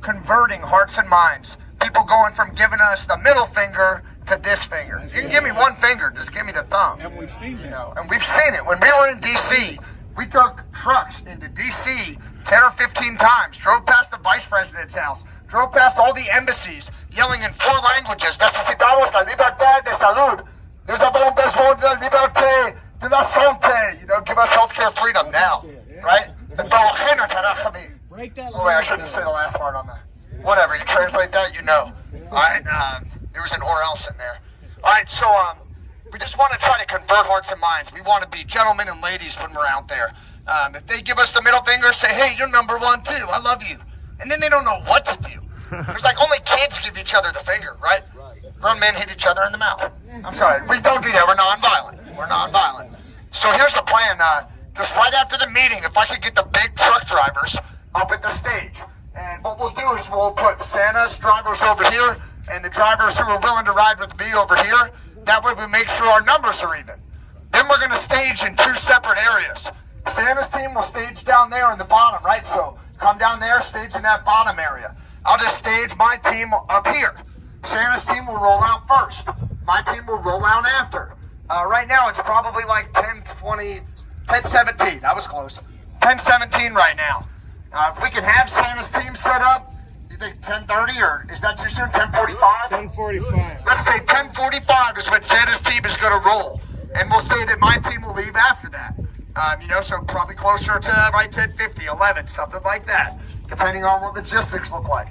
converting hearts and minds. People going from giving us the middle finger to this finger. You can give me one finger, just give me the thumb. And we've seen it. And we've seen it. When we were in D.C., we took trucks into D.C. 10 or 15 times, drove past the vice president's house, drove past all the embassies, yelling in 4 languages, necesitamos la libertad de salud. Nous avons besoin de la liberté de la santé. You know, give us healthcare freedom now, right? Break that. Oh, wait, I shouldn't say the last part on that. Whatever, you translate that, you know. All right, there was an or else in there. All right, so we just want to try to convert hearts and minds. We want to be gentlemen and ladies when we're out there. If they give us the middle finger, say, hey, you're number one too. I love you. And then they don't know what to do. There's like only kids give each other the finger, right? Grown men hit each other in the mouth. I'm sorry, we don't do that. We're non-violent. We're non-violent. So here's the plan. Just right after the meeting, if I could get the big truck drivers up at the stage. And what we'll do is we'll put Santa's drivers over here and the drivers who are willing to ride with me over here. That way we make sure our numbers are even. Then we're going to stage in 2 separate areas. Santa's team will stage down there in the bottom, right? So come down there, stage in that bottom area. I'll just stage my team up here. Santa's team will roll out first. My team will roll out after. Right now it's probably like 10:20, 10:17. That was close. 10:17 right now. If we can have Santa's team set up, you think 10:30 or is that too soon? 10:45? 10:45. Let's say 10:45 is when Santa's team is going to roll. And we'll say that my team will leave after that. You know, so probably closer to right 10:50, 11, something like that, depending on what logistics look like.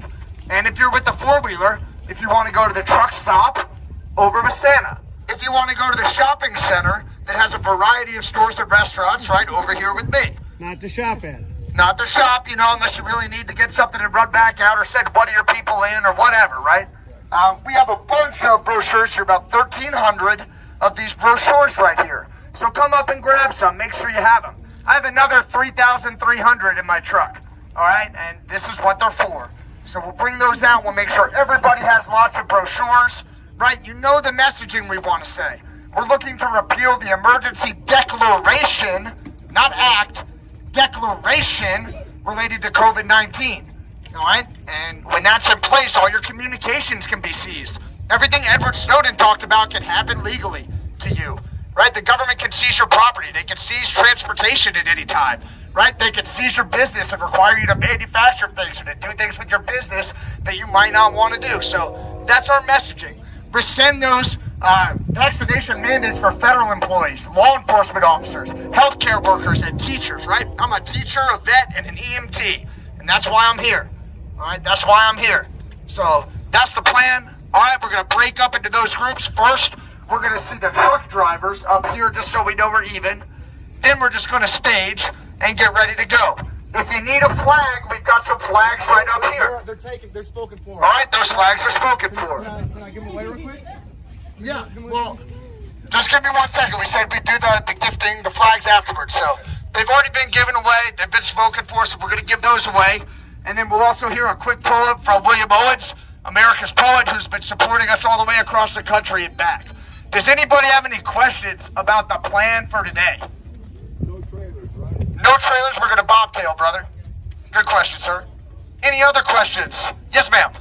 And if you're with the 4-wheeler, if you want to go to the truck stop, over with Santa. If you want to go to the shopping center that has a variety of stores and restaurants, right, over here with me. Not to shop at. Not the shop, you know, unless you really need to get something and run back out or send one of your people in or whatever, right? We have a bunch of brochures here, about 1,300 of these brochures right here. So come up and grab some, make sure you have them. I have another 3,300 in my truck, all right? And this is what they're for. So we'll bring those out, we'll make sure everybody has lots of brochures, right? You know the messaging we want to say. We're looking to repeal the emergency declaration, not act, declaration related to COVID-19, all right? And when that's in place, all your communications can be seized. Everything Edward Snowden talked about can happen legally to you, right? The government can seize your property. They can seize transportation at any time, right? They can seize your business and require you to manufacture things and to do things with your business that you might not want to do. So that's our messaging. Rescind those vaccination mandates for federal employees, law enforcement officers, healthcare workers, and teachers, right? I'm a teacher, a vet, and an EMT, and that's why I'm here, all right? That's why I'm here. So that's the plan. All right, we're going to break up into those groups. First, we're going to see the truck drivers up here just so we know we're even. Then we're just going to stage and get ready to go. If you need a flag, we've got some flags right up here. They're spoken for. All right, those flags are spoken for. Can I give them away real quick? Yeah, well, just give me 1 second. We said we'd do the gifting, the flags afterwards. So they've already been given away. They've been spoken for, so we're going to give those away. And then we'll also hear a quick poem from William Owens, America's poet, who's been supporting us all the way across the country and back. Does anybody have any questions about the plan for today? No trailers, right? No trailers, we're going to bobtail, brother. Good question, sir. Any other questions? Yes, ma'am.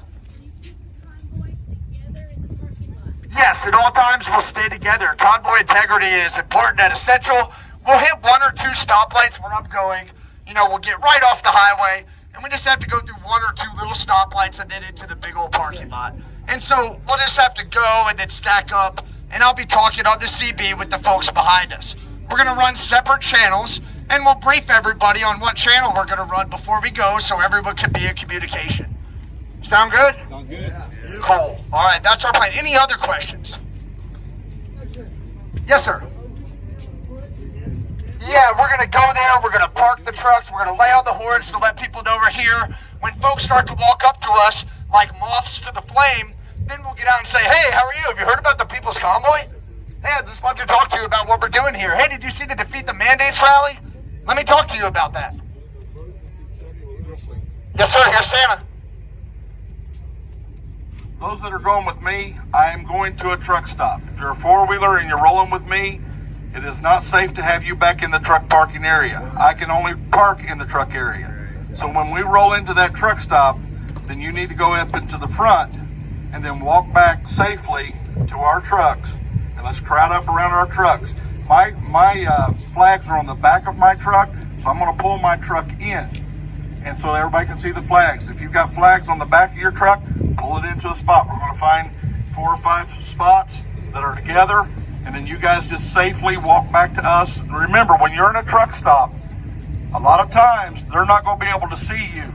Yes, at all times we'll stay together. Convoy integrity is important and essential. We'll hit 1 or 2 stoplights when I'm going. You know, we'll get right off the highway, and we just have to go through 1 or 2 little stoplights and then into the big old parking lot. And so we'll just have to go and then stack up, and I'll be talking on the CB with the folks behind us. We're going to run separate channels, and we'll brief everybody on what channel we're going to run before we go so everyone can be in communication. Sound good? Sounds good. Cool. All right, that's our plan. Any other questions? Yes, sir. Yeah, we're going to go there. We're going to park the trucks. We're going to lay on the horns to let people know we're here. When folks start to walk up to us like moths to the flame, then we'll get out and say, hey, how are you? Have you heard about the People's Convoy? Hey, I'd just love to talk to you about what we're doing here. Hey, did you see the Defeat the Mandates rally? Let me talk to you about that. Yes, sir. Here's Santa. Those that are going with me, I am going to a truck stop. If you're a 4-wheeler and you're rolling with me, it is not safe to have you back in the truck parking area. I can only park in the truck area. So when we roll into that truck stop, then you need to go up into the front and then walk back safely to our trucks. And let's crowd up around our trucks. My flags are on the back of my truck, so I'm going to pull my truck in. And so everybody can see the flags. If you've got flags on the back of your truck, pull it into a spot. We're going to find 4 or 5 spots that are together, and then you guys just safely walk back to us. And remember, when you're in a truck stop, a lot of times they're not going to be able to see you.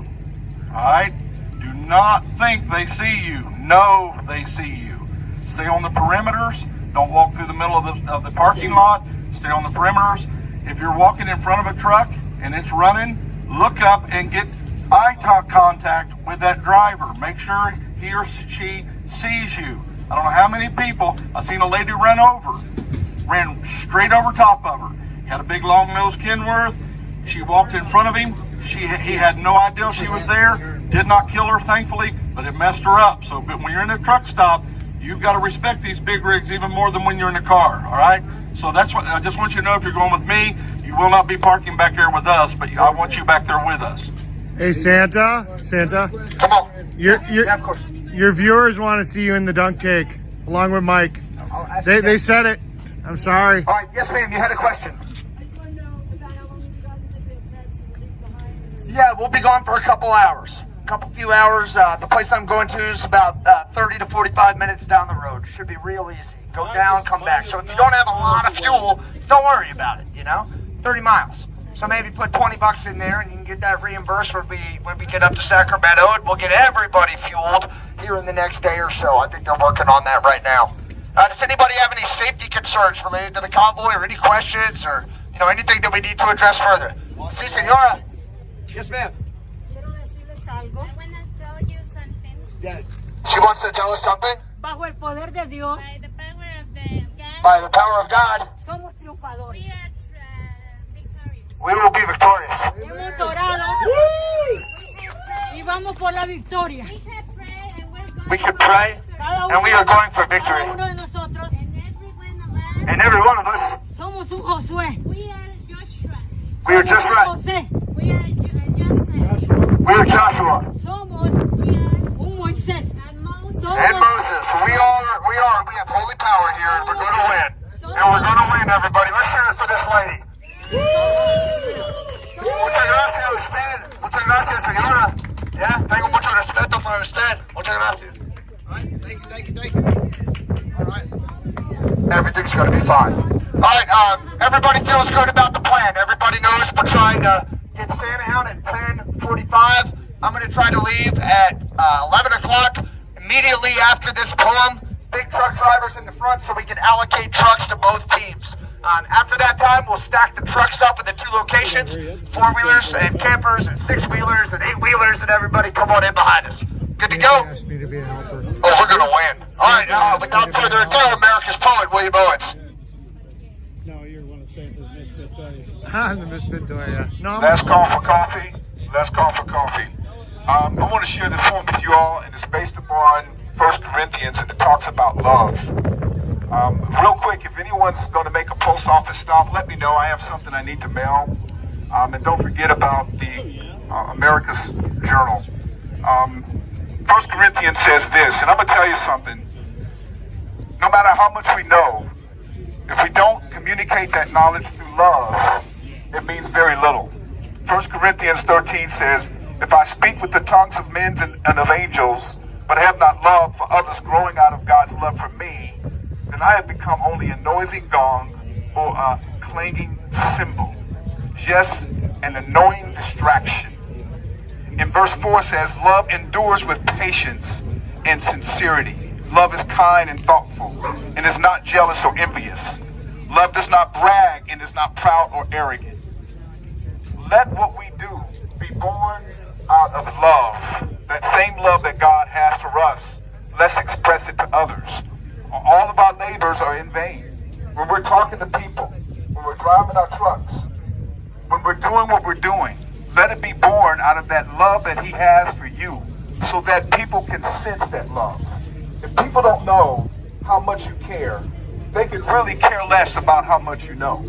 All right? Do not think they see you. No, they see you. Stay on the perimeters. Don't walk through the middle of the parking lot. Stay on the perimeters. If you're walking in front of a truck and it's running, look up and get eye contact with that driver. Make sure he or she sees you. I don't know how many people, I've seen a lady ran straight over top of her. Had a big long-nosed Kenworth. She walked in front of him. He had no idea she was there. Did not kill her, thankfully, but it messed her up. So but when you're in a truck stop, you've got to respect these big rigs even more than when you're in a car, all right? So that's what I just want you to know. If you're going with me, you will not be parking back there with us, but I want you back there with us. Hey, Santa. Come on. Yeah, of course. Your viewers want to see you in the dunk cake, along with Mike. They said it. I'm sorry. All right, yes, ma'am, you had a question. Yeah, we'll be gone for a couple hours. Few hours. The place I'm going to is about 30 to 45 minutes down the road. Should be real easy. Go down, come back. So if you don't have a lot of fuel, don't worry about it, 30 miles. So maybe put 20 bucks in there and you can get that reimbursed when we get up to Sacramento, and we'll get everybody fueled here in the next day or so. I think they're working on that right now. Does anybody have any safety concerns related to the convoy, or any questions, or anything that we need to address further? Si, senora. Yes, ma'am. I want to tell you something. Yeah. She wants to tell us something? Bajo el poder de Dios, By the power of the God, By the power of God, somos triunfadores. we are victorious. we will be victorious. Hemos orado y vamos por la victoria. We have prayed and we're going We can pray, Cada and we are going for cada victory. uno de nosotros And every one of us, somos un Josué. We are Joshua. we are just right. José. We are Joseph. We are Joshua Somos We are un Moisés. and Moses. and Moses. We have holy power here, and we're going to win. And we're going to win, everybody. Let's hear it for this lady. Muchas gracias a usted. Muchas gracias, señora. Yeah, tengo mucho respeto para usted. Muchas gracias. All right. Thank you. All right. Everything's going to be fine. All right, everybody feels good about the plan. Everybody knows we're trying to get Santa out at 10:45. I'm going to try to leave at 11 o'clock immediately after this poem. Big truck drivers in the front so we can allocate trucks to both teams. After that time, we'll stack the trucks up in the 2 locations, 4-wheelers and campers and 6-wheelers and 8-wheelers, and everybody come on in behind us. Good to go? Asked me to be a helper. Oh, we're going to win. All right, without further ado, America's poet, William Owens. No, you're one of Santa's misfit toys. I'm the misfit toy, yeah. No, Last call for coffee. I want to share this poem with you all, and it's based upon 1 Corinthians, and it talks about love. Real quick, if anyone's going to make a post office stop, let me know. I have something I need to mail. And don't forget about the America's Journal. 1 Corinthians says this, and I'm going to tell you something. No matter how much we know, if we don't communicate that knowledge through love, it means very little. 1 Corinthians 13 says, if I speak with the tongues of men and of angels, but have not love for others growing out of God's love for me, then I have become only a noisy gong or a clanging cymbal, just an annoying distraction. In verse 4 says, love endures with patience and sincerity. Love is kind and thoughtful and is not jealous or envious. Love does not brag and is not proud or arrogant. Let what we do be born out of love. That same love that God has for us, let's express it to others. All of our labors are in vain. When we're talking to people, when we're driving our trucks, when we're doing what we're doing, let it be born out of that love that He has for you, so that people can sense that love. If people don't know how much you care, they could really care less about how much you know.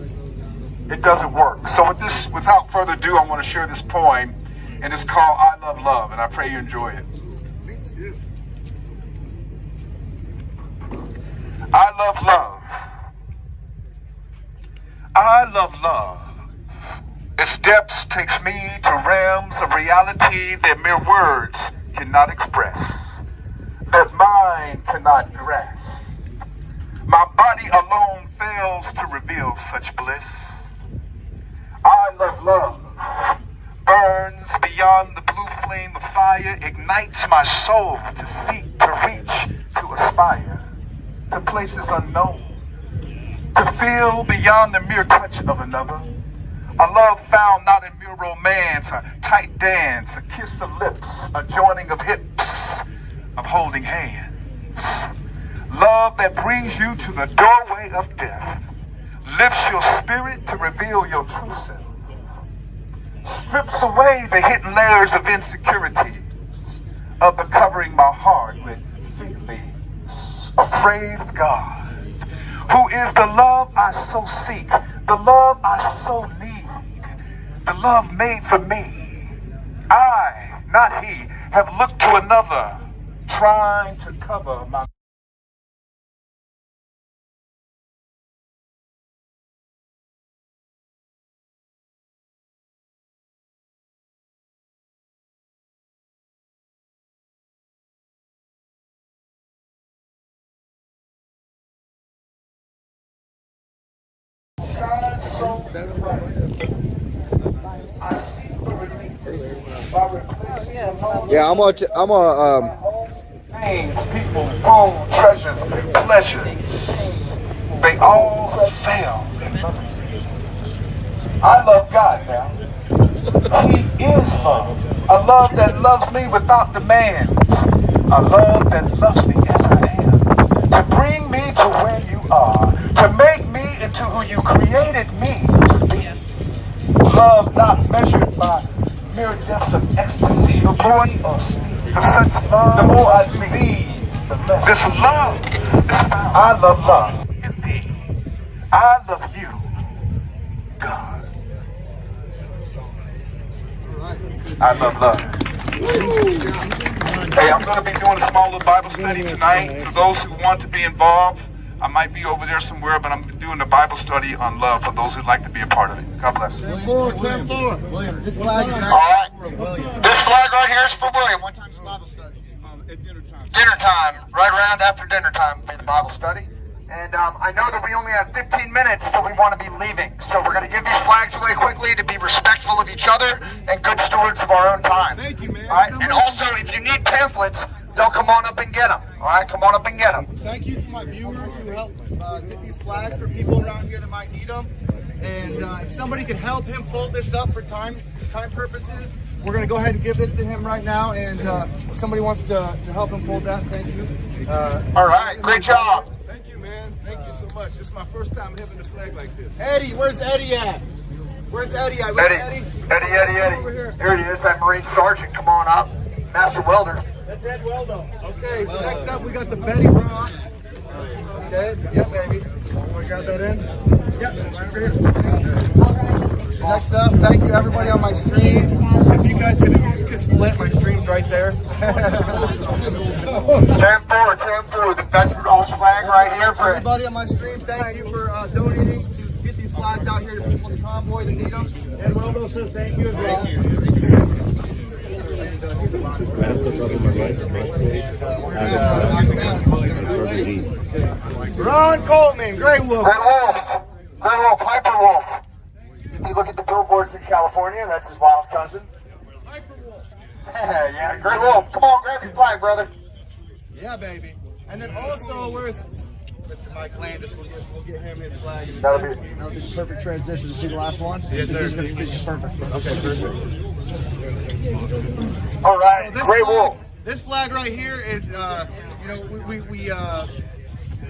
It doesn't work. So without further ado, I want to share this poem, and it's called I Love Love, and I pray you enjoy it. Me too. I love love. I love love. Its depths takes me to realms of reality that mere words cannot express, that mind cannot grasp. My body alone fails to reveal such bliss. I love love. Burns beyond the blue flame of fire, ignites my soul to seek, to reach, to aspire, to places unknown, to feel beyond the mere touch of another. A love found not in mere romance, a tight dance, a kiss of lips, a joining of hips, of holding hands. Love that brings you to the doorway of death, lifts your spirit to reveal your true self, strips away the hidden layers of insecurity, of the covering my heart with fig leaves, afraid of God, who is the love I so seek, the love I so need, the love made for me. I, not he, have looked to another, trying to cover my Yeah, I'm gonna names, people, gold, treasures, pleasures, they all fail. I love God now. He is love. A love that loves me without demands. A love that loves me as I am. To bring me to where you are. To make me into who you created me to be. Love not measured by mere depths of ecstasy. The more you speak of such love, the more I please, the less. This love is found. I love love in thee. I love you, God. I love love. Hey, I'm going to be doing a small little Bible study tonight. For those who want to be involved, I might be over there somewhere, but I'm doing a Bible study on love for those who'd like to be a part of it. God bless. 10-4. William, this flag is All right. William. This flag right here is for William. What time's the Bible study? At dinner time. Dinner time, right around after dinner time will be the Bible study. And I know that we only have 15 minutes till we want to be leaving. So we're going to give these flags away quickly to be respectful of each other and good stewards of our own time. Thank you, man. All right? And also, if you need pamphlets, they'll come on up and get them. All right? Come on up and get them. Thank you to my viewers who helped get these flags for people around here that might need them. And if somebody could help him fold this up for time purposes, we're going to go ahead and give this to him right now. And if somebody wants to help him fold that, thank you. All right. Great job. Thank you, man. Thank you so much. This is my first time having a flag like this. Eddie, where's Eddie at? Where's Eddie at? Eddie. Here he is, that Marine Sergeant. Come on up. Master Welder. That's Ed Weldo. Okay, so next up we got the Betty Ross. Okay, yep, baby. We got that in? Yep, right over here. Next up, thank you everybody on my stream. If you guys could split my streams right there. 10-4, the Patriot Ron flag right here for Everybody on my stream, thank you for donating to get these flags out here to people in the convoy that need them. Ed Weldo says thank you as well. Ron Coleman, Grey Wolf. Grey Wolf, Hyper Wolf. If you look at the billboards in California, that's his wild cousin. Yeah, Grey Wolf. Come on, grab your flag, brother. Yeah, baby. And then also, where's Mr. Mike Landis? We'll get him his flag. That'll be the perfect transition to see the last one. Yes, sir. He's going to speak perfect. Okay, perfect. all right. So Grey Wolf. This flag right here is, we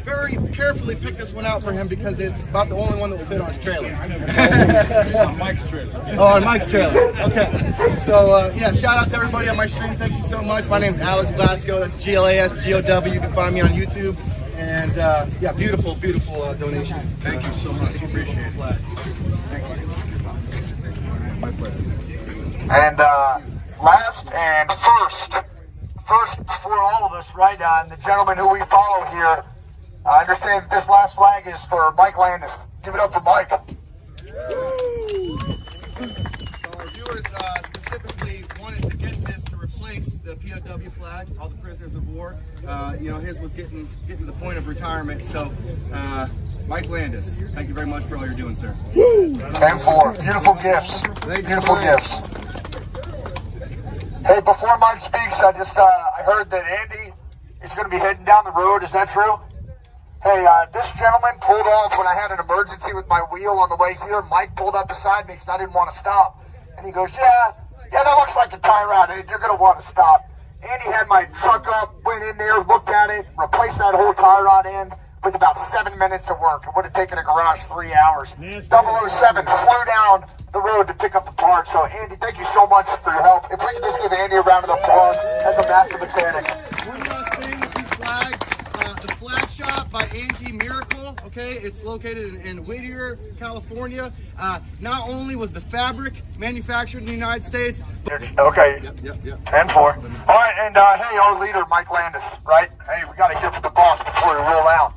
very carefully picked this one out for him because it's about the only one that will fit on his trailer. On Mike's trailer. Oh, on Mike's trailer. Okay. So, yeah, shout out to everybody on my stream. Thank you so much. My name's Alex Glasgow. That's GLASGOW. You can find me on YouTube. And, yeah, beautiful, beautiful donations. Thank you so much. Appreciate it. Thank you. My pleasure. And last and first, before all of us, right, and the gentleman who we follow here, I understand that this last flag is for Mike Landis. Give it up for Mike. So our viewers specifically wanted to get this to replace the POW flag, all the prisoners of war. You know, his was getting to the point of retirement. So, Mike Landis, thank you very much for all you're doing, sir. 10-4. Beautiful gifts. Beautiful gifts. Hey, before Mike speaks, I heard that Andy is going to be heading down the road. Is that true? Hey, this gentleman pulled off when I had an emergency with my wheel on the way here. Mike pulled up beside me because I didn't want to stop. And he goes, yeah, that looks like a tie rod. Hey, you're going to want to stop. Andy had my truck up, went in there, looked at it, replaced that whole tie rod end with about 7 minutes of work. It would have taken a garage 3 hours. 007 flew down the road to pick up the parts. So, Andy, thank you so much for your help. If we could just give Andy a round of applause as a master mechanic. One last thing with these flags. The Flag Shop by Angie Miracle, okay? It's located in Whittier, California. Not only was the fabric manufactured in the United States. Okay. Yep. 10-4. All right, and hey, our leader, Mike Landis, right? Hey, we got to hear from the boss before we roll out.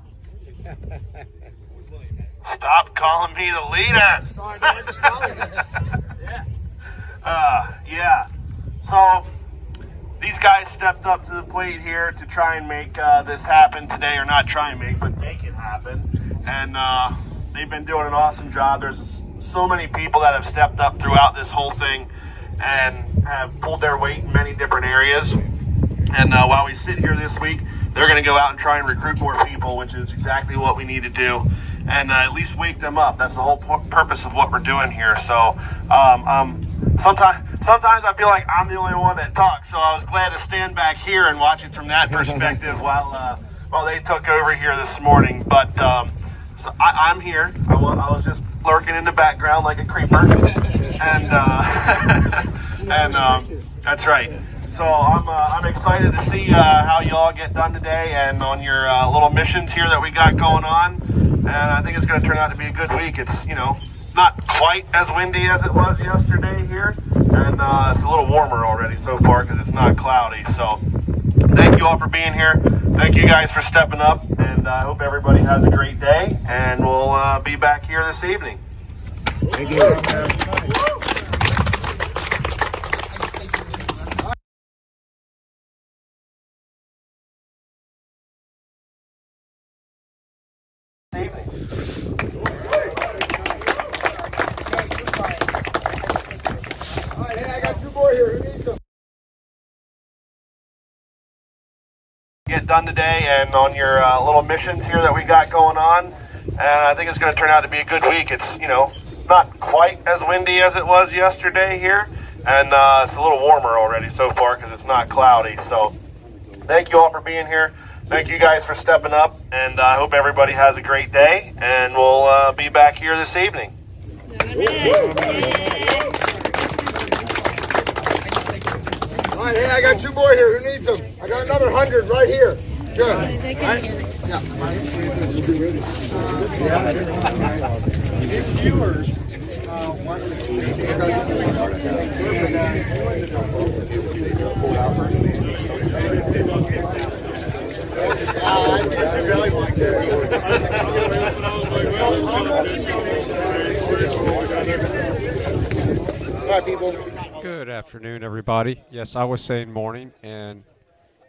Stop calling me the leader. Sorry, man, just following you. Yeah. So these guys stepped up to the plate here to try and make this happen today, or not try and make, but make it happen. And they've been doing an awesome job. There's so many people that have stepped up throughout this whole thing and have pulled their weight in many different areas. And while we sit here this week, they're going to go out and try and recruit more people, which is exactly what we need to do, and at least wake them up. That's the whole purpose of what we're doing here. So sometimes I feel like I'm the only one that talks, so I was glad to stand back here and watch it from that perspective while they took over here this morning. But so I'm here. I was just lurking in the background like a creeper, and that's right. So I'm excited to see how y'all get done today and on your little missions here that we got going on. And I think it's going to turn out to be a good week. It's, not quite as windy as it was yesterday here. And it's a little warmer already so far because it's not cloudy. So thank you all for being here. Thank you guys for stepping up. And I hope everybody has a great day. And we'll be back here this evening. Thank you. Get done today and on your little missions here that we got going on, and I think it's going to turn out to be a good week. It's not quite as windy as it was yesterday here, and it's a little warmer already so far because it's not cloudy. So thank you all for being here. Thank you guys for stepping up, and I hope everybody has a great day, and we'll be back here this evening. All right, hey, I got 2 more here. Who needs them? I got another 100 right here. Good. All right. Yeah. All right, people. Good afternoon, everybody. Yes, I was saying morning, and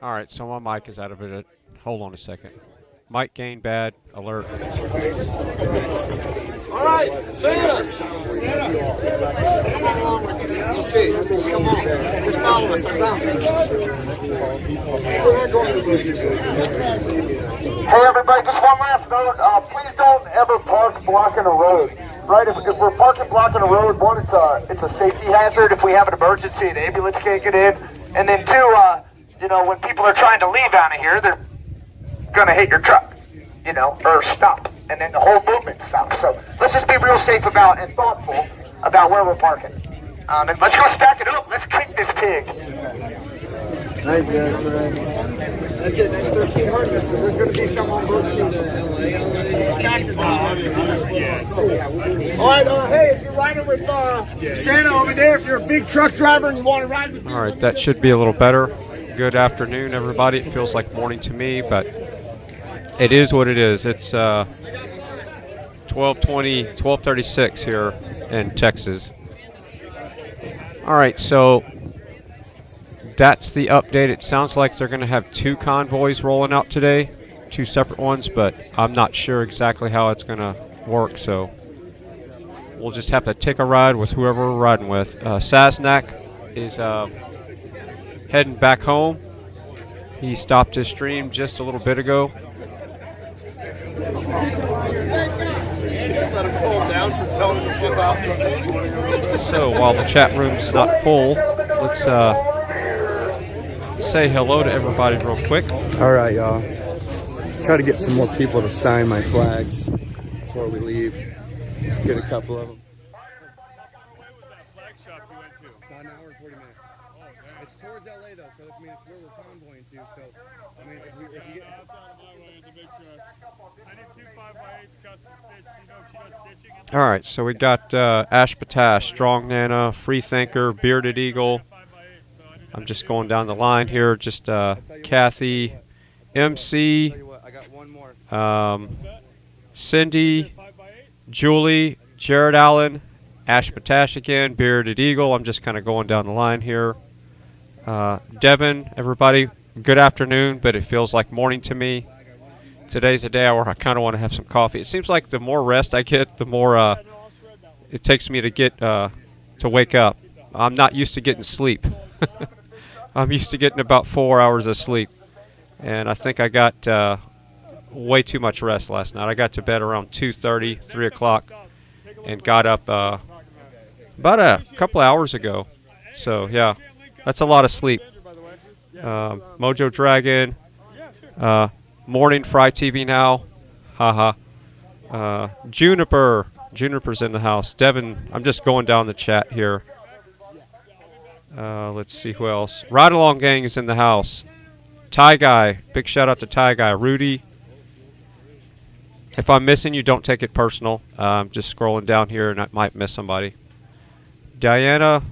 all right, so my mic is out of it. Hold on a second. Mic gain bad, alert. All right, Santa. You see, just come on. Just follow us. Hey, everybody, just one last note. Please don't ever park blocking a road. Right, if we're parking blocking a road, one, it's a safety hazard if we have an emergency, an ambulance can't get in, and then 2, when people are trying to leave out of here, they're gonna hit your truck, or stop, and then the whole movement stops. So let's just be real safe about and thoughtful about where we're parking, and let's go stack it up. Let's kick this pig. That's it. That's 1,300. So there's going to be some on both teams. All right. Hey, if you're riding with Santa over there, if you're a big truck driver and you want to ride with me. All right, that should be a little better. good afternoon, everybody. It feels like morning to me, but it is what it is. It's 12:36 here in Texas. All right, so that's the update. It sounds like they're going to have 2 convoys rolling out today, 2 separate ones, but I'm not sure exactly how it's going to work, so we'll just have to take a ride with whoever we're riding with. Sasnak is heading back home. He stopped his stream just a little bit ago. So while the chat room's not full, let's say hello to everybody real quick. All right, y'all. Try to get some more people to sign my flags before we leave. Get a couple of them. About an hour and 40 minutes. It's towards LA though, so that means it's where we're convoying to. So, I mean, if you get All right, so we got Ash Patash, Strong Nana, Free Thinker, Bearded Eagle. I'm just going down the line here. Just Kathy, MC, Cindy, Julie, Jared Allen, Ash Patash again, Bearded Eagle. I'm just kind of going down the line here. Devin, everybody, good afternoon, but it feels like morning to me. Today's a day where I kind of want to have some coffee. It seems like the more rest I get, the more it takes me to get to wake up. I'm not used to getting sleep. I'm used to getting about 4 hours of sleep, and I think I got way too much rest last night. I got to bed around 2:30, 3 o'clock, and got up about a couple hours ago. So yeah, that's a lot of sleep. Mojo Dragon, morning FryTVNow, haha. Juniper's in the house. Devin, I'm just going down the chat here. Let's see who else. Ride Along Gang is in the house. Ty Guy, big shout out to Ty Guy. Rudy. If I'm missing you, don't take it personal. I'm just scrolling down here and I might miss somebody. Diana.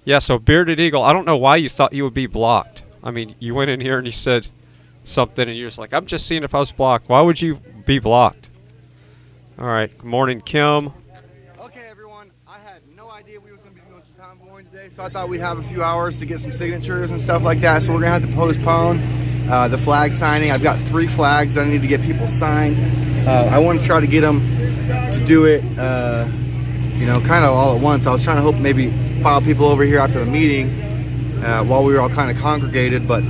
Yeah, so Bearded Eagle, I don't know why you thought you would be blocked. I mean, you went in here and you said something and you're just like, I'm just seeing if I was blocked. Why would you be blocked? All right, good morning, Kim. Okay, everyone, I had no idea we was going to be doing some convoying today, so I thought we'd have a few hours to get some signatures and stuff like that, so we're going to have to postpone the flag signing. I've got 3 flags that I need to get people signed. I want to try to get them to do it, you know, kind of all at once. I was trying to hope maybe file people over here after the meeting while we were all kind of congregated, but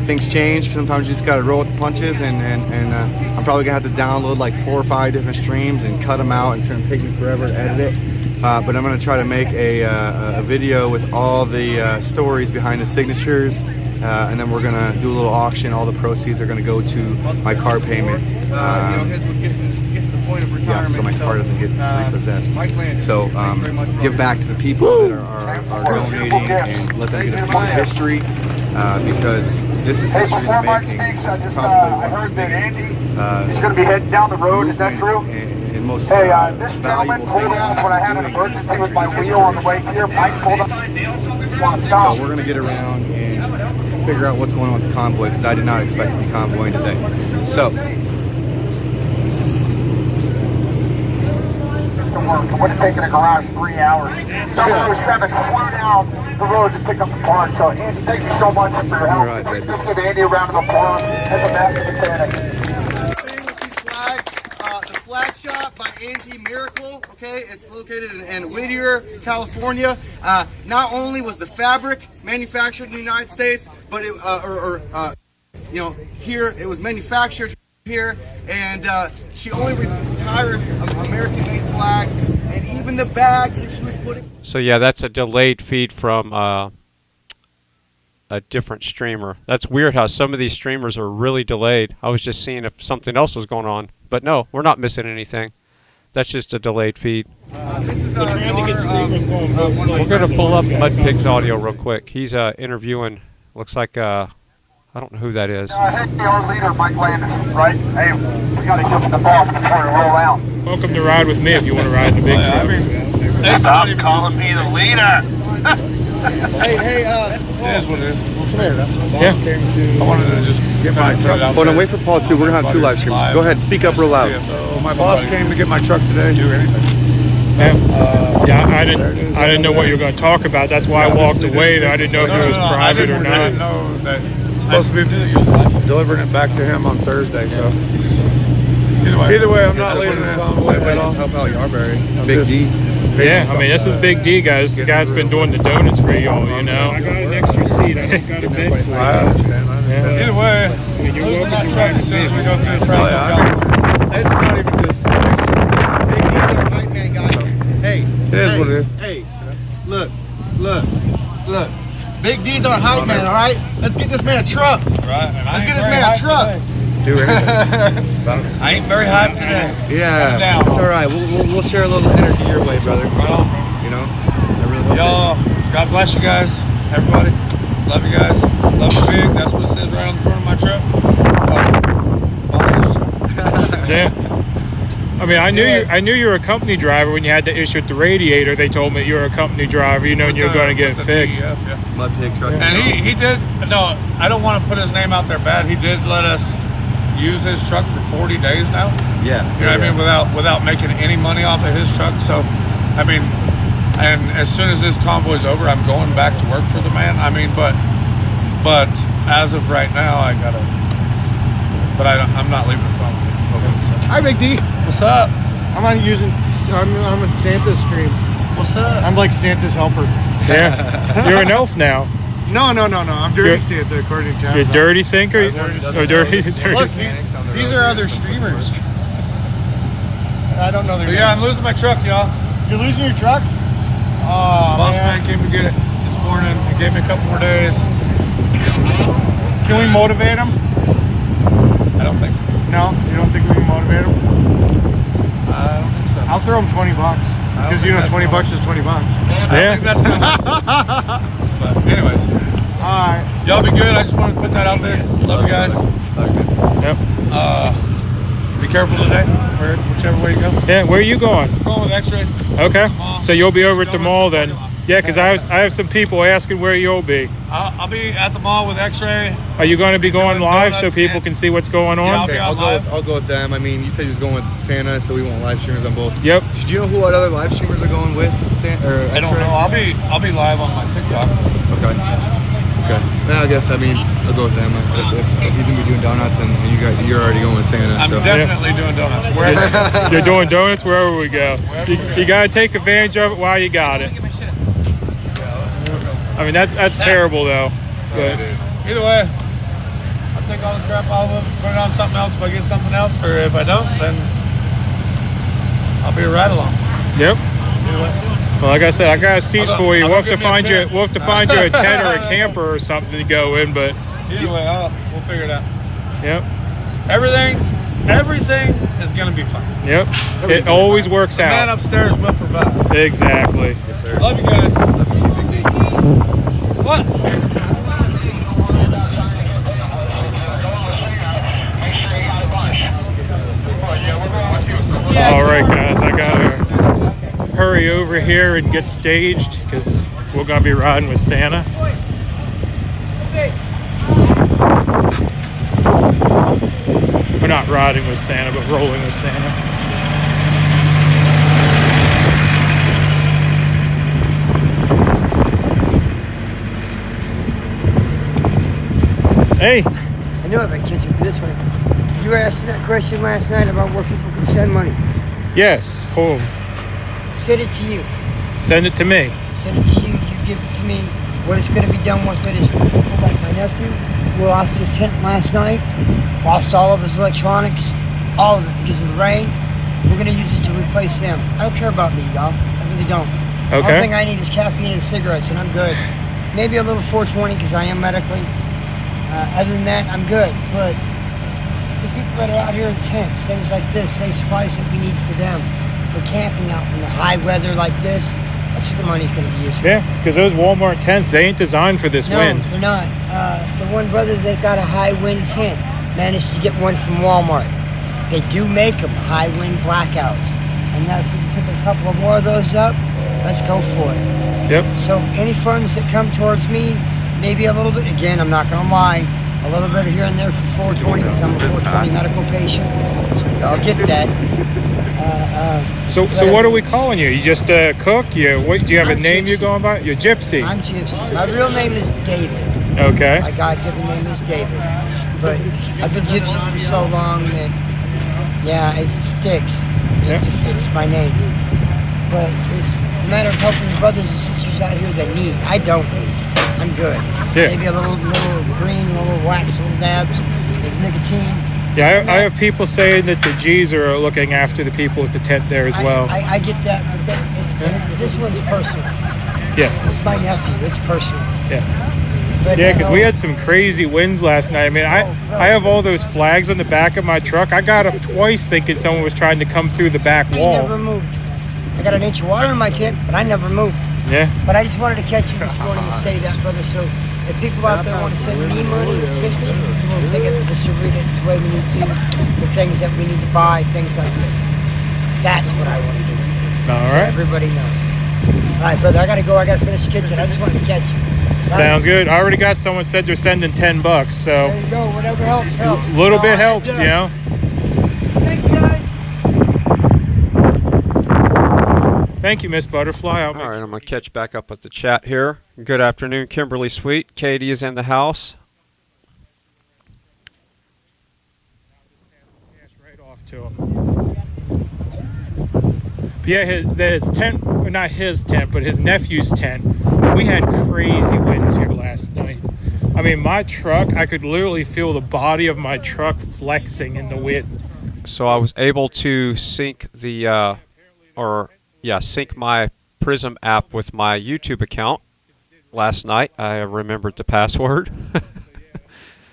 things change. Sometimes you just got to roll with the punches, and I'm probably going to have to download like 4 or 5 different streams and cut them out, and it's going to take me forever to edit it. But I'm going to try to make a video with all the stories behind the signatures, and then we're going to do a little auction. All the proceeds are going to go to my car payment. You know, his was getting to the point of retirement, yeah, so my car doesn't get repossessed. So give back to the people that are donating and let them get a piece of history. Because this is history in the making. I heard that Andy is going to be heading down the road. Is that true? And most hey, this gentleman pulled off when I had an emergency with my wheel on the way here. Mike pulled up. So we're going to get around and figure out what's going on with the convoy, because I did not expect to be convoying today. So. It would have taken a garage 3 hours. 007 flew down the road to pick up the parts. So, Andy, thank you so much for your help. Right, just give Andy a round of applause as a master mechanic. Sitting with these flags, the flag shop by Angie Miracle. Okay, it's located in Whittier, California. Not only was the fabric manufactured in the United States, but it, you know, here it was manufactured here, and she only retires American-made flags, and even the bags that she was putting. So yeah, that's a delayed feed from a different streamer. That's weird how some of these streamers are really delayed. I was just seeing if something else was going on, but no, we're not missing anything. That's just a delayed feed. This is we're going to pull up Mud Pig's audio real quick. He's interviewing, looks like I don't know who that is. Hey, our leader, Mike Landis, right? Hey, we got to get the boss before we roll out. Welcome to ride with me if you want to ride in the big truck. Stop calling me the leader. Hey, It is what it is. come here. Yeah. I wanted to just get my truck out. Hold on, wait for Paul too. We're gonna have 2 live streams. Go ahead, speak up real loud. My boss came to get my truck today. Do anything. Yeah, I didn't know what you were going to talk about. That's why I walked away. I didn't know if it was private or I not. didn't know that it's supposed to be delivering it back to him on Thursday. So either way, I'm not leaving it on the way at all. Help out Yarberry. Big D. Yeah, I mean, this is Big D, guys. This guy's been doing the donuts for y'all, you know. I got an extra seat. I don't got a bed for you. I understand. Yeah. Either way, you're welcome to as soon as we go through the traffic. It's not even just Big D's our hype man, guys. Hey. It is what it is. Hey, look. Big D's our hype man, all right? Let's get this man a truck. Right. Let's get this man a truck. Do anything. I ain't very hyped today. Yeah, it's all right. We'll share a little energy your way, brother. Right on. You know, I really hope. Y'all, God bless you guys, everybody. Love you guys. Love you big. That's what it says right on the front of my truck. Yeah. I mean, I knew you were a company driver when you had the issue with the radiator. They told me you were a company driver, you know, and you're going to get it fixed. Mud pig truck. And he did, no, I don't want to put his name out there bad. He did let us use his truck for 40 days now. Yeah. You know what I mean? Without making any money off of his truck. So, I mean, and as soon as this convoy's over, I'm going back to work for the man. I mean, but as of right now, I'm not leaving the phone. Hi, Big D. What's up? I'm on Santa's stream. What's up? I'm like Santa's helper. Yeah. You're an elf now. No. I'm Dirty Santa, according to John. You're Dirty Sink or dirty? Look, these are other streamers. I don't know their names. Yeah, I'm losing my truck, y'all. You're losing your truck? Oh, Boss man came to get it this morning. He gave me a couple more days. Can we motivate him? I don't think so. No? You don't think we can motivate him? I don't think so. I'll throw him $20. Because you know $20 is $20. Yeah. That's but anyways. Alright. Y'all be good. I just wanted to put that out there. Love you guys. Yep. Be careful today, or whichever way you go. Yeah, where are you going? I'm going with X-ray. Okay. So you'll be over at the mall then. Yeah, because I have some people asking where you'll be. I'll be at the mall with X-Ray. Are you going to be going live so people can see what's going on? Yeah, Okay, I'll go with them. I mean, you said you was going with Santa, so we want live streamers on both. Yep. Did you know what other live streamers are going with Santa? Or I don't know. I'll be live on my TikTok. Okay. Well, I guess I'll go with them. If he's gonna be doing donuts and you're already going with Santa. I'm so. definitely doing donuts. Wherever. You're doing donuts wherever we go. You got to take advantage of it while you got it. I mean, that's terrible though. But It is. Either way, I'll take all the crap off of it, put it on something else if I get something else, or if I don't, then I'll be a ride along. Yep. Either way. Well, like I said, I got a seat for you. I'll We'll have give to me a find you. tent. We'll have to find you a tent or a camper or something to go in. But Either way, we'll figure it out. yep. Everything is gonna be fine. Yep. It always works The man out. upstairs will provide. Exactly. Yes, sir. Love you guys. What? All right, guys. I gotta hurry over here and get staged because we're gonna be riding with Santa. We're not riding with Santa, but rolling with Santa. Hey. I knew I would catch you this way. You were asking that question last night about where people can send money. Yes. Home. Send it to you. Send it to me. Send it to you. You give it to me. What is going to be done with it is for people like my nephew who lost his tent last night, lost all of his electronics, all of it because of the rain. We're going to use it to replace them. I don't care about me, y'all. I really don't. The only thing I need is caffeine and cigarettes, and I'm good. Maybe a little 420 because I am medically. Other than that, I'm good. But the people that are out here in tents, things like this, say supplies that we need for them, for camping out in the high weather like this, that's what the money's going to be used for. Yeah, because those Walmart tents, they ain't designed for this wind. No, they're not. The one brother that got a high wind tent managed to get one from Walmart. They do make them high wind blackouts. And now if we pick a couple of more of those up, let's go for it. Yep. So any funds that come towards me, maybe a little bit, again, I'm not gonna lie, a little bit here and there for 420 because I'm a 420 medical patient, so we all get that. So what are we calling you? You just a cook? Do you have a name you're going by? You're Gypsy. I'm Gypsy. My real name is David. Okay. My God-given name is David. But I've been Gypsy for so long that, yeah, it sticks. It's my name. But it's a matter of helping the brothers and sisters out here that need. I don't need. I'm good. Yeah. Maybe a little green, a little wax, a little dabs, with nicotine. Yeah, I have people saying that the G's are looking after the people at the tent there as well. I get that, but this one's personal. Yes. It's my nephew. It's personal. Yeah. But Yeah, because we had some crazy winds last night. I mean, I have all those flags on the back of my truck. I got up twice thinking someone was trying to come through the back wall. I never moved. I got an inch of water in my tent, but I never moved. Yeah. But I just wanted to catch you this morning and say that, brother. So if people out there want to send me money, send it to me. We'll take it and distribute it the way we need to, for things that we need to buy, things like this. That's what I want to do. All So right. everybody knows. All right, brother. I got to go. I got to finish the kitchen. I just wanted to catch you. Sounds good. I already got someone said they're sending $10, so There you go. Whatever helps, helps. a little bit All right, helps, yeah. you know. Thank you, guys. Thank you, Miss Butterfly. All right, I'm going to catch back up with the chat here. Good afternoon, Kimberly Sweet. Katie is in the house. Right off to him. Yeah, his tent, well, not his tent, but his nephew's tent. We had crazy winds here last night. I mean, my truck, I could literally feel the body of my truck flexing in the wind. So I was able to sync the, sync my Prism app with my YouTube account last night. I remembered the password.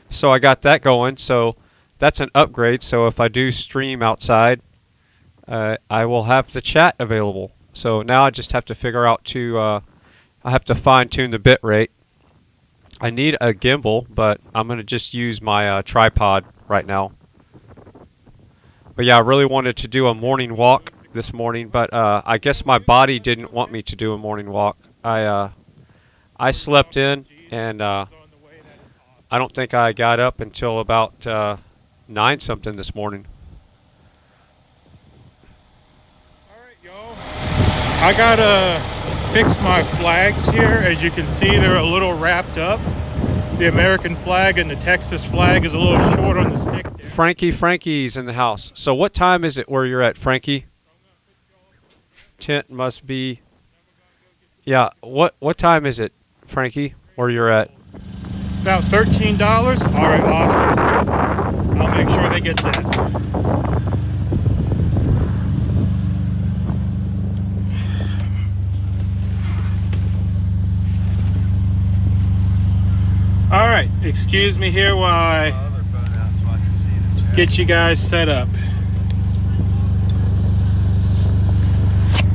So I got that going. So that's an upgrade. So if I do stream outside, I will have the chat available. So now I just have to figure out I have to fine tune the bit rate. I need a gimbal, but I'm going to just use my tripod right now. But yeah, I really wanted to do a morning walk this morning, but I guess my body didn't want me to do a morning walk. I slept in, and I don't think I got up until about 9 something this morning. I gotta fix my flags here. As you can see, they're a little wrapped up. The American flag and the Texas flag is a little short on the stick there. Frankie's in the house. So what time is it where you're at, Frankie? Tent must be... Yeah, what time is it, Frankie, where you're at? About $13. All right, awesome. I'll make sure they get that. All right, excuse me here while I get you guys set up.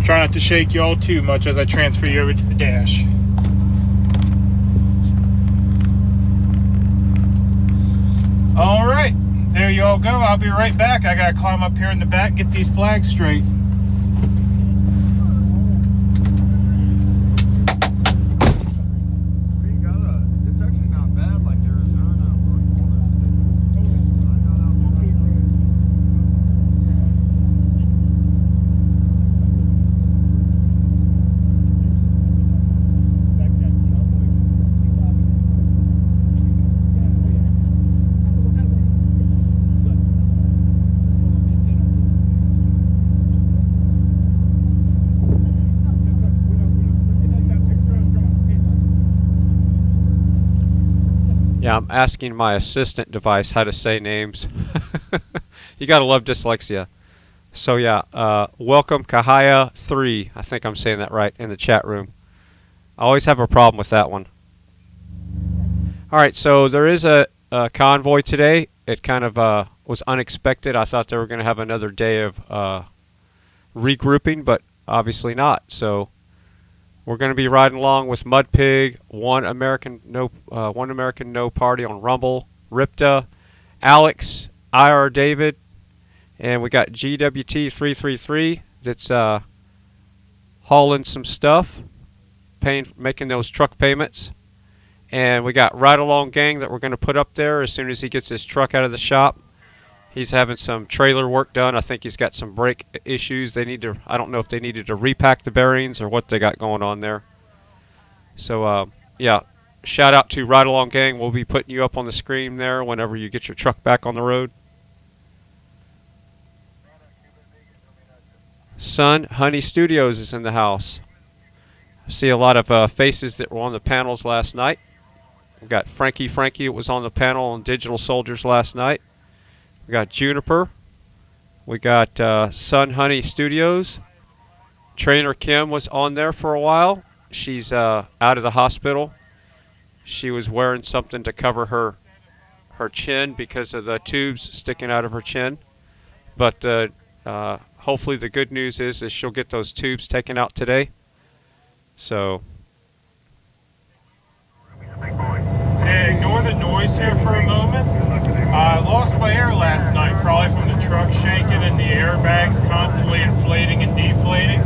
Try not to shake you all too much as I transfer you over to the dash. All right, there you all go. I'll be right back. I gotta climb up here in the back, get these flags straight. Yeah, I'm asking my assistant device how to say names. You gotta love dyslexia. So yeah, welcome Kahaya3. I think I'm saying that right in the chat room. I always have a problem with that one. Alright, so there is a convoy today. It kind of was unexpected. I thought they were going to have another day of regrouping, but obviously not. So we're going to be riding along with Mud Pig, One American No Party on Rumble, Rypta, Alex, IR David, and we got GWT333 that's hauling some stuff, making those truck payments. And we got Ride Along Gang that we're going to put up there as soon as he gets his truck out of the shop. He's having some trailer work done. I think he's got some brake issues. They need to, I don't know if they needed to repack the bearings or what they got going on there. So, yeah, shout out to Ride Along Gang. We'll be putting you up on the screen there whenever you get your truck back on the road. Sun Honey Studios is in the house. I see a lot of faces that were on the panels last night. We got Frankie that was on the panel on Digital Soldiers last night. We got Juniper. We got Sun Honey Studios. Trainer Kim was on there for a while. She's out of the hospital. She was wearing something to cover her chin because of the tubes sticking out of her chin. But hopefully the good news is that she'll get those tubes taken out today. So. Hey, ignore the noise here for a moment. I lost my air last night, probably from the truck shaking and the airbags constantly inflating and deflating.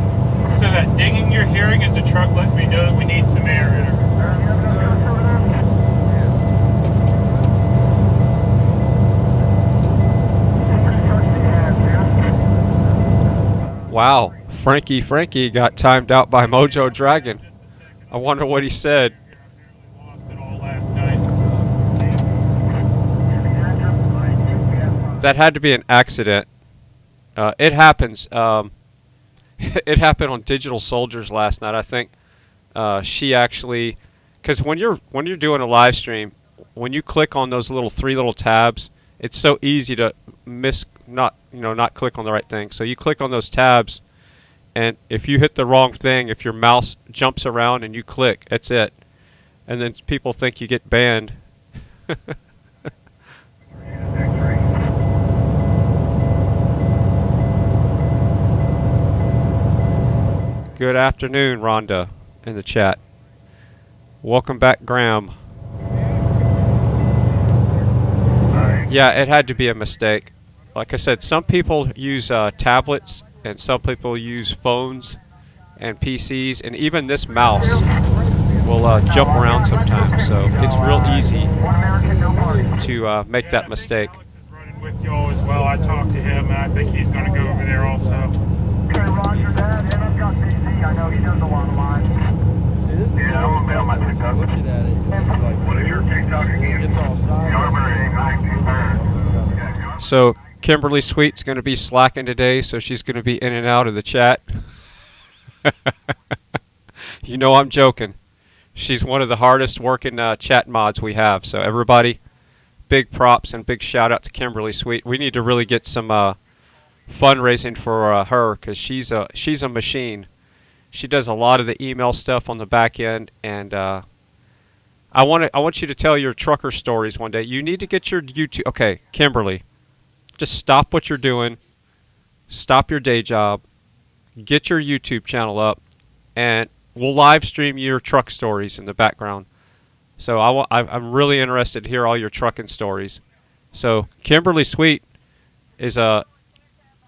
So that dinging you're hearing is the truck letting me know that we need some air in her. Wow, Frankie got timed out by Mojo Dragon. I wonder what he said. Lost it all last night. That had to be an accident. It happens. It happened on Digital Soldiers last night. I think she actually, because when you're doing a live stream, when you click on those three little tabs, it's so easy to not click on the right thing. So you click on those tabs, and if you hit the wrong thing, if your mouse jumps around and you click, that's it. And then people think you get banned. Good afternoon, Rhonda, in the chat. Welcome back, Graham. Yeah, it had to be a mistake. Like I said, some people use tablets, and some people use phones and PCs, and even this mouse will jump around sometimes. So it's real easy to make that mistake. Running with y'all as well. I talked to him, and I think he's going to go over there also. Okay, Roger that. And I've got DC. I know he does a lot of mine. See, this is I'm gonna my TikTok. Looking at it, like, What is your TikTok again? It's all So Kimberly Sweet's going to be slacking today, so she's going to be in and out of the chat. You know I'm joking. She's one of the hardest working chat mods we have. So everybody, big props and big shout out to Kimberly Sweet. We need to really get some fundraising for her, because she's a machine. She does a lot of the email stuff on the back end, and I want you to tell your trucker stories one day. You need to get your YouTube. Okay, Kimberly, just stop what you're doing, stop your day job, get your YouTube channel up, and we'll live stream your truck stories in the background. So I'm really interested to hear all your trucking stories. So Kimberly Sweet is a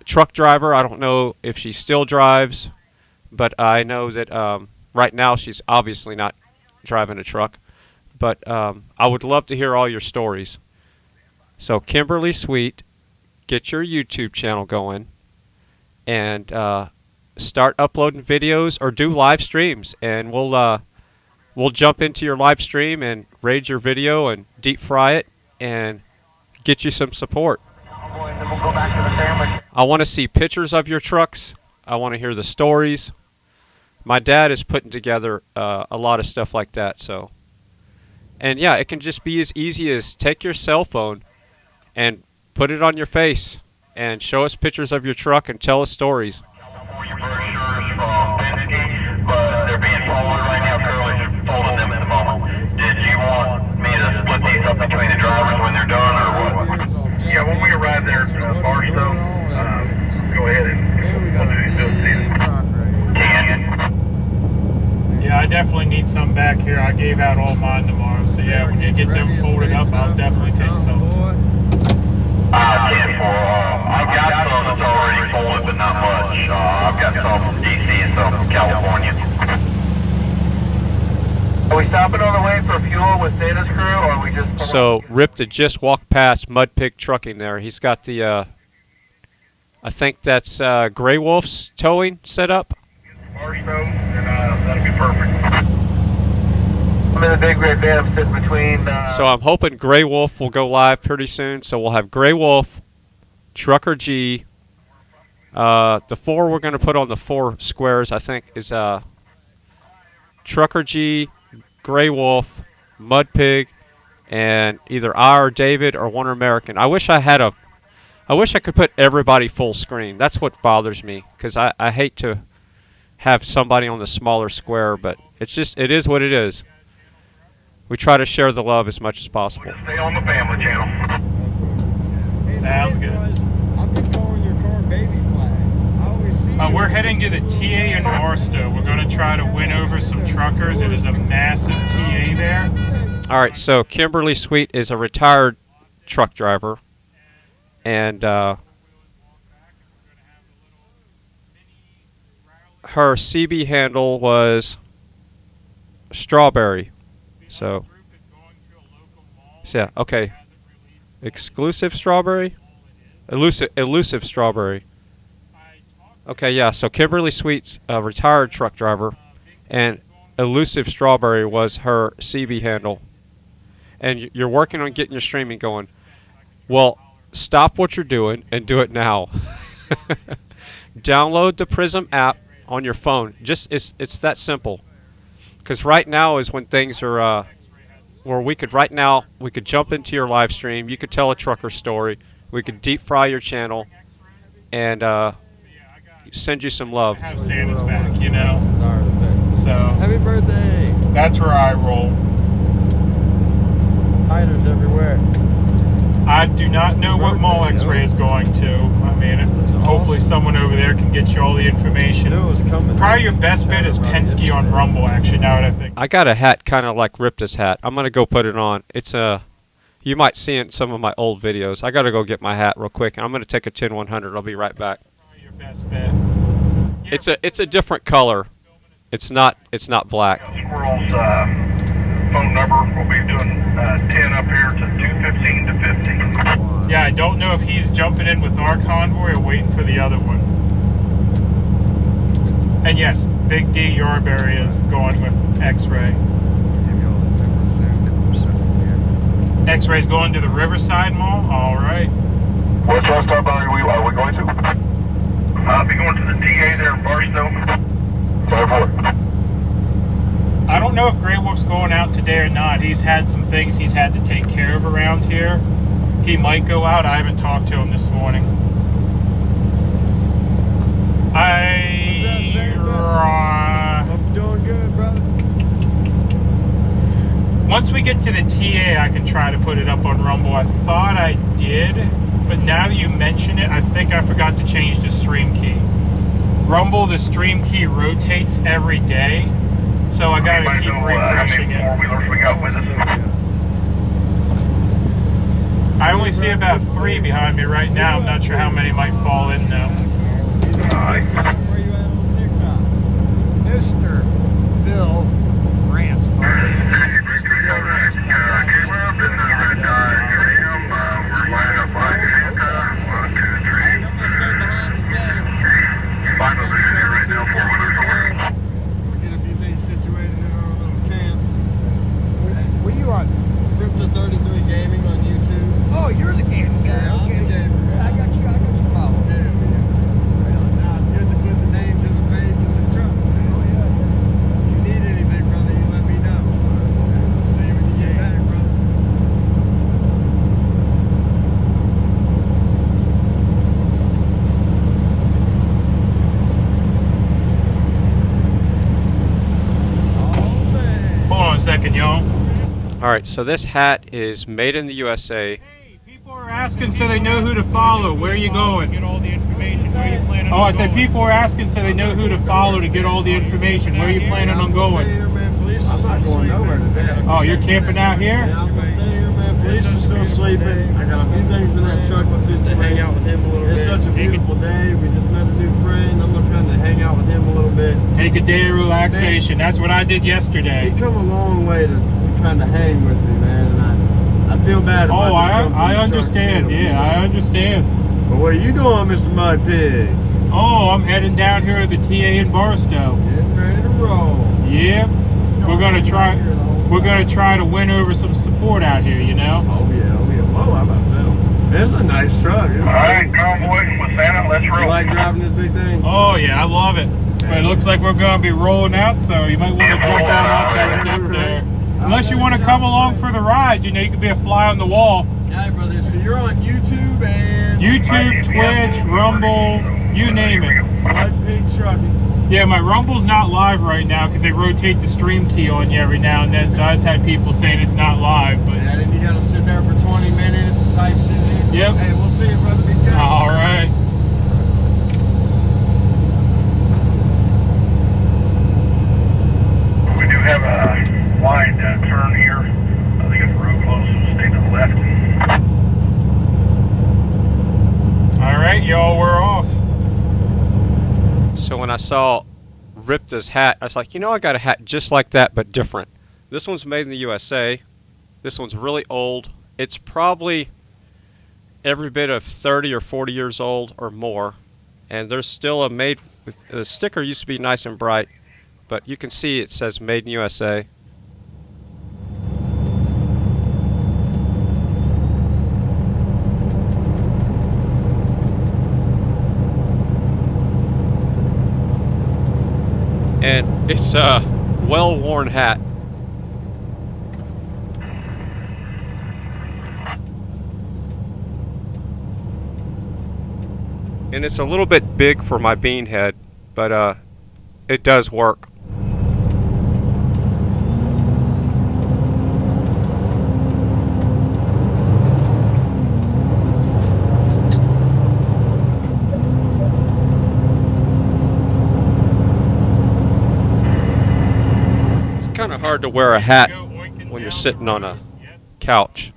truck driver. I don't know if she still drives, but I know that right now she's obviously not driving a truck. But I would love to hear all your stories. So Kimberly Sweet, get your YouTube channel going and start uploading videos or do live streams, and we'll jump into your live stream and raid your video and deep fry it and get you some support. I want to see pictures of your trucks. I want to hear the stories. My dad is putting together a lot of stuff like that. So, and yeah, it can just be as easy as take your cell phone and put it on your face and show us pictures of your truck and tell us stories. But they're being folded right now. Curly's folding them at the moment. Did you want me to split these up between the drivers when they're done, or what? Yeah, when we arrive there at Barstow, go ahead and we'll do these. Yeah, I definitely need some back here. I gave out all mine tomorrow. So yeah, when you get them folded up, I'll definitely take some. 10-4. I've got some that's already folded, but not much. I've got some from DC and some from California. Are we stopping on the way for fuel with Santa's crew, or are we just... So Rypta just walked past Mud Pig Trucking there. He's got the, I think that's Grey Wolf's towing set up. Marshmallows, and that'll be perfect. I'm in the big red van, I'm sitting between... So I'm hoping Grey Wolf will go live pretty soon. So we'll have Grey Wolf, Trucker G. The 4 we're going to put on the 4 squares, I think, is Trucker G, Grey Wolf, Mud Pig, and either I or David or One American. I wish I could put everybody full screen. That's what bothers me, because I hate to have somebody on the smaller square, but it's just, it is what it is. We try to share the love as much as possible. Stay on the family channel. Sounds good. I've been calling your car baby flags. I always see We're heading to the TA in Barstow. We're going to try to win over some truckers. It is a massive TA there. All right, so Kimberly Sweet is a retired truck driver, and her CB handle was Strawberry. So yeah, okay. Exclusive Strawberry? Elusive Strawberry. Okay, yeah, so Kimberly Sweet's a retired truck driver, and Elusive Strawberry was her CB handle. And you're working on getting your streaming going. Well, stop what you're doing and do it now. Download the Prism app on your phone. Just it's that simple. Because right now is when things are where we could jump into your live stream. You could tell a trucker story. We could deep fry your channel and send you some love. Have Santa's back, you know. So happy birthday. That's where I roll. Hiders everywhere. I do not know what mall X-Ray is going to. I mean, hopefully someone over there can get you all the information. It was coming. Probably your best bet is Penske on Rumble, actually, now that I think. I got a hat kind of like Rypta's hat. I'm going to go put it on. It's you might see it in some of my old videos. I got to go get my hat real quick. I'm going to take a 10-100. I'll be right back. Probably your best bet. It's a different color. It's not black. Squirrel's phone number. We'll be doing 10 up here to do 15 to 50. Yeah, I don't know if he's jumping in with our convoy or waiting for the other one. And yes, Big D Yorberry is going with X-Ray. X-Ray's going to the Riverside Mall. All right. What truck stop are we going to? I'll be going to the TA there in Barstow. I don't know if Grey Wolf's going out today or not. He's had some things he's had to take care of around here. He might go out. I haven't talked to him this morning. I'm doing good, brother. Once we get to the TA, I can try to put it up on Rumble. I thought I did, but now that you mention it, I think I forgot to change the stream key. Rumble, the stream key rotates every day, so I gotta keep refreshing it. I only see about 3 behind me right now. I'm not sure how many might fall in now. Where you at on TikTok? Mr. Bill Rants. Get a few things situated in our little camp. Were you on Rypta33 Gaming on YouTube? Oh, you're the gaming guy. Yeah, okay. I'm the gamer. Yeah, I got you followed. Yeah. Now it's good to put the name to the face of the truck. Oh, yeah. You need anything, brother, you let me know. See you when you get back, brother. Hold on a second, y'all. All right, so this hat is made in the USA. People are asking so they know who to follow. Where are you going? Get all the information. Where are you planning on going? I said people are asking so they know who to follow to get all the information. Where are you planning on going? I'm not going nowhere today. Oh, you're camping out here? Yeah, I'm gonna stay here, man. Felicia's still asleep. sleeping. I got a few things in that truck to hang out with him a little bit. It's such a beautiful day. We just met a new friend. I'm gonna come to hang out with him a little bit. Take a day of relaxation. That's what I did yesterday. He come a long way to kind of hang with me, man, and I feel bad about I understand. Yeah, I understand. But what are you doing, Mr. Mud Pig? Oh, I'm heading down here to the TA in Barstow. Getting ready to roll. Yep. We're gonna try to win over some support out here, you know? Oh yeah. Whoa, how about film? It's a nice truck. Alright, Convoy with Santa, let's roll. You like driving this big thing? Oh yeah, I love it. But it looks like we're gonna be rolling out, so you might want to jump on off that step there. Unless you want to come along for the ride, you know, you could be a fly on the wall. Yeah, brother, so you're on YouTube and... YouTube, Twitch, Rumble, you name it. Mud Pig Trucking. Yeah, my Rumble's not live right now because they rotate the stream key on you every now and then, so I just had people saying it's not live, but... Yeah, then you gotta sit there for 20 minutes and type shit in. Yep. Hey, we'll see you, brother. Be good. All right. We do have a wide turn here. I think it's road close, so stay to the left. All right, y'all, we're off. So when I saw Rypta's hat, I was like, you know, I got a hat just like that, but different. This one's made in the USA. This one's really old. It's probably every bit of 30 or 40 years old or more. And there's still the sticker used to be nice and bright, but you can see it says made in USA. And it's a well-worn hat. And it's a little bit big for my bean head, but it does work. Kind of hard to wear a hat when you're sitting on a couch.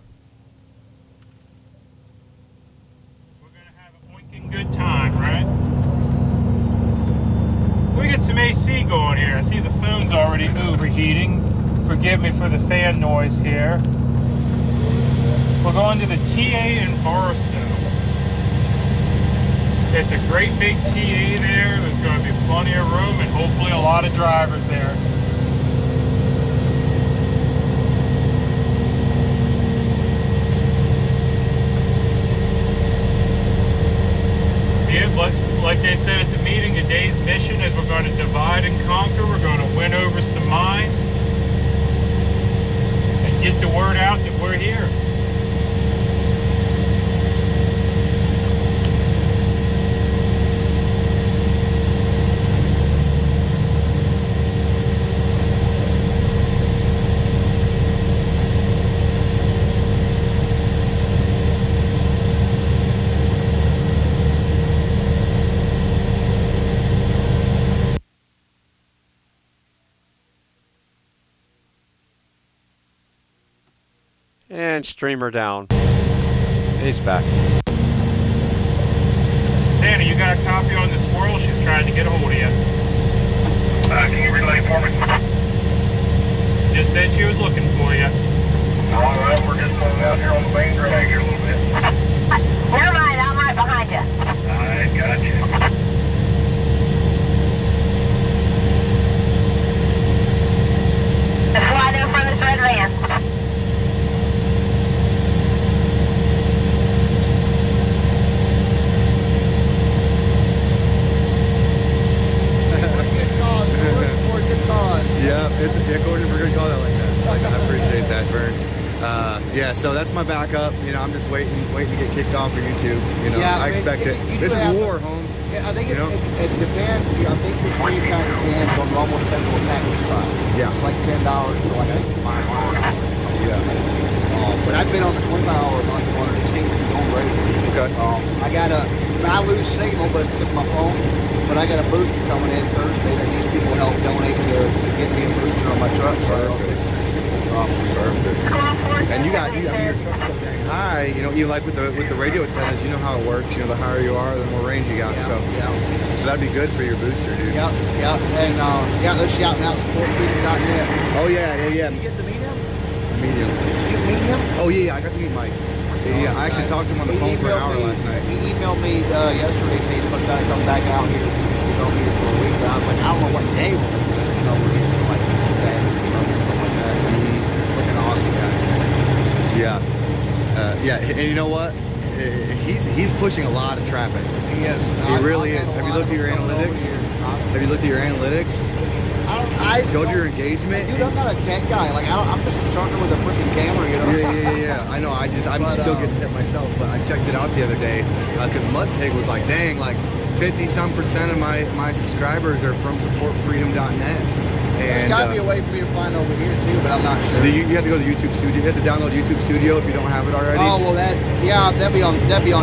We're gonna have a oinking good time, right? We get some AC going here. I see the phone's already overheating. Forgive me for the fan noise here. We're going to the TA in Barstow. It's a great big TA there. There's going to be plenty of room and hopefully a lot of drivers there. Like they said at the meeting, today's mission is we're going to divide and conquer. We're going to win over some minds and get the word out that we're here. And streamer down. He's back. Santa, you got a copy on the squirrel? She's trying to get a hold of you. Can you relay for me? Just said she was looking for you. Alright, we're just going out here on the main drag here a little bit. Never mind, I'm right behind you. Alright, gotcha. Just slide in front of this red van. Yeah, it's according for good call. I like that. I appreciate that, Vern. Yeah, so that's my backup. You know, I'm just waiting to get kicked off for YouTube. You know, Yeah, I expect it. This is war, Holmes. Yeah, I think you know? it depends. I think the stream kind of depends on almost depends on what package you buy. Yeah. It's like $10 to like $5. Yeah. But I've been on the 25-hour month one, and it seems to be going great. Okay. I lose signal, but with my phone. But I got a booster coming in Thursday that needs people help donate to get me a booster on my truck. So it's Perfect. And you got your truck's so dang high, you know, even like with the radio antennas, you know how it works. You know, the higher you are, the more range you got. So that'd be good for your booster, dude. Yep. And they're shouting out supportfreedom.net. Oh yeah. Did you get the medium? Medium. Did you meet him? Oh yeah, I got to meet Mike. Yeah, I actually talked to him on the phone for an hour last night. He emailed me yesterday saying he's going to try to come back out here. He's going to be here for a week. But I was like, I don't know what day we're going to be. You know, we're here for like Saturday or something like that. Looking awesome guy. Yeah, and you know what? He's pushing a lot of traffic. He is. He really is. Have you looked at your analytics? Have you looked at your analytics? Go to your engagement. Dude, I'm not a tech guy. Like, I'm just a trucker with a freaking camera, you know? Yeah. I know. I'm still getting hit myself, but I checked it out the other day because Mudpig was like, dang, like 50-some% of my subscribers are from supportfreedom.net. There's got to be a way for me to find over here too, but I'm not sure. You have to go to YouTube Studio. You have to download YouTube Studio if you don't have it already. Oh well, that'd be on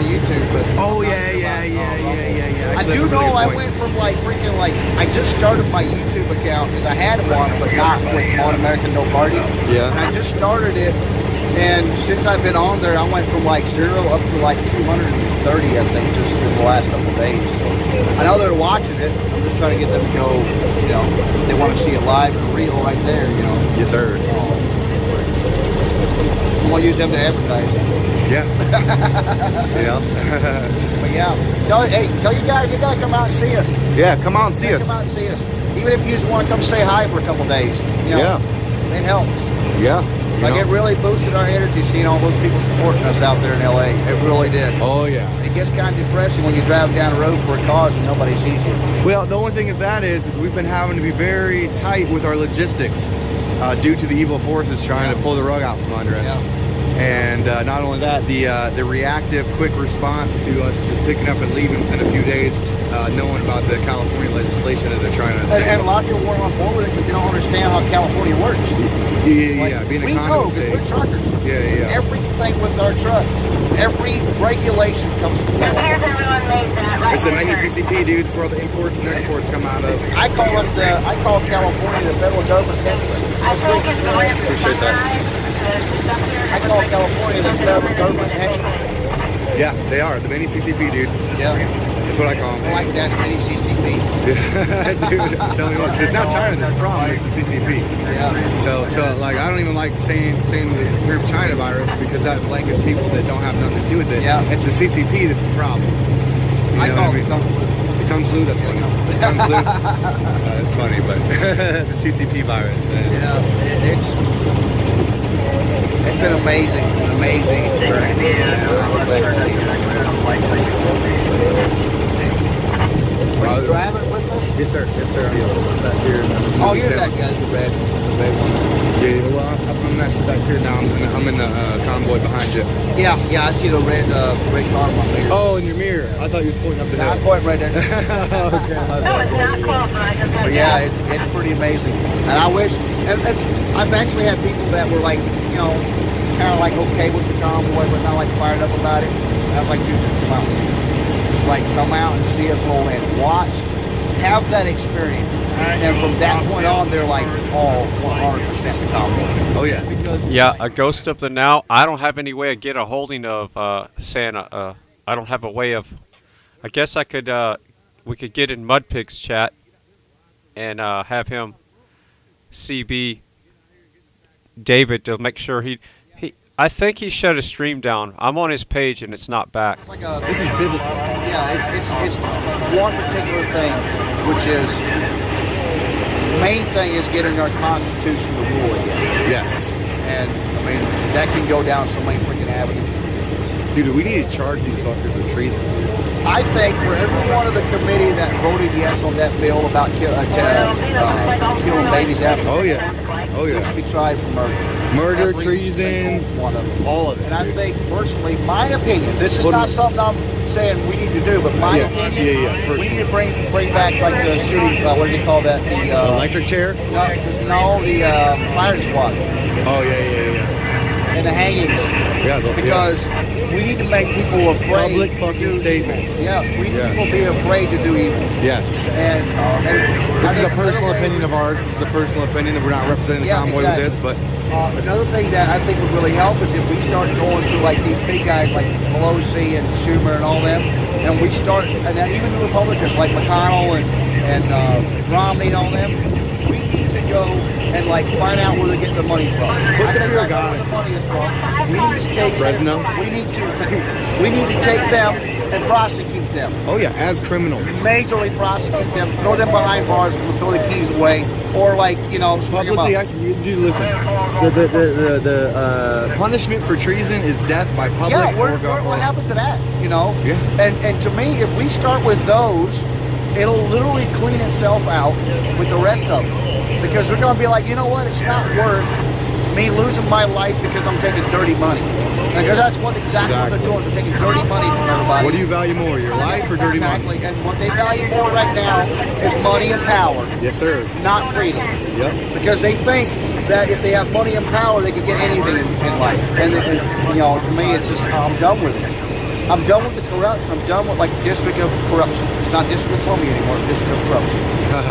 YouTube. But yeah. I do know I went from like freaking like I just started my YouTube account because I had one, but not with On American No Party. Yeah. And I just started it, and since I've been on there, I went from like 0 up to like 230, I think, just in the last couple of days. So I know they're watching it. I'm just trying to get them to go. You know, if they want to see it live and real right there. You know. Yes, sir. I'm gonna use them to advertise. Yeah. But yeah, tell you guys you gotta come out and see us. Yeah, come out and see us. Come out and see us. Even if you just want to come say hi for a couple days. You know, it helps. Yeah. Like it really boosted our energy seeing all those people supporting us out there in LA. It really did. Oh yeah. It gets kind of depressing when you drive down the road for a cause and nobody sees you. Well, the only thing of that is we've been having to be very tight with our logistics due to the evil forces trying to pull the rug out from under us. And not only that, the reactive, quick response to us just picking up and leaving within a few days, knowing about the California legislation that they're trying to. And a lot of people weren't on board with it because they don't understand how California works. Yeah, being a condo state. We're truckers. Yeah. Everything with our truck, every regulation comes from California. It's the mini CCP, dude. It's where all the imports and exports come out of. I call California the federal government. Appreciate that. I call California the federal government expert. Yeah, they are. The mini CCP, dude. Yeah. That's what I call them. I like that mini CCP. Dude, tell me what. Because it's not China that's the problem, it's the CCP. Yeah. So like, I don't even like saying the term China virus because that blankets people that don't have nothing to do with it. Yeah. It's the CCP that's the problem. I call it the Kung Flu, that's funny. The Kung Flu. That's funny, but the CCP virus, man. Yeah, it's been amazing experience. Are you driving with us? Yes, sir. I'm back here. Oh, you're that guy, the red one. Yeah, well, I'm actually back here now. I'm in the convoy behind you. Yeah, I see the red car on my mirror. Oh, in your mirror. I thought you was pointing up the hill. I'm pointing right there. Okay. But yeah, it's pretty amazing. And I wish, and I've actually had people that were like, you know, kind of like okay with the convoy, but not like fired up about it. And I'm like, dude, just come out and see us. Just like come out and see us roll in. Watch, have that experience. And from that point on, they're like all 100% the convoy. Oh, yeah. Yeah, a ghost of the now. I don't have any way to get a holding of Santa. I don't have a way of. I guess I could. We could get in Mudpig's chat and have him CB David to make sure he. I think he shut his stream down. I'm on his page and it's not back. It's like this is biblical. Yeah, it's one particular thing, which is. The main thing is getting our Constitution to rule again. Yes. And, I mean, that can go down so many freaking avenues. Dude, we need to charge these fuckers with treason. I think for every one of the committee that voted yes on that bill about killing babies after. Oh, yeah. Should be tried for murder. Murder, treason, one of them. All of it. And I think, personally, my opinion, this is not something I'm saying we need to do, but my opinion, we need to bring back like the city, what do you call that? The electric chair? No, the fire squad. Oh, yeah. and the hangings. Yeah, because we need to make people afraid. Public fucking statements. Yeah, we need people be afraid to do evil. Yes. And this is a personal opinion of ours. This is a personal opinion that we're not representing the convoy with this, but another thing that I think would really help is if we start going to like these big guys like Pelosi and Schumer and all them, and we start, and then even the Republicans like McConnell and Romney and all them, we need to go and like find out where they get the money from. Put the fear of God into money is from. We need to take Fresno. We need to take them and prosecute them. Oh yeah, as criminals. Majorly prosecute them, throw them behind bars, throw the keys away, or like publicly. Dude, listen. The punishment for treason is death by public. Yeah, what happened to that? Yeah. And to me, if we start with those, it'll literally clean itself out with the rest of them, because they're going to be like, you know what? It's not worth me losing my life because I'm taking dirty money. Because that's exactly what they're doing. They're taking dirty money from everybody. What do you value more, your life or dirty money? Exactly. And what they value more right now is money and power. Yes, sir. Not freedom. Yep. Because they think that if they have money and power, they can get anything in life. And to me, it's just, I'm done with it. I'm done with the corruption. I'm done with District of Corruption. It's not District of Columbia anymore. It's District of Corruption.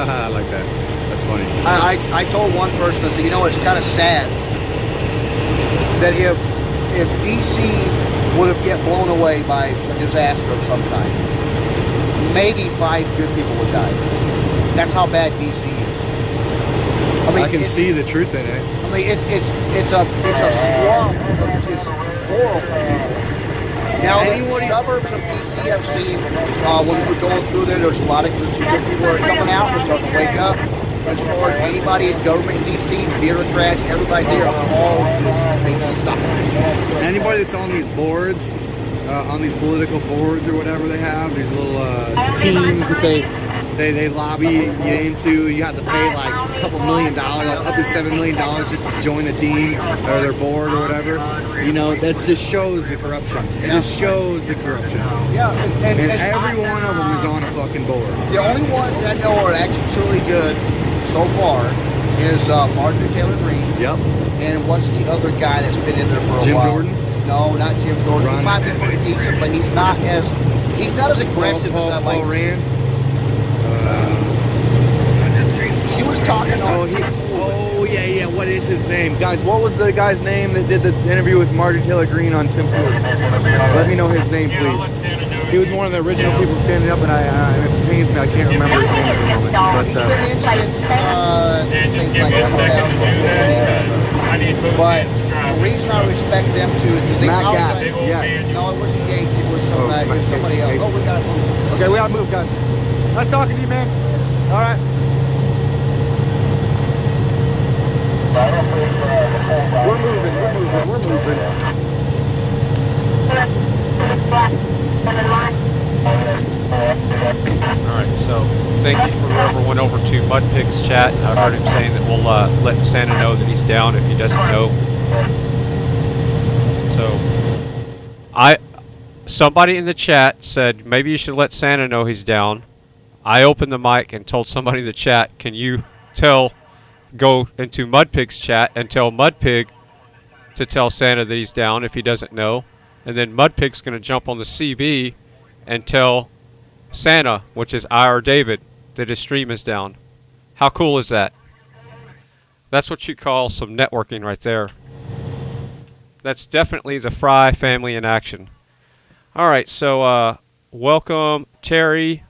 I like that. That's funny. I told one person, I said, it's kind of sad that if DC would have get blown away by a disaster of some kind, maybe 5 good people would die. That's how bad DC is. I can see the truth in it. I mean, it's a swamp of just horrible people. Now, the suburbs of DC, I've seen when we were going through there's some good people that are coming out. We're starting to wake up. As far as anybody in government in DC, bureaucrats, everybody there are all they suck. Anybody that's on these boards, on these political boards or whatever they have, these little teams that they lobby you into, you have to pay like a couple $1 million, up to $7 million just to join the team or their board or whatever. That just shows the corruption. It just shows the corruption. Yeah, and every one of them is on a fucking board. The only ones that I know are actually truly good so far is Marjorie Taylor Greene. Yep. And what's the other guy that's been in there for a while? Jim Jordan? No, not Jim Jordan. He might be pretty decent, but he's not as aggressive as I like. Paul Rand? She was talking on... yeah. What is his name? Guys, what was the guy's name that did the interview with Marjorie Taylor Greene on Tim Ford? Let me know his name, please. He was one of the original people standing up, and it pains me. I can't remember his name at the moment. But, just give me a second to do that. But the reason I respect them too is because Matt Gaetz, yes. No, it wasn't Gates. It was somebody else. Oh, we gotta move. Okay, we gotta move, guys. Nice talking to you, man. All right. We're moving. Alright, so thank you for whoever went over to Mudpig's chat. I heard him saying that we'll let Santa know that he's down if he doesn't know. So, somebody in the chat said maybe you should let Santa know he's down. I opened the mic and told somebody in the chat, can you go into Mudpig's chat and tell Mudpig to tell Santa that he's down if he doesn't know. And then Mudpig's going to jump on the CB and tell Santa, which is IR David, that his stream is down. How cool is that? That's what you call some networking right there. That's definitely the Fry family in action. Alright, so welcome Terry,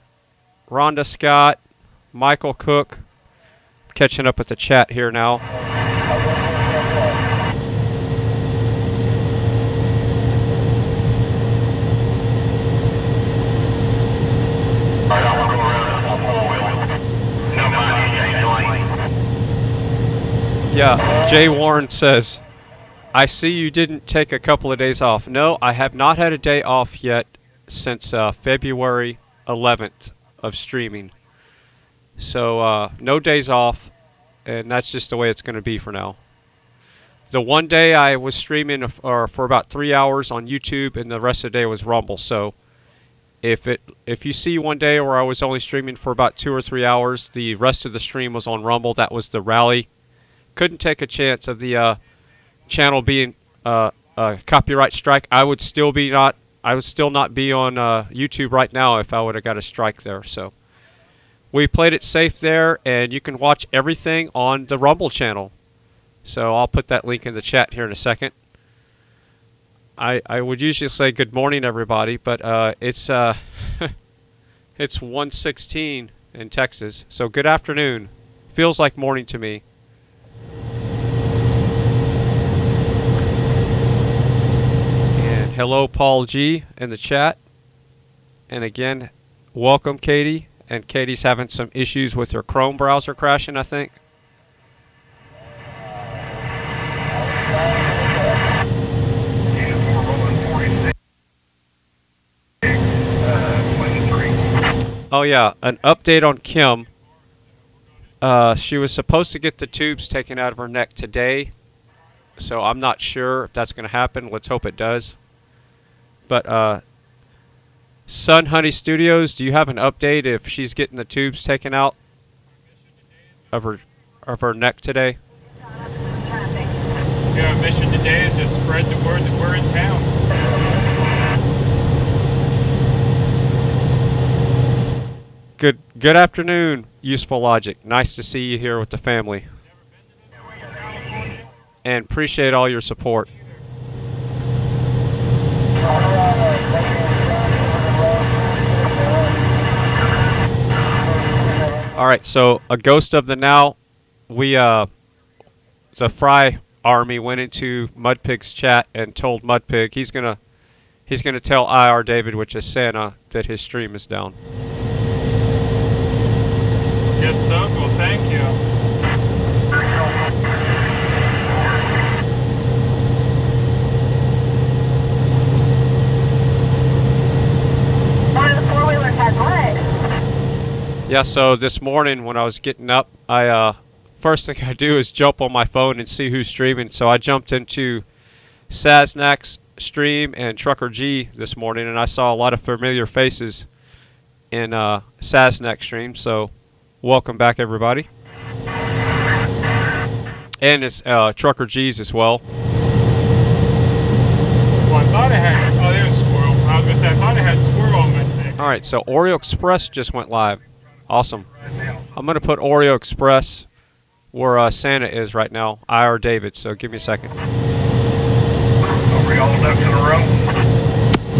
Rhonda Scott, Michael Cook. Catching up with the chat here now. Yeah, Jay Warren says, I see you didn't take a couple of days off. No, I have not had a day off yet since February 11th of streaming. So, no days off, and that's just the way it's going to be for now. The one day I was streaming for about 3 hours on YouTube, and the rest of the day was Rumble. So, if you see one day where I was only streaming for about 2 or 3 hours, the rest of the stream was on Rumble. That was the rally. Couldn't take a chance of the channel being a copyright strike, I would still not be on YouTube right now if I would have got a strike there. So we played it safe there, and you can watch everything on the Rumble channel. So I'll put that link in the chat here in a second. I would usually say good morning, everybody, but it's it's 1:16 in Texas, so good afternoon. Feels like morning to me. And hello, Paul G in the chat. And again, welcome, Katie. And Katie's having some issues with her Chrome browser crashing, I think. Oh yeah, an update on Kim. She was supposed to get the tubes taken out of her neck today, so I'm not sure if that's going to happen. Let's hope it does. But Sun Honey Studios, do you have an update if she's getting the tubes taken out of her neck today? Your mission today is to spread the word that we're in town. Good afternoon, Useful Logic. Nice to see you here with the family. And appreciate all your support. Alright, so a ghost of the now. The Fry army went into Mudpig's chat and told Mudpig he's gonna tell IR David, which is Santa, that his stream is down. Just so, well, thank you. One of the four-wheelers has what? Yeah, so this morning when I was getting up, first thing I do is jump on my phone and see who's streaming. So I jumped into Sasnak's stream and Trucker G this morning, and I saw a lot of familiar faces in Sasnak stream. So welcome back, everybody. And it's Trucker G's as well. Well, I thought I had... Oh, there's Squirrel. I was going to say, I thought I had Squirrel on my stick. Alright, so Oreo Express just went live. Awesome. I'm going to put Oreo Express where Santa is right now. IR David, so give me a second. Are we all ducks in a row?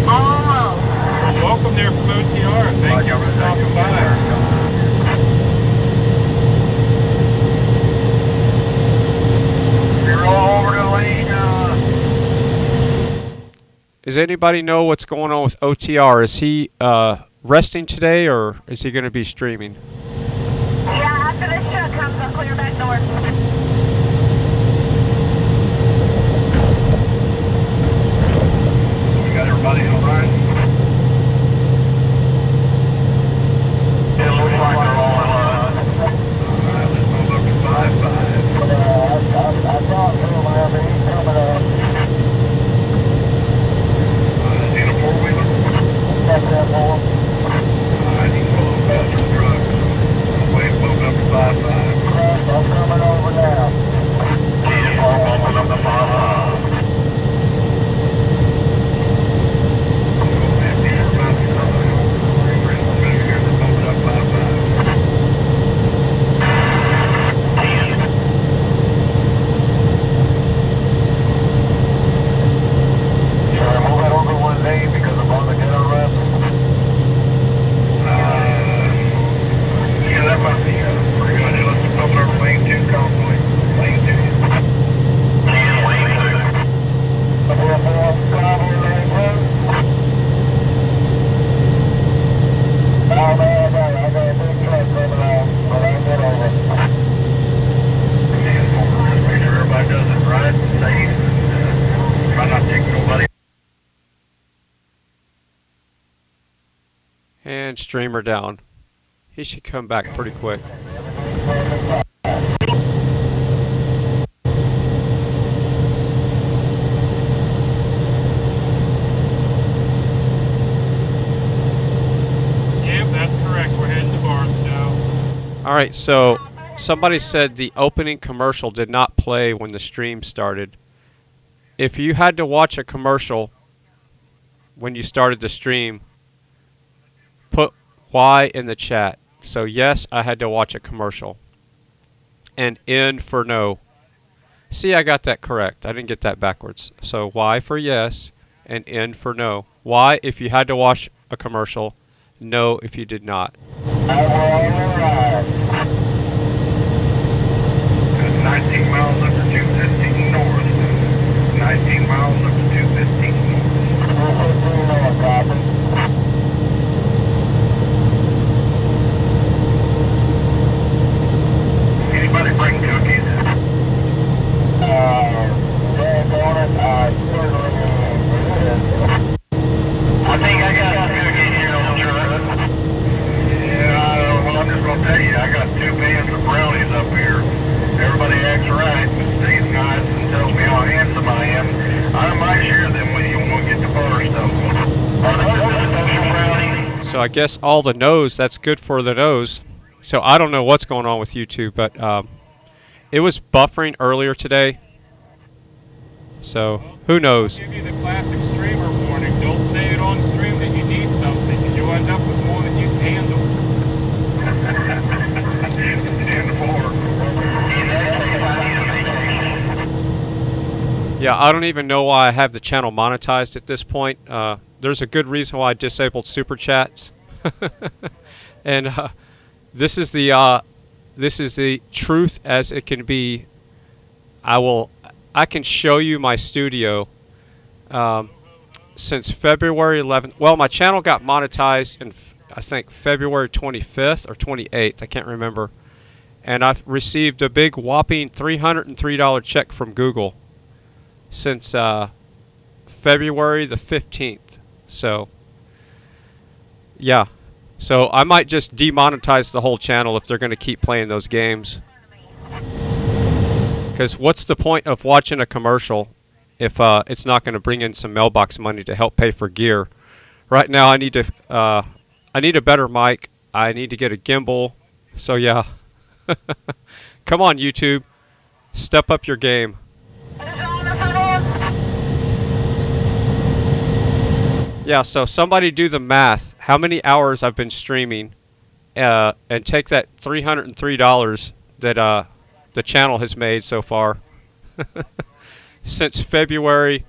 Oh. Well, welcome there from OTR. Thank you for stopping by. Does anybody know what's going on with OTR? Is he resting today, or is he going to be streaming? Yeah, after this truck comes, I'll clear back door. We got everybody in line? It looks like they're all in line. Alright, let's move up to 5-5. I thought so, man. He's coming up. Is he in a four-wheeler? That's that boy. Alright, he's pulling past the truck. Wait, moving up to 5-5. I'm coming over now. He's moving up to 5-5. And streamer down. He should come back pretty quick. Yep, that's correct. We're heading to Barstow. Alright, so somebody said the opening commercial did not play when the stream started. if you had to watch a commercial when you started the stream, put Y in the chat. So yes, I had to watch a commercial. And N for no. See, I got that correct. I didn't get that backwards. So Y for yes and N for no. Y if you had to watch a commercial. No if you did not. 19 miles up to 215 north. 19 miles up to 215 north. Anybody bring cookies? I think I got cookies here on the truck. Yeah, well, I'm just going to tell you, I got 2 pans of brownies up here. Everybody acts right and stays nice and tells me how handsome I am. I might share them with you when we get to Barstow. Are those special brownies? So I guess all the no's, that's good for the no's. So I don't know what's going on with YouTube, but it was buffering earlier today. So who knows? I'll give you the classic streamer warning. Don't say it on stream that you need something, because you'll end up with more than you can handle. Yeah, I don't even know why I have the channel monetized at this point. There's a good reason why I disabled super chats, and this is the truth as it can be. I can show you my studio since February 11th. Well, my channel got monetized in I think February 25th or 28th. I can't remember. And I've received a big whopping $303 check from Google since February the 15th. So, yeah. So I might just demonetize the whole channel if they're going to keep playing those games. Because what's the point of watching a commercial if it's not going to bring in some mailbox money to help pay for gear? Right now I need a better mic. I need to get a gimbal. So yeah. Come on, YouTube. Step up your game. Yeah, so somebody do the math. How many hours I've been streaming and take that $303 that the channel has made so far since February.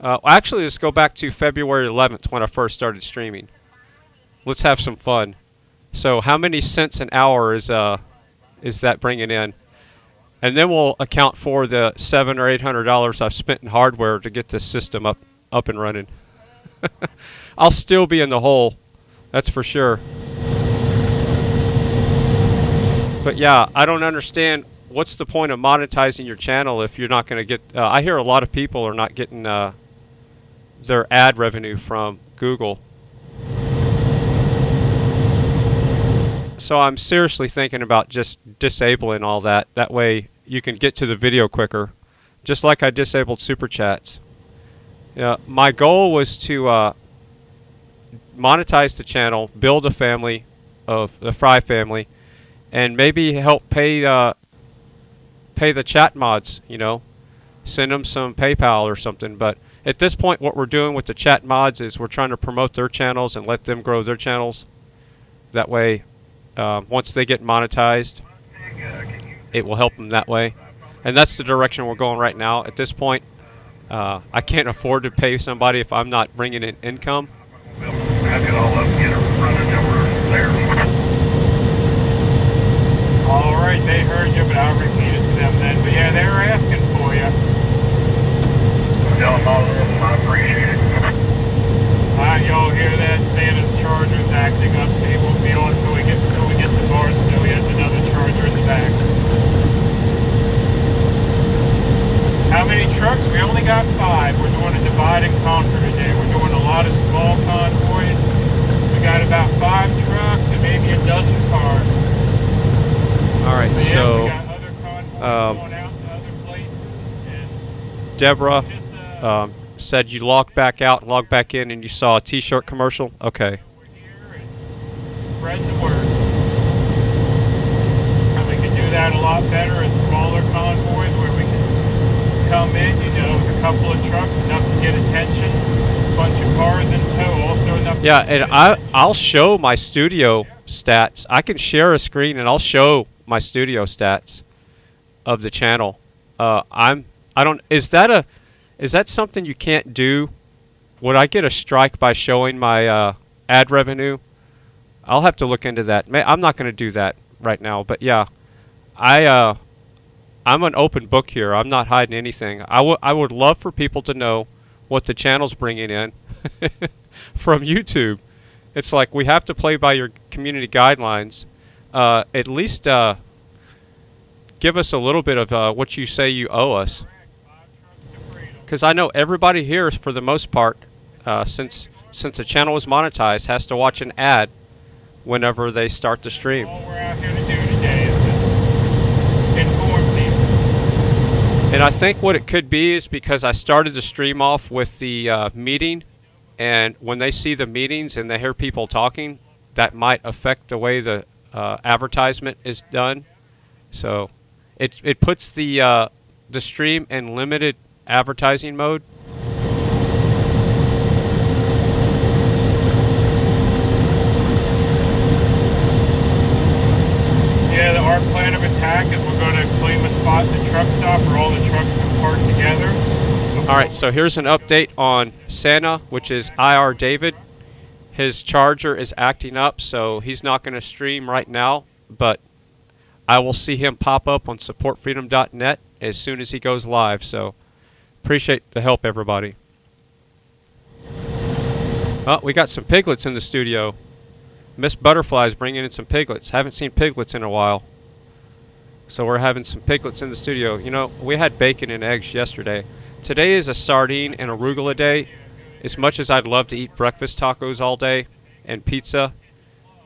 Actually, let's go back to February 11th when I first started streaming. Let's have some fun. So how many cents an hour is that bringing in? And then we'll account for the $700 or $800 I've spent in hardware to get this system up and running. I'll still be in the hole, that's for sure. But yeah, I don't understand what's the point of monetizing your channel if you're not going to get... I hear a lot of people are not getting their ad revenue from Google. So I'm seriously thinking about just disabling all that. That way you can get to the video quicker, just like I disabled super chats. My goal was to monetize the channel, build a family of the Frei family, and maybe help pay the chat mods, you know, send them some PayPal or something. But at this point, what we're doing with the chat mods is we're trying to promote their channels and let them grow their channels. That way, once they get monetized, it will help them that way. And that's the direction we're going right now. At this point, I can't afford to pay somebody if I'm not bringing in income. All right, they heard you, but I'll repeat it to them then. But yeah, they were asking for you. Tell them all of them I appreciate it. Alright, y'all hear that? Santa's charger's acting up, so he won't be on until we get to Barstow. He has another charger in the back. How many trucks? We only got 5. We're doing a divide and conquer today. We're doing a lot of small convoys. We got about 5 trucks and maybe a dozen cars. Alright, yeah, so we got other convoys going out to other places. And Deborah said you logged back out and logged back in and you saw a t-shirt commercial? Okay. Spread the word. And we can do that a lot better as smaller convoys where we can come in, you know, couple of trucks, enough to get attention. A bunch of cars in tow, also enough. Yeah, and I'll show my studio stats. I can share a screen and I'll show my studio stats of the channel. Is that something you can't do? Would I get a strike by showing my ad revenue? I'll have to look into that. I'm not going to do that right now, but yeah, I'm an open book here. I'm not hiding anything. I would love for people to know what the channel's bringing in from YouTube. It's like we have to play by your community guidelines. At least give us a little bit of what you say you owe us. Because I know everybody here, for the most part, since the channel is monetized, has to watch an ad whenever they start the stream. All we're out here to do today is just inform people. And I think what it could be is because I started the stream off with the meeting, and when they see the meetings and they hear people talking, that might affect the way the advertisement is done. So it puts the stream in limited advertising mode. Yeah, our plan of attack is we're going to claim a spot at the truck stop where all the trucks can park together. Alright, so here's an update on Santa, which is IR David. His charger is acting up, so he's not going to stream right now, but I will see him pop up on supportfreedom.net as soon as he goes live, so appreciate the help, everybody. Oh, we got some piglets in the studio. Miss Butterfly's bringing in some piglets. Haven't seen piglets in a while. So we're having some piglets in the studio. You know, we had bacon and eggs yesterday. Today is a sardine and arugula day. As much as I'd love to eat breakfast tacos all day and pizza,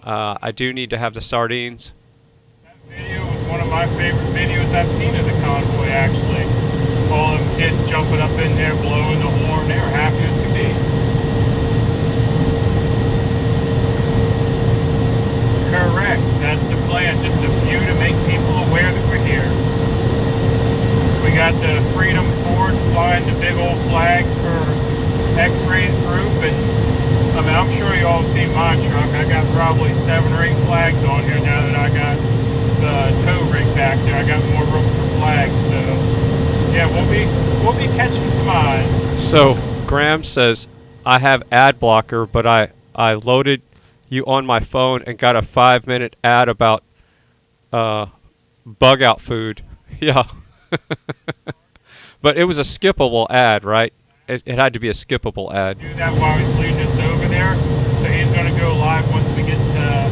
I do need to have the sardines. That video was one of my favorite videos I've seen of the convoy, actually. All them kids jumping up in there, blowing the horn. They were happy as could be. Correct. That's the plan. Just a few to make people aware that we're here. We got the Freedom Ford flying the big old flags for X-Ray's group, and I mean, I'm sure you all see my truck. I got probably 7 or 8 flags on here now that I got the tow rig back there. I got more room for flags, so yeah, we'll be catching some eyes. So Graham says I have ad blocker, but I loaded you on my phone and got a 5-minute ad about bug out food. Yeah. But it was a skippable ad, right? It had to be a skippable ad. Do that while he's leading us over there. So he's going to go live once we get to...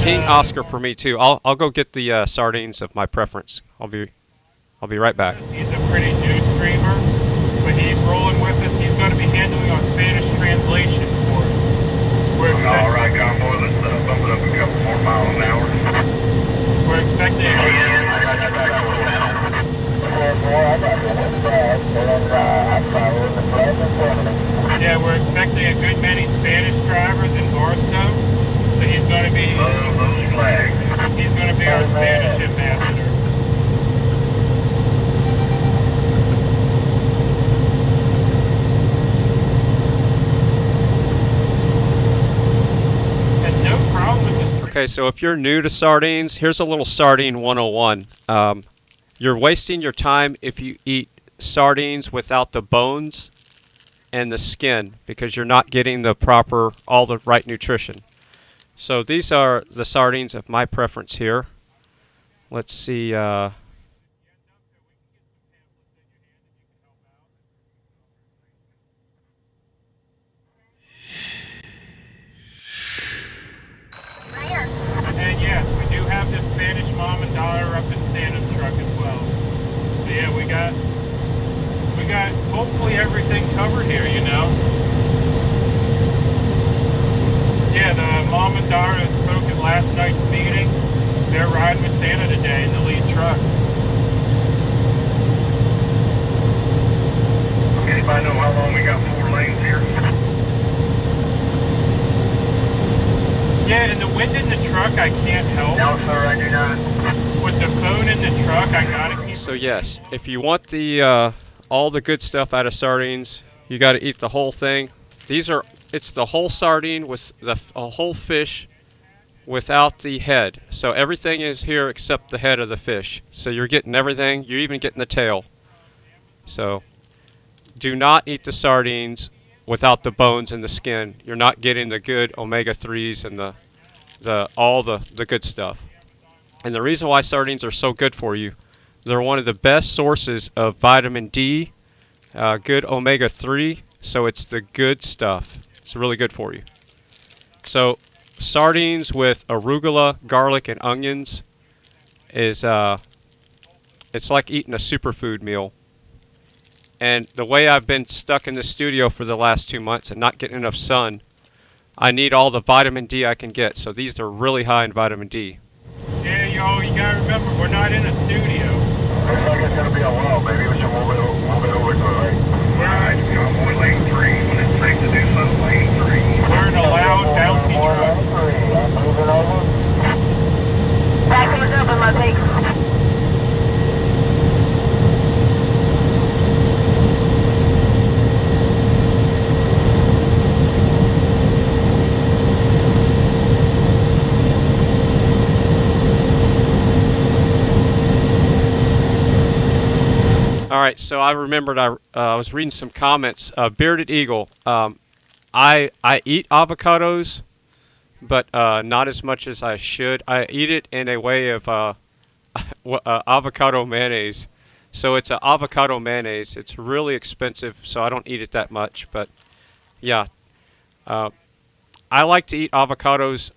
King Oscar for me too. I'll go get the sardines of my preference. I'll be right back. He's a pretty new streamer, but he's rolling with us. He's going to be handling our Spanish translation for us. We're expecting... All right, Convoy, let's bump it up a couple more miles an hour. We're expecting... Yeah, we're expecting a good many Spanish drivers in Barstow, so he's going to be... He's going to be our Spanish ambassador. And no problem with this. Okay, so if you're new to sardines, here's a little sardine 101. You're wasting your time if you eat sardines without the bones and the skin because you're not getting all the right nutrition. So these are the sardines of my preference here. Let's see. And yes, we do have this Spanish mom and daughter up in Santa's truck as well. So yeah, we got hopefully everything covered here, you know. Yeah, the mom and daughter that spoke at last night's meeting, they're riding with Santa today in the lead truck. Anybody know how long we got 4 lanes here? Yeah, and the wind in the truck, I can't help. No, sir, I do not. With the phone in the truck, I gotta keep. So yes, if you want the all the good stuff out of sardines, you got to eat the whole thing. It's the whole sardine with a whole fish without the head. So everything is here except the head of the fish. So you're getting everything. You're even getting the tail. So do not eat the sardines without the bones and the skin. You're not getting the good omega-3s and all the good stuff. And the reason why sardines are so good for you, they're one of the best sources of vitamin D, good omega-3, so it's the good stuff. It's really good for you. So sardines with arugula, garlic, and onions is it's like eating a superfood meal. And the way I've been stuck in the studio for the last 2 months and not getting enough sun, I need all the vitamin D I can get. So these are really high in vitamin D. Yeah, y'all, you gotta remember, we're not in a studio. Looks like it's gonna be a while. Maybe we should move it over to the right. Right, Convoy lane 3. When it's safe to do so, lane 3. We're in a loud, bouncy truck. Moving over. Back doors open, my pig. All right, so I remembered I was reading some comments. Bearded Eagle, I eat avocados, but not as much as I should. I eat it in a way of avocado mayonnaise. So it's an avocado mayonnaise. It's really expensive, so I don't eat it that much. But yeah, I like to eat avocados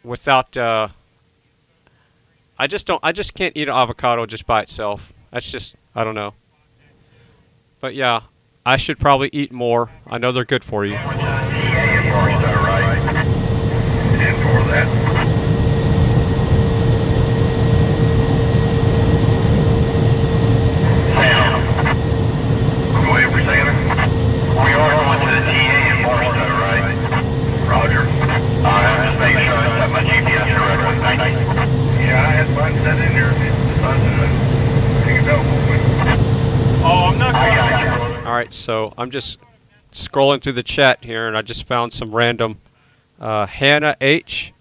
without. I just can't eat an avocado just by itself. That's just, I don't know. But yeah, I should probably eat more. I know they're good for you. Alright, so I'm just scrolling through the chat here and I just found some random. Hannah H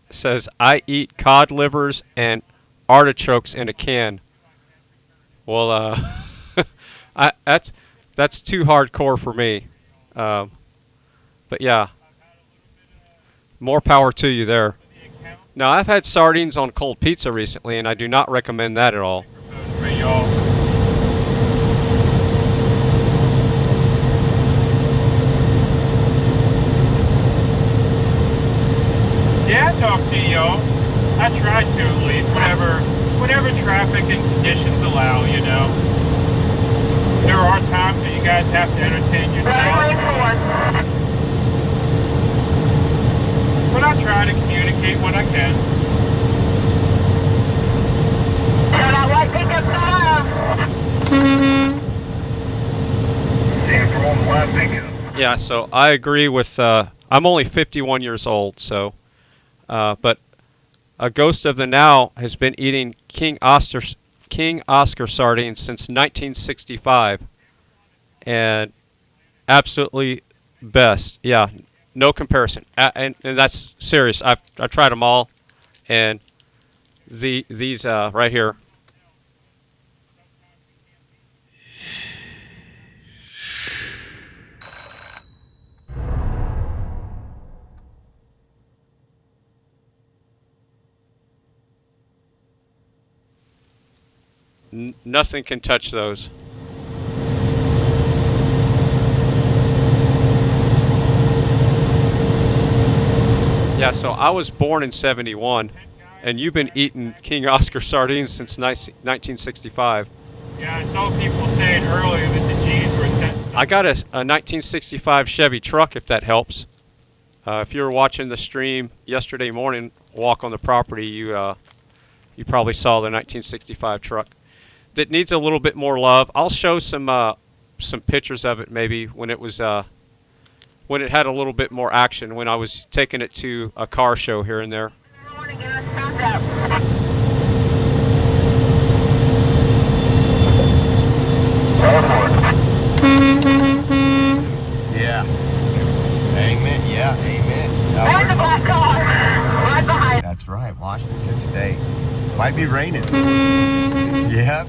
says, I eat cod livers and artichokes in a can. Well, that's too hardcore for me. But yeah, more power to you there. Now, I've had sardines on cold pizza recently and I do not recommend that at all. For y'all. Yeah, I talk to y'all. I try to at least, whenever traffic and conditions allow, you know. There are times that you guys have to entertain yourselves. But I try to communicate when I can. Yeah, so I agree with, I'm only 51 years old, so, but a Ghost of the Now has been eating King Oscar sardines since 1965, and absolutely best. Yeah, no comparison, and that's serious. I've tried them all, and these right here. Nothing can touch those. Yeah, so I was born in 71, and you've been eating King Oscar sardines since 1965. Yeah, I saw people saying earlier that the G's were sent. I got a 1965 Chevy truck, if that helps. If you were watching the stream yesterday morning, walk on the property, you probably saw the 1965 truck. That needs a little bit more love. I'll show some pictures of it maybe when it was when it had a little bit more action, when I was taking it to a car show here and there. Good state. Might be raining. Yep.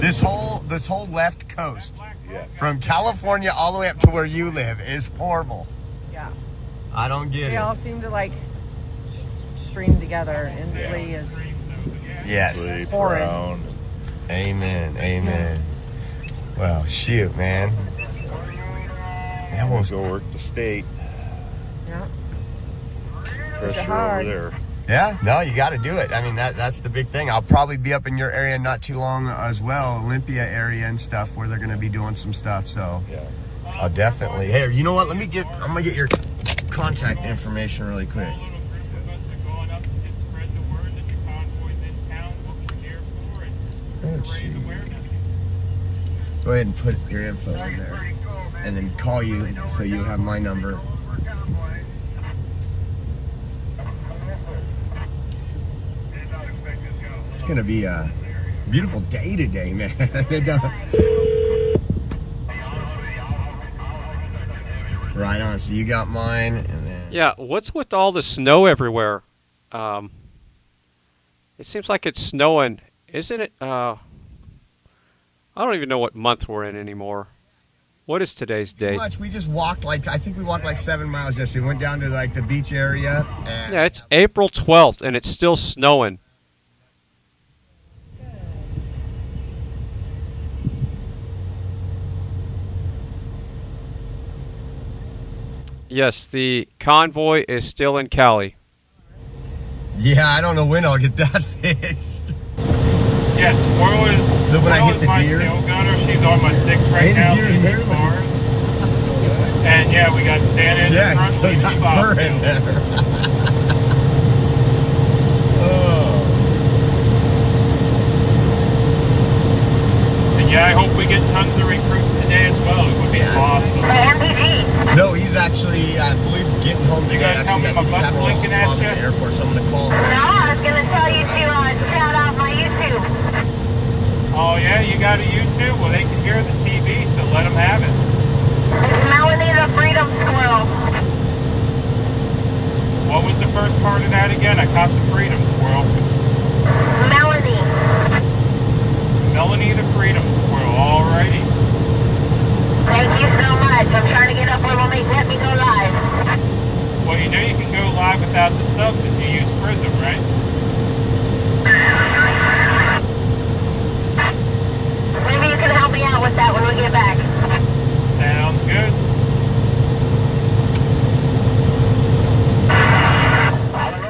This whole left coast, from California all the way up to where you live, is horrible. Yeah. I don't get They it. all seem to like stream together and Lee is Yes. horrid. Amen. Amen. Well, shoot, man. I almost go work the state. Yeah. Pressure over there. Yeah, no, you got to do it. I mean, that's the big thing. I'll probably be up in your area not too long as well, Olympia area and stuff, where they're going to be doing some stuff. So, I'll definitely. Hey, you know what? I'm gonna get your contact information really quick. Let's see. Go ahead and put your info in there, and then call you so you have my number. It's gonna be a beautiful day today, man. Right on. So you got mine, and then Yeah, what's with all the snow everywhere? It seems like it's snowing, isn't it? I don't even know what month we're in anymore. What is today's date? much. We just walked I think we walked like 7 miles yesterday. We went down to like the beach area. And Yeah, it's April 12th and it's still snowing. Yes, the convoy is still in Cali. Yeah, I don't know when I'll get that fixed. Yeah, Squirrel is, So when I Squirrel hit is the my deer- tail gunner. She's on my 6 right Hey, the now. deer leading here, the look. cars. And yeah, we got Santa in the Yeah, front so leading got the fur in bobtail. there. And yeah, I hope we get tons of recruits today as well. It would be awesome. No, he's actually, I believe, getting home today. gotta tell me Actually, I my think he's butt's having a blinking at problem at you? the airport, so I'm going to call him. No, I was going to tell you to shout out my YouTube. Oh yeah, you got a YouTube? Well, they can hear the CV, so let them have it. It's Melanie the Freedom Squirrel. What was the first part of that again? I caught the Freedom Squirrel. Melanie. Melanie the Freedom Squirrel, alrighty. Thank you so much. I'm trying to get up where they let me go live. Well, you know you can go live without the subs if you use Prism, right? Maybe you can help me out with that when we get back. Sounds good.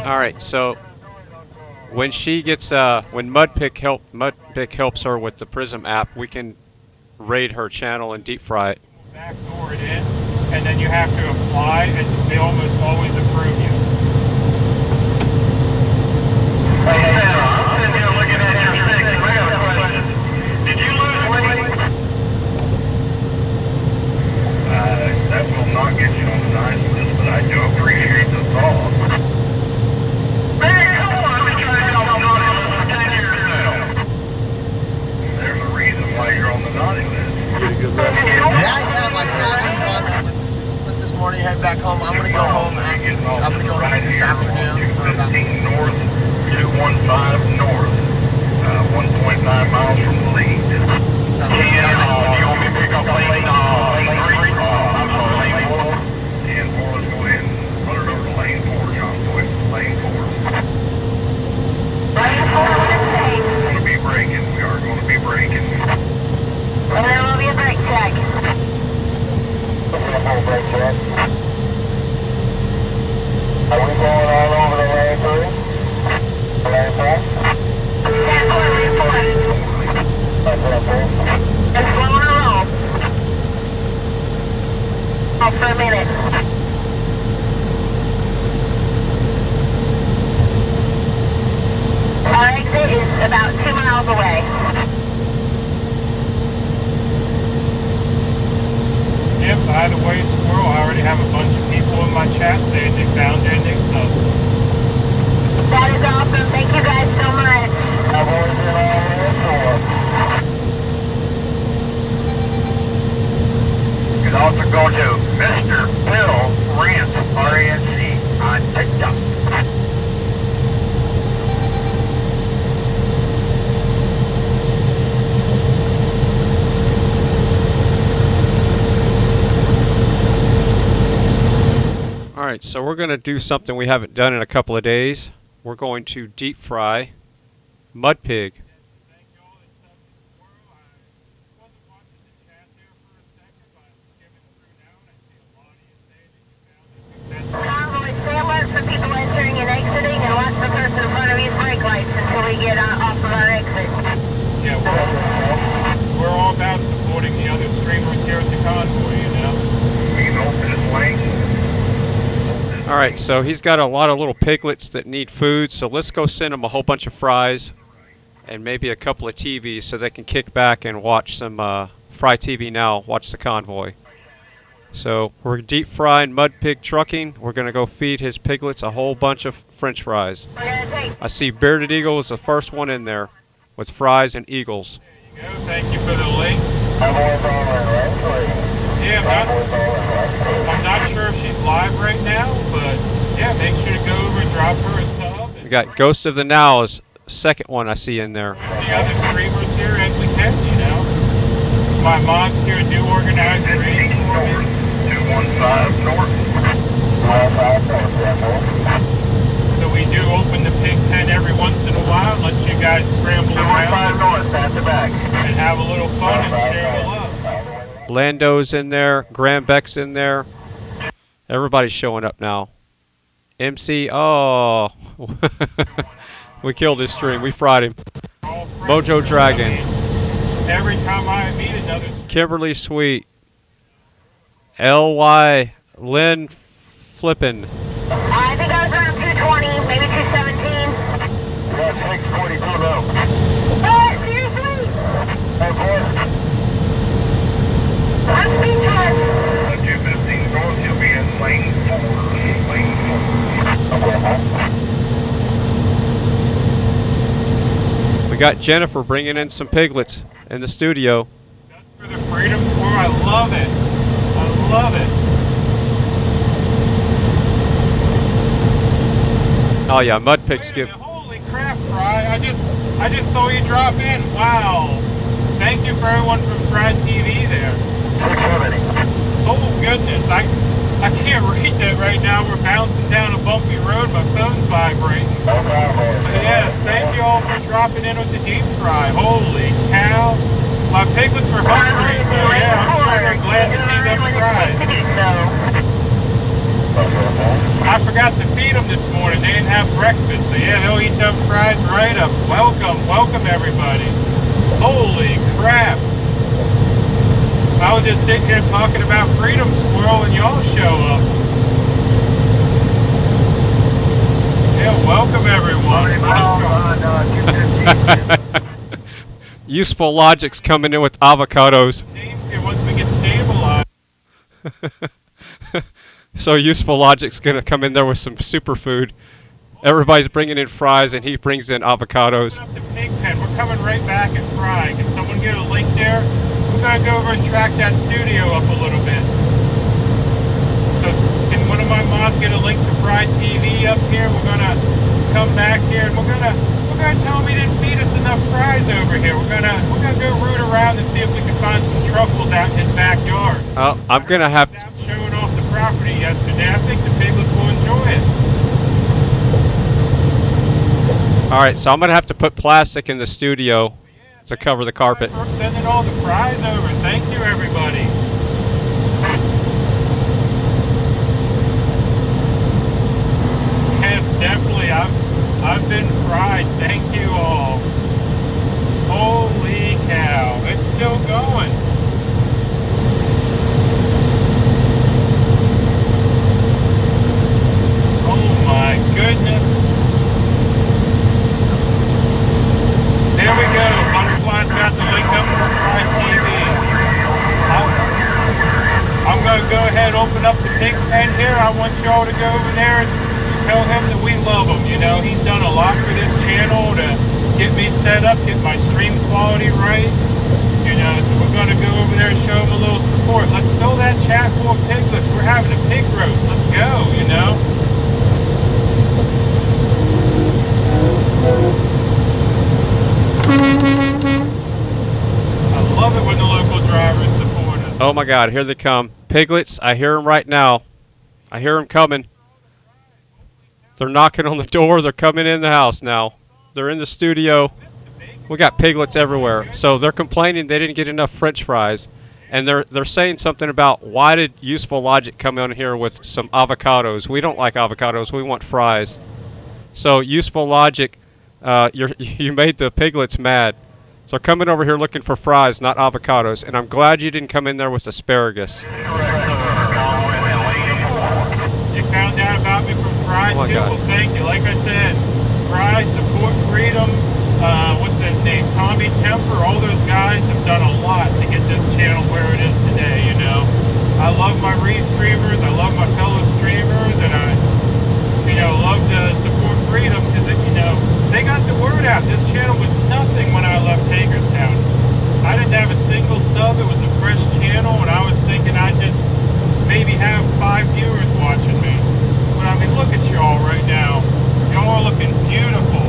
All right, so when she gets when Mudpig helps her with the Prism app, we can raid her channel and deep fry it. Backdoor it in, and then you have to apply, and they almost always approve you. Hey, Sarah, I'm sitting here looking at your 6, and I got a question. Did you lose weight? That will not get you on the nice list, but I do appreciate the thought. Man, come on, I've been trying to get on the naughty list for 10 years now. There's a reason why you're on the naughty list. Yeah, my family's on that. But this morning, head back home. I'm gonna go home. I'm gonna go home this afternoon for about north, 215 north, 1.9 miles from the lead. Do you want me to pick up lane 3? I'm sorry, lane 4. And 4, let's go ahead and run it over to lane 4, John Boy. Lane 4. Lane 4, what is it? We're going to be braking. We are going to be braking. And there will be a brake check. Brake check. Are we going all over the lane 3? Lane 4? Stand for lane 4. That's what I'm saying. And slow on a roll. Oh, for a minute. Our exit is about 2 miles away. Yep, by the way, Squirrel, I already have a bunch of people in my chat saying they found their new sub. That is awesome. Thank you guys so much. I've always been all in for. You can also go to Mr. Bill Rance, R-A-N-C, on TikTok. Alright, so we're going to do something we haven't done in a couple of days. We're going to deep fry mud pig. Convoy, stay alert for people entering and exiting, and watch the person in front of you's brake lights until we get off of our exit. Yeah, we're all about supporting the other streamers here at the Convoy, you know. Alright, so he's got a lot of little piglets that need food, so let's go send them a whole bunch of fries and maybe a couple of TVs so they can kick back and watch some FryTVNow, watch the Convoy. So we're deep frying mud pig trucking. We're going to go feed his piglets a whole bunch of french fries. I see Bearded Eagle is the first one in there with fries and eagles. There you go. Thank you for the link. Yeah, I'm not sure if she's live right now, but yeah, make sure to go over and drop her a sub. We got Ghost of the Now is second one I see in there. The other streamers here as we can, you know. My mods here do organize raids for me. 215 north. So we do open the pig pen every once in a while, let you guys scramble around and have a little fun and share the love. Lando's in there, Graham Beck's in there. Everybody's showing up now. MC, oh. We killed his stream, we fried him. Mojo Dragon. Every time I meet another Kimberly Sweet. LY Lynn Flippin. I think I was around 220, maybe 217. That's 642 low. Seriously? Hey, boy. I'm speechless. 215 north, you'll be in lane 4. Lane 4. We got Jennifer bringing in some piglets in the studio. That's for the Freedom Squirrel. I love it. I love it. Oh yeah, mud pig skip. Holy crap, Fry. I just saw you drop in. Wow. Thank you for everyone from FryTV there. Oh goodness, I can't read that right now. We're bouncing down a bumpy road. My phone's vibrating. Yes, thank you all for dropping in with the deep fry. Holy cow. My piglets were hungry, so yeah, I'm sure they're glad to see them fries. I forgot to feed them this morning. They didn't have breakfast, so yeah, they'll eat them fries right up. Welcome everybody. Holy crap. I was just sitting here talking about Freedom Squirrel and y'all show up. Yeah, welcome everyone. Useful Logic's coming in with avocados. Names here once we get stabilized. So Useful Logic's gonna come in there with some superfood. Everybody's bringing in fries and he brings in avocados. The pig pen, we're coming right back at Fry. Can someone get a link there? We're gonna go over and track that studio up a little bit. So can one of my mods get a link to FryTV up here? We're gonna come back here and we're gonna tell him he didn't feed us enough fries over here. We're gonna go root around and see if we can find some truffles out in his backyard. I'm gonna have showing off the property yesterday. I think the piglets will enjoy it. Alright, so I'm gonna have to put plastic in the studio to cover the carpet. We're sending all the fries over. Thank you, everybody. Yes, definitely. I've been fried. Thank you all. Holy cow. It's still going. Oh my goodness. There we go. Butterfly's got the link up for FryTV. I'm going to go ahead and open up the pig pen here. I want you all to go over there and tell him that we love him. You know, he's done a lot for this channel to get me set up, get my stream quality right. You know, so we're going to go over there and show him a little support. Let's fill that chat full of piglets. We're having a pig roast. Let's go, you know. I love it when the local drivers support us. Oh my god, here they come. Piglets, I hear them right now. I hear them coming. They're knocking on the door. They're coming in the house now. They're in the studio. We got piglets everywhere. So they're complaining they didn't get enough French fries. And they're saying something about, why did Useful Logic come in here with some avocados? We don't like avocados. We want fries. So Useful Logic, you made the piglets mad. So they're coming over here looking for fries, not avocados. And I'm glad you didn't come in there with asparagus. You found out about me from Fry Oh my too. God. Well, thank you. Like I said, Fry, Support Freedom, what's his name? Tommy Temper, all those guys have done a lot to get this channel where it is today, you know. I love my re-streamers, I love my fellow streamers, and I, you know, love to support freedom because, you know, they got the word out. This channel was nothing when I left Hagerstown. I didn't have a single sub. It was a fresh channel, and I was thinking I'd just maybe have 5 viewers watching me. But I mean, look at y'all right now. Y'all are looking beautiful.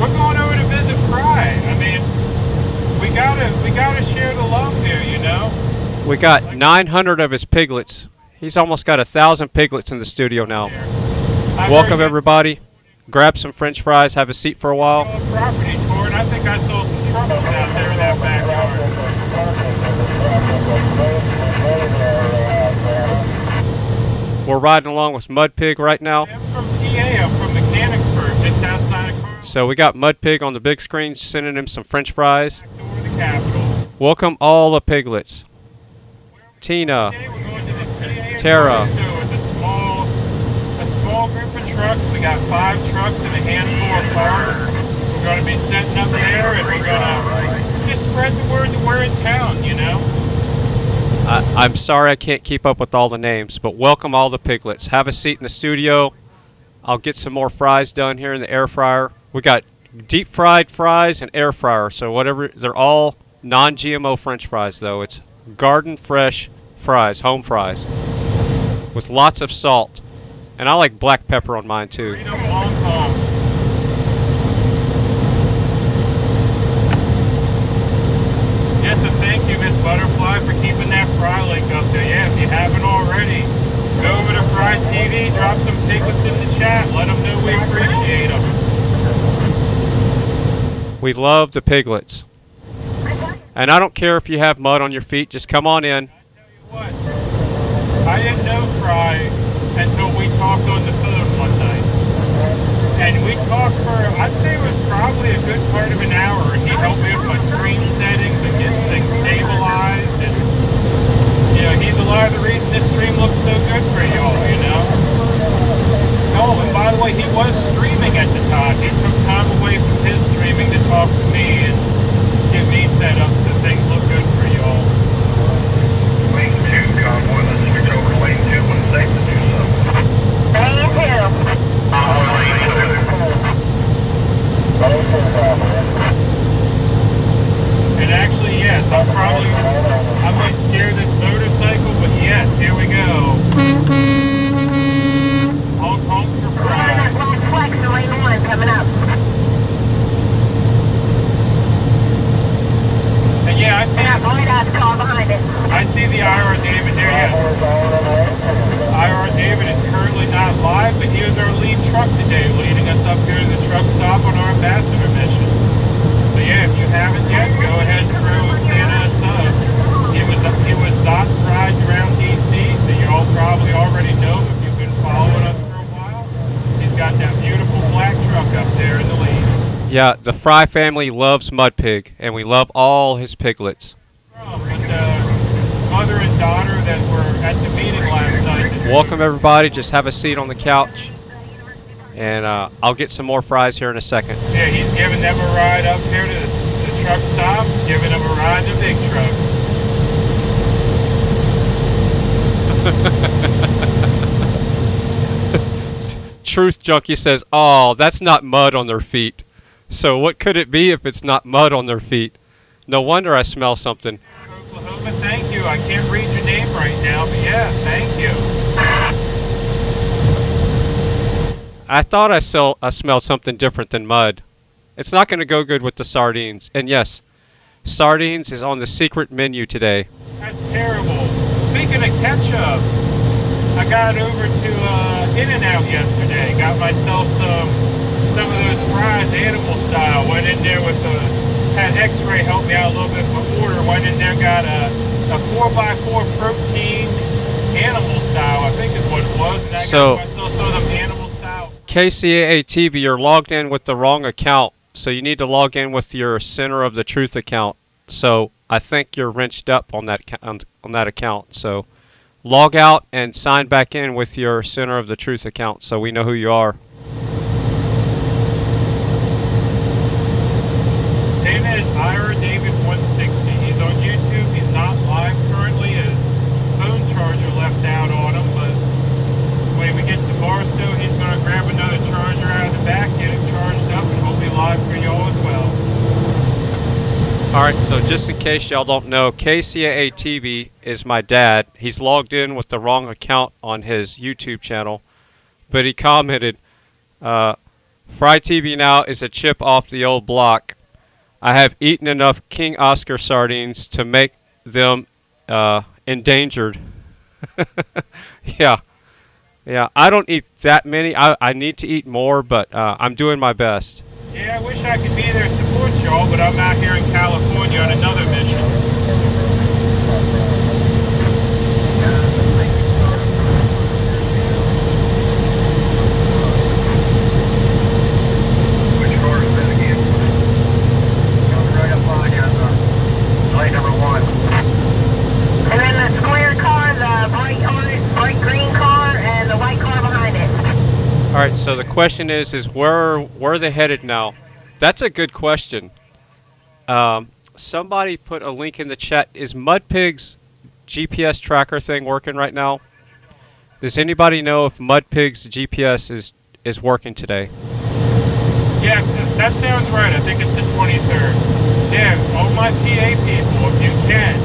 We're going over to visit Fry. I mean, we gotta share the love here, you know. We got 900 of his piglets. He's almost got 1,000 piglets in the studio now. Welcome everybody. Grab some French fries. Have a seat for a while. Property tour, and I think I saw some truffles out there in that backyard. We're riding along with Mud Pig right now. I'm from PA. I'm from Mechanicsburg, just outside of Carl. So we got Mud Pig on the big screen sending him some French fries. The capital. Welcome all the piglets. Tina, Tara, With a small group of trucks. We got 5 trucks and a handful of cars. We're going to be setting up there, and we're going to just spread the word that we're in town, you know. I'm sorry I can't keep up with all the names, but welcome all the piglets. Have a seat in the studio. I'll get some more fries done here in the air fryer. We got deep fried fries and air fryer, so whatever. They're all non-GMO French fries, though. It's garden fresh fries, home fries, with lots of salt. And I like black pepper on mine, too. Yes, and thank you, Miss Butterfly, for keeping that Fry link up there. Yeah, if you haven't already, go over to Fry TV, drop some piglets in the chat, let them know we appreciate them. We love the piglets. And I don't care if you have mud on your feet, just come on in. I didn't know Fry until we talked on the phone one night. And we talked for, I'd say it was probably a good part of an hour, and he helped me with my stream settings and getting things stabilized. And, you know, he's a lot of the reason this stream looks so good for y'all, you know. Oh, and by the way, he was streaming at the time. He took time away from his streaming to talk to me and get me set up so things look good for y'all. Lane 2, Convoy, let's switch over lane 2 when it's safe to do so. Lane 2. And actually, yes, I might scare this motorcycle, but yes, here we go. Honk honk for Fry. Black flex in lane 1 coming up. And yeah, I see. That white ass car behind it. I see the IR David there, yes. IR David is currently not live, but he is our lead truck today, leading us up here to the truck stop on our ambassador mission. So yeah, if you haven't yet, go ahead and throw Santa a sub. He was Zot's ride around DC, so you all probably already know him if you've been following us for a while. He's got that beautiful black truck up there in the lead. Yeah, the Fry family loves Mud Pig, and we love all his piglets. Mother and daughter that were at the meeting last night. Welcome everybody. Just have a seat on the couch, and I'll get some more fries here in a second. Yeah, he's giving them a ride up here to the truck stop, giving them a ride in the big truck. Truth Junkie says, "Oh, that's not mud on their feet." So what could it be if it's not mud on their feet? No wonder I smell something. Oklahoma, thank you. I can't read your name right now, but yeah, thank you. I thought I smelled something different than mud. It's not going to go good with the sardines. And yes, sardines is on the secret menu today. That's terrible. Speaking of ketchup, I got over to In and Out yesterday. Got myself some of those fries, animal style. Went in there with had X-Ray help me out a little bit with my order. Went in there, got a 4x4 protein animal style, I think is what it was. And I got myself some of them animal style. KCAA TV, you're logged in with the wrong account, so you need to log in with your Center of the Truth account. So I think you're wrenched up on that account. So log out and sign back in with your Center of the Truth account so we know who you are. Santa is Ira David 160. He's on YouTube. He's not live currently. His phone charger left out on him, but when we get to Barstow, he's going to grab another charger out of the back, get it charged up, and he'll be live for y'all as well. Alright, so just in case y'all don't know, KCAA TV is my dad. He's logged in with the wrong account on his YouTube channel, but he commented, FryTVNow is a chip off the old block. I have eaten enough King Oscar sardines to make them endangered. Yeah, I don't eat that many. I need to eat more, but I'm doing my best. Yeah, I wish I could be there to support y'all, but I'm out here in California on another mission. Which car is that again? Coming right up on you, light number 1. And then the square car, the bright green car, and the white car behind it. Alright, so the question is where are they headed now? That's a good question. Somebody put a link in the chat. Is Mudpig's GPS tracker thing working right now? Does anybody know if Mudpig's GPS is working today? Yeah, that sounds right. I think it's the 23rd. Yeah, all my PA people, if you can.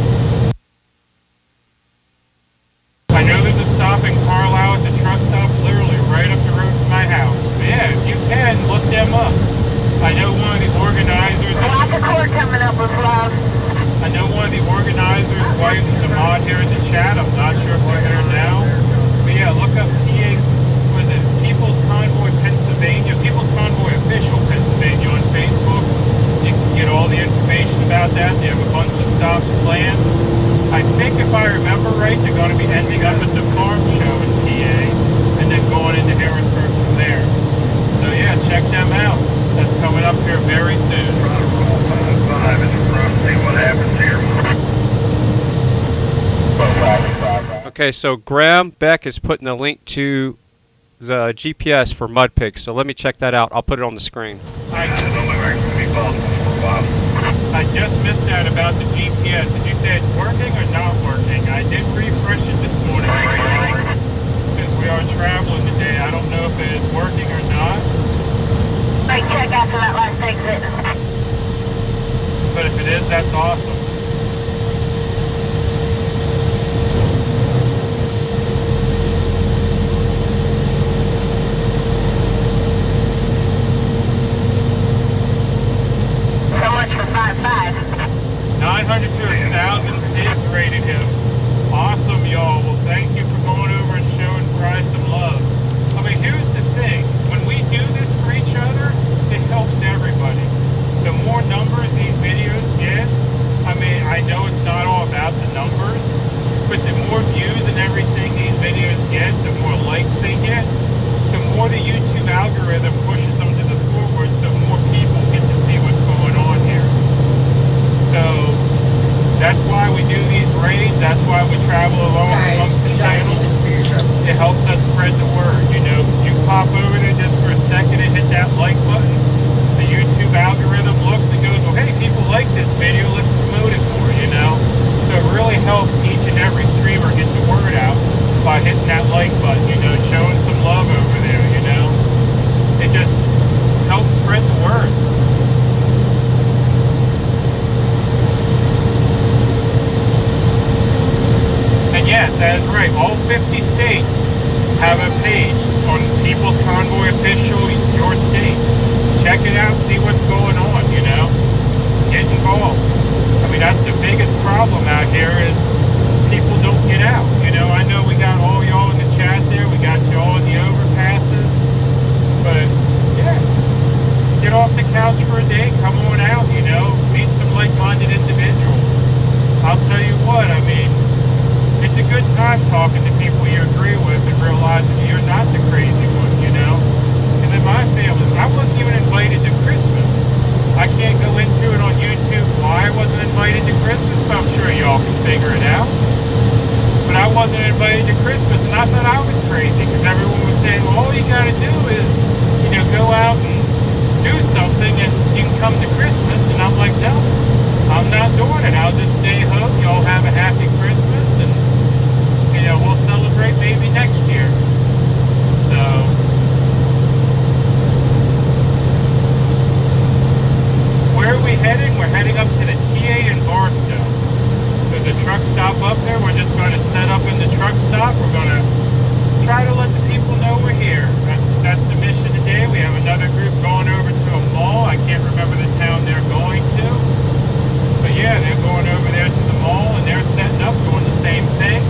I know there's a stop in Carlisle at the truck stop, literally right up the road from my house. But yeah, if you can, look them up. I know one of the organizers. Lots of court coming up with love. I know one of the organizers' wives is a mod here in the chat. I'm not sure if they're there now. But yeah, look up was it People's Convoy Pennsylvania, People's Convoy Official Pennsylvania on Facebook. You can get all the information about that. They have a bunch of stops planned. I think if I remember right, they're going to be ending up at the farm show in PA and then going into Harrisburg from there. So yeah, check them out. That's coming up here very soon. Okay, so Graham Beck is putting the link to the GPS for Mudpig, so let me check that out. I'll put it on the screen. I just missed that about the GPS. Did you say it's working or not working? I did refresh it this morning. Since we are traveling today, I don't know if it is working or not. Might check after that last exit. But if it is, that's awesome. So much for 5.5. 900 to 1,000 pigs rated him. Awesome, y'all. Well, thank you for going over and showing Fry some love. I mean, here's the thing. When we do this for each other, it helps everybody. The more numbers these videos get, I mean, I know it's not all about the numbers, but the more views and everything these videos get, the more likes they get, the more the YouTube algorithm pushes them to the forward so more people get to see what's going on here. So that's why we do these raids, that's why we travel along amongst the channels. It helps us spread the word, you know. You pop over there just for a second and hit that like button, the YouTube algorithm looks and goes, well, hey, people like this video, let's promote it more, you know. So it really helps each and every streamer get the word out by hitting that like button, you know, showing some love over there, you know. It just helps spread the word. And yes, that is right. All 50 states have a page on People's Convoy Official, your state. Check it out, see what's going on, you know. Get involved. I mean, that's the biggest problem out here is people don't get out. You know, I know we got all y'all in the chat there. We got y'all in the over time talking to people you agree with and realizing you're not the crazy one, you know? Because in my family, I wasn't even invited to Christmas. I can't go into it on YouTube why I wasn't invited to Christmas, but I'm sure y'all can figure it out. But I wasn't invited to Christmas, and I thought I was crazy because everyone was saying, well, all you gotta do is, you know, go out and do something and you can come to Christmas. And I'm like, no, I'm not doing it. I'll just stay home. Y'all have a happy Christmas, and, you know, we'll celebrate maybe next year. So, where are we heading? We're heading up to the TA in Barstow. There's a truck stop up there. We're just going to set up in the truck stop. We're going to try to let the people know we're here. That's the mission today. We have another group going over to a mall. I can't remember the town they're going to. But yeah, they're going over there to the mall and they're setting up, doing the same thing.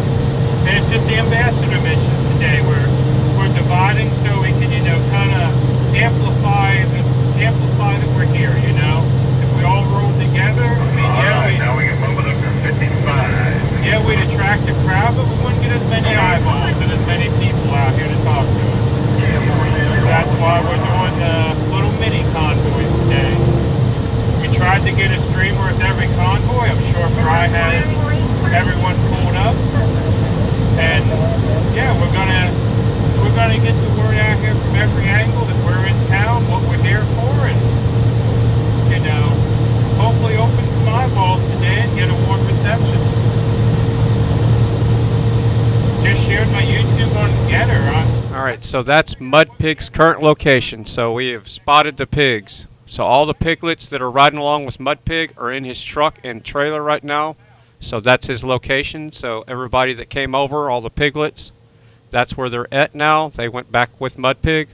And it's just the ambassador missions today. We're dividing so we can, you know, kind of amplify that we're here, you know. If we all roll together, I mean, now we can move it up to 55. Yeah, we'd attract a crowd, but we wouldn't get as many eyeballs and as many people out here to talk to us. So that's why we're doing the little mini convoys today. We tried to get a streamer with every convoy. I'm sure Fry has everyone pulled up. And yeah, we're gonna get the word out here from every angle that we're in town, what we're here for, and, you know, hopefully open some eyeballs today and get a warm reception. Just shared my YouTube on Getter. Alright, so that's Mud Pig's current location. So we have spotted the pigs. So all the piglets that are riding along with Mud Pig are in his truck and trailer right now. So that's his location. So everybody that came over, all the piglets, that's where they're at now. They went back with Mud Pig.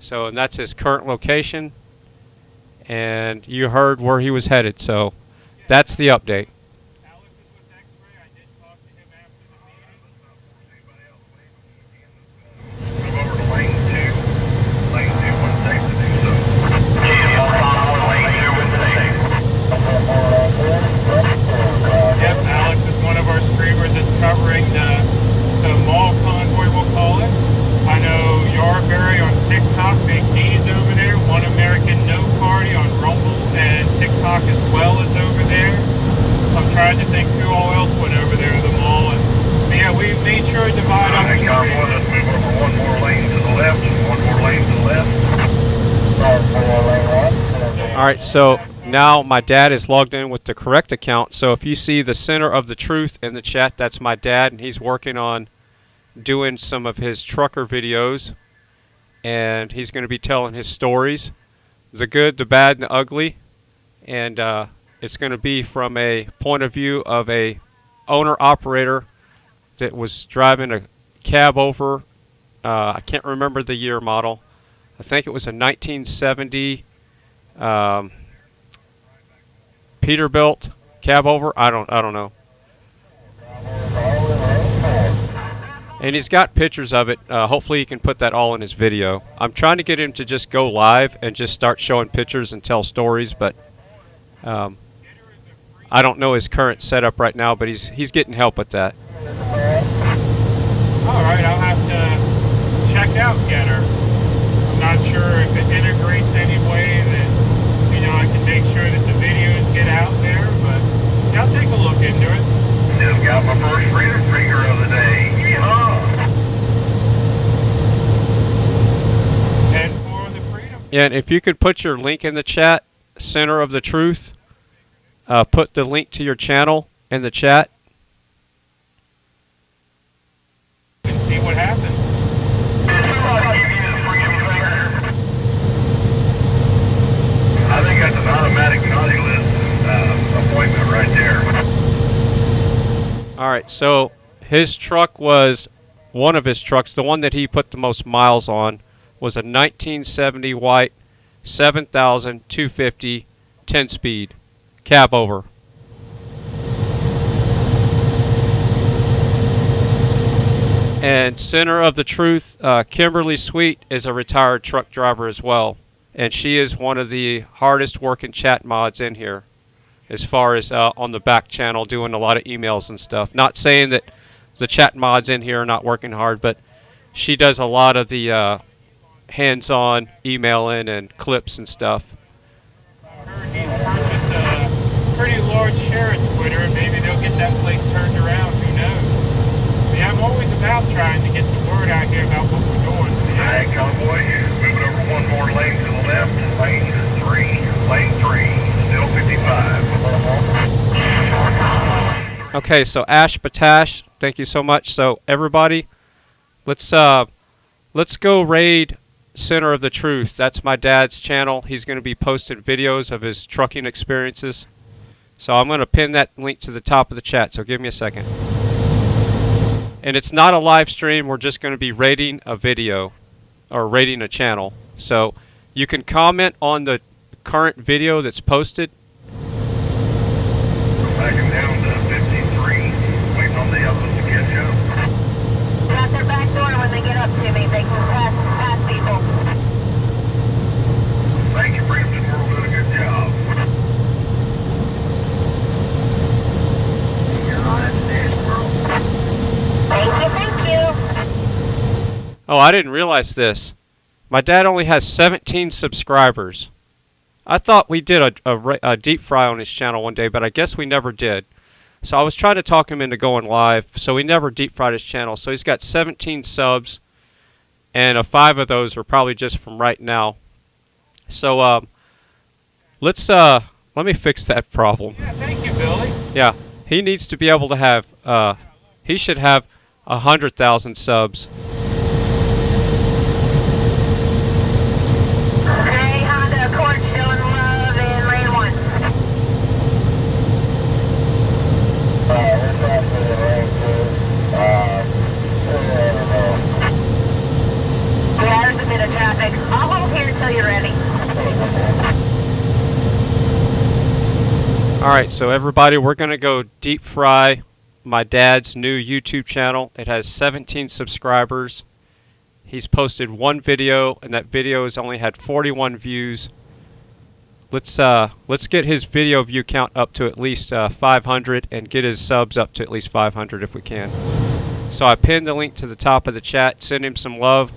So, and that's his current location. And you heard where he was headed. So that's the update. Yep, Alex is one of our streamers that's covering the mall convoy, we'll call it. I know Yarberry on TikTok, Big D's over there, One American No Party on Rumble and TikTok as well is over there. I'm trying to think who all else went over there to the mall. But yeah, we made sure to divide up the stream. Let's move over one more lane to the left and one more lane to the left. Alright, so now my dad is logged in with the correct account. So if you see the Center of the Truth in the chat, that's my dad, and he's working on doing some of his trucker videos. And he's going to be telling his stories, the good, the bad, and the ugly. And it's going to be from a point of view of a owner-operator that was driving a cab over, I can't remember the year model. I think it was a 1970 Peterbilt cab over. I don't know. And he's got pictures of it. Hopefully he can put that all in his video. I'm trying to get him to just go live and just start showing pictures and tell stories, but I don't know his current setup right now, but he's getting help with that. Alright, I'll have to check out Getter. I'm not sure if it integrates any way that, you know, I can make sure that the videos get out there, but yeah, I'll take a look into it. Just got my first freedom finger of the day. Yeehaw! 10-4 on the freedom. Yeah, and if you could put your link in the chat, Center of the Truth, put the link to your channel in the chat. And see what happens. I think that's an automatic naughty list appointment right there. Alright, so his truck was, one of his trucks, the one that he put the most miles on, was a 1970 white 7,250 10-speed cab over. And Center of the Truth, Kimberly Sweet is a retired truck driver as well. And she is one of the hardest working chat mods in here, as far as on the back channel doing a lot of emails and stuff. Not saying that the chat mods in here are not working hard, but she does a lot of the hands-on emailing and clips and stuff. He's purchased a pretty large share of Twitter, and maybe they'll get that place turned around. Who knows? I mean, I'm always about trying to get the word out here about what we're doing. So, yeah. Alright, Convoy, moving over one more lane to the left. Lane 3, still 55. Okay, so Ash Batash, thank you so much. So everybody, let's go raid Center of the Truth. That's my dad's channel. He's going to be posting videos of his trucking experiences. So I'm going to pin that link to the top of the chat, so give me a second. And it's not a live stream, we're just going to be rating a video, or rating a channel. So you can comment on the current video that's posted. Backing down to 53, waiting on the others to catch up. Got their back door when they get up to me. They can pass people. Thank you, Brampton. We're doing a good job. You're on it, world. Thank you. Oh, I didn't realize this. My dad only has 17 subscribers. I thought we did a deep fry on his channel one day, but I guess we never did. So I was trying to talk him into going live, so we never deep fried his channel. So he's got 17 subs, and 5 of those are probably just from right now. So let me fix that problem. Yeah, thank you, Billy. Yeah, he needs to be able to have, he should have 100,000 subs. Hey, Honda Accord showing love in lane 1. Yeah, there's a bit of traffic. I'll hold here until you're ready. Alright, so everybody, we're going to go deep fry my dad's new YouTube channel. It has 17 subscribers. He's posted one video, and that video has only had 41 views. Let's get his video view count up to at least 500 and get his subs up to at least 500 if we can. So I pinned the link to the top of the chat. Send him some love.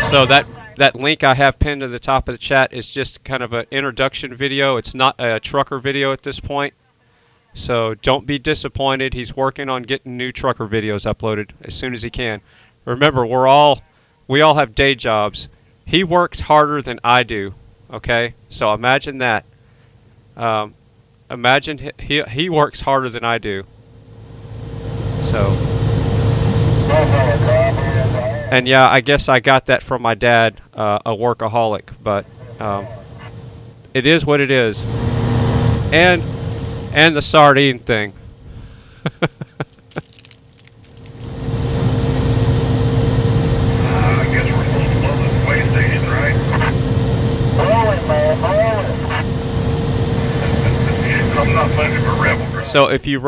So that link I have pinned to the top of the chat is just kind of an introduction video. It's not a trucker video at this point. So don't be disappointed. He's working on getting new trucker videos uploaded as soon as he can. Remember, we all have day jobs. He works harder than I do. Okay? So imagine that. Imagine he works harder than I do. So. And yeah, I guess I got that from my dad, a workaholic, but it is what it is. And the sardine thing. I guess we're supposed to love this way station, right? Rolling, man, rolling. I'm not much of a rebel, bro. So if you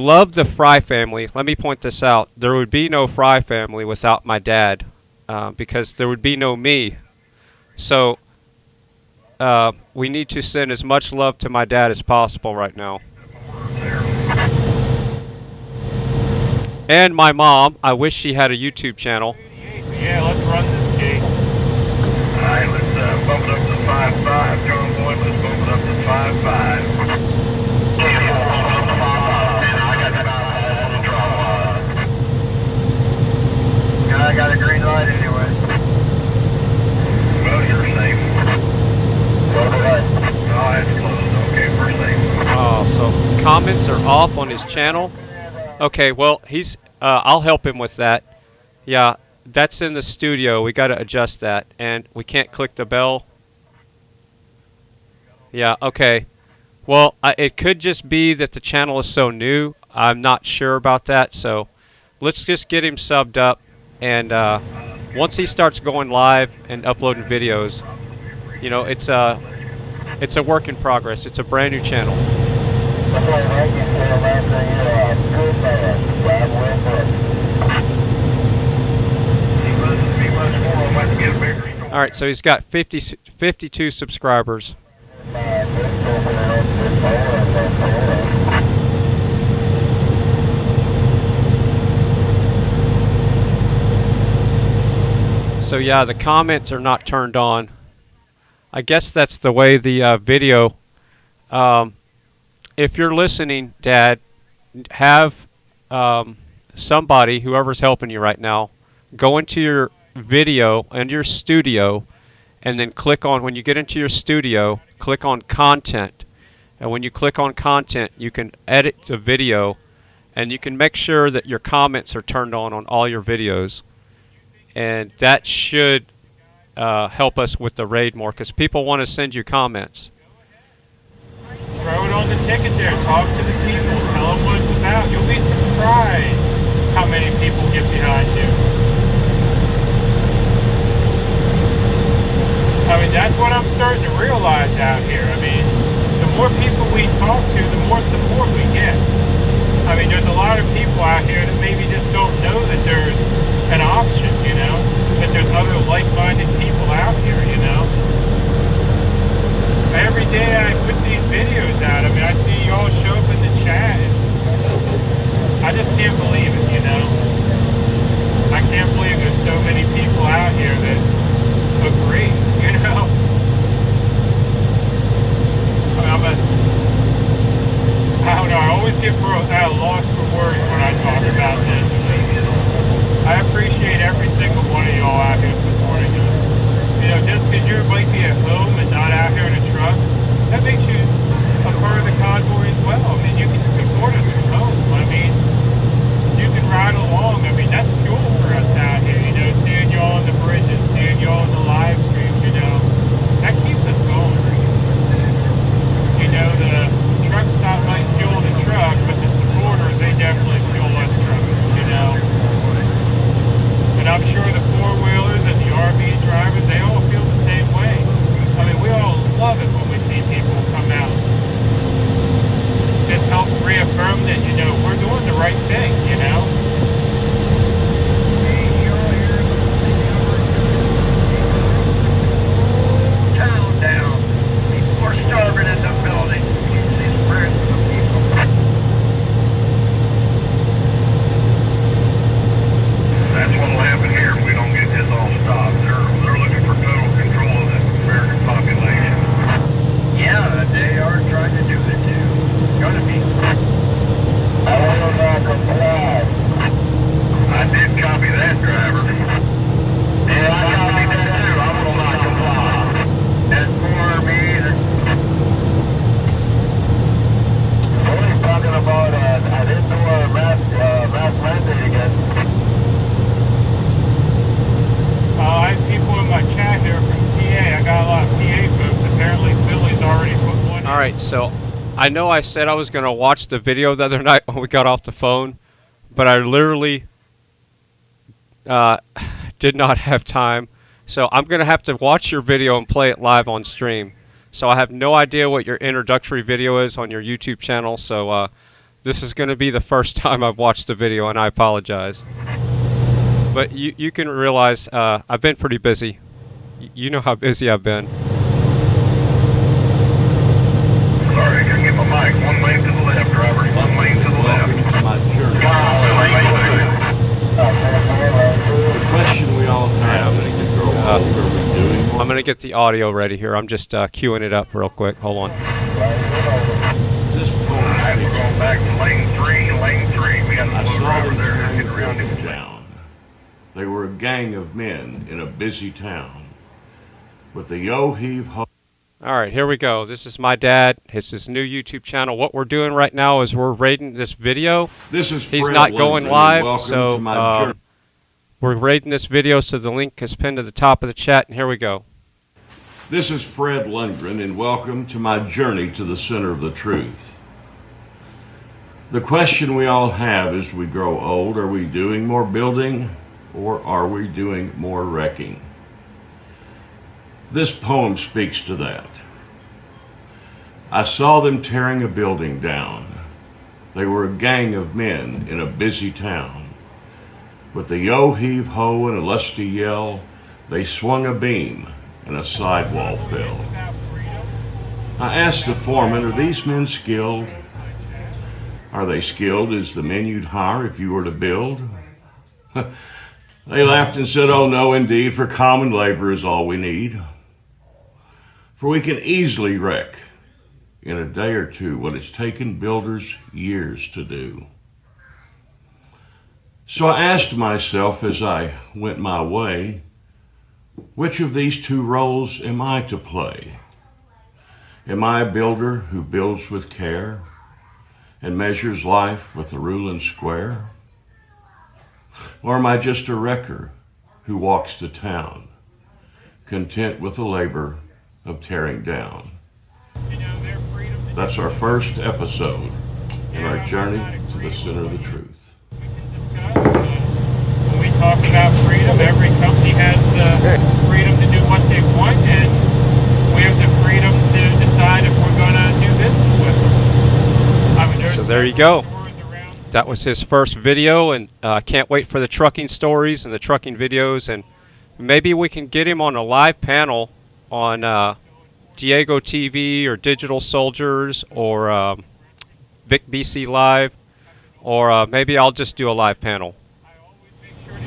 love the Frei family, let me point this out. There would be no Frei family without my dad, because there would be no me. So we need to send as much love to my dad as possible right now. And my mom. I wish she had a YouTube channel. Yeah, let's run this gate. Alright, let's bump it up to 5.5, Convoy. Let's bump it up to 5.5. I got a green light anyway. Well, you're safe. Oh, it's closed. Okay, we're safe. Oh, so comments are off on his channel. Okay, well, I'll help him with that. Yeah, that's in the studio. We got to adjust that, and we can't click the bell. Yeah, okay. Well, it could just be that the channel is so new. I'm not sure about that, so let's just get him subbed up, and once he starts going live and uploading videos, you know, it's a work in progress. It's a brand new channel. All right, so he's got 52 subscribers. So yeah, the comments are not turned on. I guess that's the way the video. If you're listening, Dad, have somebody, whoever's helping you right now, go into your video and your studio, and then click on, when you get into your studio, click on content. And when you click on content, you can edit the video, and you can make sure that your comments are turned on all your videos. And that should help us with the raid more, because people want to send you comments. Throw it on the ticket there. Talk to the people. Tell them what it's about. You'll be surprised how many people get behind you. I mean, that's what I'm starting to realize out here. I mean, the more people we talk to, the more support we get. I mean, there's a lot of people out here that maybe just don't know that there's an option, you know, that there's other like-minded people out here, you know. Every day I put these videos out, I mean, I see y'all show up in the chat, and I just can't believe it, you know. I can't believe there's so many people out here that agree, you know. I don't know, I always get at a loss for words when I talk about this. I appreciate every single one of y'all out here supporting us. You know, just because you might be at home and not out here in a truck, that makes you a part of the convoy as well. I mean, you can support us from home. I mean, you can ride along. I mean, that's fuel for us out here, you know, seeing y'all on the bridges, seeing y'all on the live streams, you know. That keeps us going. You know, the truck stop might fuel the truck, but the supporters, they definitely fuel us truckers, you know. And I'm sure the four-wheelers and the RV drivers, they all feel the same way. I mean, we all love it when we see people come out. Just helps reaffirm that, you know, we're doing the right thing, you know. Town down. We're starving in the building. That's what'll happen here if we don't get this all stopped. They're looking for total control of the American population. Yeah, they are trying to do it too. Gonna be. I will not comply. I did copy that, driver. Yeah, I copied that too. I will not comply. That's for me. Only talking about I didn't do a mass mandate again. I have people in my chat here from PA. I got a lot of PA folks. Apparently, Philly's already put one. All right, so I know I said I was going to watch the video the other night when we got off the phone, but I literally did not have time. So I'm going to have to watch your video and play it live on stream. So I have no idea what your introductory video is on your YouTube channel. So this is going to be the first time I've watched the video, and I apologize. But you can realize I've been pretty busy. You know how busy I've been. Sorry, I couldn't get my mic. One lane to the left, driver. One lane to the left. The question we all have is to grow old. Are we doing more? I'm going to get the audio ready here. I'm just queuing it up real quick. Hold on. This point, I'm going back to lane 3. We got I a little saw driver them there. tearing Get around buildings him. down. They were a gang of men in a busy town with a yo-heave-ho. All right, here we go. This is my dad. It's his new YouTube channel. What we're doing right now is we're rating this video. This is He's Fred not going Lindgren, live, welcome so to my we're rating this video, so the link is pinned to the top of the chat, and here we go. This is Fred Lundgren, and welcome to my journey to the center of the truth. The question we all have as we grow old, are we doing more building or are we doing more wrecking? This poem speaks to that. I saw them tearing a building down. They were a gang of men in a busy town. With a yo-heave-ho and a lusty yell, They swung a beam and a sidewall fell. I asked the foreman, are these men skilled? Are they skilled as the men you'd hire if you were to build? They laughed and said, oh no, indeed, for common labor is all we need. For we can easily wreck in a day or two what it's taken builders years to do. So I asked myself as I went my way, which of these two roles am I to play? Am I a builder who builds with care and measures life with a rule and square? Or am I just a wrecker who walks to town, content with the labor of tearing down? That's our first episode in our journey to the center of the truth. When we talk about freedom, every company has the freedom to do what they want, and we have the freedom to decide if we're going to do business with them. So there you go. That was his first video, and can't wait for the trucking stories and the trucking videos, and maybe we can get him on a live panel on Diego TV or Digital Soldiers or Vic BC Live, or maybe I'll just do a live panel.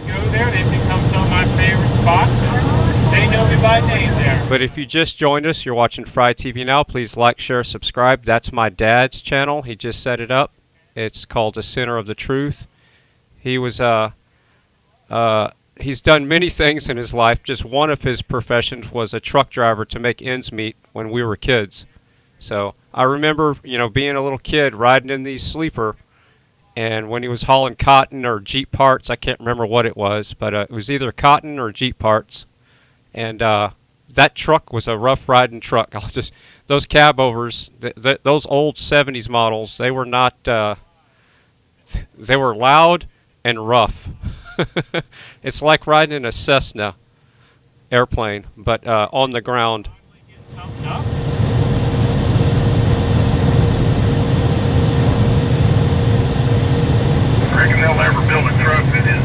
Go there, they've become some of my favorite spots, and they know me by name there. But if you just joined us, you're watching FryTVNow, please like, share, subscribe. That's my dad's channel. He just set it up. It's called The Center of the Truth. He was he's done many things in his life. Just one of his professions was a truck driver to make ends meet when we were kids. So I remember, being a little kid riding in these sleeper, and when he was hauling cotton or Jeep parts, I can't remember what it was, but it was either cotton or Jeep parts. And that truck was a rough riding truck. Those cab overs, those old 70s models, they were not, they were loud and rough. It's like riding in a Cessna airplane, but on the ground. I reckon they'll ever build a truck that is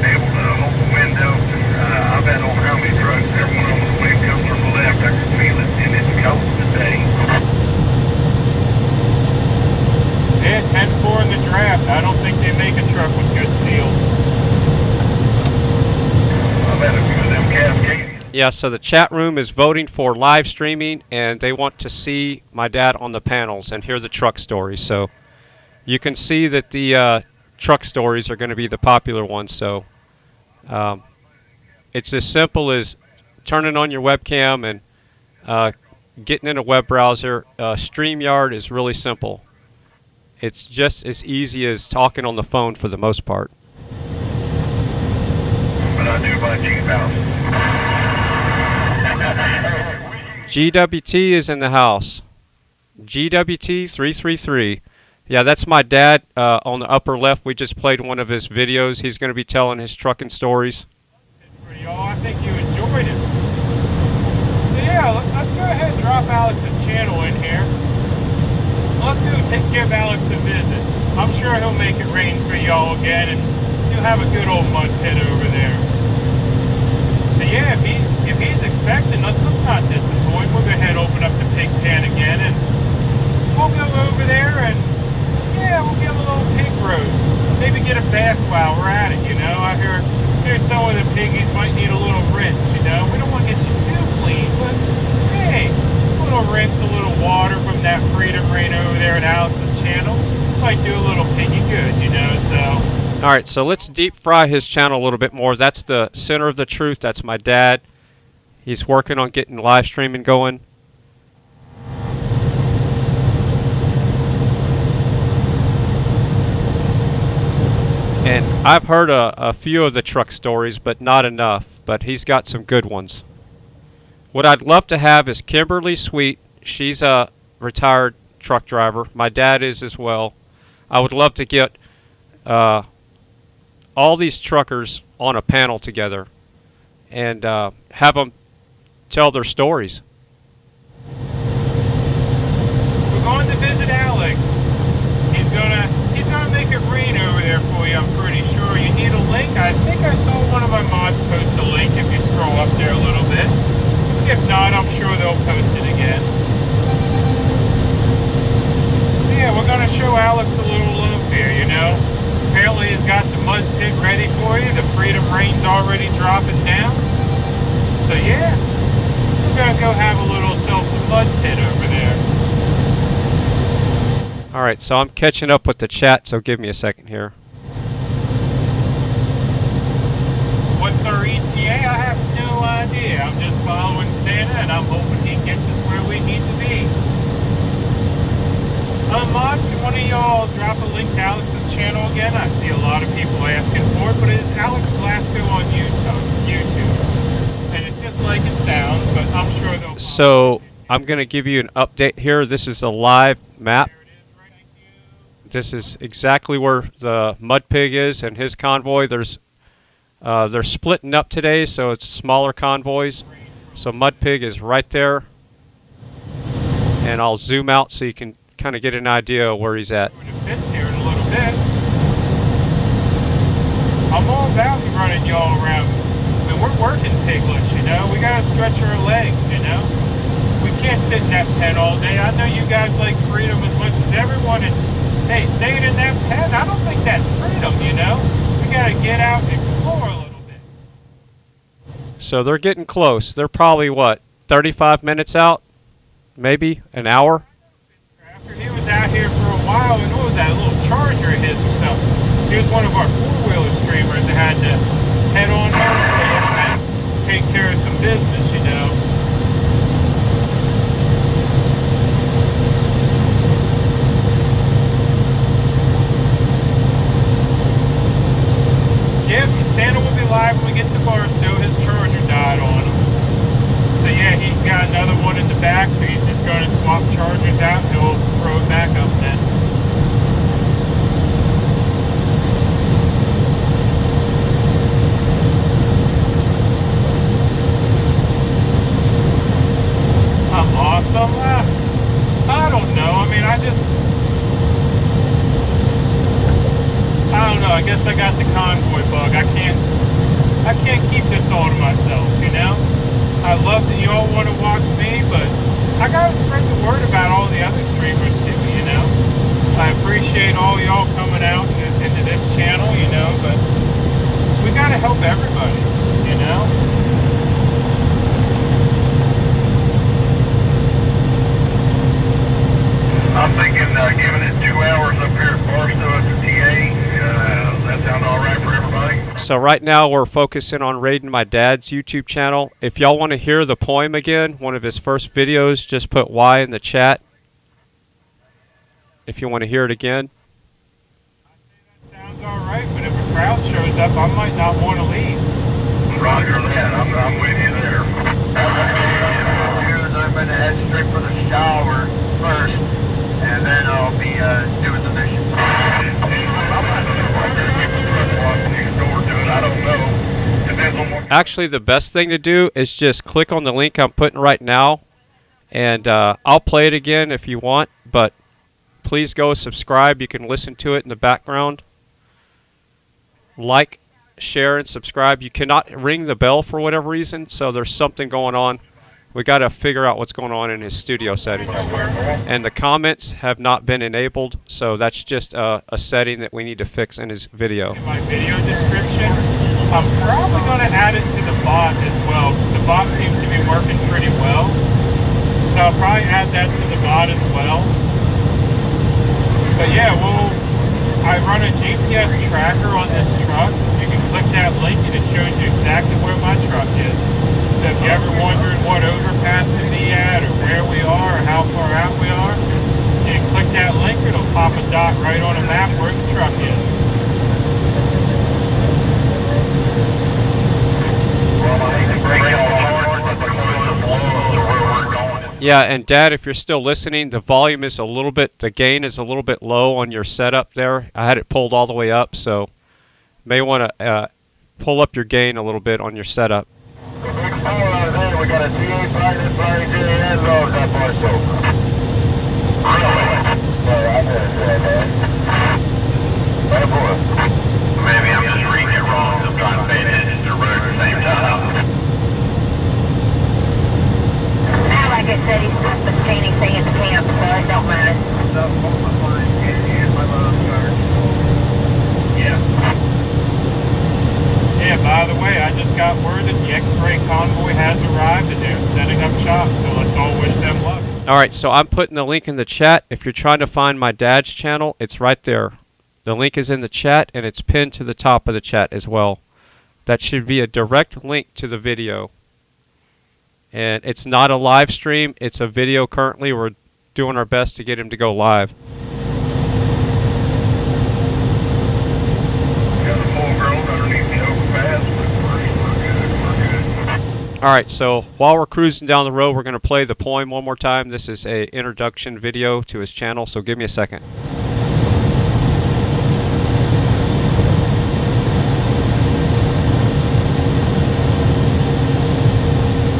able to hold the window. I've had on how many trucks, every one of them, the wind comes from the left, I can feel it, and it's cold today. They had 10-4 in the draft. I don't think they make a truck with good seals. I've had a few of them Cascadians. Yeah, so the chat room is voting for live streaming, and they want to see my dad on the panels and hear the truck stories. So you can see that the truck stories are going to be the popular ones. So it's as simple as turning on your webcam and getting in a web browser. StreamYard is really simple. It's just as easy as talking on the phone for the most part. But I do buy cheap houses. GWT is in the house. GWT33. Yeah, that's my dad on the upper left. We just played one of his videos. He's going to be telling his trucking stories. For y'all, I think you enjoyed it. So yeah, let's go ahead and drop Alex's channel in here. Let's go give Alex a visit. I'm sure he'll make it rain for y'all again, and you'll have a good old mud pit over there. So yeah, if he's expecting us, let's not disappoint. We'll go ahead and open up the pig pen again, and we'll go over there and yeah, we'll give him a little pig roast. Maybe get a bath while we're at it, I hear some of the piggies might need a little rinse, We don't want to get you too clean, but hey, a little rinse, a little water from that Freedom Rain over there at Alex's channel might do a little piggy good, so. Alright, so let's deep fry his channel a little bit more. That's the Center of the Truth. That's my dad. He's working on getting live streaming going. And I've heard a few of the truck stories, but not enough. But he's got some good ones. What I'd love to have is Kimberly Sweet. She's a retired truck driver. My dad is as well. I would love to get all these truckers on a panel together and have them tell their stories. We're going to visit Alex. He's gonna make it rain over there there for you, I'm pretty sure. You need a link? I think I saw one of my mods post a link if you scroll up there a little bit. If not, I'm sure they'll post it again. Yeah, we're going to show Alex a little love here, you know. Apparently he's got the mud pit ready for you. The Freedom Rain's already dropping down. So yeah, we're going to go have a little some mud pit over there. Alright, so I'm catching up with the chat, so give me a second here. What's our ETA? I have no idea. I'm just following Santa and I'm hoping he gets us where we need to be. Mods, can one of y'all drop a link to Alex's channel again? I see a lot of people asking for it, but it is Alex Glasgow on YouTube. And it's just like it sounds, but I'm sure they'll... So, I'm going to give you an update here. This is a live map. This is exactly where the Mud Pig is and his convoy. They're splitting up today, so it's smaller convoys. So Mud Pig is right there. And I'll zoom out so you can kind of get an idea of where he's at. Fits here in a little bit. I'm all about running y'all around. I mean, we're working piglets, you know. We gotta stretch our legs, you know. We can't sit in that pen all day. I know you guys like freedom as much as everyone, and hey, staying in that pen, I don't think that's freedom, you know. We gotta get out and explore a little bit. So they're getting close. They're probably what, 35 minutes out? Maybe an hour? He was out here for a while, and what was that, a little Charger of his or something? He was one of our four-wheeler streamers that had to head on home for a little bit, take care of some business, you know. Yep, Santa will be live when we get to Barstow. His Charger died on him. So yeah, he's got another one in the back, so he's just going to swap Chargers out and he'll throw it back up then. I'm awesome. I don't know. I mean, I don't know. I guess I got the convoy bug. I can't keep this all to myself, you know? I love that y'all want to watch me, but I gotta spread the word about all the other streamers too, you know? I appreciate all y'all coming out into this channel, you know, but we gotta help everybody, you know? I'm thinking giving it 2 hours up here at Barstow at the TA. That sound all right for everybody? So right now we're focusing on raiding my dad's YouTube channel. If y'all want to hear the poem again, one of his first videos, just put Y in the chat. If you want to hear it again. Sounds all right, but if a crowd shows up, I might not want to leave. Roger that. I'm with you there. I'm going to head straight for the shower first, and then I'll be doing the mission. I don't know. Actually, the best thing to do is just click on the link I'm putting right now, and I'll play it again if you want, but please go subscribe. You can listen to it in the background. Like, share, and subscribe. You cannot ring the bell for whatever reason, so there's something going on. We got to figure out what's going on in his studio settings. And the comments have not been enabled, so that's just a setting that we need to fix in his video. In my video description, I'm probably going to add it to the bot as well, because the bot seems to be working pretty well. So I'll probably add that to the bot as well. But yeah, I run a GPS tracker on this truck. You can click that link and it shows you exactly where my truck is. So if you're ever wondering what overpass to be at, or where we are, or how far out we are, you can click that link, it'll pop a dot right on a map where the truck is. Yeah, and Dad, if you're still listening, the volume is a little bit, the gain is a little bit low on your setup there. I had it pulled all the way up, so may want to pull up your gain a little bit on your setup. We got a TA private flying and loads up Barstow. Really? Yeah, I did it, man. It said he's just obtaining thing at the camp, so it don't matter. Yeah. Yeah, by the way, I just got word that the X-ray convoy has arrived and they're setting up shop, so let's all wish them luck. Alright, so I'm putting the link in the chat. If you're trying to find my dad's channel, it's right there. The link is in the chat, and it's pinned to the top of the chat as well. That should be a direct link to the video. And it's not a live stream, it's a video currently. We're doing our best to get him to go live. Alright, so while we're cruising down the road, we're going to play the poem one more time. This is a introduction video to his channel, so give me a second.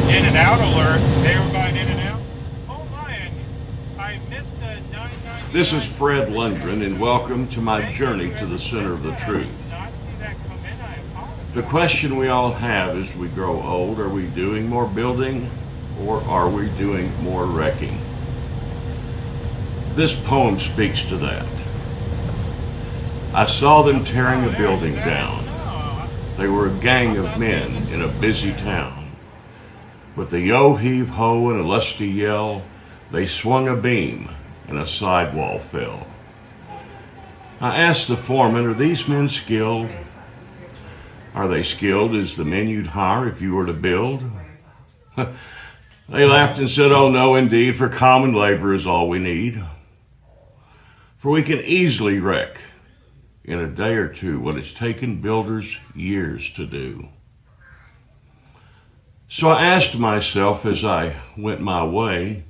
In and out alert. Hey everybody, in and out. Oh my, I missed a 999. This is Fred Lundgren, and welcome to my journey to the center of the truth. The question we all have as we grow old, are we doing more building or are we doing more wrecking? This poem speaks to that. I saw them tearing a building down. They were a gang of men in a busy town. With a yo-heave-ho and a lusty yell, they swung a beam and a sidewall fell. I asked the foreman, are these men skilled? Are they skilled as the men you'd hire if you were to build? They laughed and said, oh no, indeed, for common labor is all we need. For we can easily wreck in a day or two what it's taken builders years to do. So I asked myself as I went my way,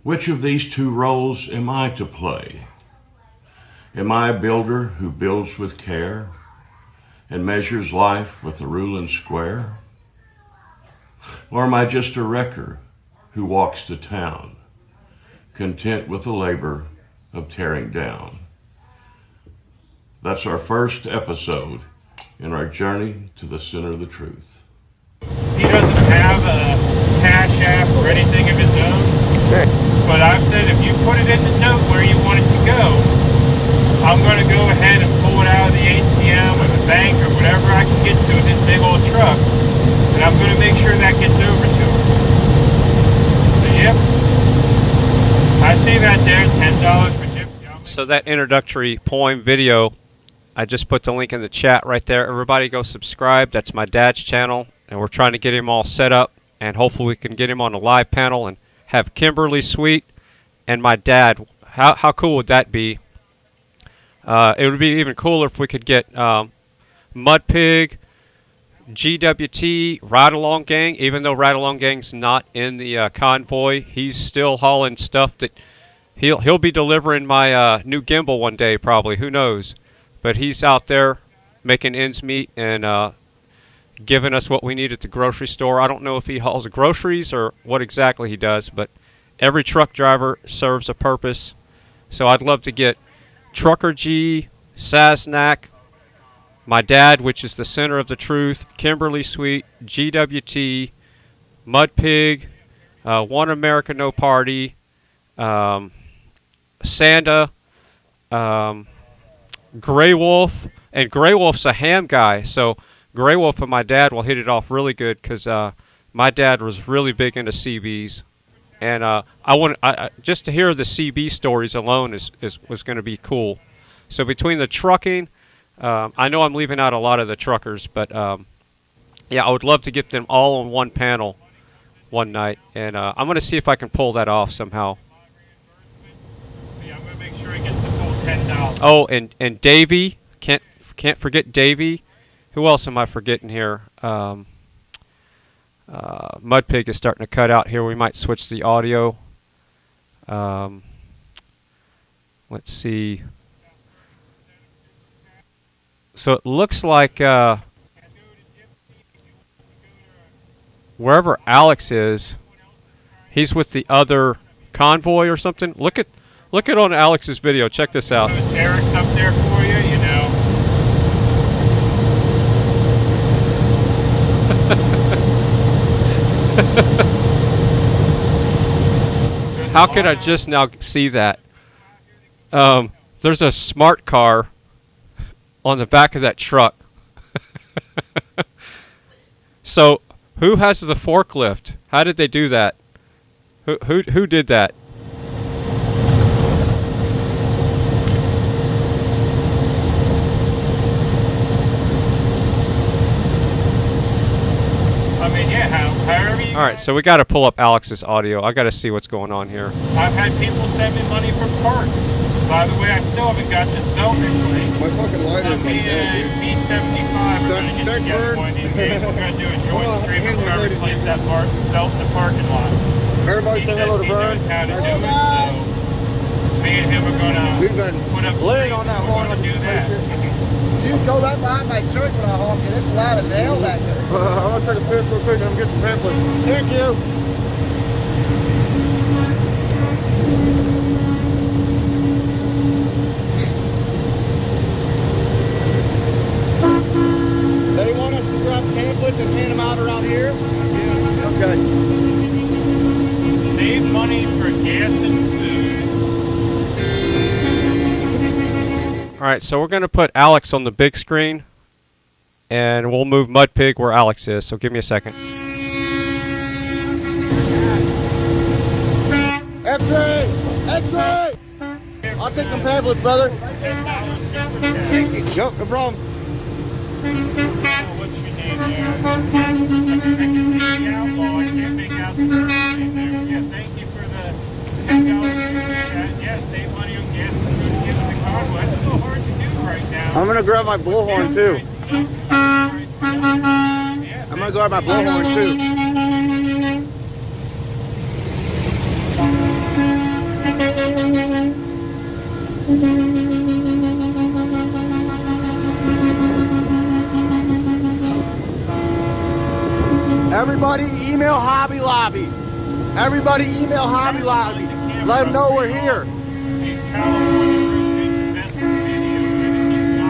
which of these two roles am I to play? Am I a builder who builds with care and measures life with a rule and square? Or am I just a wrecker who walks to town, content with the labor of tearing down? That's our first episode in our journey to the center of the truth. He doesn't have a Cash App or anything of his own, but I've said if you put it in the note where you want it to go, I'm going to go ahead and pull it out of the ATM or the bank or whatever I can get to in this big old truck, and I'm going to make sure that gets over to him. So, yep. I see that there, $10 for Gypsy. So that introductory poem video, I just put the link in the chat right there. Everybody go subscribe. That's my dad's channel, and we're trying to get him all set up, and hopefully we can get him on a live panel and have Kimberly Sweet and my dad. How cool would that be? It would be even cooler if we could get Mud Pig, GWT, Ride Along Gang. Even though Ride Along Gang's not in the convoy, he's still hauling stuff that he'll be delivering my new gimbal one day probably. Who knows? But he's out there making ends meet and giving us what we need at the grocery store. I don't know if he hauls groceries or what exactly he does, but every truck driver serves a purpose. So I'd love to get Trucker G, Sasnak, my dad, which is the center of the truth, Kimberly Sweet, GWT, Mud Pig, One America No Party, Sanda, Grey Wolf, and Grey Wolf's a ham guy, so Grey Wolf and my dad will hit it off really good because my dad was really big into CBs. And I just to hear the CB stories alone was going to be cool. So between the trucking, I know I'm leaving out a lot of the truckers, but yeah, I would love to get them all on one panel one night, and I'm going to see if I can pull that off somehow. Yeah, I'm going to make sure he gets the full $10. Oh, and Davey, can't forget Davey. Who else am I forgetting here? Mudpig is starting to cut out here. We might switch the audio. Let's see. So it looks like wherever Alex is, he's with the other convoy or something. Look at on Alex's video. Check this out. Eric's up there for you, you know. How could I just now see that? There's a smart car on the back of that truck. So, who has the forklift? How did they do that? Who did that? I mean, yeah, however you... All right, so we got to pull up Alex's audio. I got to see what's going on here. I've had people send me money for parts. By the way, I still haven't got this belt replaced. My fucking lighter is like that, dude. B75 are going to get together one of these days. We're going to do a joint stream and we're going to replace that belt in the parking lot. Everybody say hello to Vern. He knows how to do it, so me and him are going to put up laying on that horn like do that. You go right behind my truck when I honk it. It's loud as hell back there. I'm gonna take a piss real quick and I'm gonna get some pamphlets. Thank you. They want us to grab pamphlets and hand them out around here? Yeah. Okay. Save money for gas and food. All right, so we're going to put Alex on the big screen, and we'll move Mud Pig where Alex is, so give me a second. X-ray! X-ray! I'll take some pamphlets, brother. Yep, no problem. What's your name there? I can see the Outlaw. I can't make out the first name there. Yeah, thank you for the $10. Yeah, save money on gas and food to get to the Convoy. That's a little hard to do right now. I'm gonna grab my bullhorn too. I'm gonna grab my bullhorn too. Everybody email Hobby Lobby. Everybody email Hobby Lobby. Let them know we're here.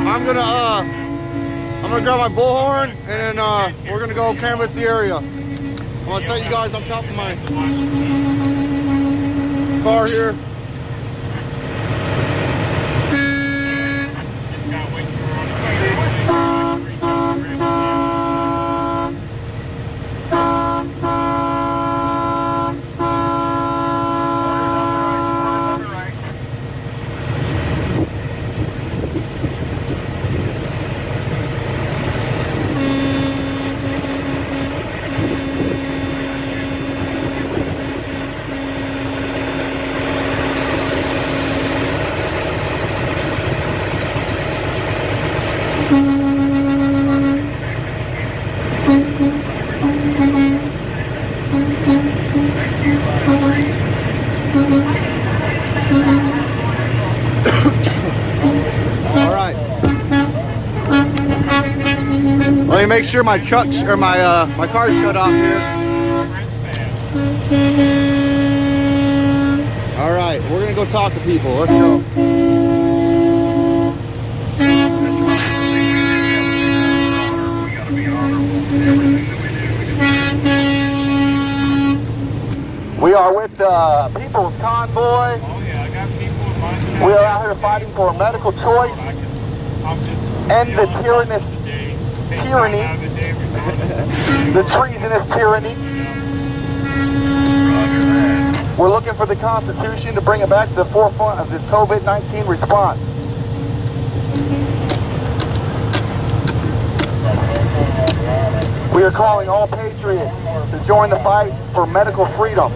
I'm gonna grab my bullhorn and then we're gonna go canvass the area. I'm gonna set you guys on top of my car here. Let me make sure my trucks or my car's shut off here. All right, we're gonna go talk to people. Let's go. We are with the People's Convoy. Oh yeah, I got people in my... We are out here fighting for a medical choice. End the tyrannous tyranny, the treasonous tyranny. We're looking for the Constitution to bring it back to the forefront of this COVID-19 response. We are calling all patriots to join the fight for medical freedom.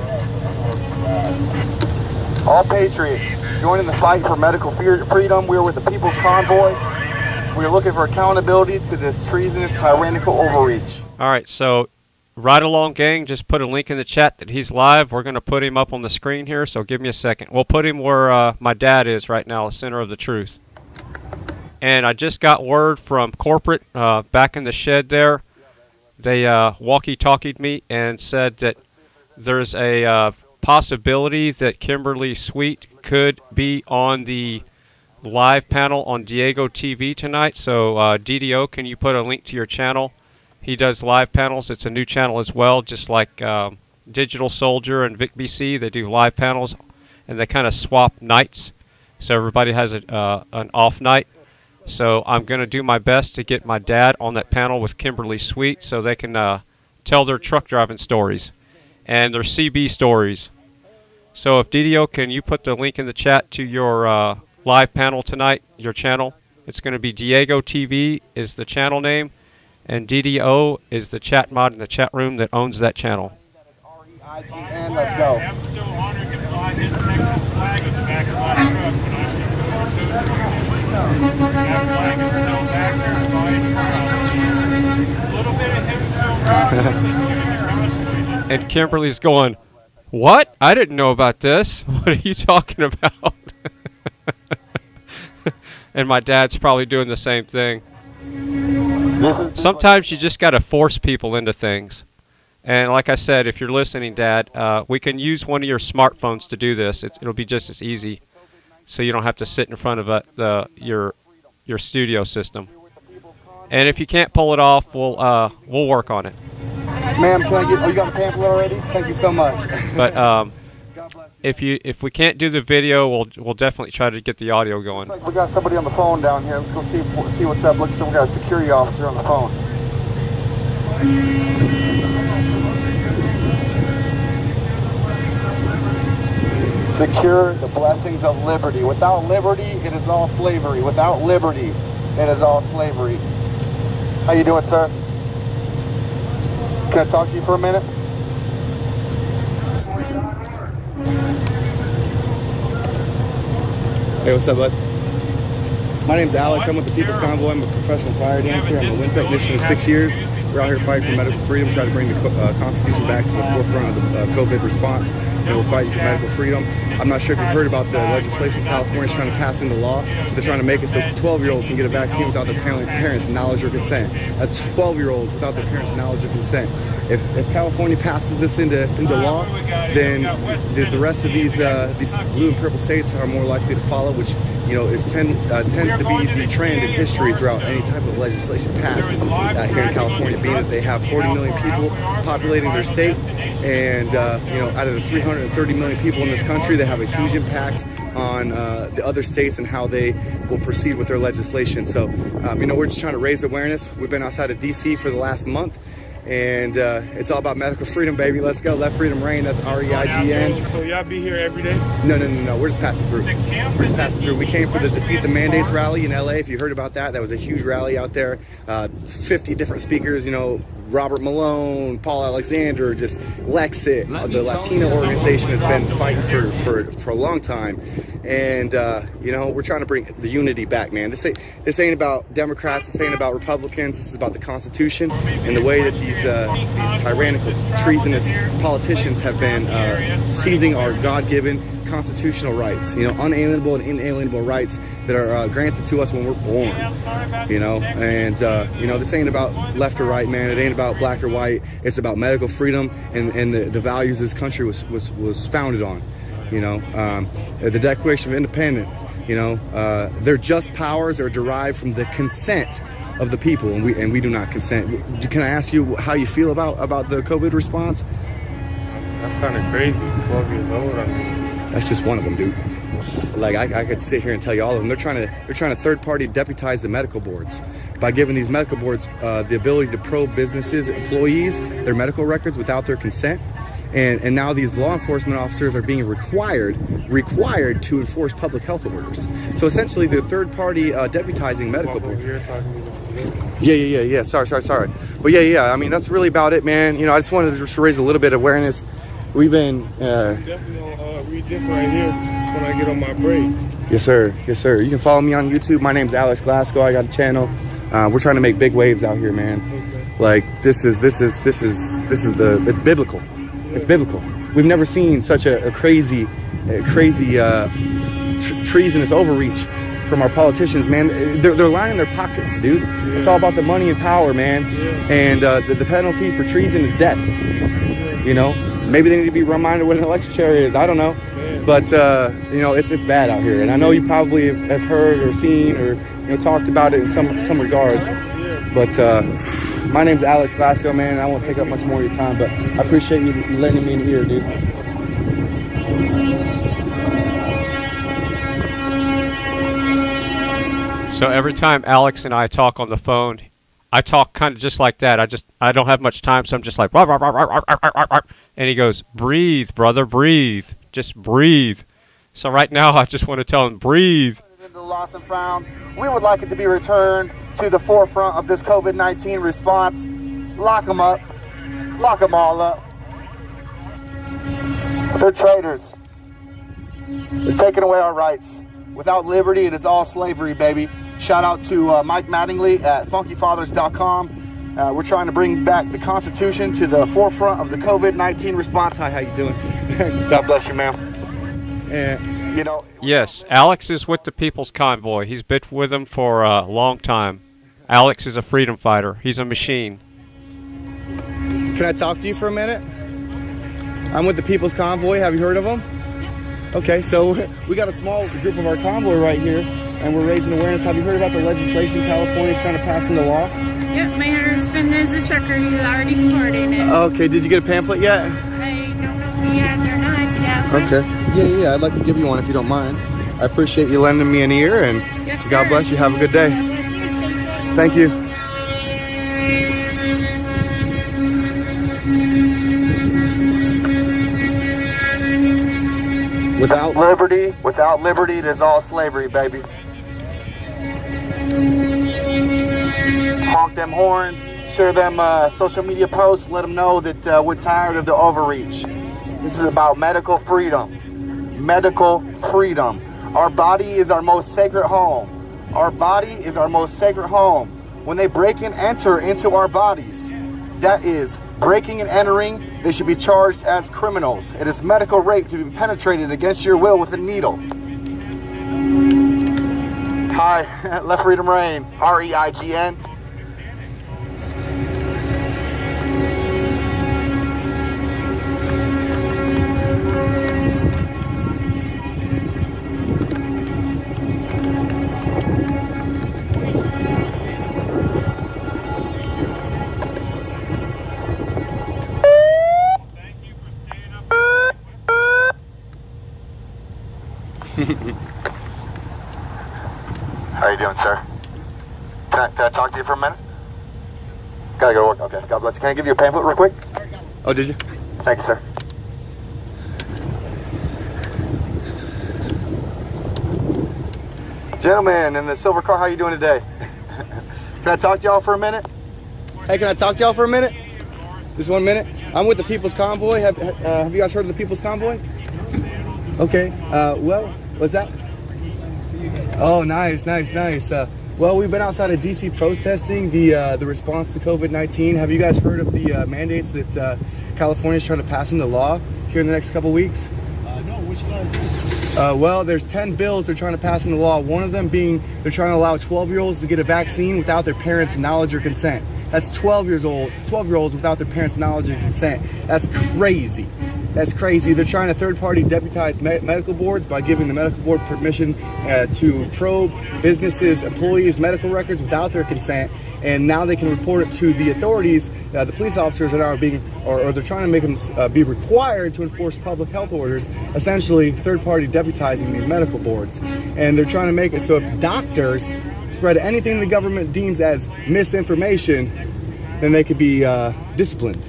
All patriots joining the fight for medical freedom. We are with the People's Convoy. We are looking for accountability to this treasonous, tyrannical overreach. All right, so Ride Along Gang just put a link in the chat that he's live. We're going to put him up on the screen here, so give me a second. We'll put him where my dad is right now, the center of the truth. And I just got word from corporate back in the shed there. They walkie-talkied me and said that there's a possibility that Kimberly Sweet could be on the live panel on Diego TV tonight. So DDO, can you put a link to your channel? He does live panels. It's a new channel as well, just like Digital Soldier and Vic BC. They do live panels, and they kind of swap nights, so everybody has an off night. So I'm going to do my best to get my dad on that panel with Kimberly Sweet so they can tell their truck driving stories and their CB stories. So if DDO, can you put the link in the chat to your live panel tonight, your channel? It's going to be Diego TV is the channel name, and DDO is the chat mod in the chat room that owns that channel. And let's go. I'm still honored to fly his Texas flag on the back of my truck when I see that flag is still back there flying around. A little bit of him still rocking. And Kimberly's going, "What? I didn't know about this. What are you talking about?" And my dad's probably doing the same thing. Sometimes you just got to force people into things. And like I said, if you're listening, Dad, we can use one of your smartphones to do this. It'll be just as easy, so you don't have to sit in front of your studio system. And if you can't pull it off, we'll work on it. Ma'am, can I get? Oh, you got a pamphlet already? Thank you so much. But if we can't do the video, we'll definitely try to get the audio going. Looks like we got somebody on the phone down here. Let's go see what's up. Looks like we got a security officer on the phone. Secure the blessings of liberty. Without liberty, it is all slavery. Without liberty, it is all slavery. How you doing, sir? Can I talk to you for a minute? Hey, what's up, bud? My name's Alex. I'm with the People's Convoy. I'm a professional fire dancer. I'm a wind technician of 6 years. We're out here fighting for medical freedom, trying to bring the Constitution back to the forefront of the COVID response. And we're fighting for medical freedom. I'm not sure if you've heard about the legislation California's trying to pass into law. They're trying to make it so 12-year-olds can get a vaccine without their parents' knowledge or consent. That's 12-year-olds without their parents' knowledge or consent. If California passes this into law, then the rest of these blue and purple states are more likely to follow, which tends to be the trend in history throughout any type of legislation passed here in California, being that they have 40 million people populating their state, and out of the 330 million people in this country, they have a huge impact on the other states and how they will proceed with their legislation. So, we're just trying to raise awareness. We've been outside of DC for the last month, and it's all about medical freedom, baby. Let's go. Let freedom reign. That's REIGN. So y'all be here every day? No. We're just passing through. We're just passing through. We came for the Defeat the Mandates rally in LA. If you heard about that, that was a huge rally out there. 50 different speakers, Robert Malone, Paul Alexander, just Lexit, the Latino organization that's been fighting for a long time. And, we're trying to bring the unity back, man. This ain't about Democrats. This ain't about Republicans. This is about the Constitution and the way that these tyrannical, treasonous politicians have been seizing our God-given constitutional rights, unalienable and inalienable rights that are granted to us when we're born, and this ain't about left or right, man. It ain't about black or white. It's about medical freedom and the values this country was founded on. The Declaration of Independence, their just powers are derived from the consent of the people, and we do not consent. Can I ask you how you feel about the COVID response? That's kind of crazy. 12 years old. That's just one of them, dude. Like I could sit here and tell you all of them. They're trying to third-party deputize the medical boards by giving these medical boards the ability to probe businesses, employees, their medical records without their consent. And now these law enforcement officers are being required to enforce public health orders. So essentially, they're third-party deputizing medical boards. Yeah. Sorry. But yeah. I mean, that's really about it, man. I just wanted to just raise a little bit of awareness. We've been definitely gonna read this right here when I get on my break. Yes, sir. You can follow me on YouTube. My name's Alex Glasgow. I got a channel. We're trying to make big waves out here, man. Okay. Like this is it's biblical. It's biblical. We've never seen such a crazy treasonous overreach from our politicians, man. They're lining their pockets, dude. Yeah. It's all about the money and power, man. Yeah. And the penalty for treason is death. Maybe they need to be reminded what an electric chair is. I don't know. Man. But it's bad out here, and I know you probably have heard or seen or talked about it in some regard. But my name's Alex Glasgow, man. I won't take up much more of your time, but I appreciate you lending me an ear, dude. So every time Alex and I talk on the phone, I talk kind of just like that. I don't have much time, so I'm just like, rah, rah, rah, rah, rah, rah, rah, rah. And he goes, breathe, brother, breathe. Just breathe. So right now, I just want to tell him, breathe. The lost and found, we would like it to be returned to the forefront of this COVID-19 response. Lock them up. Lock them all up. They're traitors. They're taking away our rights. Without liberty, it is all slavery, baby. Shout out to Mike Mattingly at funkyfathers.com. We're trying to bring back the Constitution to the forefront of the COVID-19 response. Hi, how you doing? God bless you, ma'am. And, you know... Yes, Alex is with the People's Convoy. He's been with them for a long time. Alex is a freedom fighter. He's a machine. Can I talk to you for a minute? I'm with the People's Convoy. Have you heard of them? Okay, so we got a small group of our convoy right here, and we're raising awareness. Have you heard about the legislation California is trying to pass into law? Yep, my husband is a trucker. He's already supporting it. Okay, did you get a pamphlet yet? I don't know if he has or not. Yeah. Okay, yeah, I'd like to give you one if you don't mind. I appreciate you lending me an ear, and yes, God bless you. Have a good day. God bless you. Stay safe. Thank you. Without liberty, it is all slavery, baby. Honk them horns, share them social media posts, let them know that we're tired of the overreach. This is about medical freedom. Medical freedom. Our body is our most sacred home. Our body is our most sacred home. When they break and enter into our bodies, that is breaking and entering, they should be charged as criminals. It is medical rape to be penetrated against your will with a needle. Hi, let freedom reign. R-E-I-G-N. How you doing, sir? Can I talk to you for a minute? Gotta go to work. Okay, God bless you. Can I give you a pamphlet real quick? Oh, did you? Thank you, sir. Gentlemen in the silver car, how you doing today? Can I talk to y'all for a minute? Hey, can I talk to y'all for a minute? Just 1 minute. I'm with the People's Convoy. Have you guys heard of the People's Convoy? Okay. Well, what's that? Oh, nice. Well, we've been outside of DC protesting the response to COVID-19. Have you guys heard of the mandates that California is trying to pass into law here in the next couple weeks? No, which law is this? Well, there's 10 bills they're trying to pass into law. One of them being they're trying to allow 12-year-olds to get a vaccine without their parents' knowledge or consent. That's 12-year-olds without their parents' knowledge or consent. That's crazy. That's crazy. They're trying to third-party deputize medical boards by giving the medical board permission to probe businesses, employees' medical records without their consent, and now they can report it to the authorities. The police officers are now they're trying to make them be required to enforce public health orders, essentially third-party deputizing these medical boards. And they're trying to make it so if doctors spread anything the government deems as misinformation, then they could be disciplined.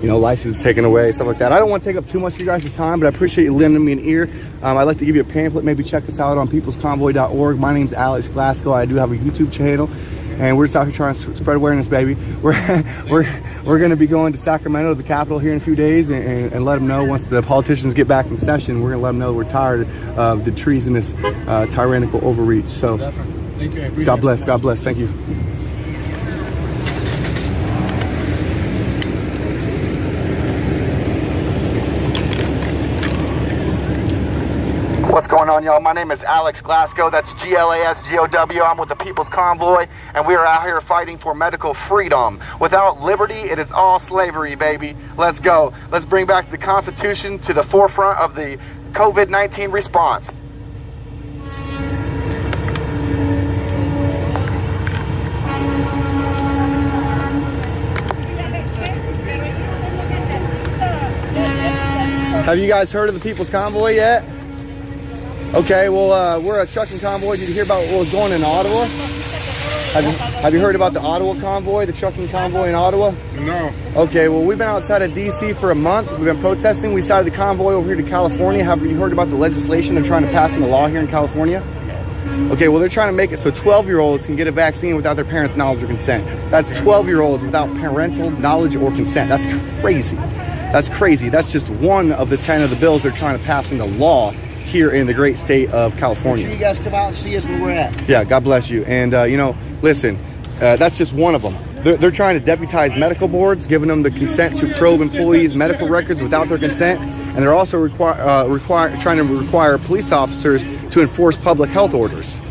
You know, license taken away, stuff like that. I don't want to take up too much of your guys' time, but I appreciate you lending me an ear. I'd like to give you a pamphlet. Maybe check this out on peoplesconvoy.org. My name's Alex Glasgow. I do have a YouTube channel, and we're just out here trying to spread awareness, baby. We're going to be going to Sacramento, the capital, here in a few days, and let them know once the politicians get back in session. We're going to let them know we're tired of the treasonous, tyrannical overreach. So, thank you. God bless. God bless. Thank you. What's going on, y'all? My name is Alex Glasgow. That's G-L-A-S-G-O-W. I'm with the People's Convoy, and we are out here fighting for medical freedom. Without liberty, it is all slavery, baby. Let's go. Let's bring back the Constitution to the forefront of the COVID-19 response. Have you guys heard of the People's Convoy yet? Okay, well, we're a trucking convoy. Did you hear about what was going on in Ottawa? Have you heard about the Ottawa convoy, the trucking convoy in Ottawa? No. Okay, well, we've been outside of DC for a month. We've been protesting. We started the convoy over here to California. Have you heard about the legislation they're trying to pass in the law here in California? Okay, well, they're trying to make it so 12-year-olds can get a vaccine without their parents' knowledge or consent. That's 12-year-olds without parental knowledge or consent. That's crazy. That's crazy. That's just one of the 10 of the bills they're trying to pass into law here in the great state of California. Make sure you guys come out and see us where we're at. Yeah, God bless you. And, you know, listen, that's just one of them. They're trying to deputize medical boards, giving them the consent to probe employees' medical records without their consent. And they're also trying to require police officers to enforce public health orders.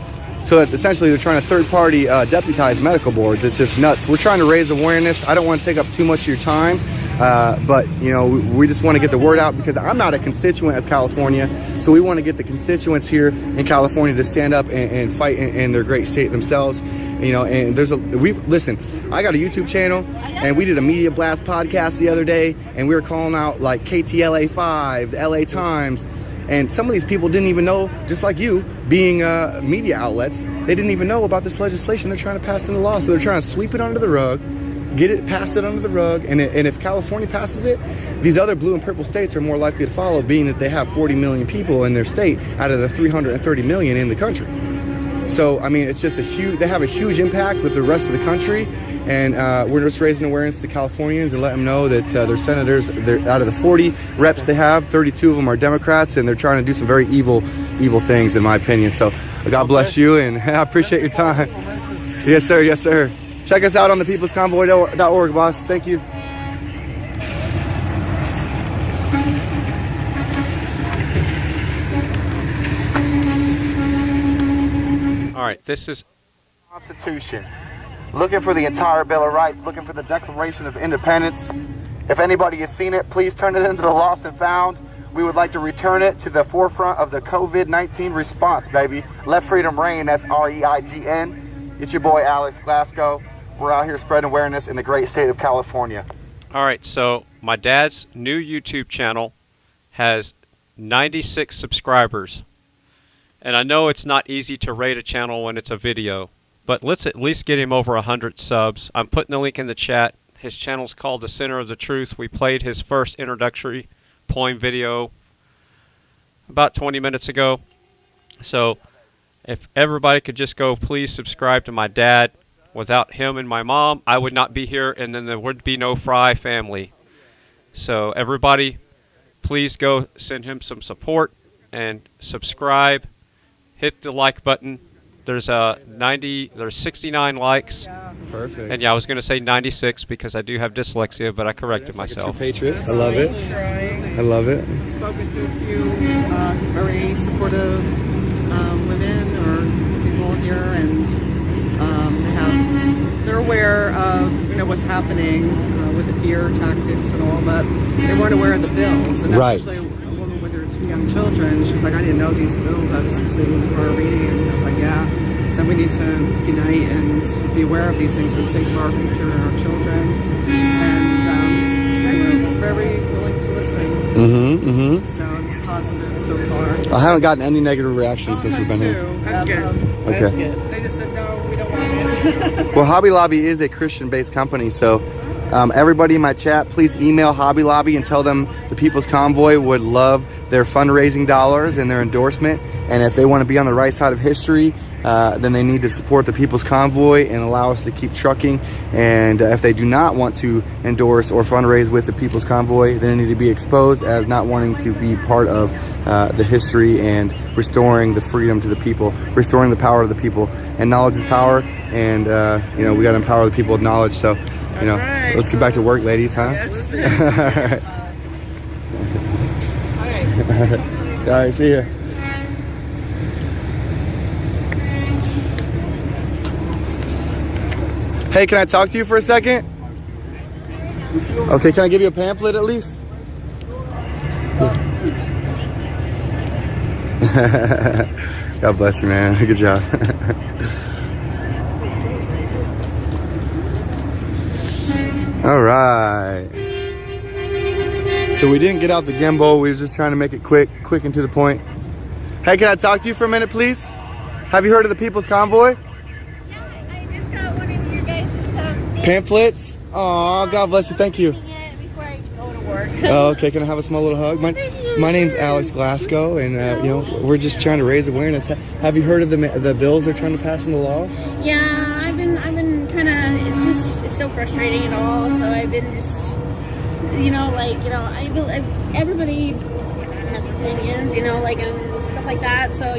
So that essentially they're trying to third-party deputize medical boards. It's just nuts. We're trying to raise awareness. I don't want to take up too much of your time. But, you know, we just want to get the word out because I'm not a constituent of California. So we want to get the constituents here in California to stand up and fight in their great state themselves. You know, and listen, I got a YouTube channel and we did a media blast podcast the other day and we were calling out like KTLA5, the LA Times. And some of these people didn't even know, just like you, being media outlets, they didn't even know about this legislation they're trying to pass into law. So they're trying to sweep it under the rug. Pass it under the rug, and if California passes it, these other blue and purple states are more likely to follow, being that they have 40 million people in their state out of the 330 million in the country. So, I mean, it's just they have a huge impact with the rest of the country, and we're just raising awareness to Californians and letting them know that their senators, out of the 40 reps they have, 32 of them are Democrats, and they're trying to do some very evil things, in my opinion. So, God bless you, and I appreciate your time. Yes, sir. Yes, sir. Check us out on thepeoplesconvoy.org, boss. Thank you. All right, this is Constitution. Looking for the entire Bill of Rights, looking for the Declaration of Independence. If anybody has seen it, please turn it into the lost and found. We would like to return it to the forefront of the COVID-19 response, baby. Let freedom reign, that's REIGN. It's your boy, Alex, Glasgow. We're out here spreading awareness in the great state of California. all right. So my dad's new YouTube channel has 96 subscribers. And I know it's not easy to rate a channel when it's a video, but let's at least get him over 100 subs. I'm putting the link in the chat. His channel's called The Center of the Truth. We played his first introductory poem video about 20 minutes ago. So if everybody could just go, please subscribe to my dad. Without him and my mom, I would not be here, and then there would be no Fry family. So everybody, please go send him some support and subscribe. Hit the like button. There's 69 likes. Perfect. And yeah, I was going to say 96 because I do have dyslexia, but I corrected myself. Patriot. I love it. I love it. Spoken to a few very supportive women or people here, and they're aware of what's happening with the fear tactics and all, but they weren't aware of the bills. And right. Especially a woman with her 2 young children. She's like, I didn't know these bills. I was just sitting for a reading, and I was like, yeah. So we need to unite and be aware of these things and think for our future and our children. And they were very willing to listen. So it's positive so far. I haven't gotten any negative reactions since we've been here. That's good. Okay. That's good. They just said, no, we don't want it. Well, Hobby Lobby is a Christian-based company, so everybody in my chat, please email Hobby Lobby and tell them the People's Convoy would love their fundraising dollars and their endorsement. And if they want to be on the right side of history, then they need to support the People's Convoy and allow us to keep trucking. And if they do not want to endorse or fundraise with the People's Convoy, then they need to be exposed as not wanting to be part of the history and restoring the freedom to the people, restoring the power of the people. And knowledge is power, and we got to empower the people with knowledge. So, let's get back to work, ladies, huh? Yes. All right, see ya. Hey, can I talk to you for a second? Okay, can I give you a pamphlet at least? God bless you, man. Good job. All right. So we didn't get out the gimbal. We was just trying to make it quick and to the point. Hey, can I talk to you for a minute, please? Have you heard of the People's Convoy? Yeah, I just got one of your guys' Pamphlets? Aw, God bless you. Thank you. before I go to work. Oh, okay. Can I have a small little hug? My name's Alex Glasgow, and you know, we're just trying to raise awareness. Have you heard of the bills they're trying to pass into law? Yeah, I've been kind of. It's so frustrating and all. So I've been just, everybody has opinions, and stuff like that. So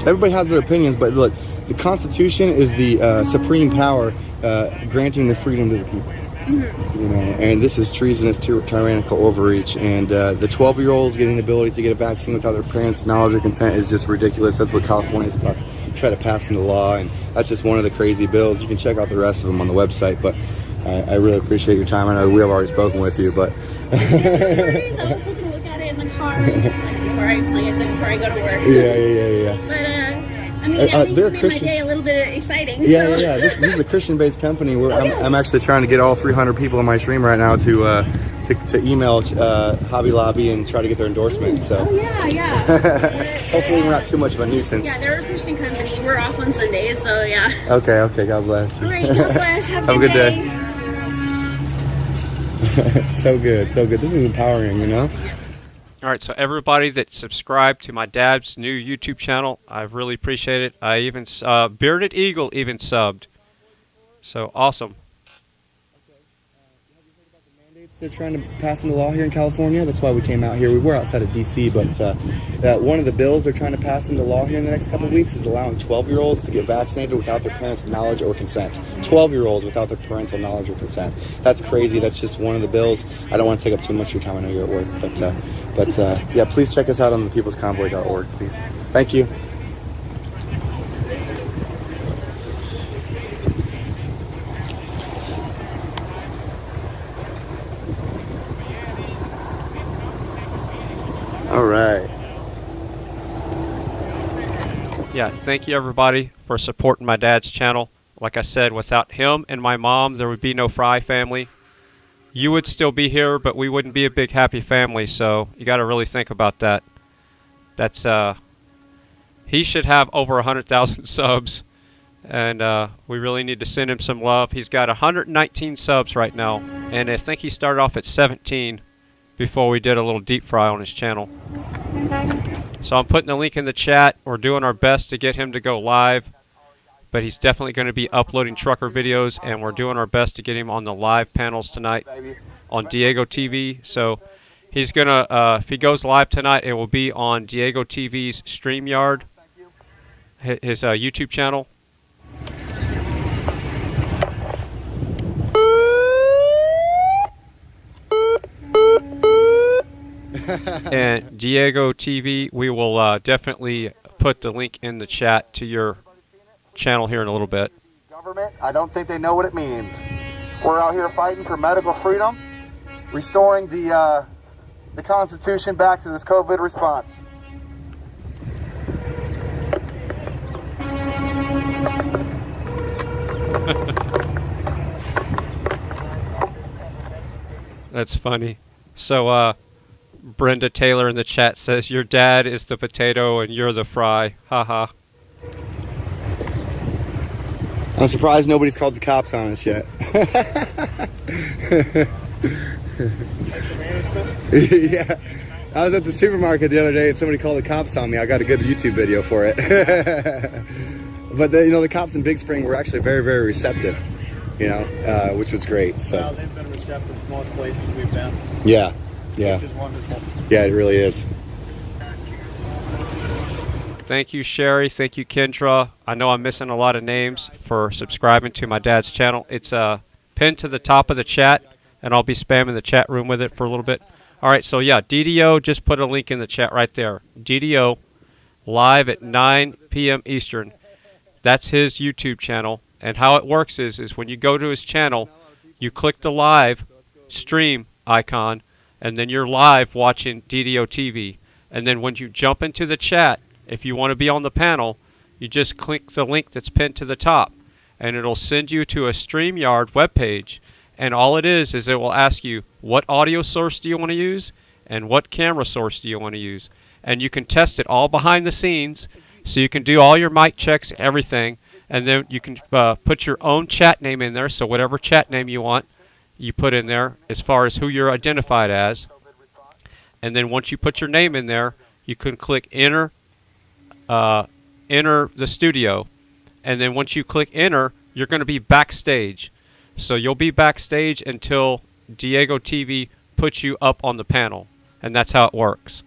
Everybody has their opinions, but look, the Constitution is the supreme power granting the freedom to the people. You know, and this is treasonous, tyrannical overreach. And the 12-year-olds getting the ability to get a vaccine without their parents' knowledge or consent is just ridiculous. That's what California is about to try to pass into law, and that's just one of the crazy bills. You can check out the rest of them on the website, but I really appreciate your time. I know we have already spoken with you, but I was taking a look at it in the car before I go to work. Yeah. But at least they're it made Christian. my day a little bit exciting. Yeah. This is a Christian-based company. I'm actually trying to get all 300 people in my stream right now to email Hobby Lobby and try to get their endorsement. So. Oh yeah. Hopefully we're not too much of a nuisance. Yeah, they're a Christian company. We're off on Sundays, so yeah. Okay. God bless you. All right, God bless. Have a good day. day. So good. This is empowering, you know? All right, so everybody that subscribed to my dad's new YouTube channel, I really appreciate it. I even Bearded Eagle even subbed. So awesome. They're trying to pass into law here in California. That's why we came out here. We were outside of DC, but one of the bills they're trying to pass into law here in the next couple of weeks is allowing 12-year-olds to get vaccinated without their parents' knowledge or consent. 12-year-olds without their parental knowledge or consent. That's crazy. That's just one of the bills. I don't want to take up too much of your time. I know you're at work, but yeah, please check us out on thepeoplesconvoy.org, please. Thank you. All right. Yeah, thank you everybody for supporting my dad's channel. Like I said, without him and my mom, there would be no Frei family. You would still be here, but we wouldn't be a big happy family, so you got to really think about that. That's he should have over 100,000 subs, and we really need to send him some love. He's got 119 subs right now, and I think he started off at 17 before we did a little deep fry on his channel. So I'm putting the link in the chat. We're doing our best to get him to go live, but he's definitely going to be uploading trucker videos, and we're doing our best to get him on the live panels tonight on Diego TV. So he's going to, if he goes live tonight, it will be on Diego TV's StreamYard, his YouTube channel. And Diego TV, we will definitely put the link in the chat to your channel here in a little bit. Government, I don't think they know what it means. We're out here fighting for medical freedom, restoring the Constitution back to this COVID response. That's funny. So, Brenda Taylor in the chat says, your dad is the potato and you're the fry. Haha. I'm surprised nobody's called the cops on us yet. Yeah. I was at the supermarket the other day and somebody called the cops on me. I got a good YouTube video for it. But the cops in Big Spring were actually very, very receptive, which was great. So. Well, they've been receptive to most places we've been. Yeah. Which is wonderful. Yeah, it really is. Thank you, Sherry. Thank you, Kendra. I know I'm missing a lot of names for subscribing to my dad's channel. It's pinned to the top of the chat, and I'll be spamming the chat room with it for a little bit. All right, so yeah, DDO, just put a link in the chat right there. DDO, live at 9 p.m. Eastern. That's his YouTube channel. And how it works is when you go to his channel, you click the live stream icon, and then you're live watching DDO TV. And then when you jump into the chat, if you want to be on the panel, you just click the link that's pinned to the top, and it'll send you to a StreamYard webpage, And all it is it will ask you what audio source do you want to use and what camera source do you want to use. And you can test it all behind the scenes, so you can do all your mic checks, everything, and then you can put your own chat name in there. So whatever chat name you want, you put in there as far as who you're identified as. And then once you put your name in there, you can click enter the studio. And then once you click enter, you're going to be backstage. So you'll be backstage until Diego TV puts you up on the panel. And that's how it works.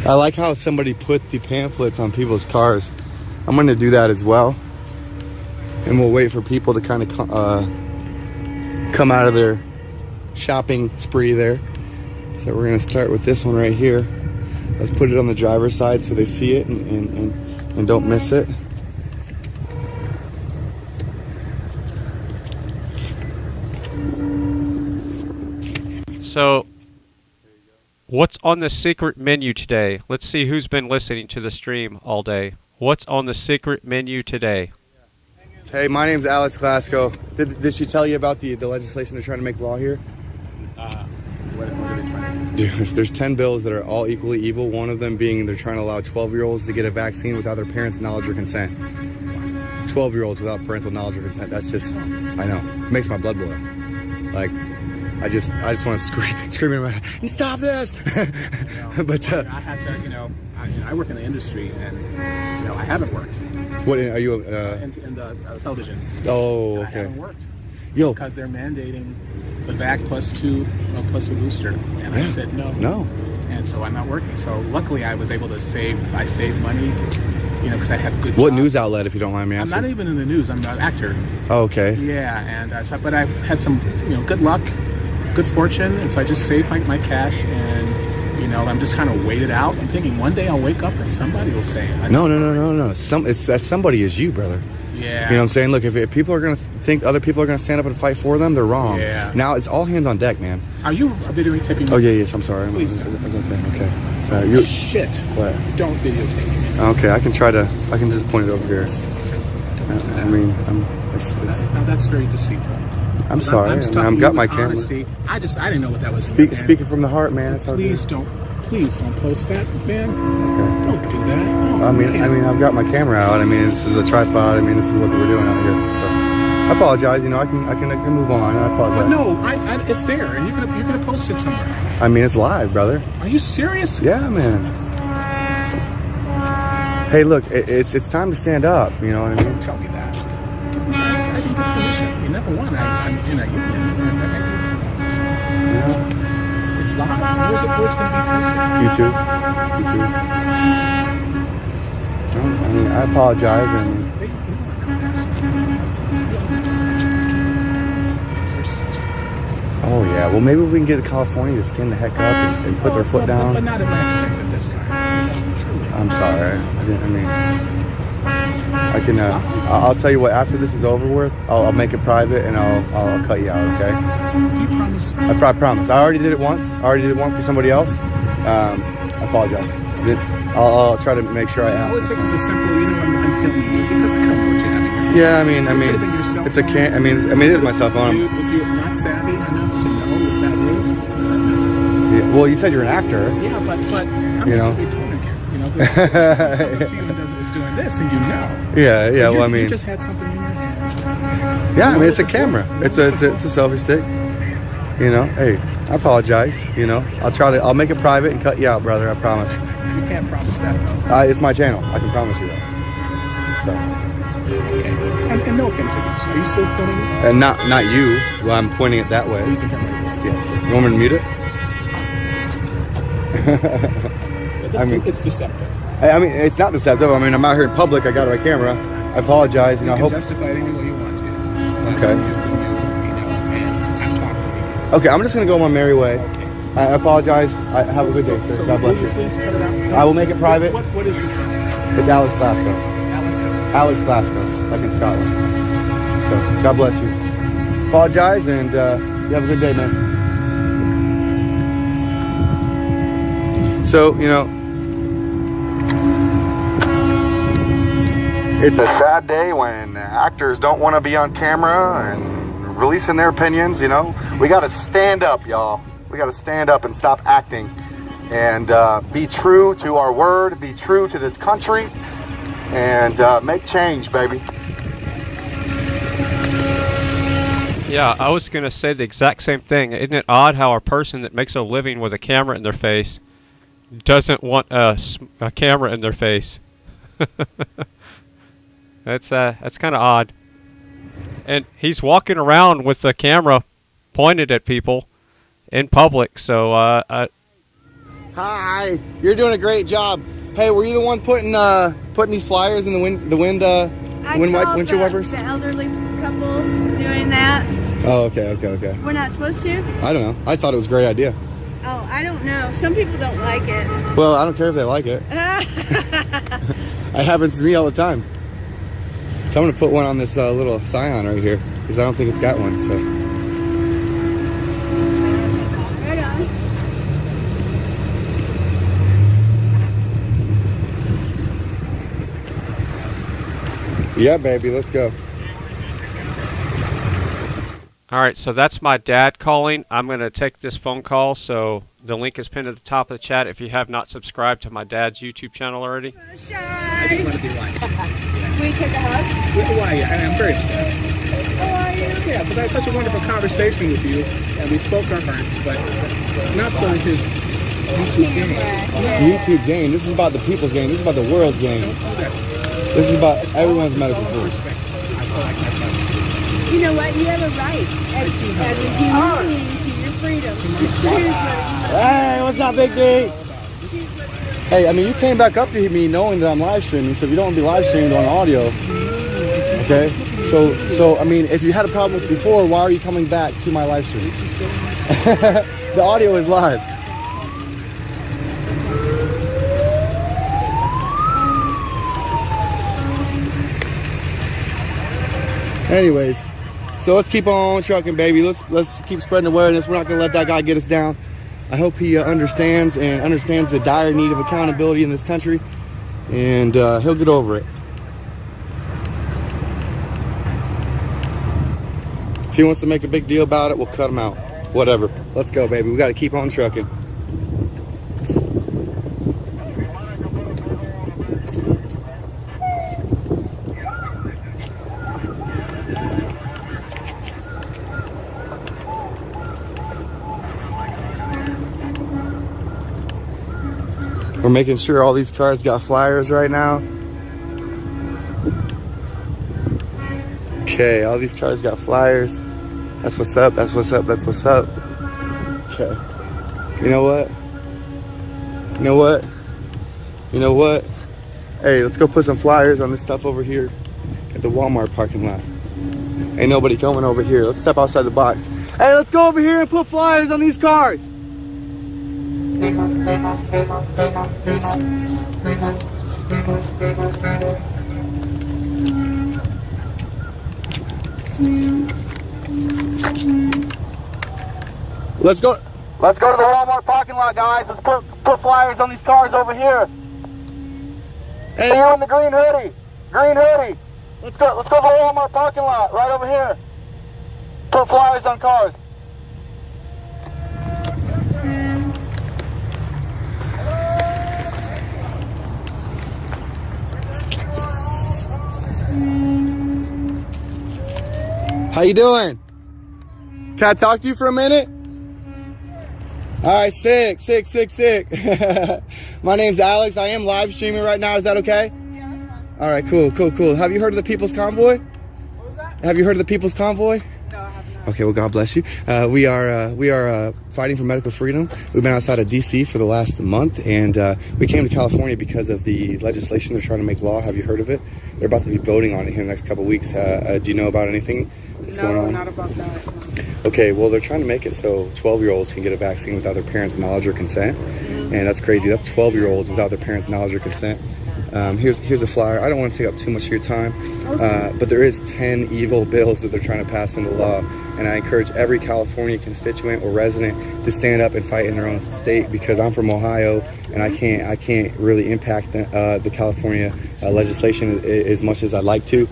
I like how somebody put the pamphlets on people's cars. I'm going to do that as well. And we'll wait for people to kind of come out of their shopping spree there. So we're going to start with this one right here. Let's put it on the driver's side so they see it and don't miss it. So, what's on the secret menu today? Let's see who's been listening to the stream all day. What's on the secret menu today? Hey, my name's Alex Glasgow. Did she tell you about the legislation they're trying to make law here? What are they trying to do? Dude, there's 10 bills that are all equally evil. One of them being they're trying to allow 12-year-olds to get a vaccine without their parents' knowledge or consent. 12-year-olds without parental knowledge or consent. That's just, I know, it makes my blood boil. Like, I just want to scream in my head, stop this! But I had to, I work in the industry, and I haven't worked. What are you? In the television. Oh, okay. I haven't worked. Yo, because they're mandating the vac plus a booster, and I said no. No. And so I'm not working. So luckily, I was able to save. I saved money, because I had good. What jobs. news outlet, if you don't mind me asking? I'm not even in the news. I'm an actor. Oh, okay. Yeah, and but I had some, good luck, good fortune, and so I just saved my cash, and I'm just kind of waited out. I'm thinking one day I'll wake up and somebody will say it. No. That somebody is you, brother. Yeah. You know what I'm saying? Look, if people are going to think other people are going to stand up and fight for them, they're wrong. Yeah. Now it's all hands on deck, man. Are you videotaping? Oh, yeah, yes, I'm sorry. Please don't. Okay. Sorry. Shit. What? Don't videotape me. Okay, I can just point it over here. Now that's very deceitful. I'm sorry. I've got my camera. Honesty. I didn't know what that was. Speaking from the heart, man. That's Please don't post that, man. Okay. Don't do that. Oh, I mean, I've got my camera out. This is a tripod. This is what we're doing out here. So, I apologize. I can move on. I apologize. But no, it's there, and you're gonna post it somewhere. It's live, brother. Are you serious? Yeah, man. Hey, look, it's time to stand up. You know what I mean? Don't tell me that. I didn't get permission. Number one, I'm in a union. It's live. Where's it going to be posted? YouTube. I apologize. Oh yeah. Well, maybe if we can get to California to stand the heck up and put their foot down. But not at my expense at this time. Truly. I'm sorry. I can. I'll tell you what. After this is over with, I'll make it private and I'll cut you out. Okay? Do you promise? I promise. I already did it once. for somebody else. I apologize. I'll try to make sure I ask. All it takes is a simple. I'm filming you because I don't know what you have in your hand. Yeah, it's a can. It is my cell phone. If you're not savvy enough to know what that is. Yeah, well, you said you're an actor. Yeah, but I'm just a retarded kid. To you and is doing this, and Yeah. Well, you just had something in your hand. Yeah, it's a camera. It's a selfie stick. Hey, I apologize. I'll make it private and cut you out, brother. I promise. You can't promise that, though. It's my channel. I can promise you that. So. Okay. And no offense, are you still filming? And not you. Well, I'm pointing it that way. You can tell me. Yes. You want me to mute it? It's deceptive. It's not deceptive. I'm out here in public. I got my camera. I apologize. You can justify it any way you want to. Okay. Okay, I'm just going to go my merry way. Okay. I apologize. Have a good day, sir. God bless you. Please cut it out. I will make it private. What is your name? It's Alex Glasgow. Alex Glasgow, like in Scotland. So, God bless you. Apologize, and you have a good day, man. So, you know, it's a sad day when actors don't want to be on camera and releasing their opinions, you know. We got to stand up, y'all. We got to stand up and stop acting and be true to our word, be true to this country, and make change, baby. Yeah, I was going to say the exact same thing. Isn't it odd how a person that makes a living with a camera in their face doesn't want a camera in their face? That's kind of odd. And he's walking around with the camera pointed at people in public, so Hi, you're doing a great job. Hey, were you the one putting these flyers in the windshield wipers? The elderly couple doing that. Oh, okay. We're not supposed to? I don't know. I thought it was a great idea. Oh, I don't know. Some people don't like it. Well, I don't care if they like it. It happens to me all the time. So I'm gonna put one on this little Scion right here because I don't think it's got one. So. Right on. Yeah, baby, let's go. all right, so that's my dad calling. I'm going to take this phone call, so the link is pinned at the top of the chat if you have not subscribed to my dad's YouTube channel already. I just want to be live. We take a hug? Why? I'm very upset. How are you? Yeah, because I had such a wonderful conversation with you, and we spoke our hearts, but not for his YouTube game. YouTube game. This is about the people's game. This is about the world's game. This is about everyone's medical food. You know what? You have a right as a human being to your freedom to choose what you want. Hey, what's up, Big D? Hey, I mean, you came back up to me knowing that I'm live streaming, so if you don't want to be live streamed on audio, okay? So I mean, if you had a problem with it before, why are you coming back to my live stream? The audio is live. Anyways, so let's keep on trucking, baby. Let's keep spreading awareness. We're not gonna let that guy get us down. I hope he understands the dire need of accountability in this country, and he'll get over it. If he wants to make a big deal about it, we'll cut him out. Whatever. Let's go, baby. We got to keep on trucking. We're making sure all these cars got flyers right now. Okay, all these cars got flyers. That's what's up, that's what's up, that's what's up. Okay. You know what? You know what? You know what? Hey, let's go put some flyers on this stuff over here at the Walmart parking lot. Ain't nobody coming over here. Let's step outside the box. Hey, let's go over here and put flyers on these cars. Let's go to the Walmart parking lot, guys. Let's put flyers on these cars over here. Hey, you in the green hoodie. Let's go to the Walmart parking lot right over here. Put flyers on cars. How you doing? Can I talk to you for a minute? All right, sick. My name's Alex. I am live streaming right now. Is that okay? Yeah, that's fine. All right, cool. Have you heard of the People's Convoy? What was that? Have you heard of the People's Convoy? No, I have not. Okay, well, God bless you. We are fighting for medical freedom. We've been outside of DC for the last month, and we came to California because of the legislation they're trying to make law. Have you heard of it? They're about to be voting on it here in the next couple of weeks. Do you know about anything that's going on? No, not about that. Okay, well, they're trying to make it so 12-year-olds can get a vaccine without their parents' knowledge or consent, and that's crazy. That's 12-year-olds without their parents' knowledge or consent. Here's a flyer. I don't want to take up too much of your time, but there is 10 evil bills that they're trying to pass into law, and I encourage every California constituent or resident to stand up and fight in their own state, because I'm from Ohio, and I can't really impact the California legislation as much as I'd like to.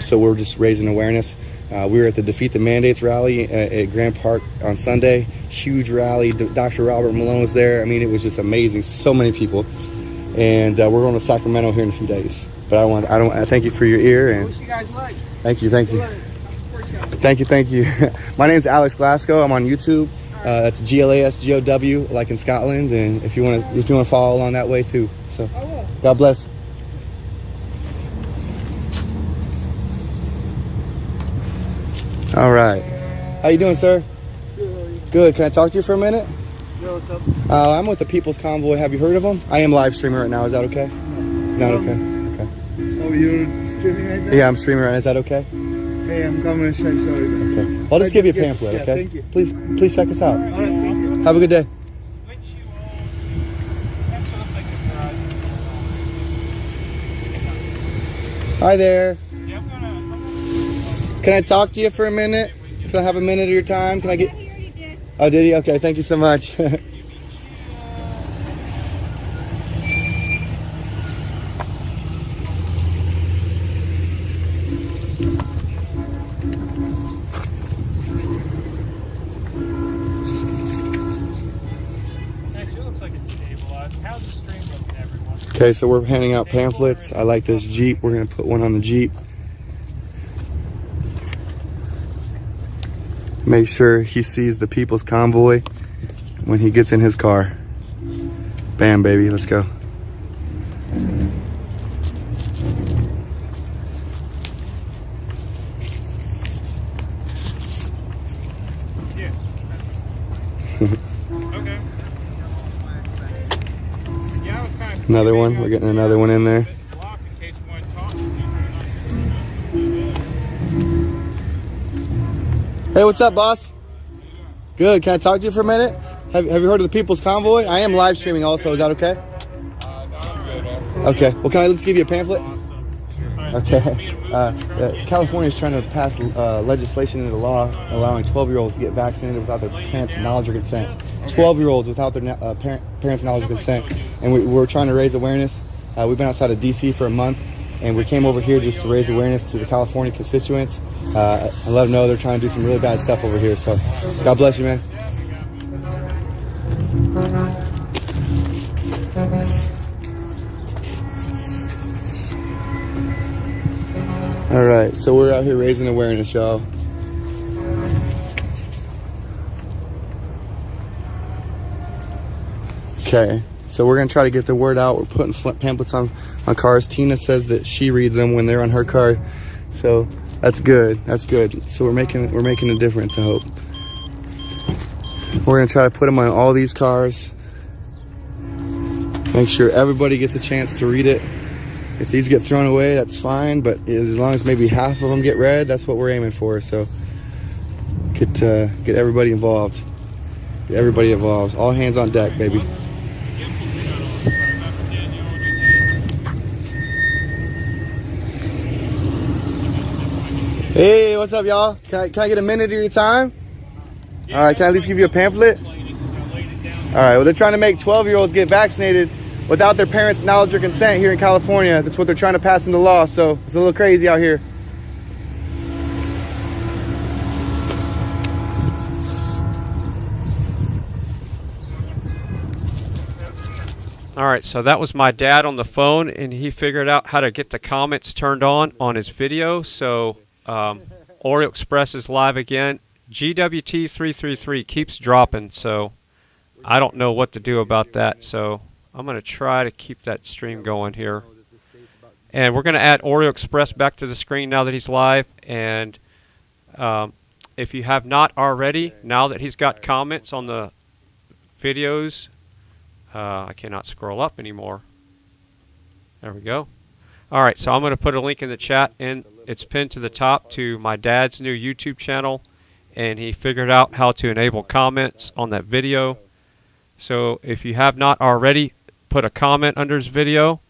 So we're just raising awareness. We were at the Defeat the Mandates rally at Grand Park on Sunday. Huge rally. Dr. Robert Malone was there. I mean, it was just amazing. So many people. And we're going to Sacramento here in a few days. But I thank you for your ear. And Wish you guys luck. thank you. Thank you. My name's Alex Glasgow. I'm on YouTube. That's GLASGOW, like in Scotland. And if you want to follow along that way too. So, God bless. All right. How you doing, sir? Good. Can I talk to you for a minute? I'm with the People's Convoy. Have you heard of them? I am live streaming right now. Is that okay? It's not okay. Okay. Oh, you're streaming right now? Yeah, I'm streaming right now. Is that okay? Hey, I'm coming to check. Sorry. Okay. I'll just give you a pamphlet, yeah, okay? Thank you. Please check us out. All right, thank you. Have a good day. Hi there. Can I talk to you for a minute? Can I have a minute of your time? Can I get... Oh, did he? Okay, thank you so much. Okay, so we're handing out pamphlets. I like this Jeep. We're going to put one on the Jeep. Make sure he sees the People's Convoy when he gets in his car. Bam, baby, let's go. Another one. We're getting another one in there. Hey, what's up, boss? Good. Can I talk to you for a minute? Have you heard of the People's Convoy? I am live streaming also. Is that okay? Okay. Well, can I just give you a pamphlet? Okay. California is trying to pass legislation into law allowing 12-year-olds to get vaccinated without their parents' knowledge or consent. 12-year-olds without their parents' knowledge or consent. And we're trying to raise awareness. We've been outside of D.C. for a month, and we came over here just to raise awareness to the California constituents and let them know they're trying to do some really bad stuff over here. So, God bless you, man. All right, so we're out here raising awareness, y'all. Okay, so we're gonna try to get the word out. We're putting pamphlets on cars. Tina says that she reads them when they're on her car, so that's good. That's good. So we're making a difference, I hope. We're gonna try to put them on all these cars. Make sure everybody gets a chance to read it. If these get thrown away, that's fine, but as long as maybe half of them get read, that's what we're aiming for. So get everybody involved. Get everybody involved. All hands on deck, baby. Hey, what's up, y'all? Can I get a minute of your time? All right, can I at least give you a pamphlet? All right, well, they're trying to make 12-year-olds get vaccinated without their parents' knowledge or consent here in California. That's what they're trying to pass into law, so it's a little crazy out here. All right, so that was my dad on the phone, and he figured out how to get the comments turned on his video. So Oreo Express is live again. GWT333 keeps dropping, so I don't know what to do about that. So I'm going to try to keep that stream going here. And we're going to add Oreo Express back to the screen now that he's live. And if you have not already, now that he's got comments on the videos, I cannot scroll up anymore. There we go. All right, so I'm going to put a link in the chat, and it's pinned to the top to my dad's new YouTube channel. And he figured out how to enable comments on that video. So if you have not already, put a comment under his video.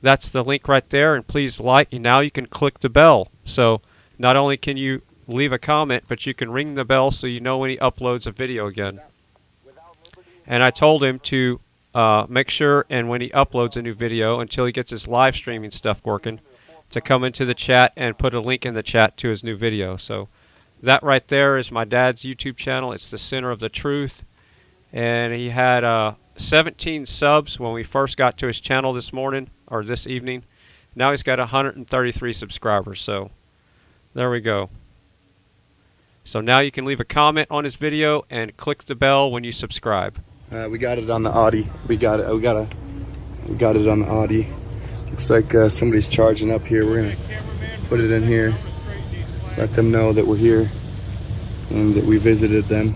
That's the link right there, and please like. And now you can click the bell. So not only can you leave a comment, but you can ring the bell so you know when he uploads a video again. And I told him to make sure, and when he uploads a new video, until he gets his live streaming stuff working, to come into the chat and put a link in the chat to his new video. So that right there is my dad's YouTube channel. It's the Center of the Truth. And he had 17 subs when we first got to his channel this morning, or this evening. Now he's got 133 subscribers. So there we go. So now you can leave a comment on his video and click the bell when you subscribe. We got it on the Audi. We got it. We got it on the Audi. Looks like somebody's charging up here. We're gonna put it in here. Let them know that we're here and that we visited them.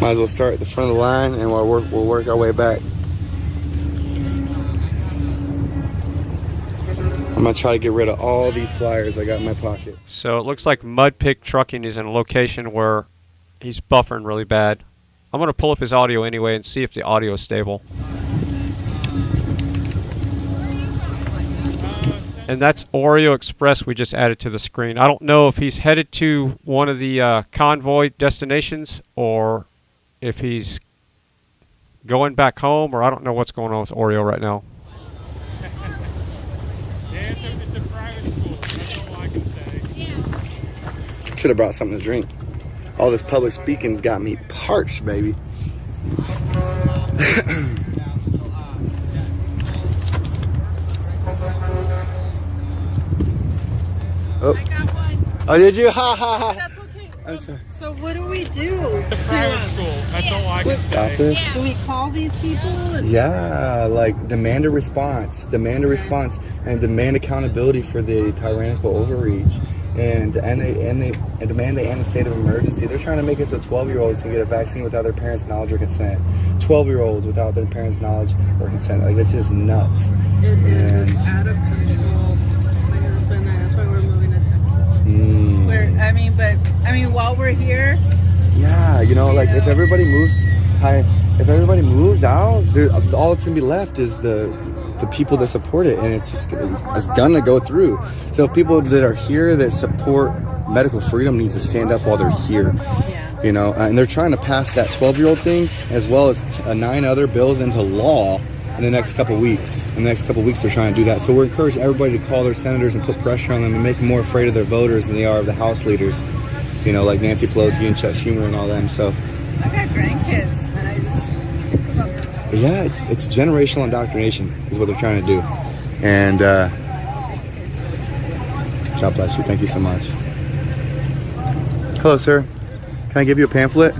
Might as well start at the front of the line, and we'll work our way back. I'm gonna try to get rid of all these flyers I got in my pocket. So it looks like Mud Pig Trucking is in a location where he's buffering really bad. I'm gonna pull up his audio anyway and see if the audio is stable. And that's Oreo Express we just added to the screen. I don't know if he's headed to one of the convoy destinations, or if he's going back home, or I don't know what's going on with Oreo right now. Yeah, it's a private school. That's all I can say. Should have brought something to drink. All this public speaking's got me parched, baby. Oh. I got one. Oh, did you? Ha ha ha. That's okay. I'm sorry. So what do we do? It's a private school. That's all I can Stop say. this. Do we call these people? Yeah, like demand a response, and demand accountability for the tyrannical overreach, and demand they end a state of emergency. They're trying to make it so 12-year-olds can get a vaccine without their parents' knowledge or consent. 12-year-olds without their parents' knowledge or consent. Like, that's just nuts. It's out of control. My husband and I, that's why we're moving to Texas. I mean, while we're here. Yeah, you know, like if everybody moves out, all that's gonna be left is the people that support it, and it's gonna go through. So if people that are here that support medical freedom needs to stand up while they're here, you know, and they're trying to pass that 12-year-old thing as well as 9 other bills into law in the next couple weeks. In the next couple weeks, they're trying to do that. So we're encouraging everybody to call their senators and put pressure on them and make them more afraid of their voters than they are of the House leaders. You know, like Nancy Pelosi and Chuck Schumer and all them. So I got grandkids, and I just think about them. yeah, it's generational indoctrination is what they're trying to do. And God bless you. Thank you so much. Hello, sir. Can I give you a pamphlet?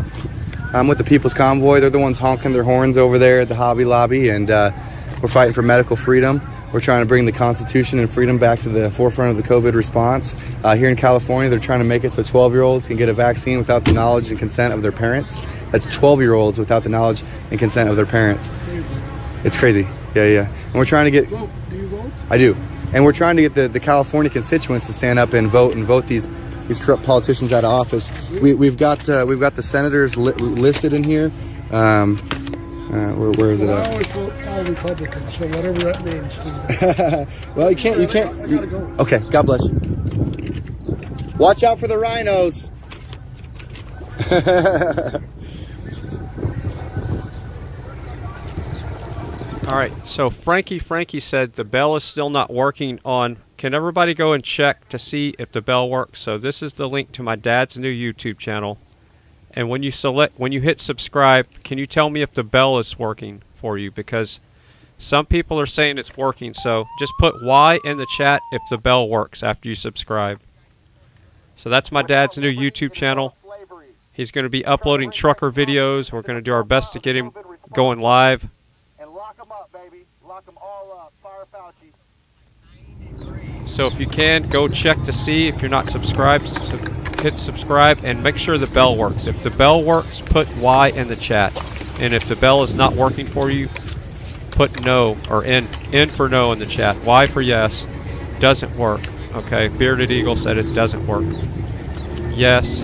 I'm with the People's Convoy. They're the ones honking their horns over there at the Hobby Lobby, and we're fighting for medical freedom. We're trying to bring the Constitution and freedom back to the forefront of the COVID response. Here in California, they're trying to make it so 12-year-olds can get a vaccine without the knowledge and consent of their parents. That's 12-year-olds without the knowledge and consent of their parents. It's crazy. Yeah. And we're trying to get... Do you vote? I do. And we're trying to get the California constituents to stand up and vote these corrupt politicians out of office. We've got the senators listed in here. Where is it at? I always vote all Republicans, so whatever that means. Well, you can't. I gotta go. Okay, God bless you. Watch out for the rhinos. All right, so Frankie said the bell is still not working on. Can everybody go and check to see if the bell works? So this is the link to my dad's new YouTube channel. And when you hit subscribe, can you tell me if the bell is working for you? Because some people are saying it's working. So just put Y in the chat if the bell works after you subscribe. So that's my dad's new YouTube channel. He's going to be uploading trucker videos. We're going to do our best to get him going live. And lock them up, baby. Lock them all up. Fire Fauci. So if you can, go check to see if you're not subscribed. Hit subscribe and make sure the bell works. If the bell works, put Y in the chat. And if the bell is not working for you, put no or N for no in the chat. Y for yes. Doesn't work. Okay, Bearded Eagle said it doesn't work. Yes.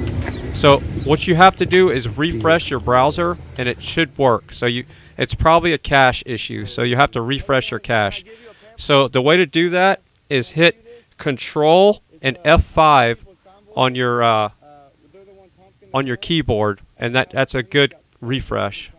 So what you have to do is refresh your browser, and it should work. So it's probably a cache issue, so you have to refresh your cache. So the way to do that is hit Control and F5 on your keyboard, and that's a good refresh.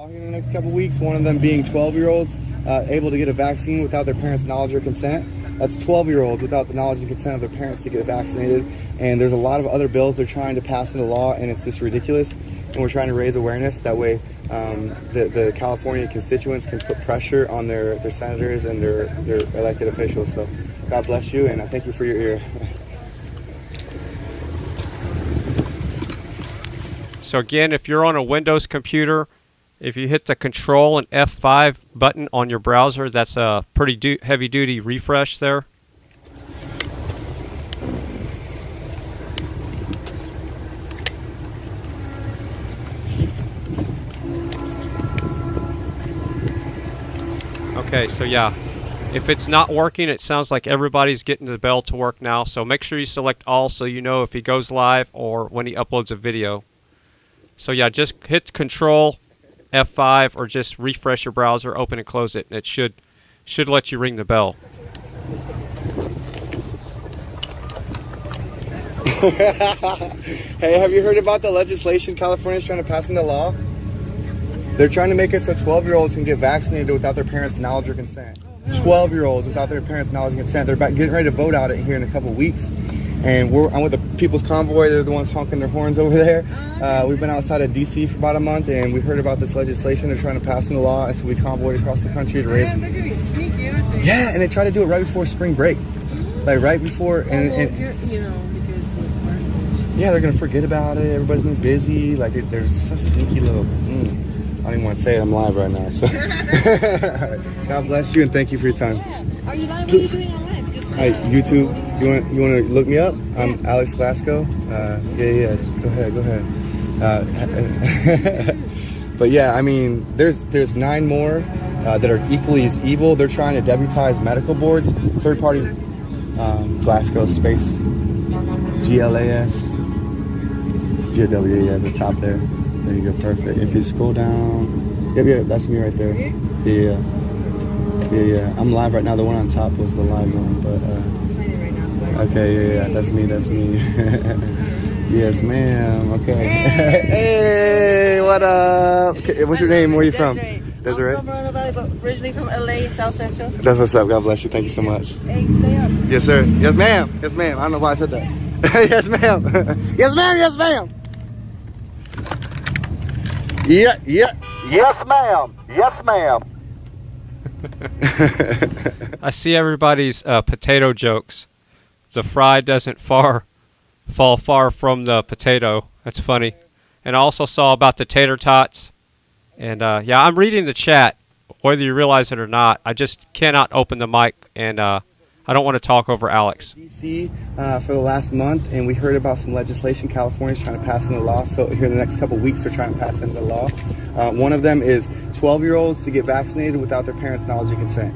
In the next couple weeks, one of them being 12-year-olds able to get a vaccine without their parents' knowledge or consent. That's 12-year-olds without the knowledge and consent of their parents to get vaccinated. And there's a lot of other bills they're trying to pass into law, and it's just ridiculous. And we're trying to raise awareness. That way the California constituents can put pressure on their senators and their elected officials. So God bless you, and I thank you for your ear. So again, if you're on a Windows computer, if you hit the Control and F5 button on your browser, that's a pretty heavy-duty refresh there. Okay, so yeah, if it's not working, it sounds like everybody's getting the bell to work now. So make sure you select all so you know if he goes live or when he uploads a video. So yeah, just hit Control F5 or just refresh your browser, open and close it, and it should let you ring the bell. Hey, have you heard about the legislation California's trying to pass into law? They're trying to make it so 12-year-olds can get vaccinated without their parents' knowledge or consent. 12-year-olds without their parents' knowledge and consent. They're getting ready to vote out it here in a couple weeks. And I'm with the People's Convoy. They're the ones honking their horns over there. We've been outside of D.C. for about a month, and we heard about this legislation they're trying to pass into law. And so we convoyed across the country to raise. Man, they're gonna be sneaky, aren't they? Yeah, and they try to do it right before spring break, like right before. And yeah, they're gonna forget about it. Everybody's been busy. Like they're such sneaky little. I don't even want to say it. I'm live right now. So God bless you and thank you for your time. Are you live? What are you doing on live? Because, Hi, YouTube. You want to look me up? I'm Alex Glasgow. Yeah. Go ahead. But yeah, I mean, there's 9 more that are equally as evil. They're trying to deputize medical boards, third-party Glasgow Space, GLAS, GW. Yeah, the top there. There you go, perfect. If you scroll down, yeah, that's me right there. Yeah. I'm live right now. The one on top was the live one, but okay, yeah, that's me. Yes, ma'am. Okay. Hey, what up? Okay, what's your name? Where are you from? Desiree. I'm from Roanoke Valley, but originally from LA, South Central. That's what's up. God bless you. Thank you so much. Hey, stay up. Yes, sir. Yes, ma'am. Yes, ma'am. I don't know why I said that. Yes, ma'am. Yes, ma'am. Yes, ma'am. Yeah. Yes, ma'am. Yes, ma'am. I see everybody's potato jokes. The fry doesn't fall far from the potato. That's funny. And I also saw about the tater tots. And yeah, I'm reading the chat, whether you realize it or not. I just cannot open the mic, and I don't want to talk over Alex. DC for the last month, and we heard about some legislation California's trying to pass into law. So here in the next couple of weeks, they're trying to pass into law. One of them is 12-year-olds to get vaccinated without their parents' knowledge and consent.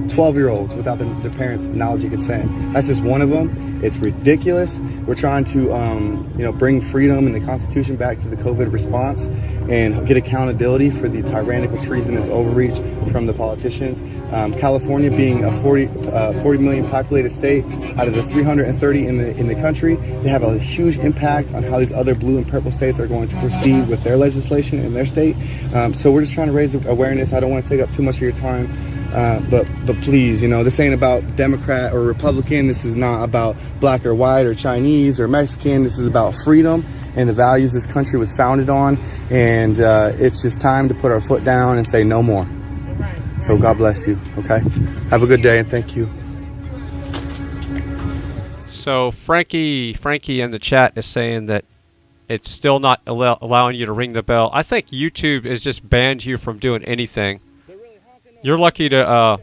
12-year-olds without their parents' knowledge and consent. That's just one of them. It's ridiculous. We're trying to, bring freedom and the Constitution back to the COVID response and get accountability for the tyrannical, treasonous overreach from the politicians. California being a 40 million populated state out of the 330 in the country, they have a huge impact on how these other blue and purple states are going to proceed with their legislation in their state. So we're just trying to raise awareness. I don't want to take up too much of your time. But please, this ain't about Democrat or Republican. This is not about black or white or Chinese or Mexican. This is about freedom and the values this country was founded on. And it's just time to put our foot down and say no more. So God bless you. Okay. Have a good day and thank you. So Frankie in the chat is saying that it's still not allowing you to ring the bell. I think YouTube has just banned you from doing anything. You're lucky to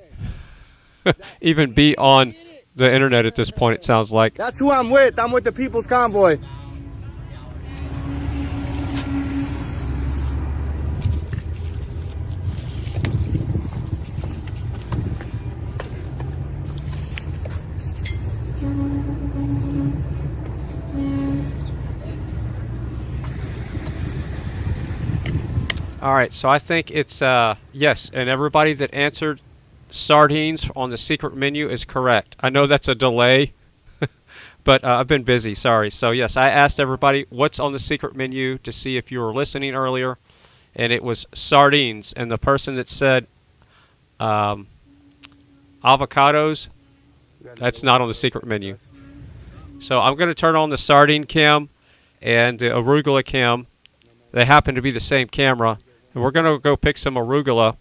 even be on the internet at this point, it sounds like. That's who I'm with. I'm with the People's Convoy. All right, so I think it's yes, and everybody that answered sardines on the secret menu is correct. I know that's a delay, but I've been busy, sorry. So yes, I asked everybody what's on the secret menu to see if you were listening earlier, and it was sardines. And the person that said avocados, that's not on the secret menu. So I'm going to turn on the sardine cam and the arugula cam. They happen to be the same camera. And we're going to go pick some arugula.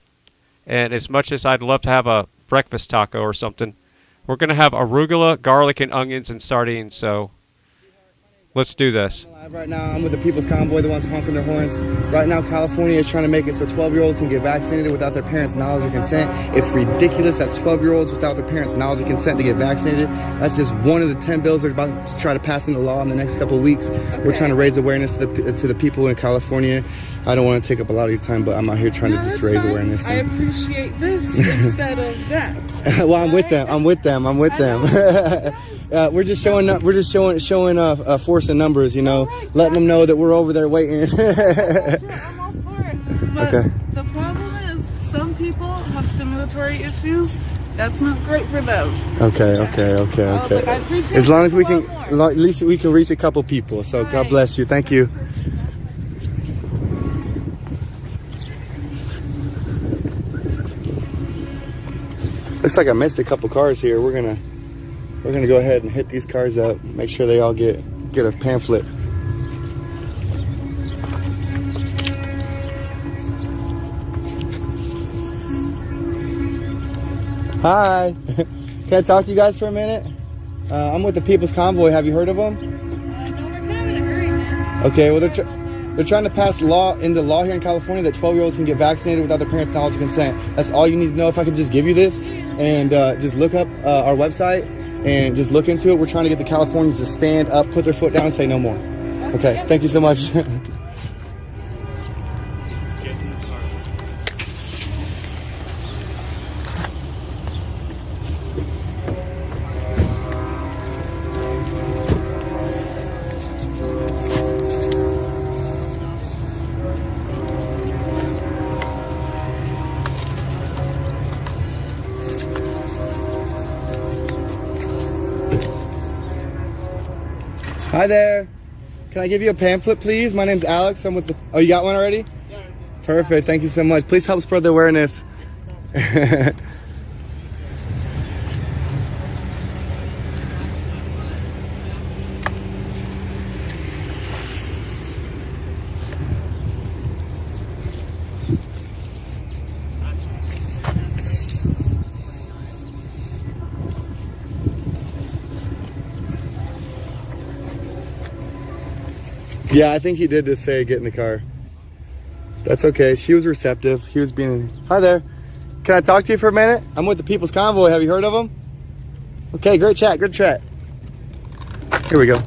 And as much as I'd love to have a breakfast taco or something, we're going to have arugula, garlic, and onions and sardines. So let's do this. Right now, I'm with the People's Convoy, the ones honking their horns. Right now, California is trying to make it so 12-year-olds can get vaccinated without their parents' knowledge or consent. It's ridiculous. That's 12-year-olds without their parents' knowledge or consent to get vaccinated. That's just one of the 10 bills they're about to try to pass into law in the next couple of weeks. Okay. We're trying to raise awareness to the people in California. I don't want to take up a lot of your time, but I'm out here trying to just raise awareness. I appreciate this instead of that. Well, I'm with them. We're just showing up. We're just showing force and numbers. You know, letting them know that we're over there waiting. Sure, I'm all for it. But okay. The problem is, some people have stimulatory issues. That's not great for them. Okay. As long as we can, at least we can reach a couple people. So right. God bless you. Thank you. Looks like I missed a couple cars here. We're gonna go ahead and hit these cars up. Make sure they all get a pamphlet. Hi. Can I talk to you guys for a minute? I'm with the People's Convoy. Have you heard of them? No, we're kind of in a hurry, man. Okay. Well, they're trying to pass into law here in California that 12-year-olds can get vaccinated without their parents' knowledge or consent. That's all you need to know. If I could just give you this and just look up our website and just look into it. We're trying to get the Californians to stand up, put their foot down, and say no more. Okay. Thank you so much. Hi there. Can I give you a pamphlet, please? My name's Alex. I'm with the... Oh, you got one already? Yeah. Perfect. Thank you so much. Please help spread the awareness. Yeah, I think he did just say get in the car. That's okay. She was receptive. He was being... Hi there. Can I talk to you for a minute? I'm with the People's Convoy. Have you heard of them? Okay, great chat. Good chat. Here we go.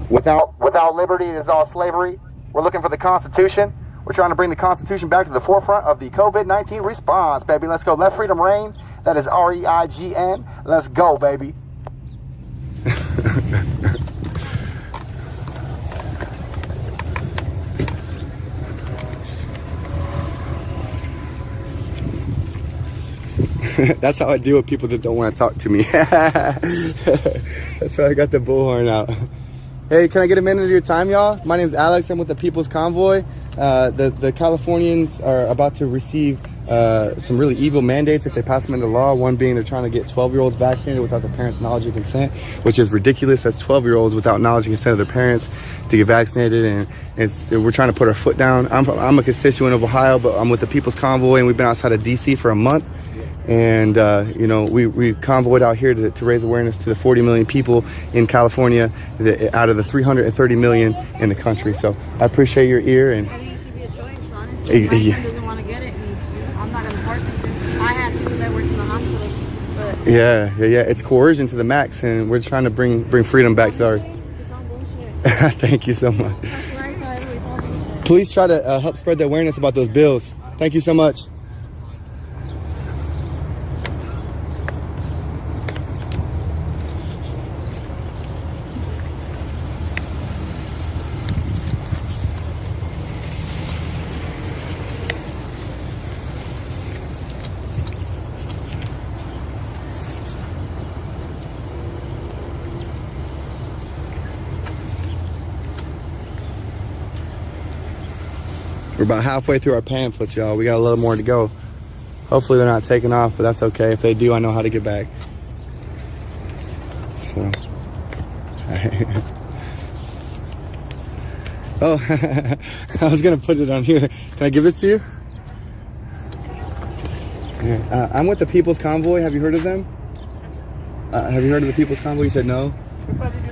Without liberty, it is all slavery. We're looking for the Constitution. We're trying to bring the Constitution back to the forefront of the COVID-19 response, baby. Let's go. Let freedom reign. That is REIGN. Let's go, baby. That's how I deal with people that don't want to talk to me. That's why I got the bullhorn out. Hey, can I get a minute of your time, y'all? My name's Alex. I'm with the People's Convoy. The Californians are about to receive some really evil mandates if they pass them into law. One being they're trying to get 12-year-olds vaccinated without their parents' knowledge and consent, which is ridiculous. That's 12-year-olds without knowledge and consent of their parents to get vaccinated, and we're trying to put our foot down. I'm a constituent of Ohio, but I'm with the People's Convoy, and we've been outside of D.C. for a month. And, you know, we convoyed out here to raise awareness to the 40 million people in California out of the 330 million in the country. So I appreciate your ear. And I think it should be a choice, honestly. My son doesn't want to get it, and I'm not going to force him to. I had to because I worked in the hospital. But yeah. It's coercion to the max, and we're trying to bring freedom back to our... It's all bullshit. Thank you so much. That's what I thought. It's all bullshit. Please try to help spread the awareness about those bills. Thank you so much. about halfway through our pamphlets, y'all. We got a little more to go. Hopefully they're not taking off, but that's okay. If they do, I know how to get back. So. Oh, I was going to put it on here. Can I give this to you? Yeah. I'm with the People's Convoy. Have you heard of them? Have you heard of the People's Convoy? You said no?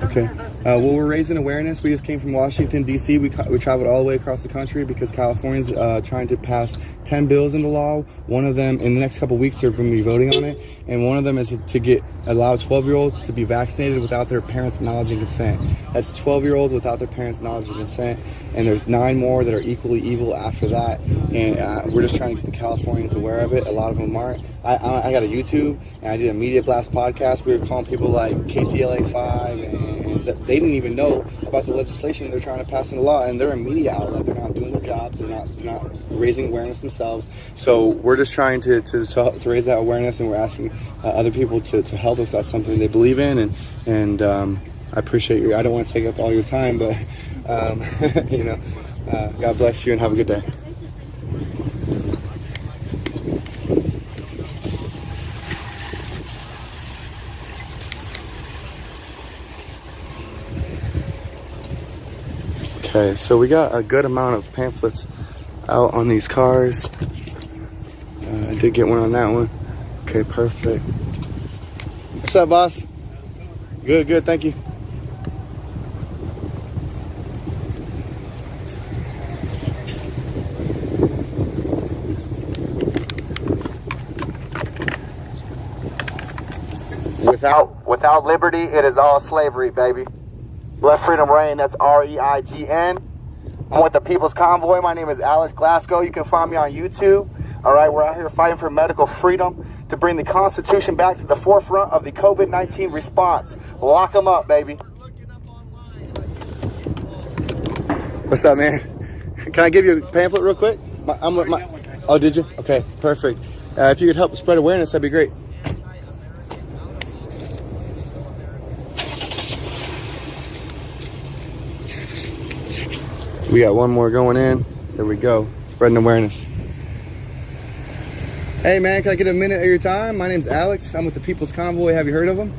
Okay. Well, we're raising awareness. We just came from Washington, D.C. We traveled all the way across the country because California's trying to pass 10 bills into law. One of them, in the next couple of weeks, they're going to be voting on it. And one of them is to allow 12-year-olds to be vaccinated without their parents' knowledge and consent. That's 12-year-olds without their parents' knowledge and consent. And there's 9 more that are equally evil after that. And we're just trying to get the Californians aware of it. A lot of them aren't. I got a YouTube, and I did a Media Blast podcast. We were calling people like KTLA5, and they didn't even know about the legislation they're trying to pass into law. And they're a media outlet. They're not doing their jobs. They're not raising awareness themselves. So we're just trying to raise that awareness, and we're asking other people to help if that's something they believe in. And I appreciate you. I don't want to take up all your time, but you know, God bless you and have a good day. Okay, so we got a good amount of pamphlets out on these cars. I did get one on that one. Okay, perfect. What's up, boss? Good, thank you. Without liberty, it is all slavery, baby. Let freedom reign. That's REIGN. I'm with the People's Convoy. My name is Alex Glasgow. You can find me on YouTube. All right, we're out here fighting for medical freedom to bring the Constitution back to the forefront of the COVID-19 response. Lock them up, baby. What's up, man? Can I give you a pamphlet real quick? Oh, did you? Okay, perfect. If you could help spread awareness, that'd be great. We got one more going in. There we go. Spreading awareness. Hey, man, can I get a minute of your time? My name's Alex. I'm with the People's Convoy. Have you heard of them?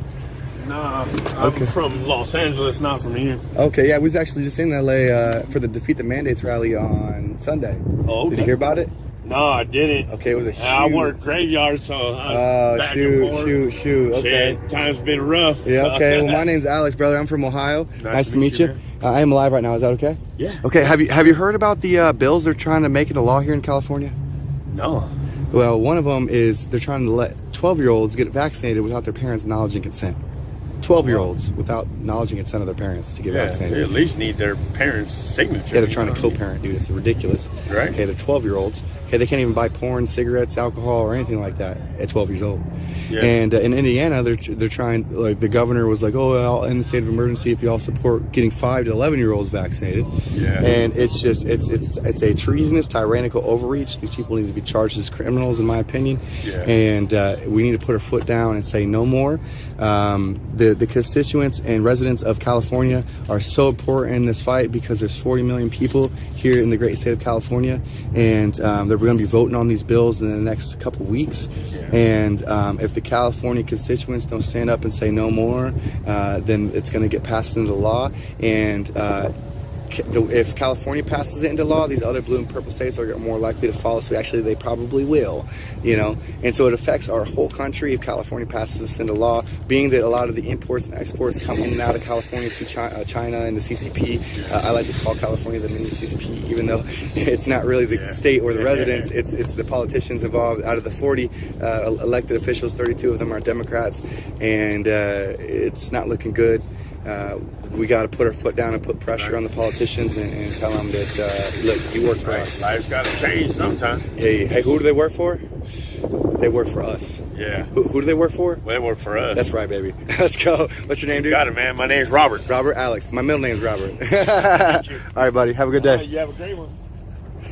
Nah, I'm from Los Angeles, not from here. Okay, yeah, we was actually just in LA for the Defeat the Mandates rally on Sunday. Oh, okay. Did you hear about it? No, I didn't. Okay, it was a huge... I work graveyard, so back and forth. Shoot. Okay. Shit, time's been rough. Yeah, okay. Well, my name's Alex, brother. I'm from Ohio. Nice to meet you. I am live right now. Is that okay? Yeah. Okay, have you heard about the bills they're trying to make into law here in California? No. Well, one of them is they're trying to let 12-year-olds get vaccinated without their parents' knowledge and consent. 12-year-olds without knowledge and consent of their parents to get vaccinated. They at least need their parents' signature. Yeah, they're trying to co-parent, dude. It's ridiculous. Right. Okay, they're 12-year-olds. Okay, they can't even buy porn, cigarettes, alcohol, or anything like that at 12 years old. Yeah. And in Indiana, they're trying, like, the governor was like, oh, well, in the state of emergency, if you all support getting 5 to 11-year-olds vaccinated. Yeah. And it's just, it's a treasonous, tyrannical overreach. These people need to be charged as criminals, in my opinion. Yeah. And we need to put our foot down and say no more. The constituents and residents of California are so important in this fight because there's 40 million people here in the great state of California, and they're going to be voting on these bills in the next couple weeks. Yeah. And if the California constituents don't stand up and say no more, then it's going to get passed into law. And if California passes it into law, these other blue and purple states are more likely to follow. So actually, they probably will, you know. And so it affects our whole country if California passes this into law, being that a lot of the imports and exports come in and out of California to China and the CCP. I like to call California the mini CCP, even though it's not really the state or the residents. It's the politicians involved. Out of the 40 elected officials, 32 of them are Democrats, and it's not looking good. We got to put our foot down and put pressure on the politicians and tell them that, look, you work for us. Life's got to change sometime. Hey, who do they work for? They work for us. Yeah. Who do they work for? Well, they work for us. That's right, baby. Let's go. What's your name, dude? Got it, man. My name's Robert. Robert Alex. My middle name's Robert. All right, buddy. Have a good day. You have a great one.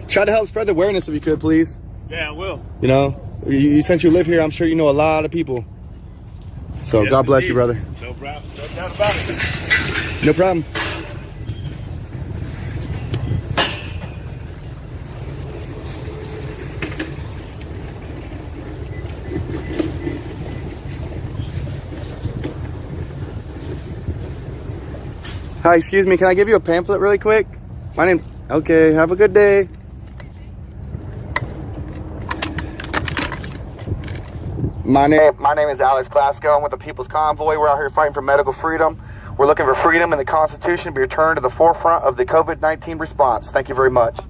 Try to help spread the awareness if you could, please. Yeah, I will. You know, since you live here, I'm sure you know a lot of people. So yes, God bless you, brother. No problem. No doubt about it. No problem. Hi, excuse me, can I give you a pamphlet really quick? My name's... Okay, have a good day. My name is Alex Glasgow. I'm with the People's Convoy. We're out here fighting for medical freedom. We're looking for freedom in the Constitution to be returned to the forefront of the COVID-19 response. Thank you very much.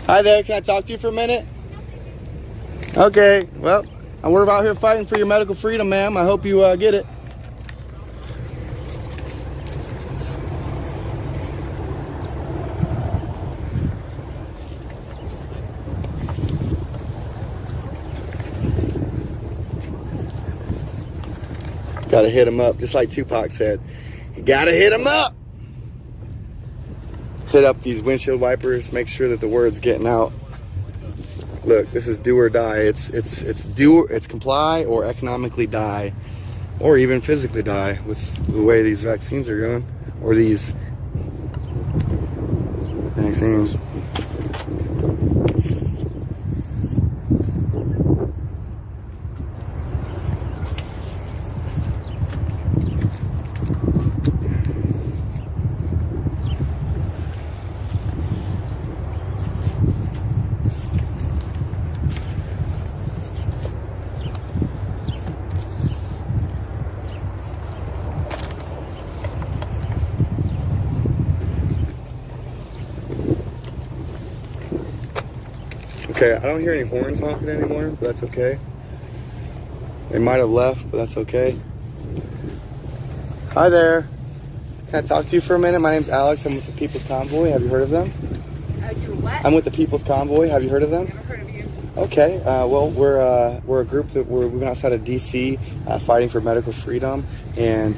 Hi there, can I talk to you for a minute? Okay, well, we're out here fighting for your medical freedom, ma'am. I hope you get it. Gotta hit him up, just like Tupac said. You gotta hit him up! Hit up these windshield wipers, make sure that the word's getting out. Look, this is do or die. It's comply or economically die, or even physically die with the way these vaccines are going, or these vaccines. Okay, I don't hear any horns honking anymore, but that's okay. They might have left, but that's okay. Hi there. Can I talk to you for a minute? My name's Alex. I'm with the People's Convoy. Have you heard of them? You what? I'm with the People's Convoy. Have you heard of them? Never heard of you. Okay. Well, we're a group that we've been outside of D.C. Fighting for medical freedom, and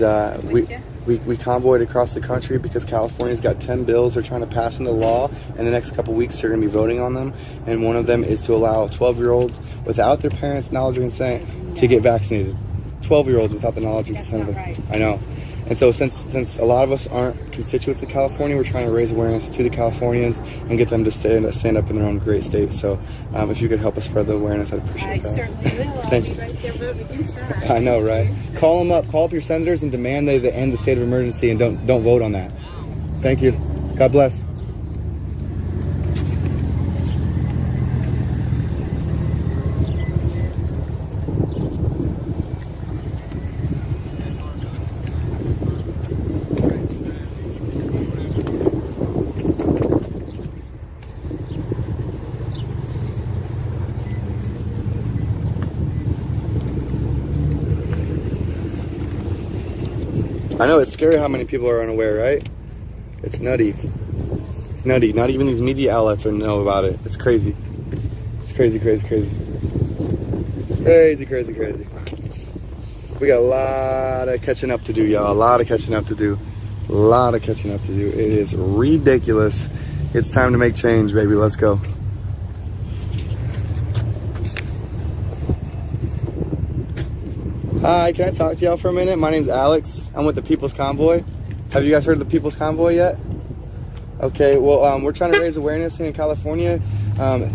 we convoyed across the country because California's got 10 bills they're trying to pass into law. In the next couple weeks, they're going to be voting on them, and one of them is to allow 12-year-olds without their parents' knowledge or consent to get vaccinated. 12-year-olds without the knowledge and consent of them. Right. I know. And so since a lot of us aren't constituents of California, we're trying to raise awareness to the Californians and get them to stand up in their own great state. So if you could help us spread the awareness, I'd appreciate that. I certainly will. I'll Thank be you. right there voting against that. I know, right? Call them up. Call up your senators and demand they end the state of emergency and don't vote on that. Thank you. God bless. I know it's scary how many people are unaware, right? It's nutty. It's nutty. Not even these media outlets know about it. It's crazy. It's crazy, crazy, crazy. Crazy, crazy, crazy. We got a lot of catching up to do, y'all. A lot of catching up to do. A lot of catching up to do. It is ridiculous. It's time to make change, baby. Let's go. Hi, can I talk to y'all for a minute? My name's Alex. I'm with the People's Convoy. Have you guys heard of the People's Convoy yet? Okay, well, we're trying to raise awareness in California.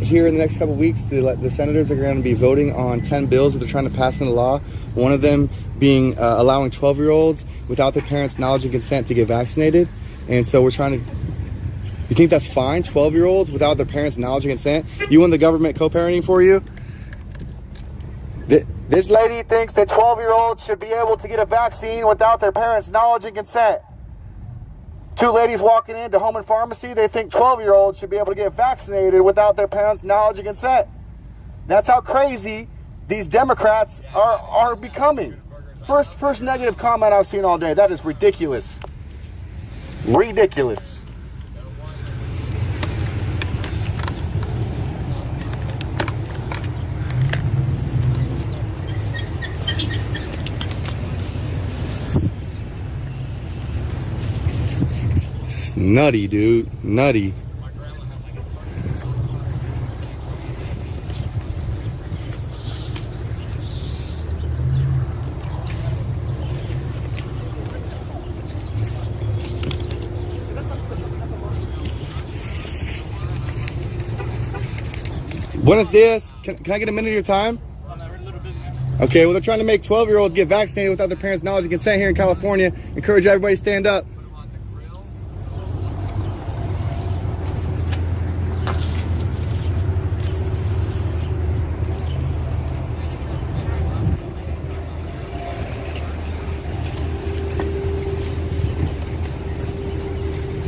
Here in the next couple weeks, the senators are going to be voting on 10 bills that they're trying to pass into law. One of them being allowing 12-year-olds without their parents' knowledge and consent to get vaccinated. And so we're trying to... You think that's fine? 12-year-olds without their parents' knowledge and consent? You want the government co-parenting for you? This lady thinks that 12-year-olds should be able to get a vaccine without their parents' knowledge and consent. Two ladies walking into home and pharmacy, they think 12-year-olds should be able to get vaccinated without their parents' knowledge and consent. That's how crazy these Democrats are becoming. First negative comment I've seen all day. That is ridiculous. Ridiculous. Nutty, dude. Nutty. Buenos dias. Can I get a minute of your time? Okay, well, they're trying to make 12-year-olds get vaccinated without their parents' knowledge and consent here in California. Encourage everybody to stand up.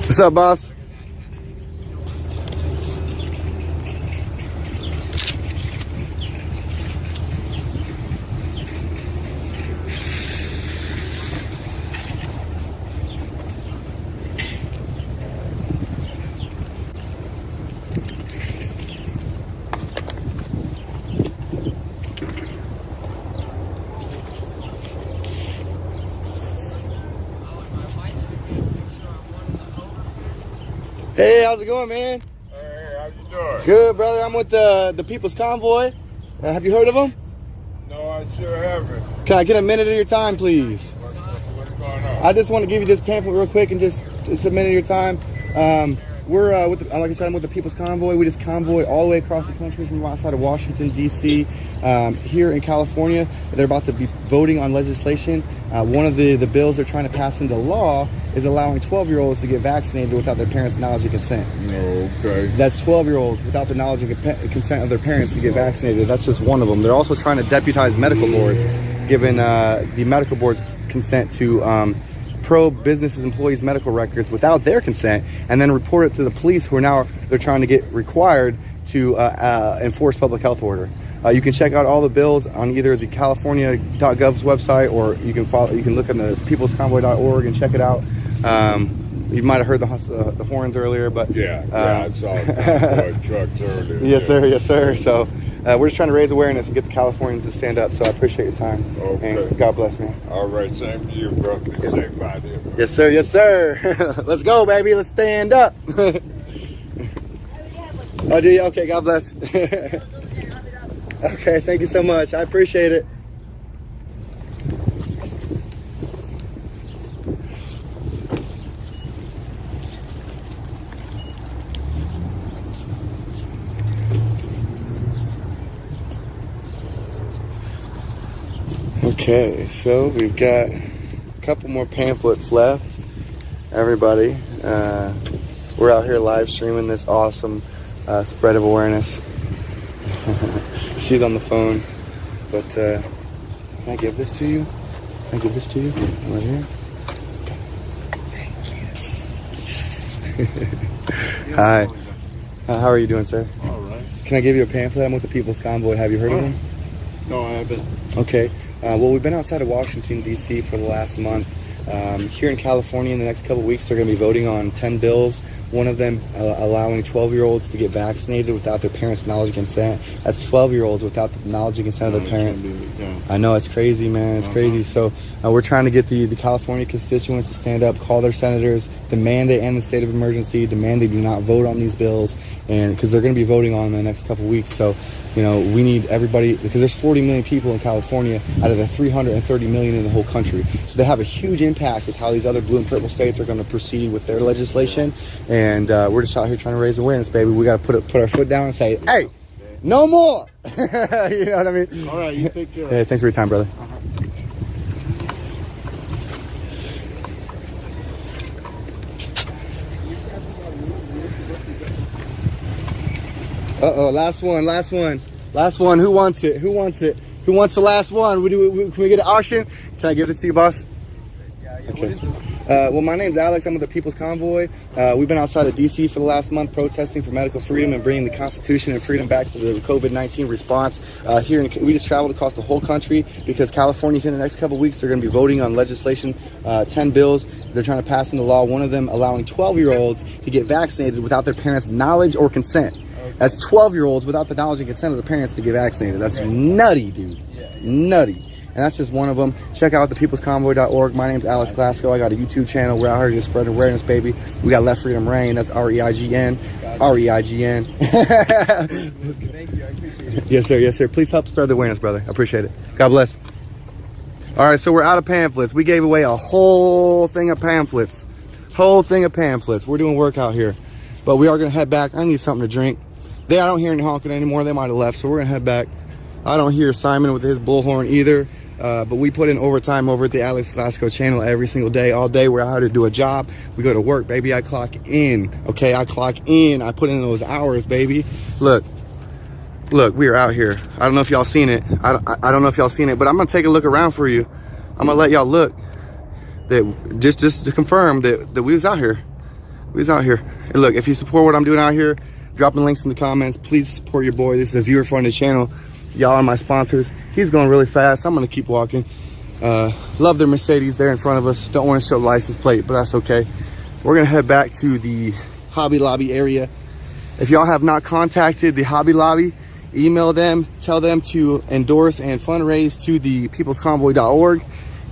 What's up, boss? Hey, how's it going, man? Hey, how you doing? Good, brother. I'm with the People's Convoy. Have you heard of them? No, I sure haven't. Can I get a minute of your time, please? What's going on? I just want to give you this pamphlet real quick and just a minute of your time. We're with, like I said, I'm with the People's Convoy. We just convoy all the way across the country from outside of Washington, D.C. Here in California, they're about to be voting on legislation. One of the bills they're trying to pass into law is allowing 12-year-olds to get vaccinated without their parents' knowledge and consent. Okay. That's 12-year-olds without the knowledge and consent of their parents to get vaccinated. That's just one of them. They're also trying to deputize medical boards, giving the medical boards consent to probe businesses' employees' medical records without their consent, and then report it to the police, who are now they're trying to get required to enforce public health order. You can check out all the bills on either the California.gov's website, or you can look on the peoplesconvoy.org and check it out. You might have heard the horns earlier, but I saw convoy trucks earlier. Yes, sir. Yes, sir. So we're just trying to raise awareness and get the Californians to stand up. So I appreciate your time. Okay. And God bless, man. All right, same to you, bro. Be safe out there. Yes, sir. Yes, sir. Let's go, baby. Let's stand up. Oh, do you? Okay. God bless. Okay. Thank you so much. I appreciate it. Okay, so we've got a couple more pamphlets left. Everybody, we're out here live streaming this awesome spread of awareness. She's on the phone, but can I give this to you? Can I give this to you? Right here. Hi. How are you doing, sir? All right. Can I give you a pamphlet? I'm with the People's Convoy. Have you heard of them? No, I haven't. Okay. Well, we've been outside of Washington, D.C. for the last month. Here in California, in the next couple of weeks, they're going to be voting on 10 bills. One of them allowing 12-year-olds to get vaccinated without their parents' knowledge and consent. That's 12-year-olds without the knowledge and consent of their parents. I know, it's crazy, man. It's crazy. So we're trying to get the California constituents to stand up, call their senators, demand they end the state of emergency, demand they do not vote on these bills, and because they're going to be voting on them in the next couple of weeks. So, you know, we need everybody, because there's 40 million people in California out of the 330 million in the whole country. So they have a huge impact with how these other blue and purple states are going to proceed with their legislation. And we're just out here trying to raise awareness, baby. We got to put our foot down and say, hey, no more. You know what I mean? All right, you take care. Hey, thanks for your time, brother. Uh-oh, last one. Who wants it? Who wants the last one? Can we get an auction? Can I give this to you, boss? Okay. Well, my name's Alex. I'm with the People's Convoy. We've been outside of D.C. for the last month protesting for medical freedom and bringing the Constitution and freedom back to the COVID-19 response. We just traveled across the whole country because California, here in the next couple of weeks, they're going to be voting on legislation, 10 bills. They're trying to pass into law, one of them allowing 12-year-olds to get vaccinated without their parents' knowledge or consent. That's 12-year-olds without the knowledge and consent of their parents to get vaccinated. That's nutty, dude. Nutty. And that's just one of them. Check out thepeoplesconvoy.org. My name's Alex Glasgow. I got a YouTube channel. We're out here to spread awareness, baby. We got Let Freedom Reign. That's REIGN. REIGN. Thank you. I appreciate it. Yes, sir. Yes, sir. Please help spread the awareness, brother. I appreciate it. God bless. All right, so we're out of pamphlets. We gave away a whole thing of pamphlets. We're doing work out here. But we are going to head back. I need something to drink. I don't hear any honking anymore. They might have left, so we're gonna head back. I don't hear Simon with his bullhorn either. But we put in overtime over at the Alex Glasgow channel every single day, all day. We're out here to do a job. We go to work, baby. I clock in, okay? I clock in. I put in those hours, baby. Look, we are out here. I don't know if y'all seen it. I don't know if y'all seen it, but I'm gonna take a look around for you. I'm gonna let y'all look. That just to confirm that we was out here. We was out here. And look, if you support what I'm doing out here, dropping links in the comments. Please support your boy. This is a viewer-funded channel. Y'all are my sponsors. He's going really fast. I'm gonna keep walking. Love their Mercedes there in front of us. Don't want to show the license plate, but that's okay. We're gonna head back to the Hobby Lobby area. If y'all have not contacted the Hobby Lobby, email them, tell them to endorse and fundraise to the peoplesconvoy.org,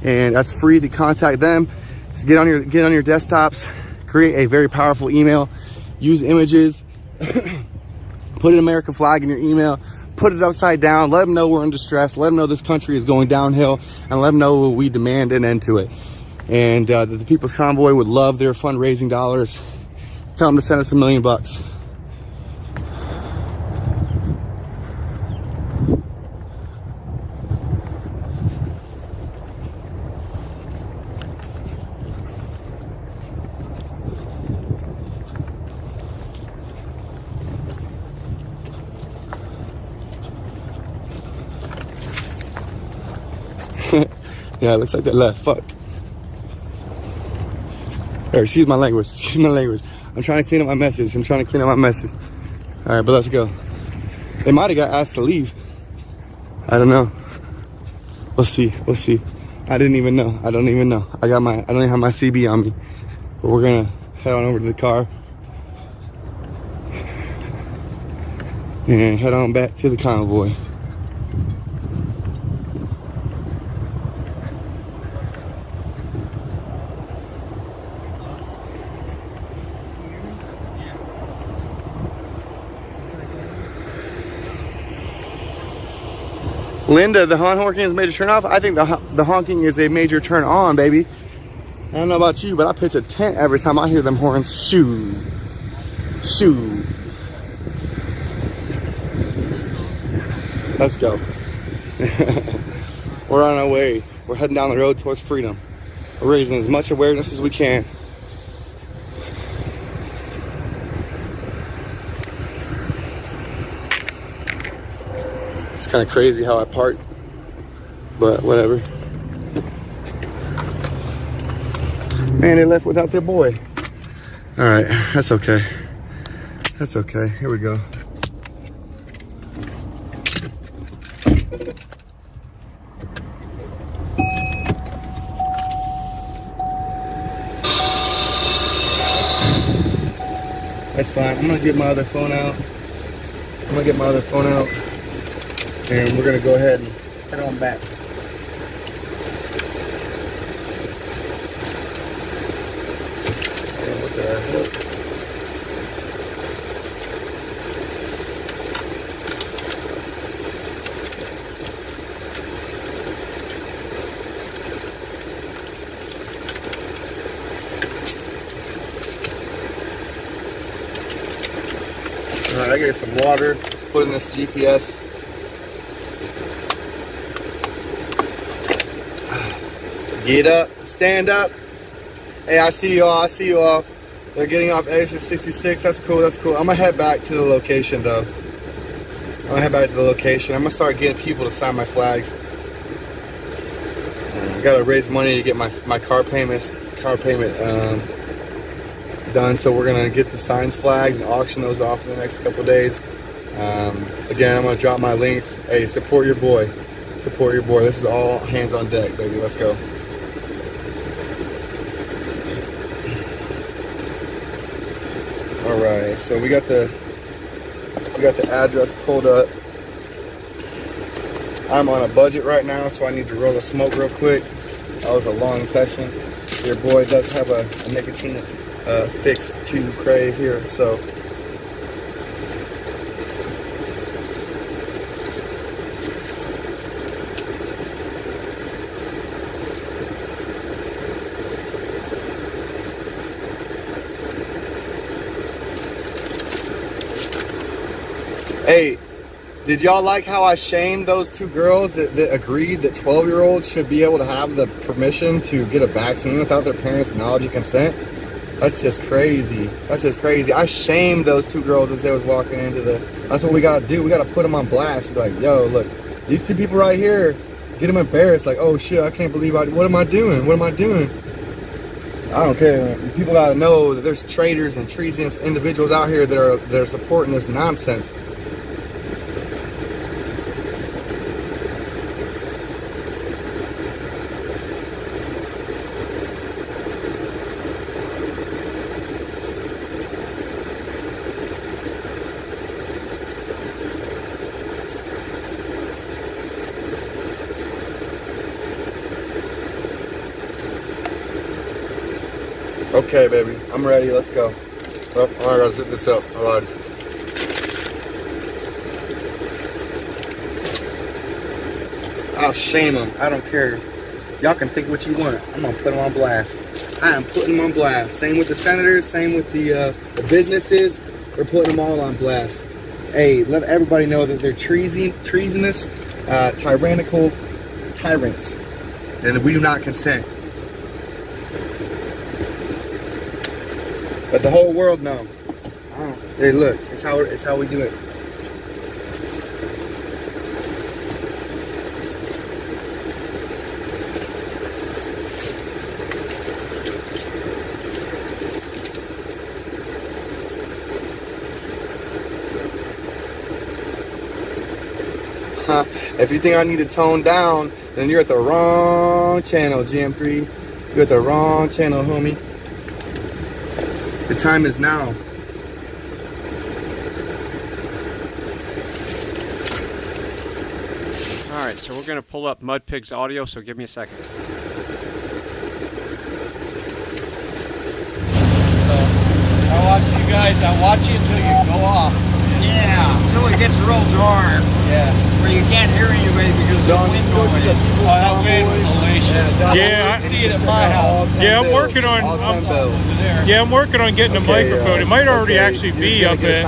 and that's free to contact them. So get on your desktops, create a very powerful email, use images, put an American flag in your email, put it upside down, let them know we're in distress, let them know this country is going downhill, and let them know we demand an end to it. And that the People's Convoy would love their fundraising dollars. Tell them to send us $1 million. Yeah, it looks like they left. Fuck. Hey, excuse my language. Excuse my language. I'm trying to clean up my message. All right, but let's go. They might have got asked to leave. I don't know. We'll see. I don't even know. I don't even have my CB on me. But we're gonna head on over to the car and head on back to the convoy. Linda, the honking is a major turn off. I think the honking is a major turn on, baby. I don't know about you, but I pitch a tent every time I hear them horns. Shoo. Let's go. We're on our way. We're heading down the road towards freedom. We're raising as much awareness as we can. It's kind of crazy how I parked, but whatever. Man, they left without their boy. All right, that's okay. Here we go. That's fine. I'm gonna get my other phone out. And we're gonna go ahead and head on back. And look at our hook. All right, I get some water, put in this GPS. Get up, stand up. Hey, I see you all. They're getting off exit 66. That's cool. I'm gonna head back to the location though. I'm gonna start getting people to sign my flags. I gotta raise money to get my car payment done. So we're gonna get the signs flagged and auction those off in the next couple of days. Again, I'm gonna drop my links. Hey, support your boy. This is all hands on deck, baby. Let's go. All right, so we got the address pulled up. I'm on a budget right now, so I need to roll the smoke real quick. That was a long session. Your boy does have a nicotine fix to crave here, so. Did y'all like how I shamed those two girls that agreed that 12-year-olds should be able to have the permission to get a vaccine without their parents' knowledge and consent? That's just crazy. That's just crazy. I shamed those two girls as they was walking into the... That's what we got to do. We got to put them on blast. Be like, yo, look, these two people right here, get them embarrassed. Like, oh, shit, I can't believe what am I doing? What am I doing? I don't care, man. People got to know that there's traitors and treasonous individuals out here that are supporting this nonsense. Okay, baby, I'm ready. Let's go. Oh, I gotta zip this up. Hold on. I'll shame them. I don't care. Y'all can think what you want. I'm gonna put them on blast. I am putting them on blast. Same with the senators. Same with the businesses. We're putting them all on blast. Hey, let everybody know that they're treasonous, tyrannical tyrants, and we do not consent. But the whole world know. Hey, look, it's how we do it. If you think I need to tone down, then you're at the wrong channel, GM3. You're at the wrong channel, homie. The time is now. Alright, so we're going to pull up Mud Pig's audio, so give me a second. I watch you guys, I watch you until you go off. Yeah, until it gets real dark. Yeah. Where you can't hear anybody because the wind going. Oh, that wind was hellacious. Yeah, I see it at my house. Yeah, I'm working on. I'm working on getting a microphone. It might already actually be up at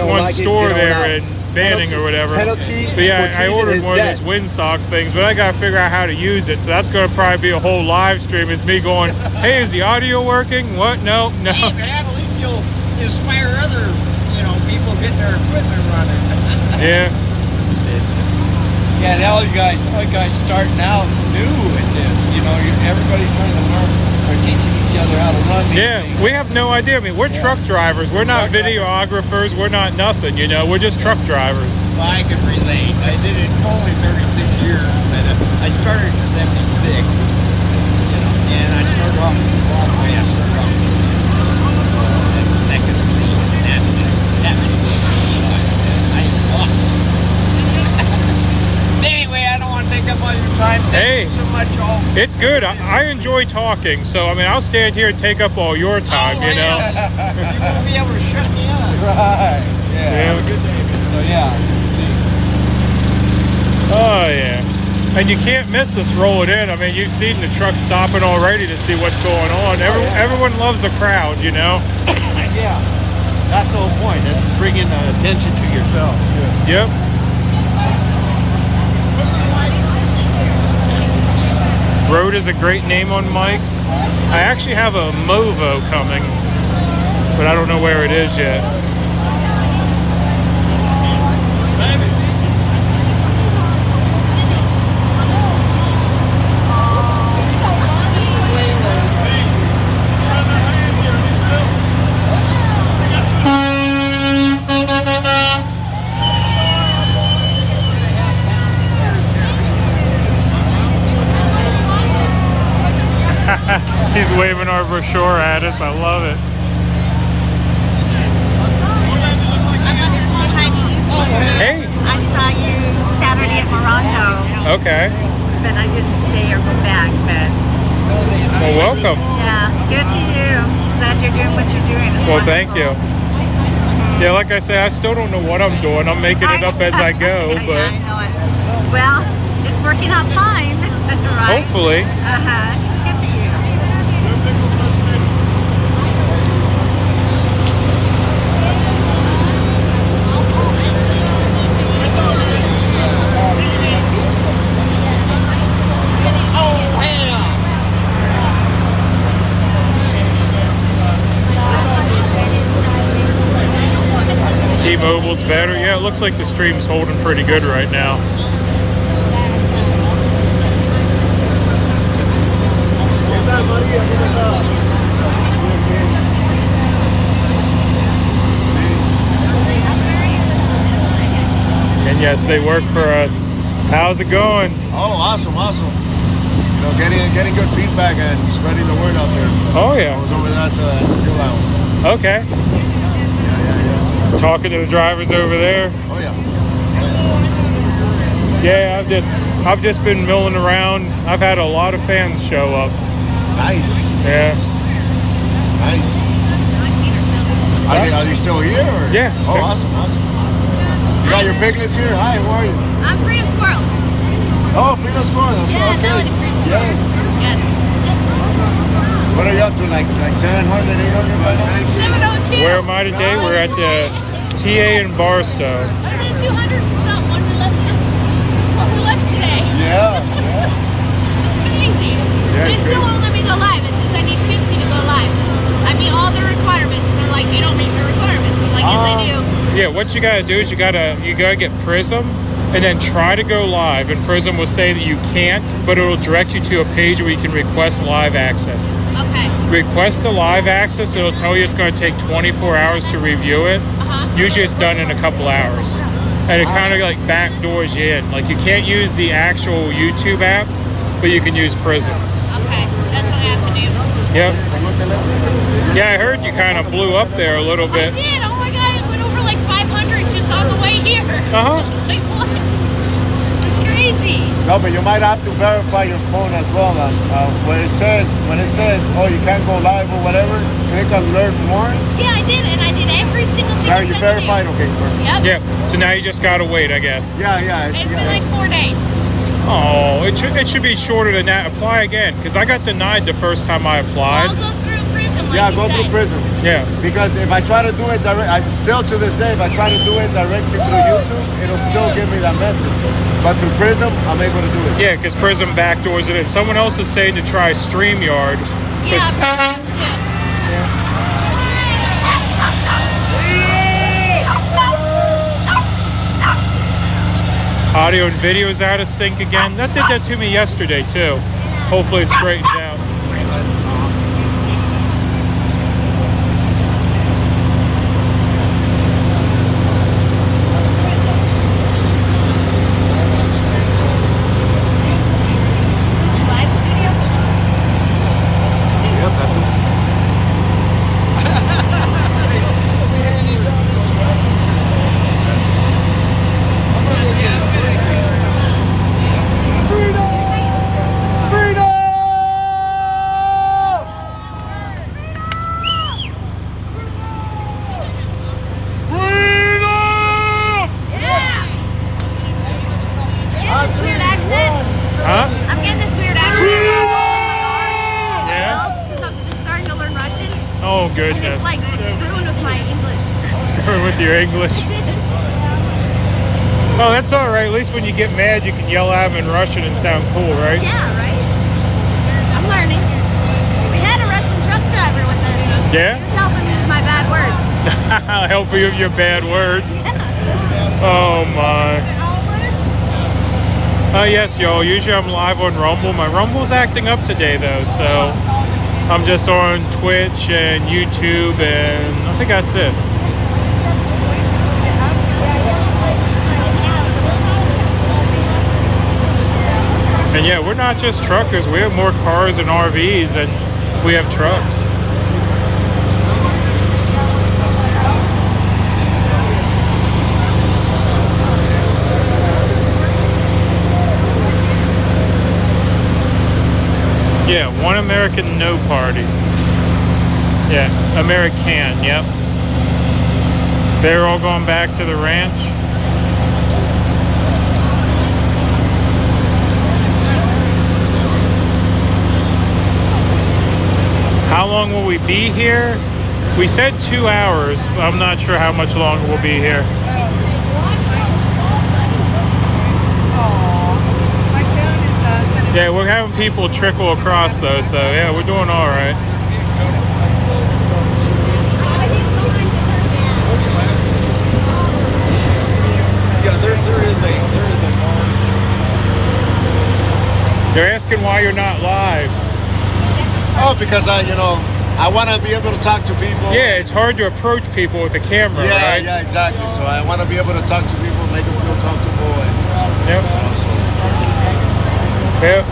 one store there in Banning or whatever. But yeah, I ordered one of those windsocks things, but I gotta figure out how to use it. So that's gonna probably be a whole live stream. Is me going, hey, is the audio working? What? No. Hey, man, at least you'll inspire other, people getting their equipment running. Yeah. Yeah, now you guys starting out new at this. Everybody's trying to learn or teaching each other how to run these things. We have no idea. I mean, we're truck drivers. We're not videographers. We're not nothing, We're just truck drivers. Well, I can relate. I did it only 36 years, but I started in 76. And I started off Broadway. I started off at the second fleet. That many Anyway, I don't want to take up all your time. Thank you so much, all. It's good. I enjoy talking, so I mean, I'll stand here and take up all your time, You won't be able to shut me up. Right. Yeah. Have a good day, man. So yeah. Oh yeah. And you can't miss us rolling in. I mean, you've seen the truck stopping already to see what's going on. Everyone loves a crowd, Yeah. That's the whole point. That's bringing attention to yourself. Too. Yep. Road is a great name on mics. I actually have a Movo coming, but I don't know where it is yet. He's waving our brochure at us. I love it. Hey. I saw you Saturday at Morongo. Okay. But I didn't stay or go back, but... Well, welcome. Yeah, good for you. Glad you're doing what you're doing. It's well, thank you. Yeah, like I say, I still don't know what I'm doing. I'm making it up as I go, but... Yeah, I know it. Well, it's working out fine, right? Hopefully. Uh-huh. level's better. Yeah, it looks like the stream's holding pretty good right now. And yes, they work for us. How's it going? Oh, awesome. You know, getting good feedback and spreading the word out there. Oh yeah. I was over there at the fuel hour. Okay. Yeah. Talking to the drivers over there. Oh yeah. Yeah, I've just been milling around. I've had a lot of fans show up. Nice. Yeah. Nice. Are they still here? Or? Yeah. Oh, awesome. You got your piglets here? Hi, how are you? I'm Freedom Squirrel. Oh, Freedom Squirrel. Yeah, okay. Melody Freedom Squirrel. Yes. What are you up to? Like 700, 800 by now? 702. Where am I today? We're at the TA in Barstow. 200 and something when we left today. Yeah. Crazy. They still won't let me go live. It says I need 50 to go live. I meet all the requirements. They're like, you don't meet the requirements. I'm like, yes, I do. Yeah, what you gotta do is you gotta get Prism and then try to go live, and Prism will say that you can't, but it'll direct you to a page where you can request live access. Okay. Request the live access. It'll tell you it's going to take 24 hours to review it. Usually it's done in a couple hours, and it kind of like backdoors you in. Like, you can't use the actual YouTube app, but you can use Prism. Okay, that's what I have to do. Yep. Yeah, I heard you kind of blew up there a little bit. I did. Oh my god, it went over like 500 just on the way here. Like, what? It's crazy. No, but you might have to verify your phone as well. When it says, oh, you can't go live or whatever, click on learn more. Yeah, I did, and I did every single thing. Are you verified? Okay, perfect. Yep. Yeah. So now you just gotta wait, I guess. Yeah. It's been like 4 days. Oh, it should be shorter than that. Apply again, because I got denied the first time I applied. I'll go through Prism. Yeah, go through Prism. Yeah. Because if I try to do it direct, still to this day, if I try to do it directly through YouTube, it'll still give me that message. But through Prism, I'm able to do it. Yeah, because Prism backdoors it in. Someone else is saying to try StreamYard. Yeah. Audio and video is out of sync again. That did that to me yesterday too. Hopefully it straightens out. Yep, that's it. Huh? I'm getting this weird accent. Because I'm starting to learn Russian. Oh And goodness. it's like screwing with my English. Screw with your English. Oh, that's all right. At least when you get mad, you can yell at them in Russian and sound cool, right? Yeah, right? I'm learning. We had a Russian truck driver with us. Yeah? He was helping me with my bad words. I'll help you with your bad words. Oh my. Yes, y'all. Usually I'm live on Rumble. My Rumble's acting up today though, so I'm just on Twitch and YouTube, and I think that's it. And yeah, we're not just truckers. We have more cars and RVs than we have trucks. Yeah, one American, no party. Yeah, American, yep. They're all going back to the ranch. How long will we be here? We said 2 hours. But I'm not sure how much longer we'll be here. Yeah, we're having people trickle across though, so yeah, we're doing all right. They're asking why you're not live. Oh, because I want to be able to talk to people. Yeah, it's hard to approach people with a camera, right? Yeah, exactly. So I want to be able to talk to people, make them feel comfortable. And Yep. Yep.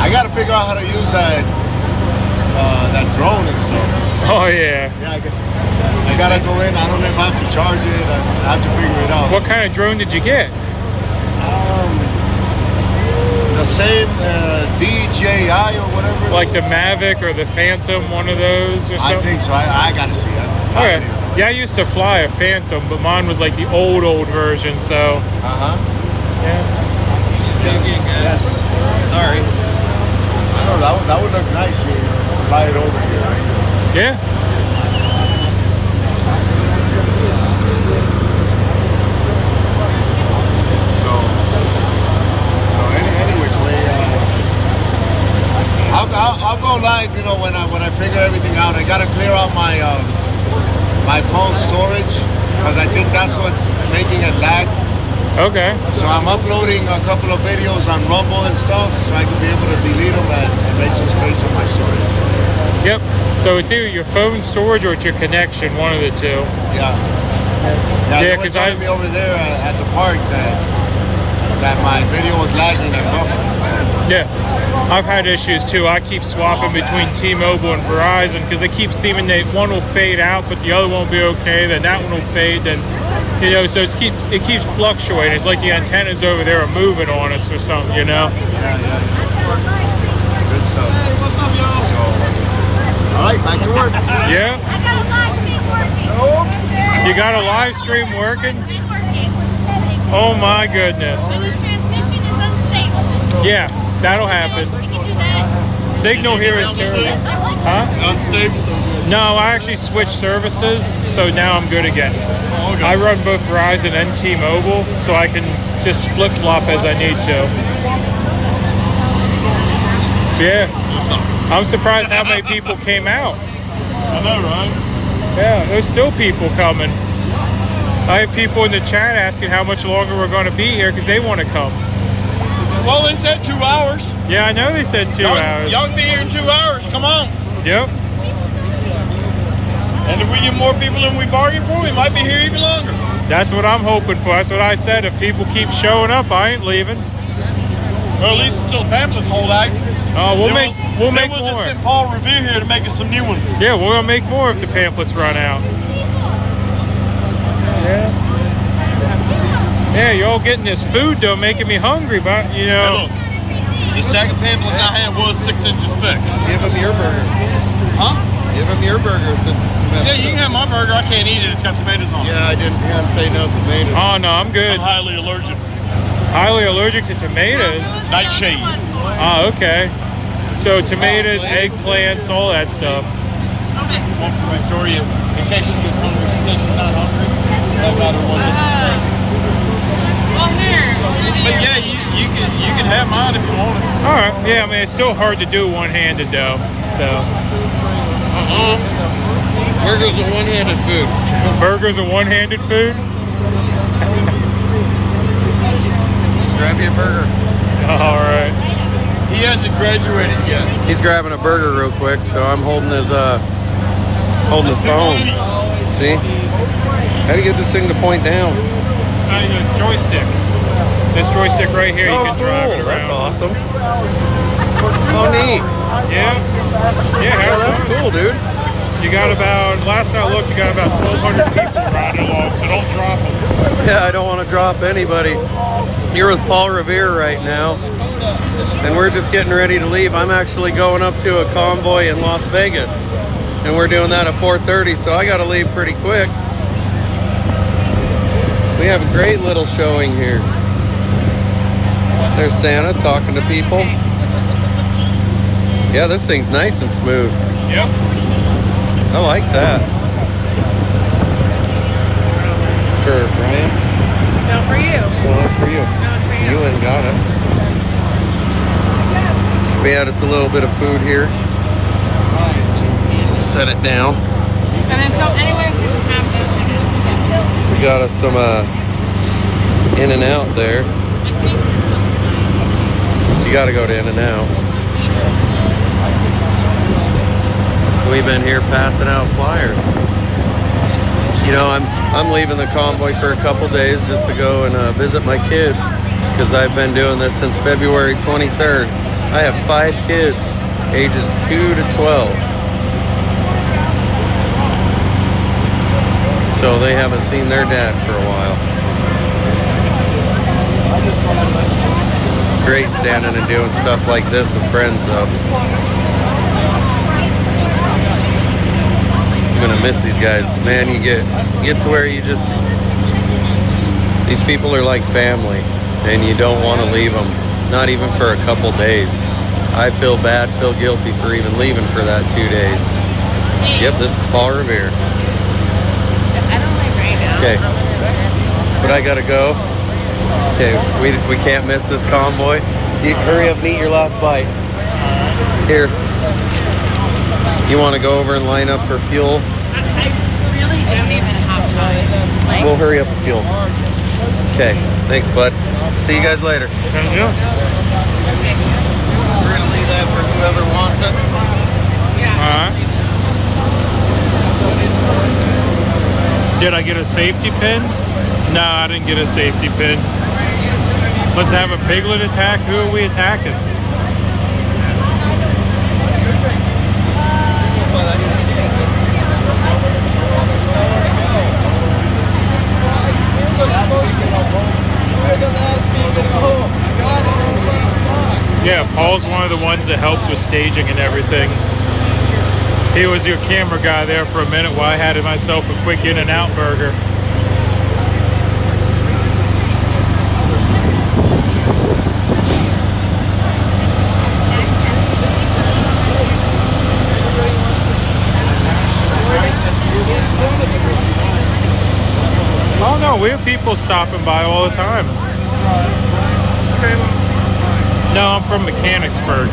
I got to figure out how to use that drone and stuff. Oh, yeah. Yeah, I got to go in. I don't know if I have to charge it. I have to figure it out. What kind of drone did you get? The same DJI or whatever. Like the Mavic or the Phantom, one of those or something? I think so. I got to see it. Okay. Yeah, I used to fly a Phantom, but mine was like the old version, so. Yeah. Yes. Sorry. I know that would look nice here. Fly it over here, right? Yeah. I'll go live, when I figure everything out. I gotta clear out my my phone storage because I think that's what's making it lag. Okay. So I'm uploading a couple of videos on Rumble and stuff, so I can be able to delete them and make some space on my storage. Yep. So it's either your phone storage or it's your connection, one of the two. Yeah. Yeah, because I me over there at the park that my video was lagging and buffering. Yeah, I've had issues too. I keep swapping between T-Mobile and Verizon because they keep seeming that one will fade out, but the other one will be okay. Then that one will fade. Then, so it keeps fluctuating. It's like the antennas over there are moving on us or something, Yeah. Good stuff. So, all right, back to work. Yeah. You got a live stream working? Oh my goodness. Yeah. That'll happen. Signal here is terrible. Huh? Unstable? No, I actually switched services, so now I'm good again. I run both Verizon and T-Mobile, so I can just flip-flop as I need to. Yeah. I'm surprised how many people came out. I know, right? Yeah, there's still people coming. I have people in the chat asking how much longer we're going to be here because they want to come. Well, they said 2 hours. Yeah, I know they said 2 hours. Y'all can be here in 2 hours. Come on. Yep. And if we get more people than we bargained for, we might be here even longer. That's what I'm hoping for. That's what I said. If people keep showing up, I ain't leaving. Well, at least until the pamphlets hold out. Oh, we'll make We'll more. just send Paul Revere here to make us some new ones. Yeah, we're gonna make more if the pamphlets run out. Yeah, y'all getting this food though, making me hungry, but Hey, look, the stack of pamphlets I had was 6 inches thick. Give them your burger. Huh? Give them your burger since Yeah, you can have my burger. I can't eat it. It's got tomatoes on it. Yeah, I didn't hear him say no tomatoes. Oh no, I'm good. I'm highly allergic. Highly allergic to tomatoes. Nightshade. Oh, okay. So tomatoes, eggplants, all that stuff. One for Victoria, in case you get hungry, in case you're not hungry. No matter what. But yeah, you can have mine if you want it. All right. Yeah, I mean it's still hard to do one-handed though. So. Burgers are one-handed food. Burgers are one-handed food. Grab you a burger. All right. He hasn't graduated yet. He's grabbing a burger real quick, so I'm holding his phone. See? How do you get this thing to point down? Joystick. This joystick right here, you can drive it around. That's awesome. Oh, neat. Yeah. Yeah, that's cool, dude. You got about, last I looked, you got about 1,200 people riding along, so don't drop them. Yeah, I don't want to drop anybody. You're with Paul Revere right now, and we're just getting ready to leave. I'm actually going up to a convoy in Las Vegas, and we're doing that at 4:30, so I got to leave pretty quick. We have a great little showing here. There's Santa talking to people. Yeah, this thing's nice and smooth. Yep. I like that. For Brian? No, for you. Well, that's for you. No, it's for you. You went and got it. We had us a little bit of food here. Set it down. And then so anyway, we have We got us some In-N-Out there. So you got to go to In-N-Out. We've been here passing out flyers. You know, I'm leaving the convoy for a couple days just to go and visit my kids, because I've been doing this since February 23rd. I have 5 kids, ages 2 to 12. So they haven't seen their dad for a while. It's great standing and doing stuff like this with friends though. I'm gonna miss these guys. Man, you get to where you just, these people are like family and you don't want to leave them, not even for a couple days. I feel bad, feel guilty for even leaving for that 2 days. Yep, this is Paul Revere. Okay, but I gotta go. Okay, we can't miss this convoy. Hurry up and eat your last bite. Here. You want to go over and line up for fuel? I really don't even have time. We'll hurry up with fuel. Okay, thanks, bud. See you guys later. We're gonna leave that for whoever wants it. Alright. Did I get a safety pin? No, I didn't get a safety pin. Let's have a piglet attack. Who are we attacking? Yeah, Paul's one of the ones that helps with staging and everything. He was your camera guy there for a minute while I had myself a quick In-N-Out burger. Oh no, we have people stopping by all the time. No, I'm from Mechanicsburg.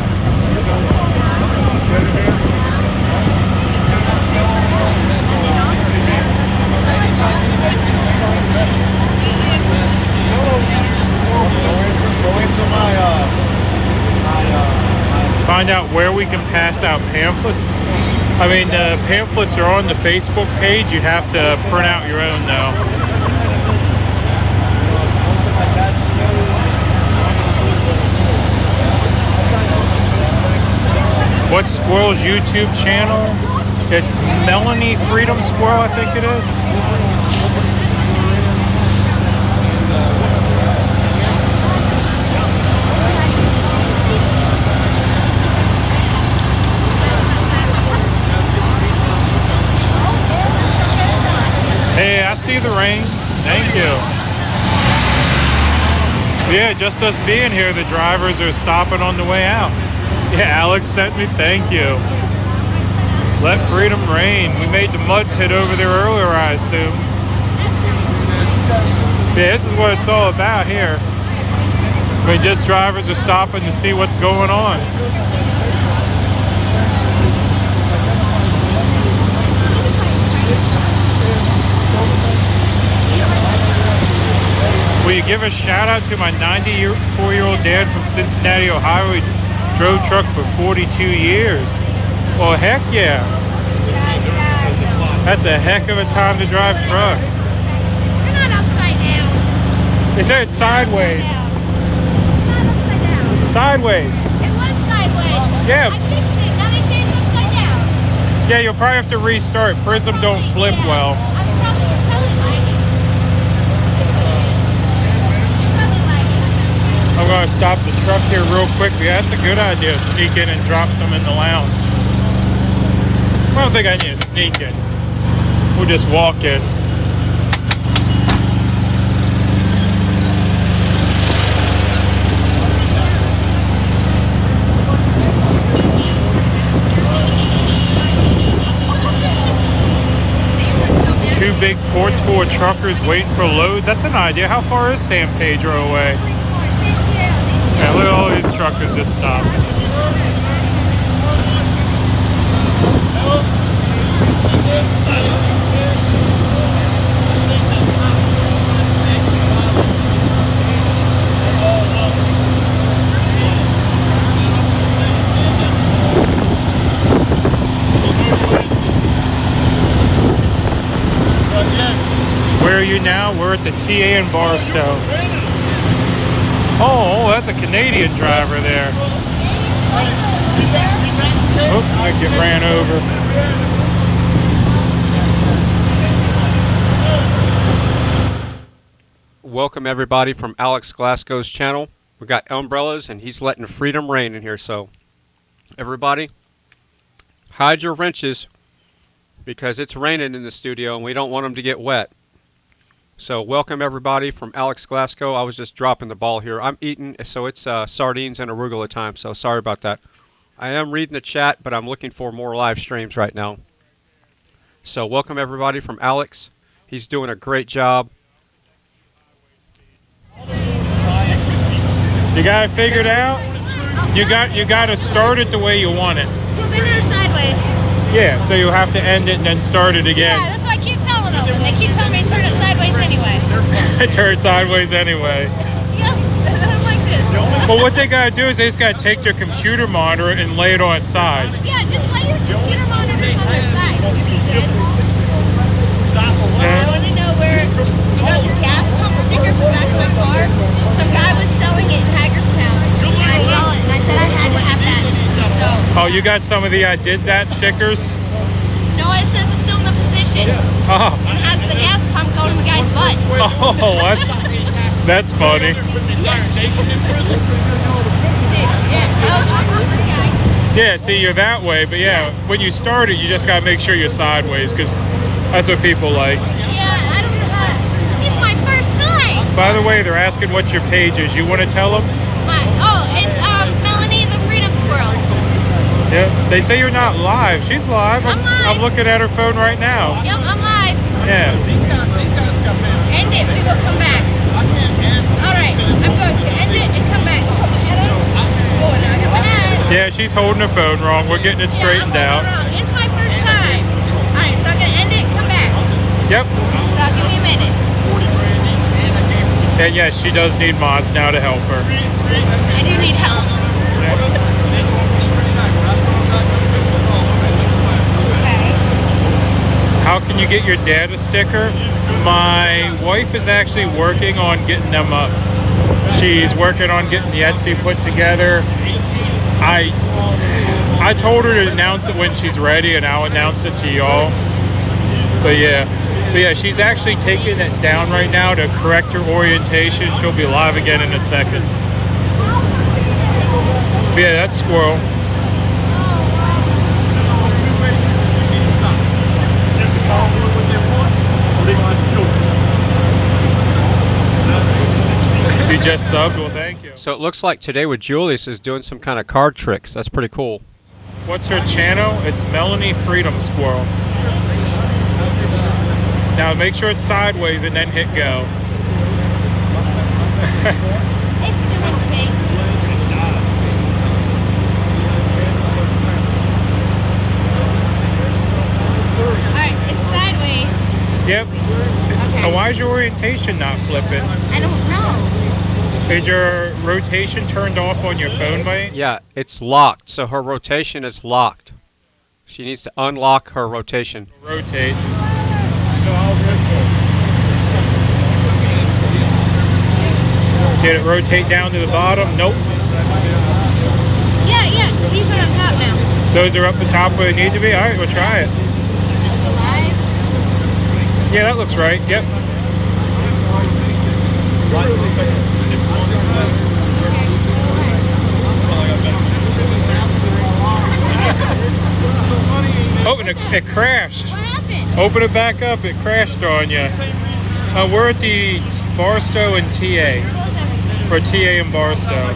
Find out where we can pass out pamphlets. I mean, the pamphlets are on the Facebook page. You'd have to print out your own though. What's Squirrel's YouTube channel? It's Melanie Freedom Squirrel, I think it is. Hey, I see the rain. Thank you. Yeah, just us being here, the drivers are stopping on the way out. Yeah, Alex sent me, thank you. Let freedom reign. We made the mud pit over there earlier, I assume. Yeah, this is what it's all about here. I mean, just drivers are stopping to see what's going on. Will you give a shout out to my 94-year-old dad from Cincinnati, Ohio? He drove truck for 42 years. Well, heck yeah. That's a heck of a time to drive truck. You're not upside down. They say it's sideways. Not upside down. Sideways. It was sideways. Yeah. I fixed it. Now they say it's upside down. Yeah, you'll probably have to restart. Prism don't flip well. I'm going to stop the truck here real quick. Yeah, that's a good idea. Sneak in and drop some in the lounge. I don't think I need to sneak in. We'll just walk in. Two big ports full of truckers waiting for loads. That's an idea. How far is San Pedro away? Yeah, look at all these truckers just stopped. FryTVNow. We're at the TA in Barstow. Oh, that's a Canadian driver there. Oh, I get ran over. Welcome everybody from Alex Glasgow's channel. We got umbrellas and he's letting freedom reign in here, so everybody hide your wrenches because it's raining in the studio and we don't want them to get wet. So welcome everybody from Alex Glasgow. I was just dropping the ball here. I'm eating, so it's sardines and arugula time, so sorry about that. I am reading the chat, but I'm looking for more live streams right now. So welcome everybody from Alex. He's doing a great job. You got it figured out? You got to start it the way you want it. Well, then they're sideways. Yeah, so you'll have to end it and then start it again. Yeah, that's what I keep telling them. And they keep telling me to turn it sideways anyway. Turn it sideways anyway. Yeah, I'm like this. Well, what they got to do is they just got to take their computer monitor and lay it on its side. Yeah, just lay your computer monitors on their side. You'll be good. I want to know where you got your gas pump stickers in the back of my car. Some guy was selling it in Hagerstown. And I saw it and I said I had to have that. So. Oh, you got some of the I did that stickers? No, it says assume the position. Oh. And has the gas pump go to the guy's butt. Oh, that's funny. Yeah, see, you're that way, but yeah, when you start it, you just gotta make sure you're sideways, because that's what people like. Yeah, I don't know how. It's my first time. By the way, they're asking what your page is. You want to tell them? It's Melanie the Freedom Squirrel. Yeah, they say you're not live. She's live. I'm live. I'm looking at her phone right now. Yep, I'm live. Yeah. End it, we will come back. Alright, I'm going to end it and come back. Oh, now I got my hand. Yeah, she's holding her phone wrong. We're getting it straightened out. It's my first time. Alright, so I'm going to end it and come back. Yep. So give me a minute. And yes, she does need mods now to help her. I do need help. How can you get your dad a sticker? My wife is actually working on getting them up. She's working on getting the Etsy put together. I told her to announce it when she's ready, and I'll announce it to y'all. But yeah, she's actually taking it down right now to correct her orientation. She'll be live again in a second. But yeah, that's Squirrel. You just subbed? Well, thank you. So it looks like today with Julius is doing some kind of card tricks. That's pretty cool. What's her channel? It's Melanie Freedom Squirrel. Now make sure it's sideways and then hit go. Alright, it's sideways. Yep. Okay. Why is your orientation not flipping? I don't know. Is your rotation turned off on your phone, mate? Yeah, it's locked, so her rotation is locked. She needs to unlock her rotation. Rotate. Did it rotate down to the bottom? Nope. Yeah, these are on top now. Those are up the top where they need to be? Alright, we'll try it. Alive? Yeah, that looks right. Yep. Oh, and it crashed. What happened? Open it back up. It crashed on you. We're at the Barstow and TA. For TA and Barstow.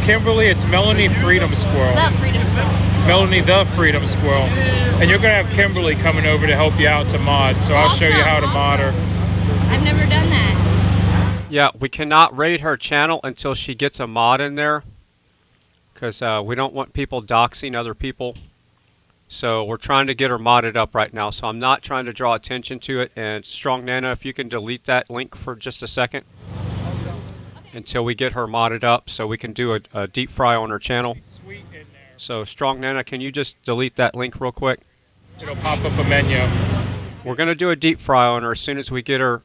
Kimberly, it's Melanie Freedom Squirrel. The Freedom Squirrel. Melanie the Freedom Squirrel. And you're going to have Kimberly coming over to help you out to mod. So I'll show you how to mod her. I've never done that. Yeah, we cannot raid her channel until she gets a mod in there. Because we don't want people doxing other people. So we're trying to get her modded up right now. So I'm not trying to draw attention to it. And Strong Nana, if you can delete that link for just a second. Until we get her modded up so we can do a deep fry on her channel. So Strong Nana, can you just delete that link real quick? It'll pop up a menu. We're going to do a deep fry on her as soon as we get her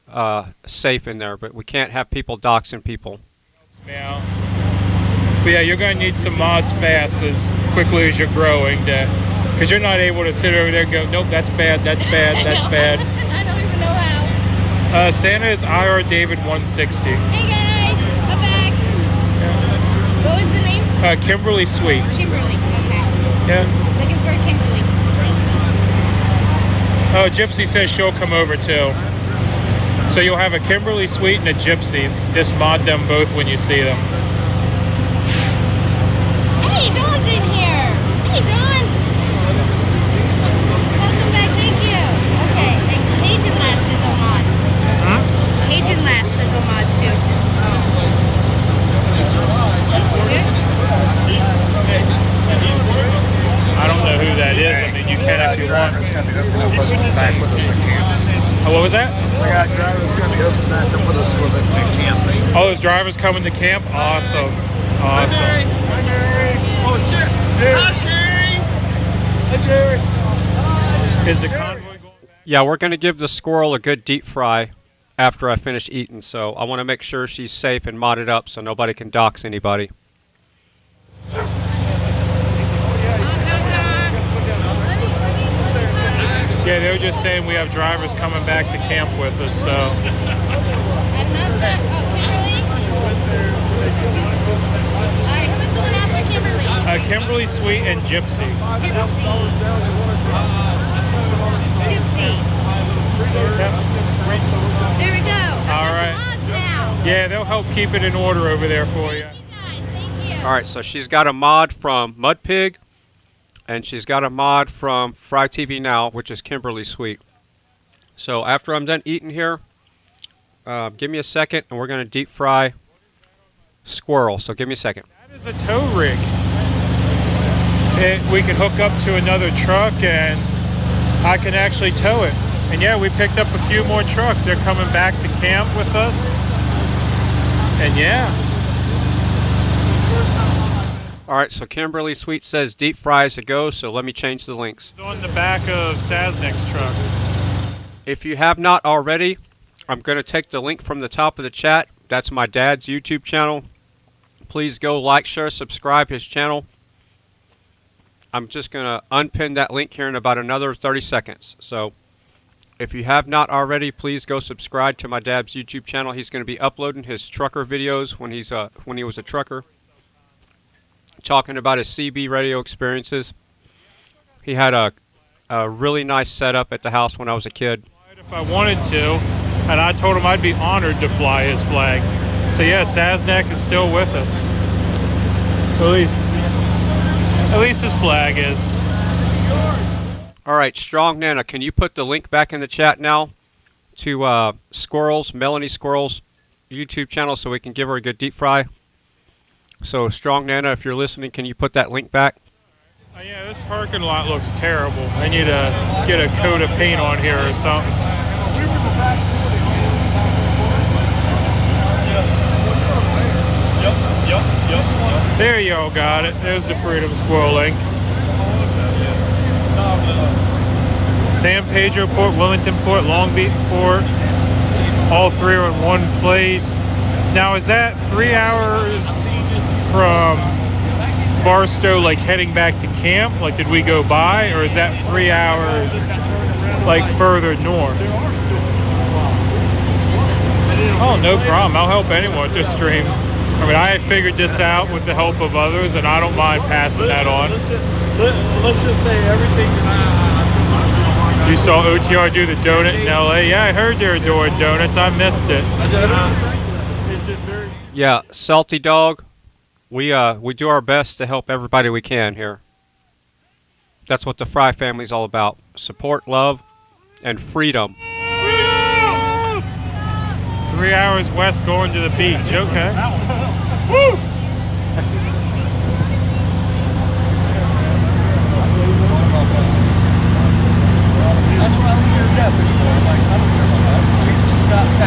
safe in there, but we can't have people doxing people. Yeah. But yeah, you're going to need some mods fast as quickly as you're growing, because you're not able to sit over there and go, nope, that's bad, that's bad, that's bad. I don't even know how. Santa is IR David 160. Hey guys, I'm back. What was the name? Kimberly Sweet. Kimberly, okay. Yeah. Looking for Kimberly. Oh, Gypsy says she'll come over too. So you'll have a Kimberly Sweet and a Gypsy. Just mod them both when you see them. Hey, Dawn's in here. Hey, Dawn. Welcome back, thank you. Okay, and Cajun Lass said they'll mod. Cajun Lass said they'll mod too. I don't know who that is. I mean, you can if you want. Oh, what was that? I got drivers going to be hooking back up with us with it at camp. Oh, those drivers coming to camp? Awesome. Awesome. Hi, Mary. Oh, shit. Hi, Sherry. Hi, Jerry. Is the convoy going? Yeah, we're going to give the squirrel a good deep fry after I finish eating, so I want to make sure she's safe and modded up so nobody can dox anybody. Yeah, they were just saying we have drivers coming back to camp with us, so. Kimberly Sweet and Gypsy. Gypsy. There we go. All right. Yeah, they'll help keep it in order over there for you. All right, so she's got a mod from Mudpig, and she's got a mod from FryTVNow, which is Kimberly Sweet. So after I'm done eating here, give me a second, and we're going to deep fry squirrel. So give me a second. That is a tow rig. We can hook up to another truck, and I can actually tow it. And yeah, we picked up a few more trucks. They're coming back to camp with us. And yeah. All right, so Kimberly Sweet says deep fries a go, so let me change the links. It's on the back of Sasnak's truck. If you have not already, I'm going to take the link from the top of the chat. That's my dad's YouTube channel. Please go like, share, subscribe his channel. I'm just going to unpin that link here in about another 30 seconds. So if you have not already, please go subscribe to my dad's YouTube channel. He's going to be uploading his trucker videos when he was a trucker, talking about his CB radio experiences. He had a really nice setup at the house when I was a kid. If I wanted to, and I told him I'd be honored to fly his flag. So yeah, Sasnak is still with us. At least his flag is. All right, Strong Nana, can you put the link back in the chat now to Melanie Squirrel's YouTube channel so we can give her a good deep fry? So Strong Nana, if you're listening, can you put that link back? Yeah, this parking lot looks terrible. I need to get a coat of paint on here or something. There you all got it. There's the Freedom Squirrel link. San Pedro Port, Wellington Port, Long Beach Port. All three are in one place. Now, is that 3 hours from Barstow, like heading back to camp? Like, did we go by? Or is that 3 hours, like, further north? Oh, no problem. I'll help anyone with this stream. I mean, I figured this out with the help of others, and I don't mind passing that on. Let's just say everything. You saw OTR do the donut in LA? Yeah, I heard they were doing donuts. I missed it. Yeah, Salty Dog, we do our best to help everybody we can here. That's what the Fry family's all about. Support, love, and freedom. 3 hours west going to the beach. Okay. Woo!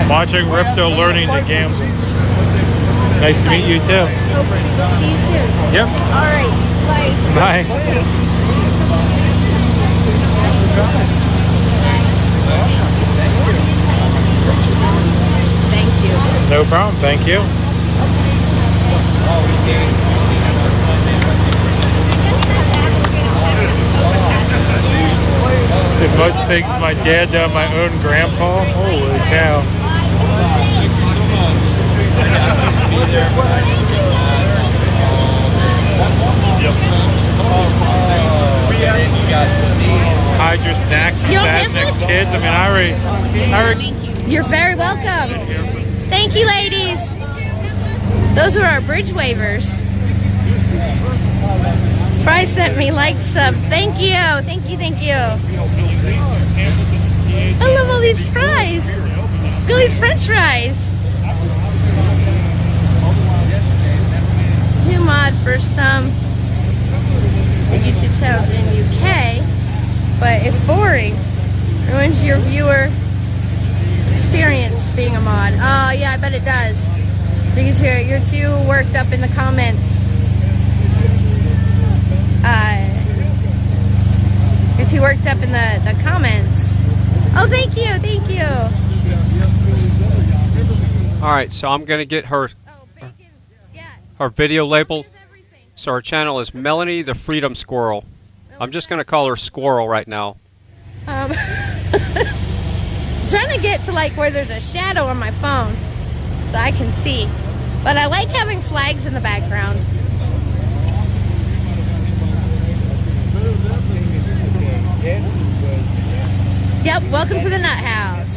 Watching Rypta learning to gamble. Nice to meet you too. Hopefully we'll see you soon. Yep. All right. Bye. Bye. No problem. Thank you. If most pigs my dad done my own grandpa, holy cow. Hide your snacks for Sasnak's kids. I mean, I already. You're very welcome. Thank you, ladies. Those are our bridge waivers. Fry sent me liked sub. Thank you. Thank you. Thank you. I love all these fries. Look at these French fries. New mod for some YouTube channels in UK, but it's boring. Ruins your viewer experience being a mod. Oh yeah, I bet it does. Because you're too worked up in the comments. You're too worked up in the comments. Oh, thank you. All right, so I'm gonna get her video labeled. So her channel is Melanie the Freedom Squirrel. I'm just gonna call her Squirrel right now. Trying to get to like where there's a shadow on my phone so I can see. But I like having flags in the background. Yep, welcome to the Nut House.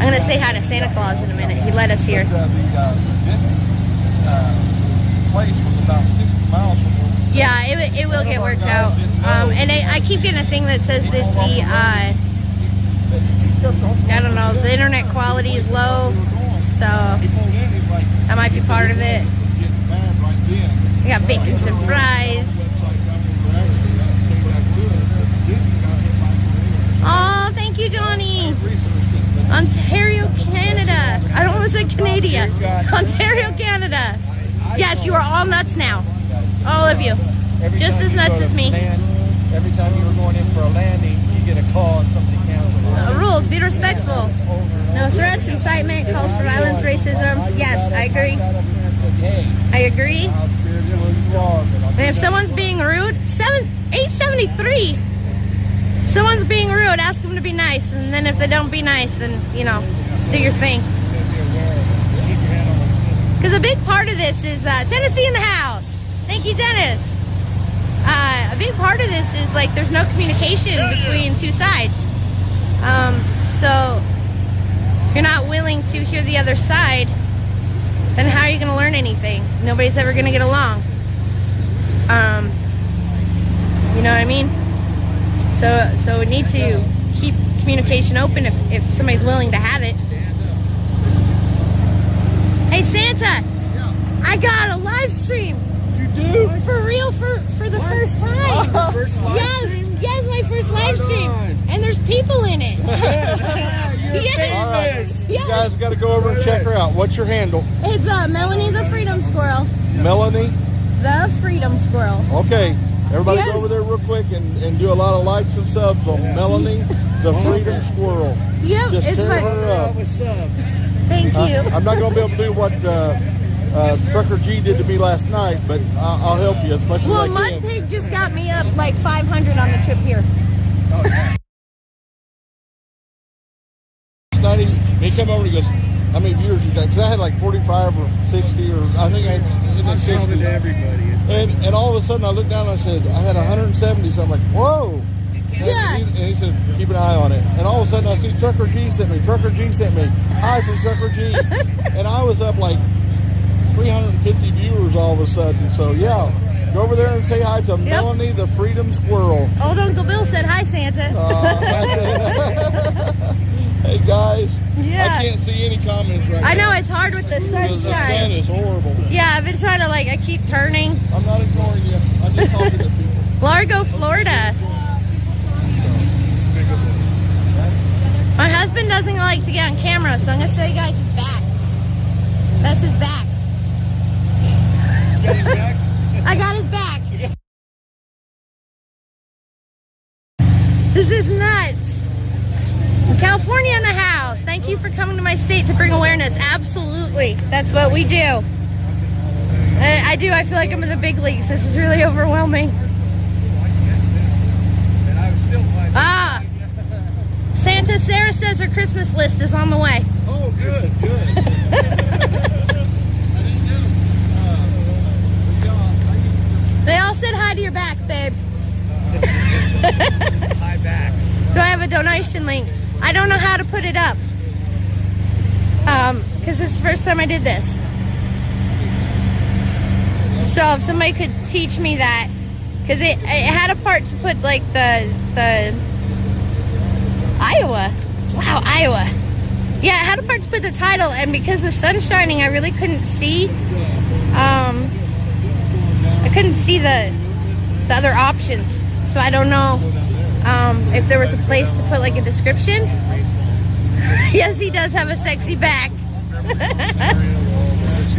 I'm gonna say hi to Santa Claus in a minute. He let us here. Yeah, it will get worked out. And I keep getting a thing that says that the I don't know, the internet quality is low, so that might be part of it. We got bacon and fries. Oh, thank you, Johnny. Ontario, Canada. I don't want to say Canada. Ontario, Canada. Yes, you are all nuts now. All of you. Just as nuts as me. Every time you were going in for a landing, you get a call and somebody cancels. Rules, be respectful. No threats, incitement, calls for violence, racism. Yes, I agree. I agree. And if someone's being rude, 873. If someone's being rude, ask them to be nice. And then if they don't be nice, then, you know, do your thing. Because a big part of this is Tennessee in the house. Thank you, Dennis. A big part of this is like there's no communication between two sides. So if you're not willing to hear the other side, then how are you going to learn anything? Nobody's ever going to get along. You know what I mean? So we need to keep communication open if somebody's willing to have it. Hey Santa, I got a live stream. You do? For real, for the first time. First live stream? Yes, my first live stream. And there's people in it. You're famous. You guys got to go over and check her out. What's your handle? It's Melanie the Freedom Squirrel. Melanie? The Freedom Squirrel. Okay. Everybody go over there real quick and do a lot of likes and subs on Melanie the Freedom Squirrel. Yep, just it's tear my... her up. Thank you. I'm not going to be able to do what Trucker G did to me last night, but I'll help you as much as I can. Well, Mud Pig just got me up like 500 on the trip here. He come over and he goes, how many viewers you got? Because I had like 45 or 60 or I think I counted to everybody. And all of a sudden I looked down and I said, I had 170. So I'm like, whoa. Yeah. And he said, keep an eye on it. And all of a sudden I see Trucker G sent me. Hi from Trucker G. And I was up like 350 viewers all of a sudden. So yeah, go over there and say hi to Melanie the Freedom Squirrel. Old Uncle Bill said hi, Santa. Hey guys, Yeah. I can't see any comments right now. I know, it's hard with the sunshine. The sun is horrible. Yeah, I've been trying to I keep turning. I'm not ignoring you. I'm just talking to people. Largo, Florida. My husband doesn't like to get on camera, so I'm going to show you guys his back. That's his back. You got his back? I got his back. This is nuts. California in the house. Thank thank you for coming to my state to bring awareness. Absolutely. That's what we do. I do. I feel like I'm in the big leagues. This is really overwhelming. Ah! Santa Sarah says her Christmas list is on the way. Oh, good, good. They all said hi to your back, babe. Hi back. So I have a donation link. I don't know how to put it up. Because this is the first time I did this. So if somebody could teach me that. Because it had a part to put like the Iowa. Wow, Iowa. Yeah, it had a part to put the title, and because the sun's shining, I really couldn't see. I couldn't see the other options, so I don't know if there was a place to put like a description. Yes, he does have a sexy back.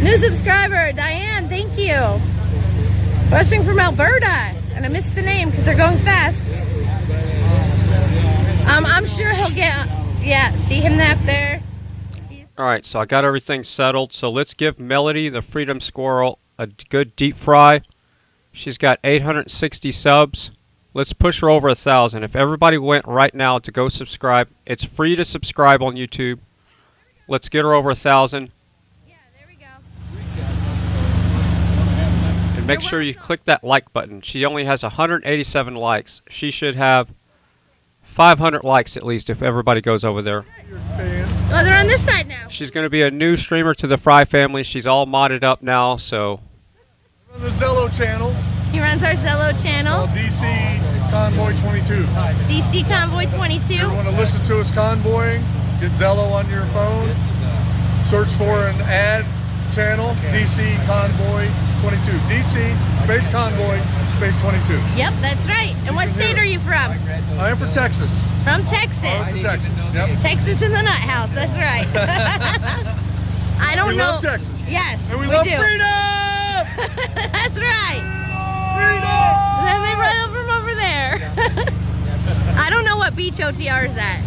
New subscriber, Diane, thank you. Watching from Alberta, and I missed the name because they're going fast. I'm sure he'll get, yeah, see him up there. Alright, so I got everything settled. So let's give Melody the Freedom Squirrel a good deep fry. She's got 860 subs. Let's push her over 1,000. If everybody went right now to go subscribe, it's free to subscribe on YouTube. Let's get her over 1,000. Yeah, there we go. And make sure you click that like button. She only has 187 likes. She should have 500 likes at least if everybody goes over there. Oh, they're on this side now. She's going to be a new streamer to the Fry family. She's all modded up now, so. On the Zello channel. He runs our Zello channel. DC Convoy 22. DC Convoy 22. You want to listen to us convoying? Get Zello on your phone. Search for an ad channel, DC Convoy 22. DC space Convoy space 22. Yep, that's right. And what state are you from? I am from Texas. From Texas. I'm from Texas. Yep. Texas in the nut house. That's right. I don't we know. Love Texas. Yes, and we love do. freedom. That's right. Freedom. And then they run over from over there. I don't know what beach OTR is at.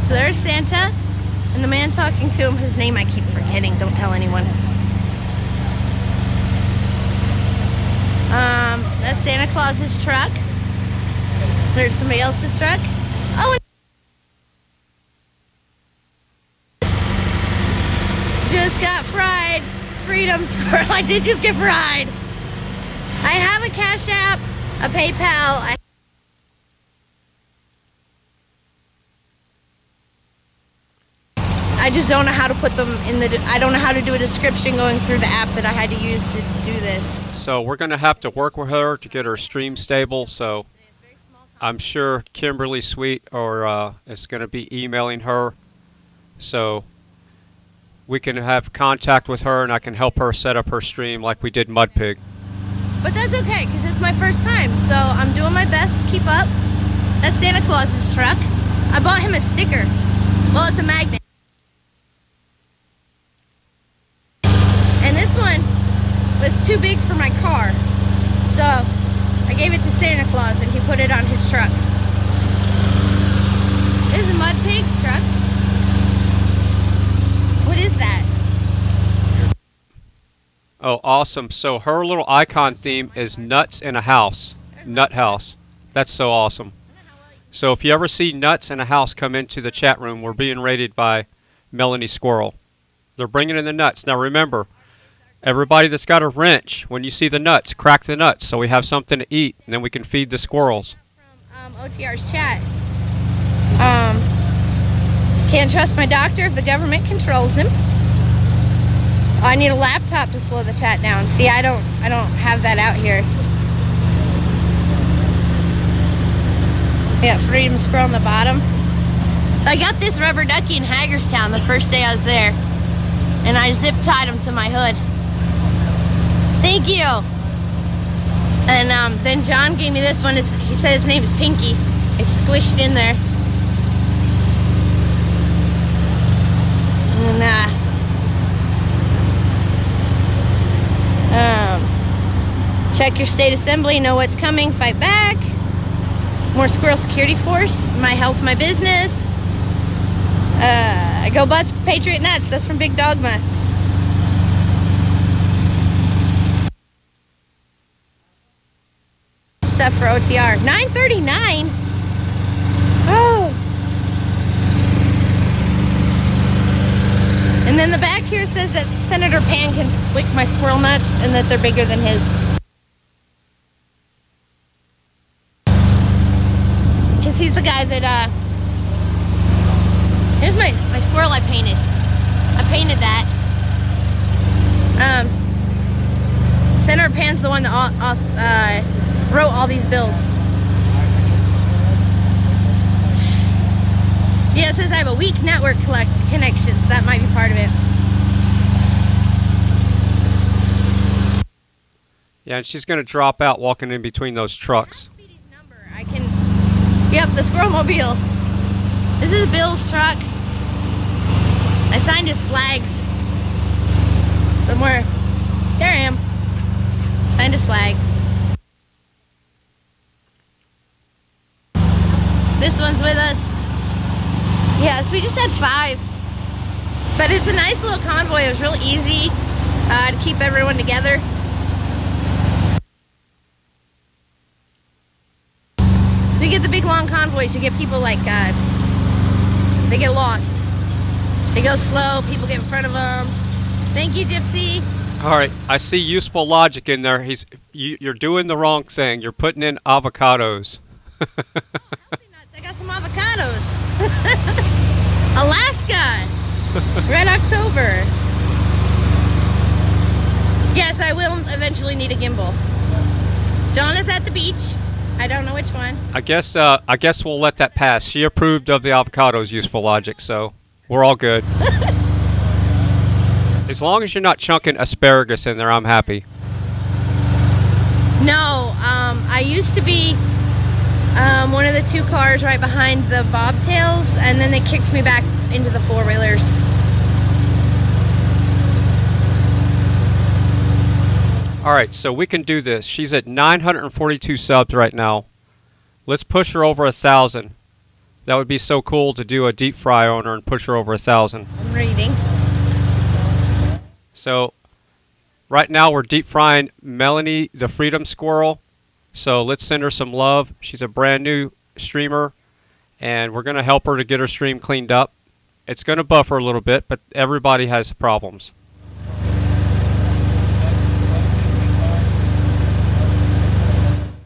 So there's Santa, and the man talking to him, whose name I keep forgetting. Don't tell anyone. That's Santa Claus's truck. There's somebody else's truck. Oh, just got fried. Freedom Squirrel. I did just get fried. I have a Cash App, a PayPal. I just don't know how to put them in the. I don't know how to do a description going through the app that I had to use to do this. So we're going to have to work with her to get her stream stable. So I'm sure Kimberly Sweet is going to be emailing her. So we can have contact with her and I can help her set up her stream like we did Mudpig. But that's okay because it's my first time. So I'm doing my best to keep up. That's Santa Claus's truck. I bought him a sticker. Well, it's a magnet. And this one was too big for my car. So I gave it to Santa Claus and he put it on his truck. This is Mudpig's truck. What is that? Oh, awesome. So her little icon theme is nuts in a house. Nut house. That's so awesome. So if you ever see nuts in a house come into the chat room, we're being rated by Melanie Squirrel. They're bringing in the nuts. Now remember, everybody that's got a wrench, when you see the nuts, crack the nuts so we have something to eat and then we can feed the squirrels. From OTR's chat. Can't trust my doctor if the government controls him. Oh, I need a laptop to slow the chat down. See, I don't have that out here. We got Freedom Squirrel on the bottom. So I got this rubber ducky in Hagerstown the first day I was there. And I zip tied him to my hood. Thank you. And then John gave me this one. He said his name is Pinky. It's squished in there. And check your state assembly, know what's coming, fight back. more squirrel security force, my health, my business. I go butts, Patriot nuts. That's from Big Dogma. Stuff for OTR. $9.39. Oh. And then the back here says that Senator Pan can lick my squirrel nuts and that they're bigger than his. Because he's the guy that, here's my squirrel I painted. I painted that. Senator Pan's the one that wrote all these bills. Yeah, it says I have a weak network connection, so that might be part of it. Yeah, and she's going to drop out walking in between those trucks. I can. Yep, the squirrel mobile. This is Bill's truck. I signed his flags somewhere. There I am. Signed his flag. This one's with us. Yeah, so we just had 5. But it's a nice little convoy. It was real easy to keep everyone together. So you get the big long convoys, you get people like, they get lost. They go slow, people get in front of them. Thank you, Gypsy. All right, I see useful logic in there. You're doing the wrong thing. You're putting in avocados. I got some avocados. Alaska. Red October. Yes, I will eventually need a gimbal. John is at the beach. I don't know which one. I guess we'll let that pass. She approved of the avocados, useful logic, so we're all good. As long as you're not chunking asparagus in there, I'm happy. No, I used to be one of the 2 cars right behind the bobtails, and then they kicked me back into the 4-wheelers. All right, so we can do this. She's at 942 subs right now. Let's push her over 1,000. That would be so cool to do a deep fry on her and push her over 1,000. I'm reading. So right now we're deep frying Melanie the Freedom Squirrel. So let's send her some love. She's a brand new streamer, and we're going to help her to get her stream cleaned up. It's going to buffer a little bit, but everybody has problems.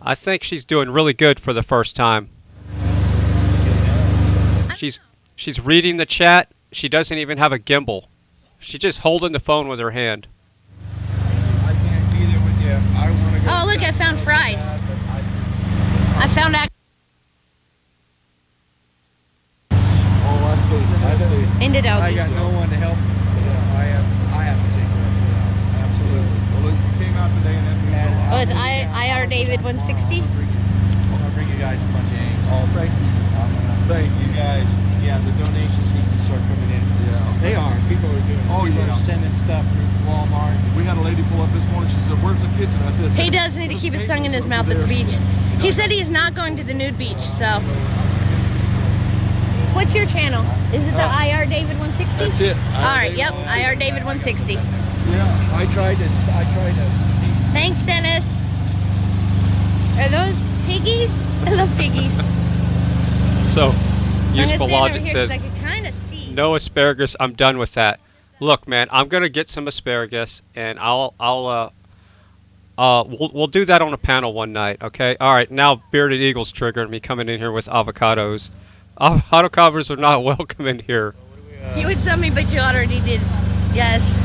I think she's doing really good for the first time. She's reading the chat. She doesn't even have a gimbal. She's just holding the phone with her hand. I can't be there with you. I want to go. Oh, look, I found fries. I found Oh, I see. Into doggy. I got no one to help me, so I have to take care of it. Absolutely. Well, look, you came out today and then we Oh, it's IR David 160. I'll bring you guys a bunch of eggs. Oh, thank you. Thank you guys. Yeah, the donations need to start coming in. Yeah. They are. People are doing it. Oh, People yeah. are sending stuff through Walmart. We had a lady pull up this morning. She said, "Where's the kitchen?" I said, He does need to keep his tongue in his mouth at the beach. He said he's not going to the nude beach, so. What's your channel? Is it the IR David 160? That's it. All right, yep, IR David 160. Yeah, I tried to. Thanks, Dennis. Are those piggies? I love piggies. So, I'm useful gonna logic stand over here 'cause says, I can kind of see. no asparagus. I'm done with that. Look, man, I'm gonna get some asparagus, and we'll do that on a panel one night, okay? All right, now Bearded Eagle's triggering me coming in here with avocados. Avocados are not welcome in here. You would sub me, but you already did. Yes.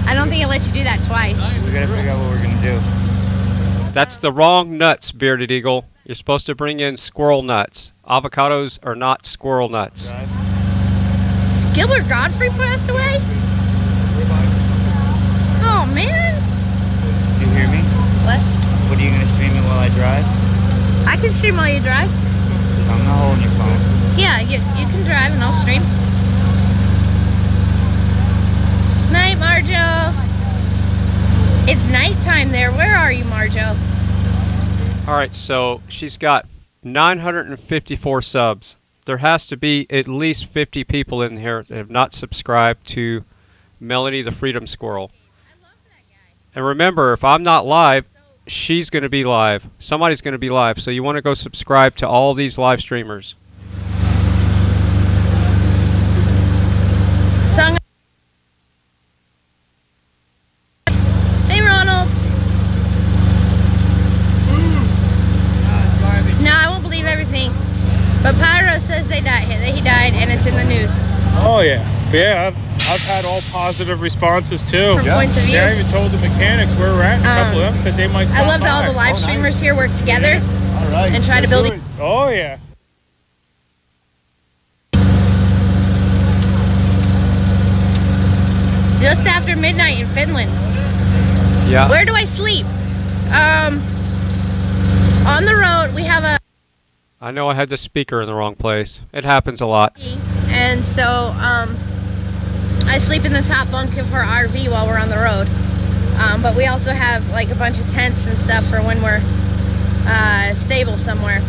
I don't think it lets you do that twice. We gotta figure out what we're gonna do. That's the wrong nuts, Bearded Eagle. You're supposed to bring in squirrel nuts. Avocados are not squirrel nuts. Gilbert Godfrey passed away? Oh, man. You hear me? What? What, are you gonna stream it while I drive? I can stream while you drive. I'm not holding your phone. Yeah, you can drive and I'll stream. Night, Marjo. It's nighttime there. Where are you, Marjo? All right, so she's got 954 subs. There has to be at least 50 people in here that have not subscribed to Melanie the Freedom Squirrel. And remember, if I'm not live, she's going to be live. Somebody's going to be live. So you want to go subscribe to all these live streamers. Hey, Ronald. No, I won't believe everything. But Pyro says they died. That he died, and it's in the news. Oh yeah, yeah. I've had all positive responses too. From points of view. Yeah, I even told the mechanics where we're at. A couple of them said they might stop I love that by. all the live streamers here work together and try to build it. Oh yeah. Just after midnight in Finland. Yeah. Where do I sleep? On the road, we have a... I know I had the speaker in the wrong place. It happens a lot. And so, I sleep in the top bunk of her RV while we're on the road. But we also have like a bunch of tents and stuff for when we're stable somewhere.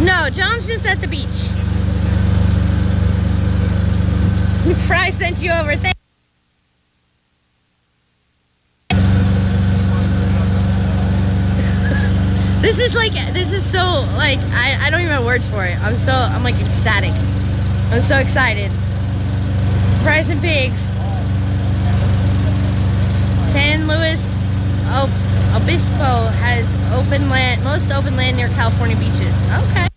No, John's just at the beach. Fry sent you over. This is so, like, I don't even have words for it. I'm like ecstatic. I'm so excited. Fries and pigs. San Luis Obispo has open land, most open land near California beaches. Okay.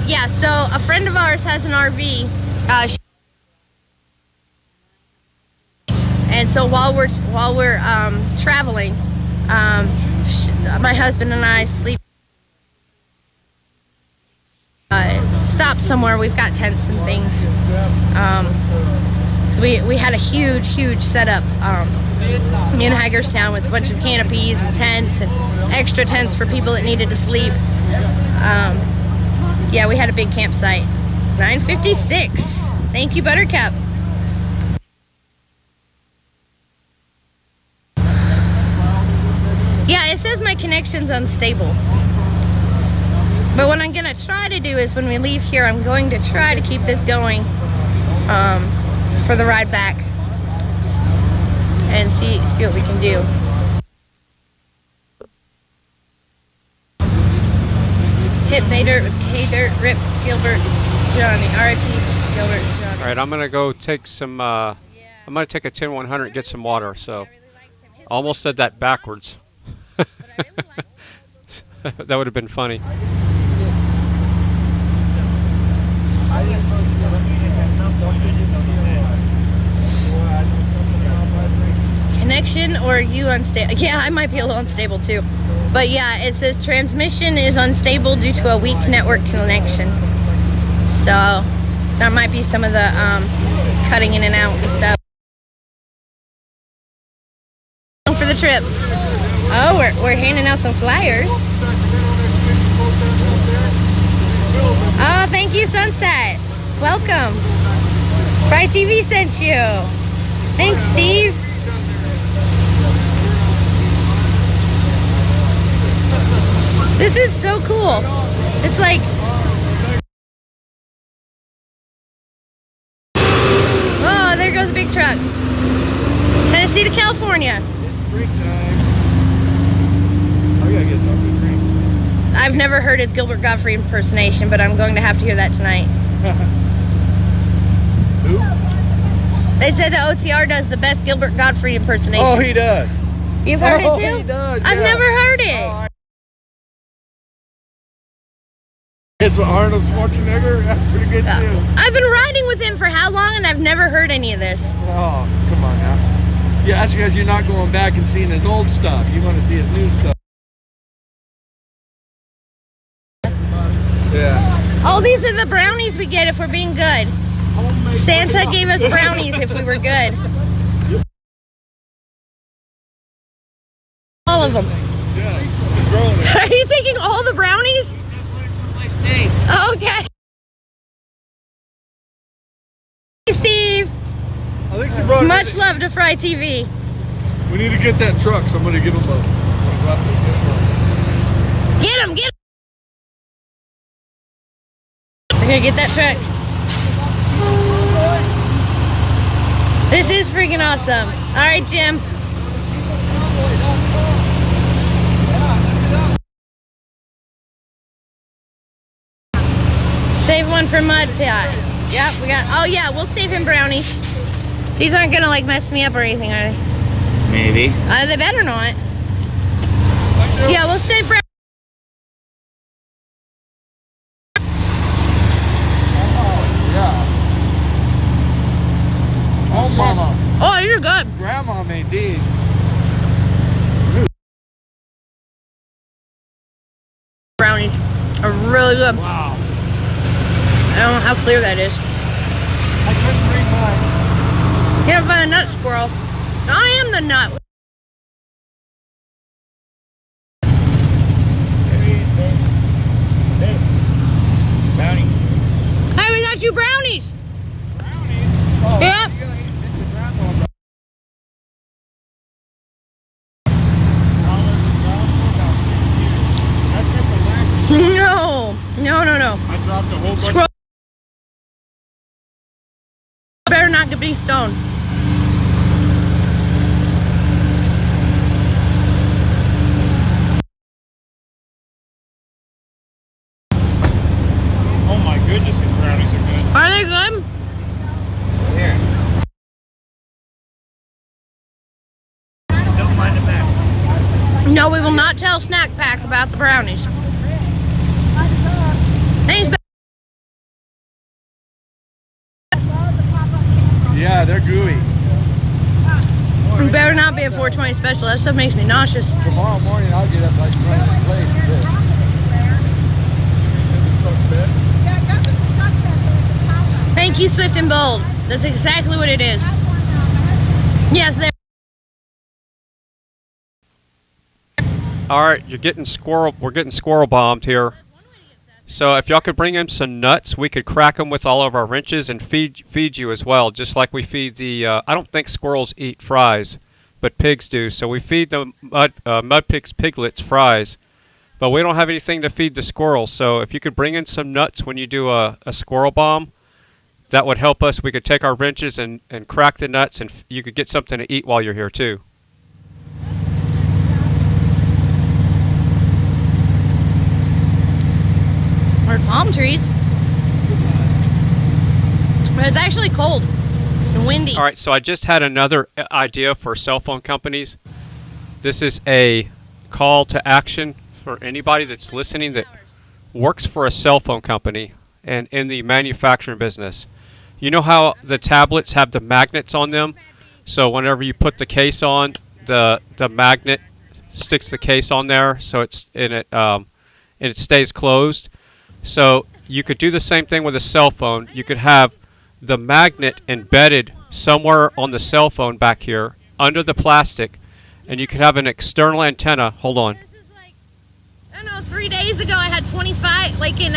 Yeah, so a friend of ours has an RV. And so while we're traveling, my husband and I sleep. Stop somewhere. We've got tents and things. So we had a huge setup in Hagerstown with a bunch of canopies and tents and extra tents for people that needed to sleep. Yeah, we had a big campsite. 9:56. Thank you, Buttercup. Yeah, it says my connection's unstable. But what I'm gonna try to do is when we leave here, I'm going to try to keep this going for the ride back and see what we can do. Hit Baydirt with K-Dirt, Rip, Gilbert, Johnny, R.I.P. Gilbert, Johnny. All right, I'm gonna go take some. I'm gonna take a 10-100 and get some water. So, I almost said that backwards. That would have been funny. Connection or you unstable? Yeah, I might be a little unstable too. But yeah, it says transmission is unstable due to a weak network connection. So that might be some of the cutting in and out and stuff. For the trip. Oh, we're handing out some flyers. Oh, thank you, Sunset. Welcome. Fry TV sent you. Thanks, Steve. This is so cool. It's like... Oh, there goes a big truck. Tennessee to California. It's drink time. I gotta get something to drink. I've never heard his Gilbert Gottfried impersonation, but I'm going to have to hear that tonight. Who? They said the OTR does the best Gilbert Gottfried impersonation. Oh, he does. You've heard it too? He does. I've yeah. never heard it. It's Arnold Schwarzenegger. That's pretty good too. I've been riding with him for how long, and I've never heard any of this. Oh, come on now. Yeah, that's because you're not going back and seeing his old stuff. You want to see his new stuff. Yeah. Oh, these are the brownies we get if we're being good. Santa gave us brownies if we were good. All of them. Are you taking all the brownies? Okay. Hey, Steve. I think Much love to Fry TV. We need to get that truck. Somebody give him a. Get him, get him. We're gonna get that truck. This is freaking awesome. All right, Jim. Save one for Mud Pot. Yep, we got. Oh yeah, we'll save him brownies. These aren't gonna like mess me up or anything, are they? Maybe. They better not. Yeah, we'll save brownies. Oh, Mama. Oh, you're good. Grandma made these. Brownies are really good. Wow. I don't know how clear that is. I couldn't read mine. Can't find a nut squirrel. I am the nut. Brownie. Hey, we got you brownies. Brownies? Oh, Yeah. No. I dropped a whole bunch. Squirrel better not get be stoned. Oh my goodness, these brownies are good. Are they good? Here. Don't mind the mess. No, we will not tell Snack Pack about the brownies. Thanks, Yeah, they're gooey. it better not be a 420 special. That stuff makes me nauseous. Tomorrow morning I'll get up like right in place. Thank you, Swift and Bold. That's exactly what it is. Yes, there. All right, we're getting squirrel bombed here. So if y'all could bring in some nuts, we could crack them with all of our wrenches and feed you as well, just like we feed the. I don't think squirrels eat fries, but pigs do. So we feed the mud pigs piglets fries, but we don't have anything to feed the squirrels. So if you could bring in some nuts when you do a squirrel bomb, that would help us. We could take our wrenches and crack the nuts, and you could get something to eat while you're here too. Or palm trees. But it's actually cold and windy. All right, so I just had another idea for cell phone companies. This is a call to action for anybody that's listening that works for a cell phone company and in the manufacturing business. You know how the tablets have the magnets on them? So whenever you put the case on, the magnet sticks the case on there, so it stays closed. So you could do the same thing with a cell phone. You could have the magnet embedded somewhere on the cell phone back here under the plastic, and you could have an external antenna. Hold on. This is like, I don't know, 3 days ago I had 25, like in,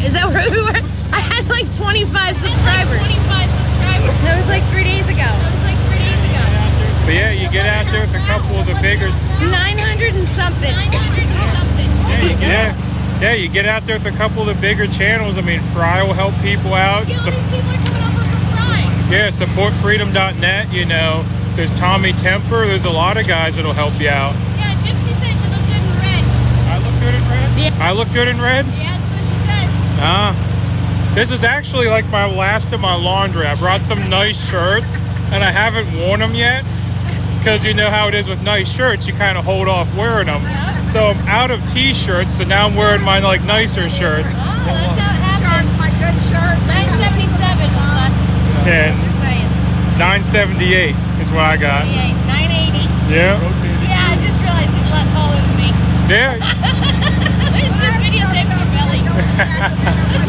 is that where we were? I had like 25 subscribers. That was like 3 days ago. But yeah, you get out there with a couple of the bigger. 900 and something. Yeah, you get out there with a couple of the bigger channels. I mean, Fry will help people out. Yeah, these people are coming over from Fry. Yeah, supportfreedom.net, you know. There's Tommy Temper. There's a lot of guys that'll help you out. Yeah, Gypsy says you look good in red. I look good in red? Yeah. I look good in red? Yeah, that's what she says. This is actually like my last of my laundry. I brought some nice shirts, and I haven't worn them yet. Because you know how it is with nice shirts, you kind of hold off wearing them. Yeah. So I'm out of t-shirts, so now I'm wearing my like nicer shirts. Oh, that's how it happens. My good shirt. 977 was last. And 978 is what I got. 980. Yeah. Yeah, I just realized he's a lot taller than me. Yeah. It's just videotaping your belly.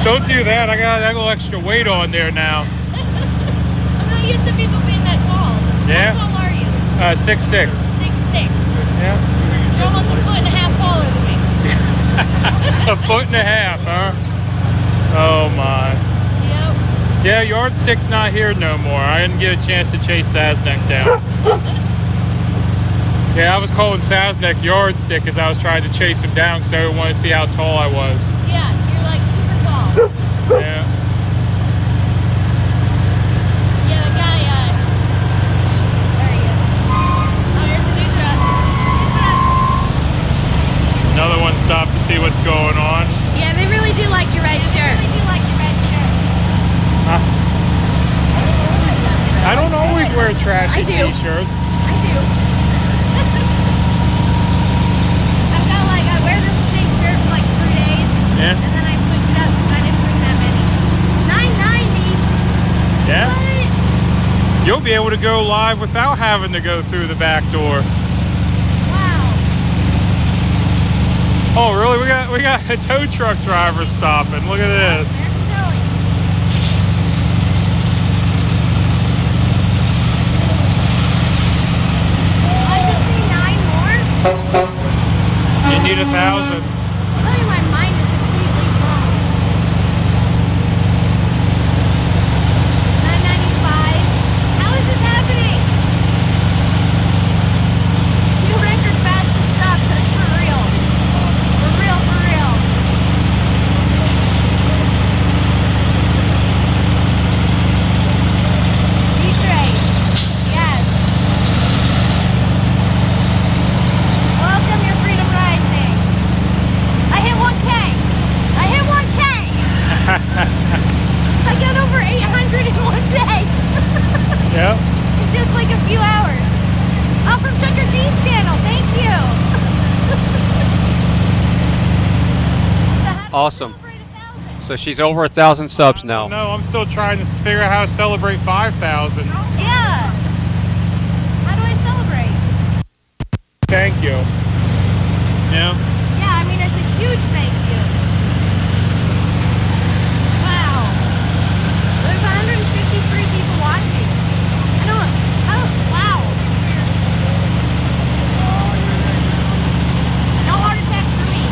Don't do that. I got a little extra weight on there now. I'm not used to people being that tall. Yeah. How tall are you? 6'6". 6'6". Yeah. You're almost a foot and a half taller than me. A foot and a half, huh? Oh my. Yep. Yeah, Yardstick's not here no more. I didn't get a chance to chase Sasnak down. Yeah, I was calling Sasnak Yardstick as I was trying to chase him down because I wanted to see how tall I was. Yeah, you're like super tall. Yeah. Yeah, the guy, there he is. Oh, here's the new truck. Another one stopped to see what's going on. Yeah, they really do like your red shirt. I don't always wear trashy t-shirts. I do. I've got like, I wear the same shirt for like 3 days. Yeah. And then I switch it up because I didn't bring that many. $9.90. Yeah. What? You'll be able to go live without having to go through the back door. Wow. Oh, really? We got a tow truck driver stopping. Look at this. You need 1,000. I'll tell you, my mind is completely blown. $9.95. How is this happening? New record fastest sucks. That's for real. For real, for real. E-Trade. Yes. Welcome your Freedom Rising. I hit 1K. I hit 1K. I got over 800 in one day. Yep. In just like a few hours. I'm from Tucker G's channel. Thank you. Awesome. So she's over 1,000 subs now. No, I'm still trying to figure out how to celebrate 5,000. Yeah. How do I celebrate? Thank you. Yeah. Yeah, I mean, it's a huge thank you. Wow. There's 153 people watching. Wow. No heart attacks for me.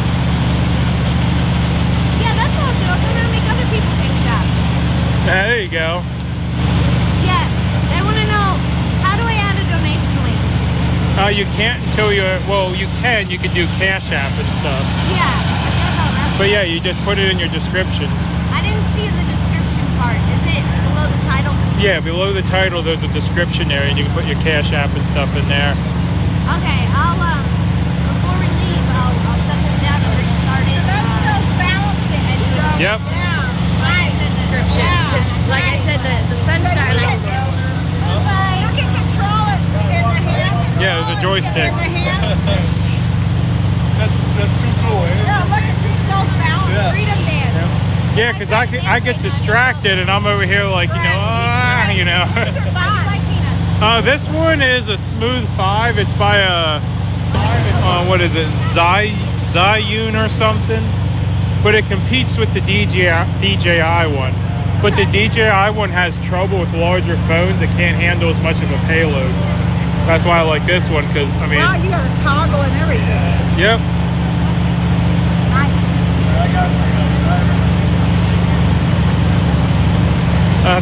Yeah, that's what I'll do. I'm gonna make other people take shots. There you go. Yeah, they want to know, how do I add a donation link? You can't until you, well, you can do Cash App and stuff. Yeah, I got all that. But yeah, you just put it in your description. I didn't see the description part. Is it below the title? Yeah, below the title there's a description area and you can put your Cash App and stuff in there. Okay, before we leave, I'll shut this down and restart it. That's self-balancing. Yep. Like I said, description. Because, like I said, the sunshine, I can get. You can control it in the hand. Yeah, there's a joystick. In the hand. That's too cool, eh? Yeah, look at this self-balance. Yeah. Freedom dance. Yeah, because I get distracted and I'm over here like, you know. This one is a Smooth 5. It's by a, what is it, Zhiyun or something? But it competes with the DJI one. But the DJI one has trouble with larger phones. It can't handle as much of a payload. That's why I like this one, because, I mean... Wow, you got a toggle and everything. Yep.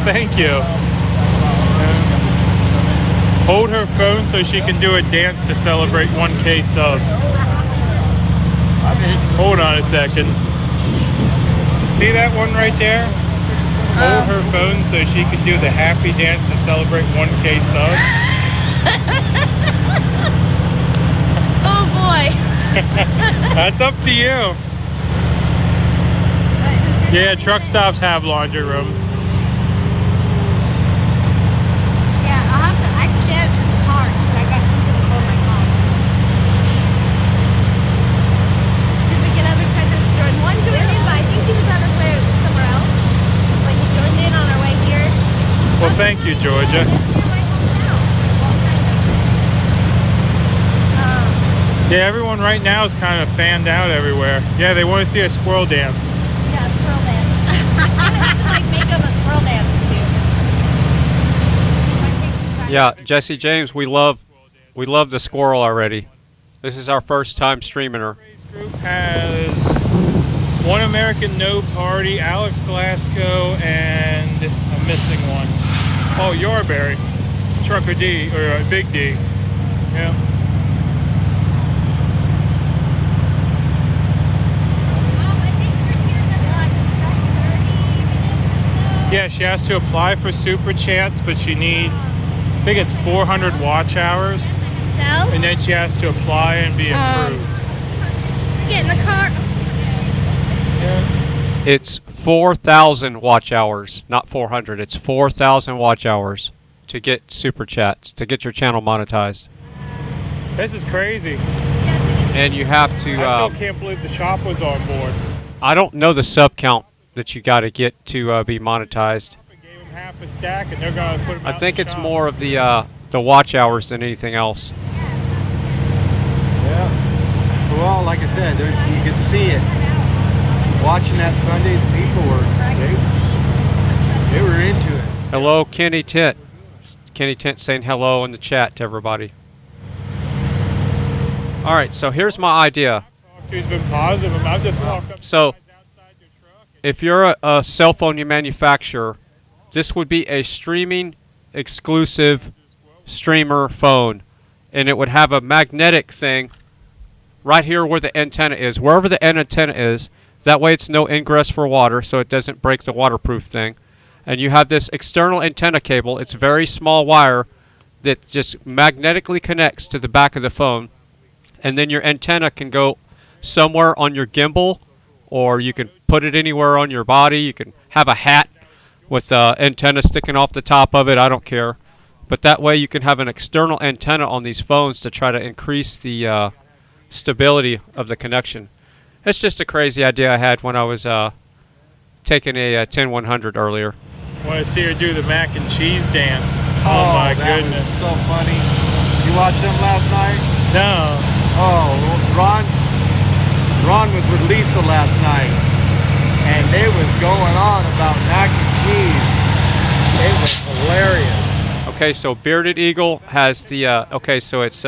Thank you. Hold her phone so she can do a dance to celebrate 1K subs. Hold on a second. See that one right there? Hold her phone so she can do the happy dance to celebrate 1K subs. Oh boy. That's up to you. Yeah, truck stops have laundry rooms. I can dance in the car because I got something to hold my phone. Did we get other treasures to join? One joined in, but I think he was on his way somewhere else. It's like he joined in on our way here. Well, thank you, Georgia. Yeah, everyone right now is kind of fanned out everywhere. Yeah, they want to see a squirrel dance. Yeah, squirrel dance. I'm gonna have to like make up a squirrel dance to do. Yeah, Jesse James, we love the squirrel already. This is our first time streaming her. Group has One American No Party, Alex Glasgow, and I'm missing one. Oh, Yarberry, Trucker D, or Big D. Yeah. Yeah, she has to apply for Super Chats, but she needs, I think it's 400 watch hours. And then she has to apply and be approved. Get in the car. Yeah. It's 4,000 watch hours, not 400. It's 4,000 watch hours to get Super Chats, to get your channel monetized. This is crazy. And you have to... I still can't believe the shop was on board. I don't know the sub count that you got to get to be monetized. Gave them half a stack and they're going to put them I out think in the it's shop. more of the watch hours than anything else. Yeah. Well, like I said, you could see it. Watching that Sunday, the people they were into it. Hello, Kenny Tent. Kenny Tent saying hello in the chat to everybody. All right, so here's my idea. He's been positive. I've just walked up. So, if you're a cell phone you manufacture, this would be a streaming exclusive streamer phone, and it would have a magnetic thing right here where the antenna is, wherever the antenna is. That way it's no ingress for water, so it doesn't break the waterproof thing. And you have this external antenna cable. It's very small wire that just magnetically connects to the back of the phone, and then your antenna can go somewhere on your gimbal, or you can put it anywhere on your body. You can have a hat with antenna sticking off the top of it. I don't care. But that way you can have an external antenna on these phones to try to increase the stability of the connection. It's just a crazy idea I had when I was taking a 10100 earlier. I want to see her do the mac and cheese dance. Oh, my that goodness. was so funny. You watched him last night? No. Oh, Ron was with Lisa last night, and they was going on about mac and cheese. It was hilarious. Okay, so Bearded Eagle has the, okay, so it's,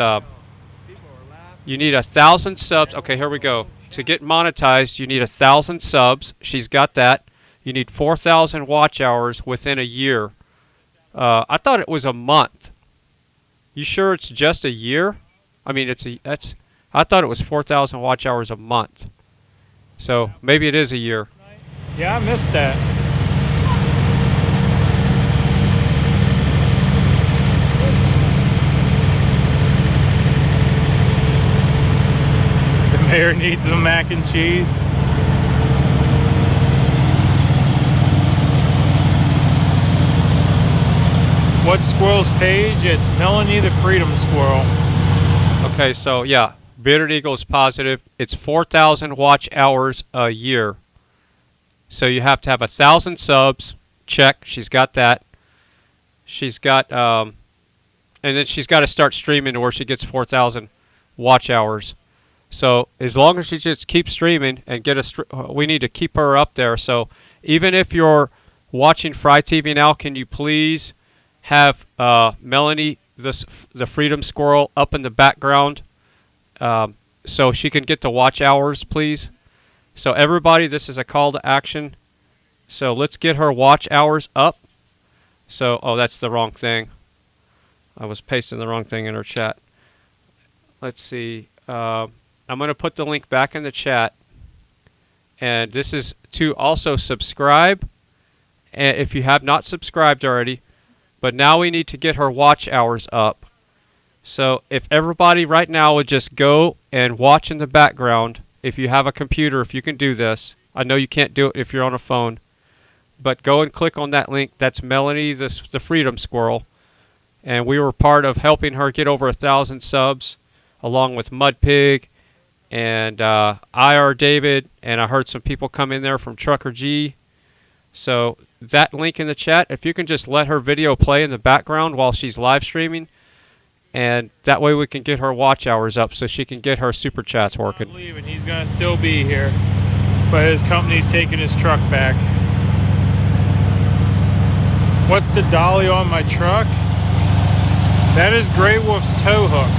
you need 1,000 subs. Okay, here we go. To get monetized, you need 1,000 subs. She's got that. You need 4,000 watch hours within a year. I thought it was a month. You sure it's just a year? I mean, I thought it was 4,000 watch hours a month. So maybe it is a year. Yeah, I missed that. The mayor needs some mac and cheese. What squirrel's page? It's Melanie the Freedom Squirrel. Okay, so yeah, Bearded Eagle is positive. It's 4,000 watch hours a year. So you have to have 1,000 subs. Check. She's got that. She's got, and then she's got to start streaming to where she gets 4,000 watch hours. So as long as she just keeps streaming and we need to keep her up there. So even if you're watching FryTVNow, can you please have Melanie the Freedom Squirrel up in the background so she can get the watch hours, please? So everybody, this is a call to action. So let's get her watch hours up. So, oh, that's the wrong thing. I was pasting the wrong thing in her chat. Let's see. I'm going to put the link back in the chat. And this is to also subscribe, and if you have not subscribed already. But now we need to get her watch hours up. So if everybody right now would just go and watch in the background, if you have a computer, if you can do this. I know you can't do it if you're on a phone. But go and click on that link. That's Melanie the Freedom Squirrel. And we were part of helping her get over 1,000 subs, along with Mudpig and IR David. And I heard some people come in there from Trucker G. So that link in the chat, if you can just let her video play in the background while she's live streaming, and that way we can get her watch hours up so she can get her super chats working. Leaving. He's going to still be here, but his company's taking his truck back. What's the dolly on my truck? That is Grey Wolf's tow hook.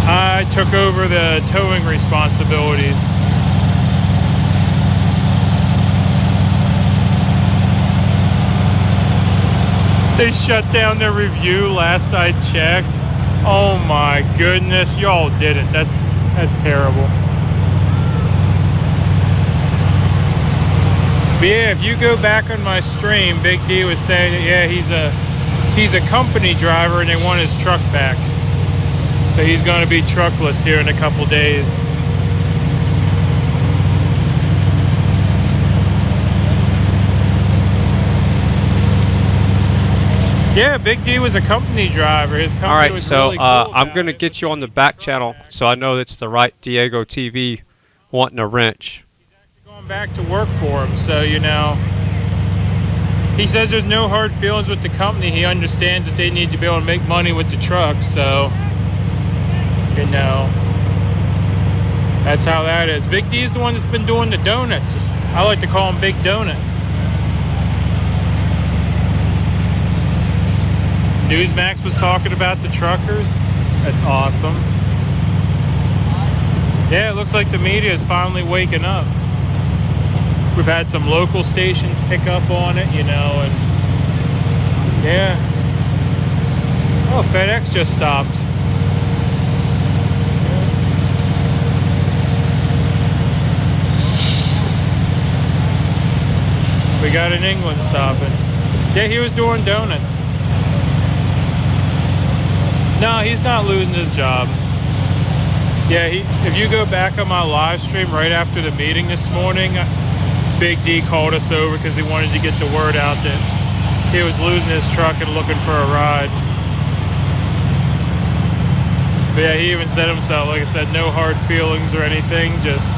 I took over the towing responsibilities. They shut down their review last I checked. Oh my goodness, y'all didn't. That's terrible. But yeah, if you go back on my stream, Big D was saying that yeah, he's a company driver and they want his truck back. So he's going to be truckless here in a couple days. Yeah, Big D was a company driver. His company All right, was so really cool I'm going to get you on the back channel so I know it's the right Diego TV wanting a wrench. Going back to work for him, so you know. He says there's no hard feelings with the company. He understands that they need to be able to make money with the truck, so you know. That's how that is. Big D's the one that's been doing the donuts. I like to call him Big Donut. Newsmax was talking about the truckers. That's awesome. Yeah, it looks like the media is finally waking up. We've had some local stations pick up on it, you know, and yeah. Oh, FedEx just stopped. We got an England stopping. Yeah, he was doing donuts. No, he's not losing his job. Yeah, if you go back on my live stream right after the meeting this morning, Big D called us over because he wanted to get the word out that he was losing his truck and looking for a ride. But yeah, he even said himself, like I said, no hard feelings or anything, just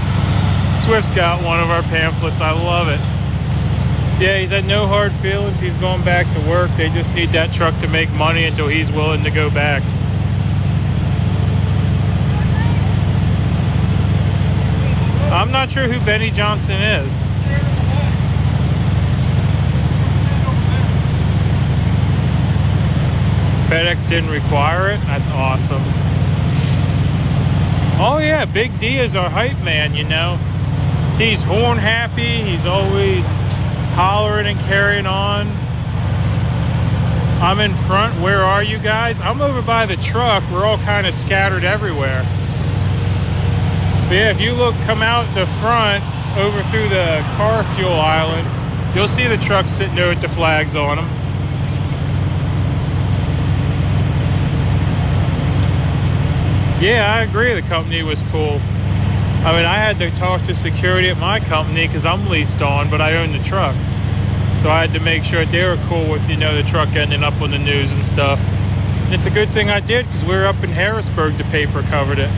Swift's got one of our pamphlets. I love it. Yeah, he's had no hard feelings. He's going back to work. They just need that truck to make money until he's willing to go back. I'm not sure who Benny Johnson is. FedEx didn't require it. That's awesome. Oh yeah, Big D is our hype man, you know. He's horn happy. He's always hollering and carrying on. I'm in front. Where are you guys? I'm over by the truck. We're all kind of scattered everywhere. But yeah, if you look, come out the front over through the car fuel island, you'll see the truck sitting there with the flags on them. Yeah, I agree the company was cool. I mean, I had to talk to security at my company because I'm leased on, but I own the truck. So I had to make sure that they were cool with, you know, the truck ending up on the news and stuff. And it's a good thing I did because we were up in Harrisburg, the paper covered it.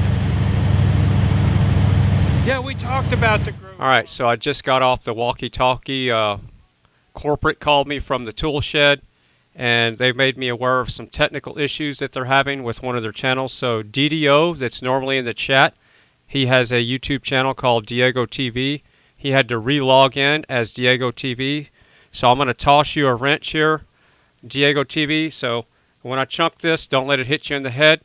Yeah, we talked about the... All right, so I just got off the walkie-talkie. Corporate called me from the tool shed, and they made me aware of some technical issues that they're having with one of their channels. So DDO, that's normally in the chat, he has a YouTube channel called Diego TV. He had to re-log in as Diego TV. So I'm going to toss you a wrench here, Diego TV. So when I chunk this, don't let it hit you in the head.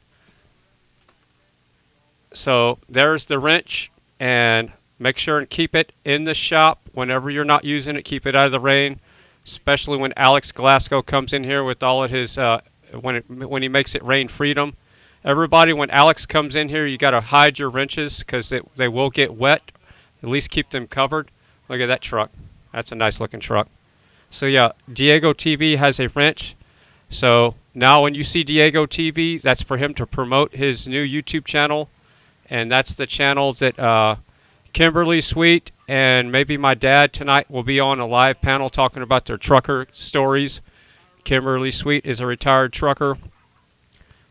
So there's the wrench, and make sure and keep it in the shop whenever you're not using it. Keep it out of the rain, especially when Alex Glasgow comes in here with all of his when he makes it rain freedom. Everybody, when Alex comes in here, you got to hide your wrenches because they will get wet. At least keep them covered. Look at that truck. That's a nice looking truck. So yeah, Diego TV has a wrench. So now when you see Diego TV, that's for him to promote his new YouTube channel. And that's the channel that Kimberly Sweet and maybe my dad tonight will be on a live panel talking about their trucker stories. Kimberly Sweet is a retired trucker.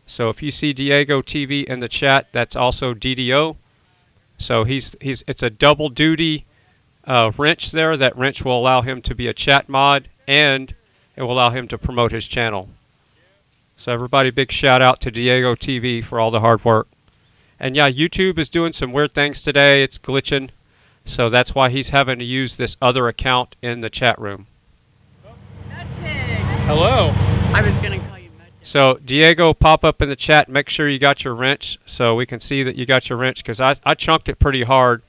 So if you see Diego TV in the chat, that's also DDO. So it's a double duty wrench there. That wrench will allow him to be a chat mod, and it will allow him to promote his channel. So everybody, big shout out to Diego TV for all the hard work. And yeah, YouTube is doing some weird things today. It's glitching. So that's why he's having to use this other account in the chat room. Hello. I was going to call you. So Diego, pop up in the chat. Make sure you got your wrench so we can see that you got your wrench, because I chunked it pretty hard.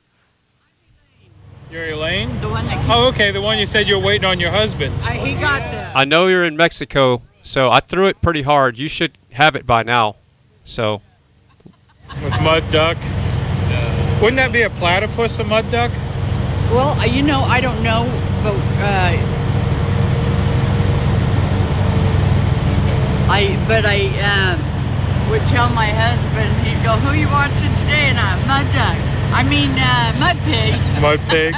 You're Elaine? The one that... Oh, okay. The one you said you were waiting on your husband. He got the... I know you're in Mexico, So I threw it pretty hard. You should have it by now. So. With mud duck. Wouldn't that be a platypus, a mud duck? Well, you know, I don't know, but I would tell my husband, he'd go, "Who you watching today?" And mud duck. I mean, mud pig. Mud pig.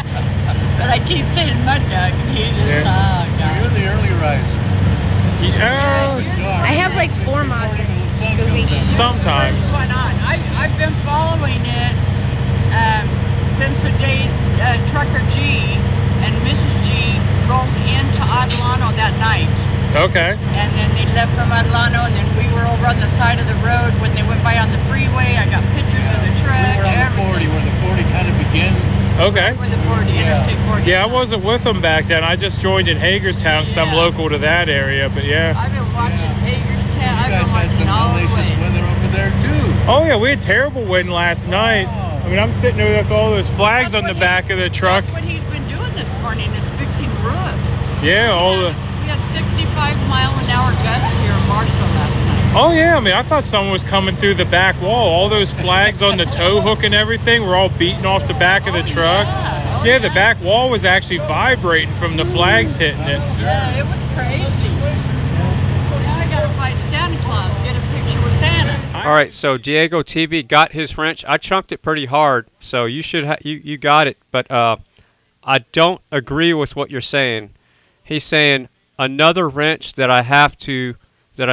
But I keep saying mud duck, and he just, oh, God. You're the early riser. I have like 4 mods in Scooby. Sometimes. What's going on? I've been following it since the day Trucker G and Mrs. G rolled into Ottawalks that night. Okay. And then they left from Ottawalks, and then we were over on the side of the road when they went by on the freeway. I got pictures of the truck. We were on the 40, where the 40 kind of begins. Okay. Where the 40, Interstate 40. Yeah, I wasn't with them back then. I just joined in Hagerstown because I'm local to that area. But yeah. I've been watching Hagerstown. I've been watching all the way. Weather over there too. Oh yeah, we had terrible wind last night. I mean, I'm sitting there with all those flags on the back of the truck. That's what he's been doing this morning, is fixing roofs. Yeah, all the. We had 65-mile-an-hour gusts here in Marshall last night. Oh yeah, I mean, I thought someone was coming through the back wall. All those flags on the tow hook and everything were all beating off the back of the truck. Yeah, the back wall was actually vibrating from the flags hitting it. Yeah, it was crazy. Now I gotta find Santa Claus, get a picture with Santa. All right, so Diego TV got his wrench. I chunked it pretty hard, so you should you got it. But I don't agree with what you're saying. He's saying another wrench that I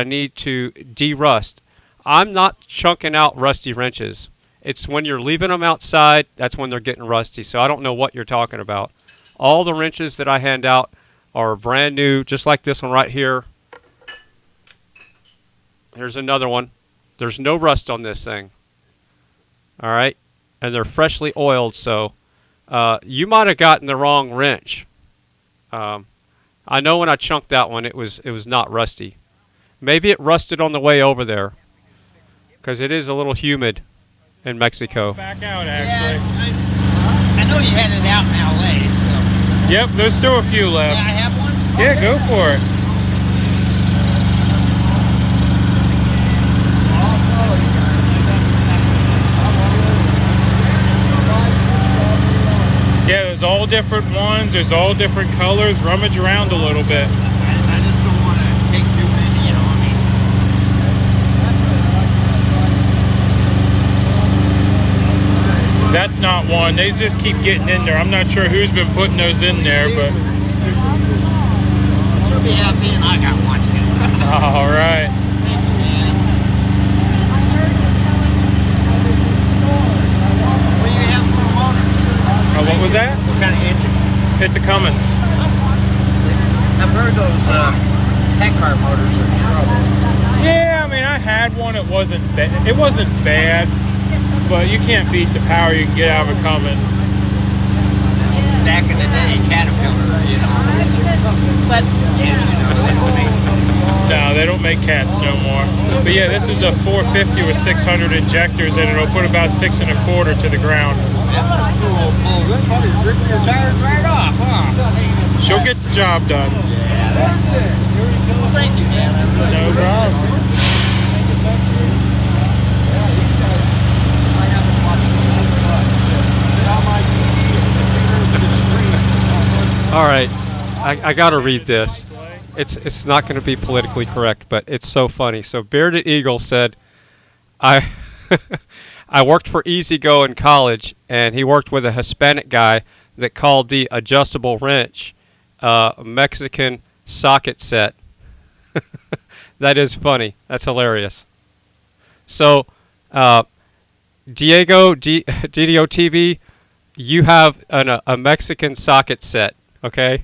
need to de-rust. I'm not chunking out rusty wrenches. It's when you're leaving them outside, that's when they're getting rusty. So I don't know what you're talking about. All the wrenches that I hand out are brand new, just like this one right here. Here's another one. There's no rust on this thing. All right? And they're freshly oiled, so you might have gotten the wrong wrench. I know when I chunked that one, it was not rusty. Maybe it rusted on the way over there, because it is a little humid in Mexico. Back out, actually. I know you had it out in LA, so. Yep, there's still a few left. Can I have one? Yeah, go for it. Yeah, there's all different ones. There's all different colors. Rummage around a little bit. I just don't want to take too many, you know what I mean? That's not one. They just keep getting in there. I'm not sure who's been putting those in there, but. She'll be happy, and I got one too. All right. What do you have for a motor? What was that? What kind of engine? It's a Cummins. I've heard those heck car motors are trouble. Yeah, I mean, I had one. It wasn't bad, but you can't beat the power you can get out of a Cummins. Back in the day, Caterpillar, you know. But yeah, you know, they don't make. No, they don't make cats no more. But yeah, this is a 450 with 600 injectors in it. It'll put about 6 1/4 to the ground. That's cool. They'll probably rip your tires right off, huh? She'll get the job done. Well, thank you, man. No problem. All right, I got to read this. It's not going to be politically correct, but it's so funny. So Bearded Eagle said, I worked for Easy Go in college, and he worked with a Hispanic guy that called the adjustable wrench a Mexican socket set. That is funny. That's hilarious. So, Diego, DDO TV, you have a Mexican socket set, okay?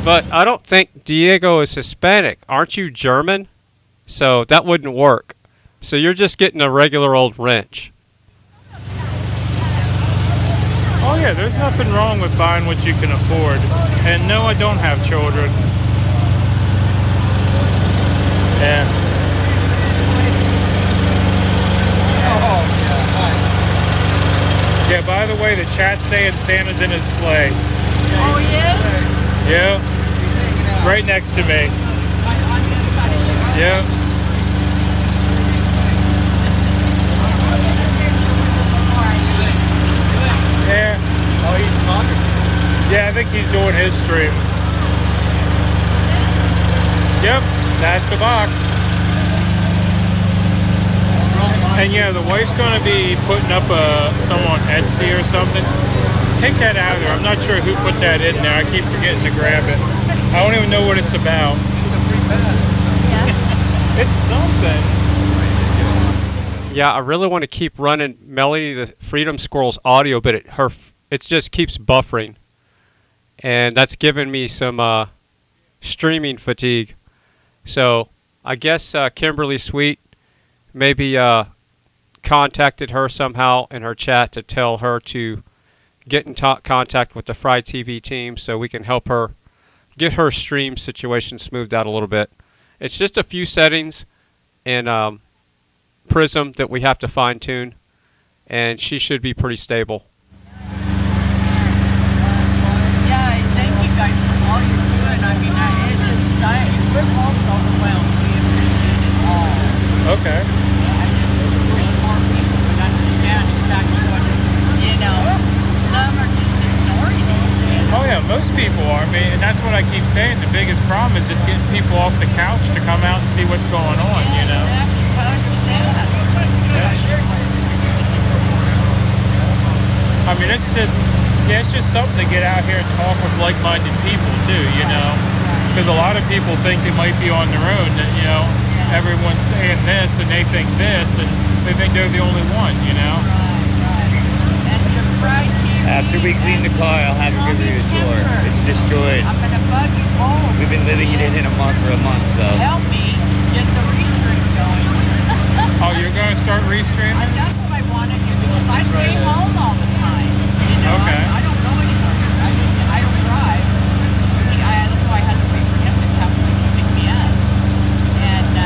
But I don't think Diego is Hispanic. Aren't you German? So that wouldn't work. So you're just getting a regular old wrench. Oh yeah, there's nothing wrong with buying what you can afford. And no, I don't have children. Yeah. Yeah, by the way, the chat's saying Santa's in his sleigh. Oh, yeah? Yeah. Right next to me. Yeah. Yeah. Oh, he's talking. Yeah, I think he's doing his stream. Yep, that's the box. And yeah, the wife's gonna be putting up some on Etsy or something. Take that out of there. I'm not sure who put that in there. I keep forgetting to grab it. I don't even know what it's about. It's something. Yeah, I really want to keep running Melody the Freedom Squirrel's audio, but it just keeps buffering. And that's giving me some streaming fatigue. So I guess Kimberly Sweet maybe contacted her somehow in her chat to tell her to get in contact with the Fry TV team so we can help her get her stream situation smoothed out a little bit. It's just a few settings in Prism that we have to fine tune, and she should be pretty stable. Yeah, thank you guys for all you're doing. I mean, it's just, we're both overwhelmed. We appreciate it all. Okay. I just wish more people would understand exactly what it is. You know, some are just ignoring it. Oh yeah, most people are. I mean, and that's what I keep saying. The biggest problem is just getting people off the couch to come out and see what's going on, you know? Exactly, to understand that. I mean, it's just something to get out here and talk with like-minded people too, you know? Because a lot of people think they might be on their own, that, you know, everyone's saying this and they think this and they think they're the only one, you know? And to Fry TV, After we clean the car, I'll have her give you a tour. It's destroyed. I'm going to bug you both. We've been living it in a month for a month, so. Help me get the restream going. Oh, you're going to start restreaming? That's what I want to do because I stay home all the time. You know, okay. I don't go anywhere. I don't drive. That's why I had to wait for him to come so he could pick me up. And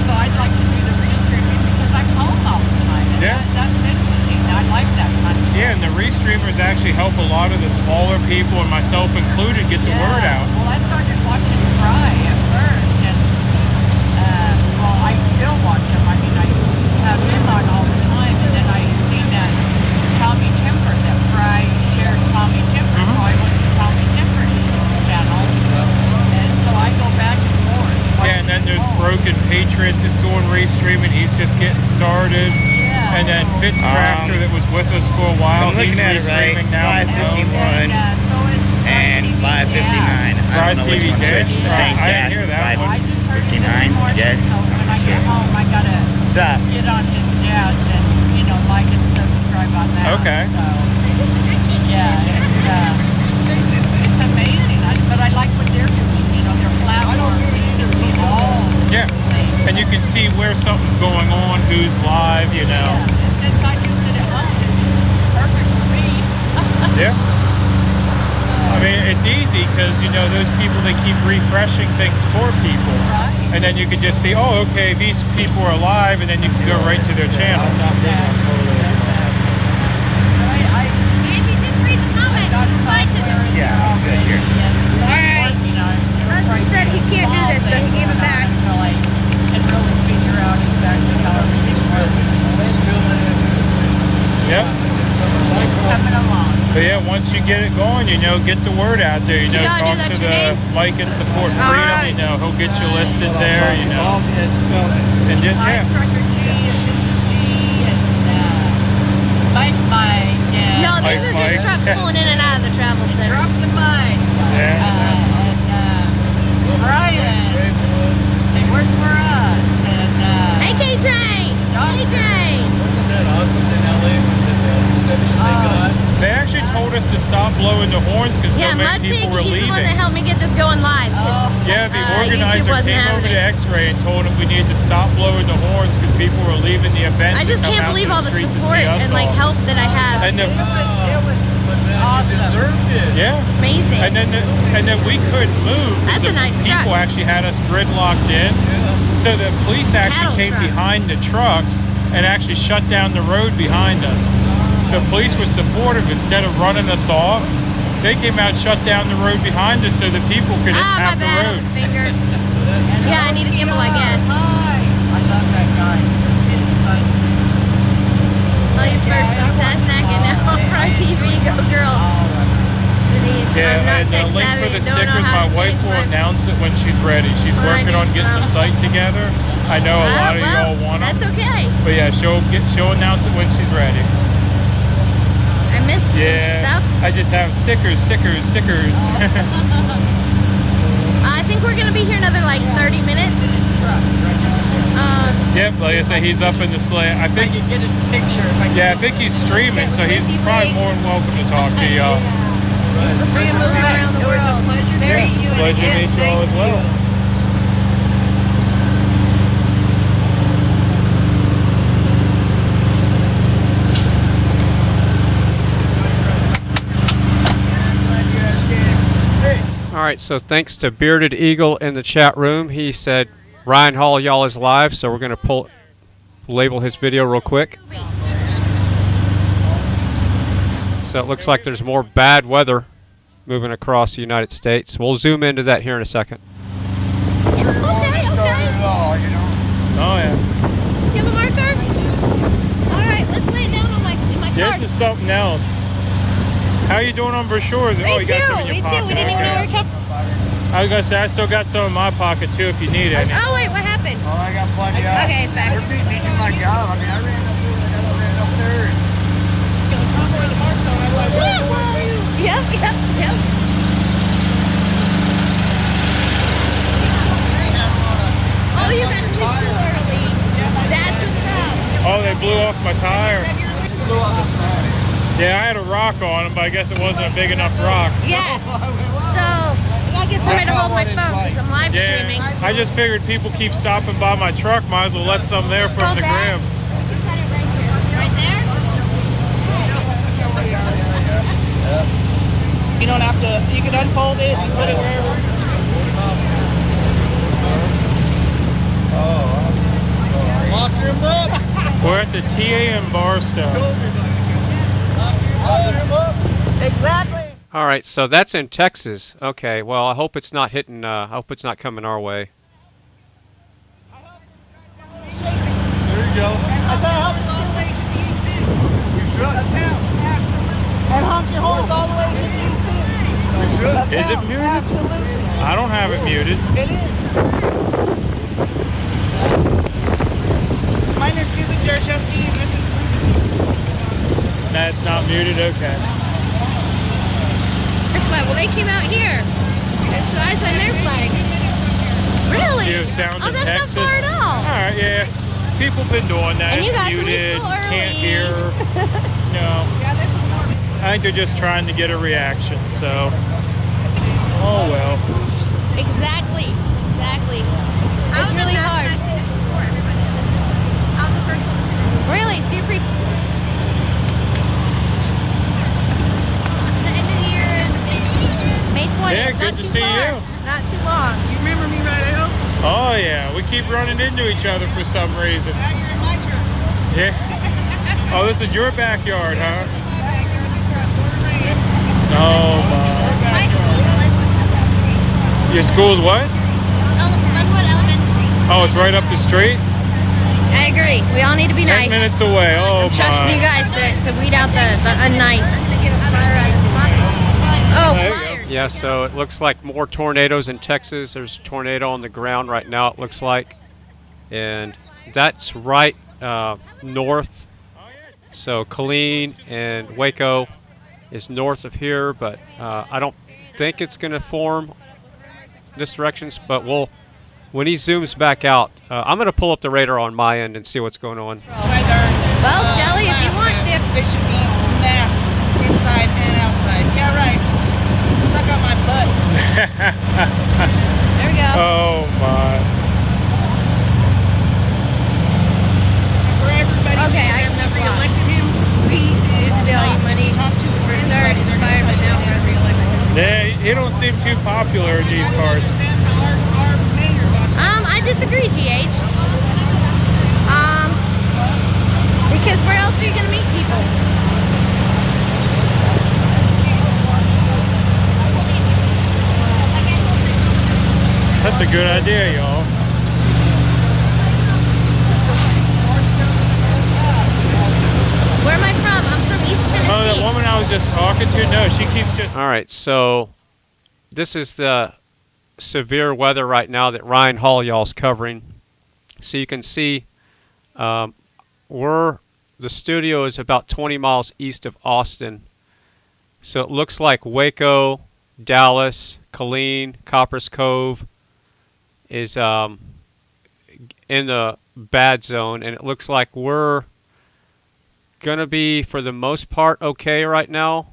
so I'd like to do the restreaming because I'm home all the time. And yeah. That's interesting. I like that kind of stuff. Yeah, and the restreamers actually help a lot of the smaller people, and myself included, get the word out. Well, I started watching Fry at first, and well, I still watch him. I mean, I have him on all the time, and then I seen that Tommy Timber, that Fry shared Tommy Timber, so I went to Tommy Timber's channel, and so I go back and forth. Yeah, and then there's Broken Patriots that's doing restreaming. He's just getting started. Yeah. And then Fitzcrafter that was with us for a while. I'm looking he's at it right. restreaming now. 551 and 559. Fry's TV Dash. I didn't hear that one. I just heard 59, I guess. So when I get home, I gotta get on his jazz and, you know, like and subscribe on that. Okay. So, yeah, it's amazing. But I like what they're doing, you know, their platforms, so you can see all. Yeah, and you can see where something's going on, who's live, you know. Yeah, and since I just sit at home, it's perfect for me. Yeah. I mean, it's easy because, you know, those people, they keep refreshing things for people. Right. And then you can just see, oh, okay, these people are live, and then you can go right to their channel. Yeah, I'm good here. Alright. Husband said he can't do this, so he gave it back. Until I can really figure out exactly how everything works. Yep. It's coming along. So yeah, once you get it going, you know, get the word out there. You know, talk to the Mike and Support Freedom. You know, he'll get you listed there. You know, and just yeah. Trucker G and Mrs. G and Mike. No, these are just trucks pulling in and out of the travel center. Drop the mic. Yeah. Brian. They work for us. And hey, K-Train. Hey, Train. Wasn't that awesome in LA when the reception they got? They actually told us to stop blowing the horns because so many people were he's leaving. the one that helped me get this going live. Yeah, the YouTube organizer wasn't came over having to X-Ray and told him we needed to stop blowing the horns because people were leaving the event. I just to come can't out believe to all the street to support see us and like all. help that I have. And the, it was awesome. Deserved it. yeah, amazing. And then we couldn't move. That's a nice truck. People actually had us gridlocked in. So the police actually came behind the trucks and actually shut down the road behind us. The police were supportive. Instead of running us off, They came out, shut down the road behind us so the people could have the road. Finger. Yeah, I need a gimbal, I guess. I love that guy. Oh, you first on Sasnak and now on FryTV. Go girl. Denise, Yeah, I'm not and tech the link for savvy. the Don't know stickers, how my to wife change will my- announce it when she's ready. She's working on getting the site together. I know a lot of y'all want them. That's okay. But yeah, she'll announce it when she's ready. I missed some Yeah, stuff. I just have stickers. I think we're gonna be here another like 30 minutes. Yep, like I said, he's up in the slant. I think. Get his picture. Yeah, I think he's streaming, so he's probably more than welcome to talk to y'all. It's the freedom movement around the world. Very Pleasure to meet you all as well. All right, so thanks to Bearded Eagle in the chat room. He said Ryan Hall, y'all is live, so we're going to label his video real quick. So it looks like there's more bad weather moving across the United States. We'll zoom into that here in a second. Oh yeah. Do you have a marker? All right, let's lay it down on my card. This is something else. How you doing on brochures? Me Oh, you got some in too. your Me pocket. too. We didn't even know where it came. I was gonna say I still got some in my pocket too if you need it. Oh wait, what happened? Oh, I got plenty of. Okay, it's back. They're beating me to my job. I mean, I ran up there. The convoy to Marstone. I was like, whoa. Yep. Oh, you got to leave school early. That's what's up. Oh, they blew off my tire. Yeah, I had a rock on them, but I guess it wasn't a big enough rock. Yes. So I gotta get somebody to hold my phone because I'm live streaming. I just figured people keep stopping by my truck. Might as well let some there for them to grab. Right there. You don't have to. You can unfold it and put it wherever. Lock him up. We're at the TA in Barstow. Exactly. All right, so that's in Texas. Okay, well, I hope it's not hitting. I hope it's not coming our way. There you go. I said, I hope this gets way to the east end. We should. That's how. Absolutely. And honk your horns all the way to the east end. We should. That's Is it how. muted? Absolutely. I don't have it muted. It is. Mine is Susan Jarszewski and this is That's not muted. Okay. Well, they came out here. And so I saw their flags. Really? You have sound Oh, in that's Texas. not far at all. All right, yeah. People been doing that. And you It's got to leave muted. school early. Can't hear. No. Yeah, this is more. I think they're just trying to get a reaction. So. Oh well. Exactly. It's really hard. I'll go first. Really? So you're the end of the year is May 20th. Yeah, not good to too see far. you. Not too long. You remember me, right? I hope. Oh yeah, we keep running into each other for some reason. Now you're in my truck. Yeah. Oh, this is your backyard, huh? This is my backyard. This truck. Quarter range. Oh my. Your school's what? Glenwood Elementary. Oh, it's right up the street. I agree. We all need to be 10 nice. minutes away. Oh my. Trusting you guys to weed out the unnice. Oh, flyers. Yeah, so it looks like more tornadoes in Texas. There's a tornado on the ground right now, it looks like. And that's right north. So Killeen and Waco is north of here, but I don't think it's going to form this direction. But when he zooms back out, I'm going to pull up the radar on my end and see what's going on. Well, Shelly, if you want to. They should be masked inside and outside. Yeah, right. Suck out my butt. There we go. Oh my. For everybody Okay, I that can never apply. elected him, we Here's the deal. Money for start expired, but now we're re-elected. Yeah, he don't seem too popular in these parts. I disagree, GH. Because where else are you going to meet people? a good idea, y'all. Where am I from? I'm from East Tennessee. Oh, the woman I was just talking to? No, she keeps just... All right, so this is the severe weather right now that Ryan Hall y'all's covering. So you can see the studio is about 20 miles east of Austin. So it looks like Waco, Dallas, Killeen, Copper's Cove is in the bad zone, and it looks like we're gonna be, for the most part, okay right now,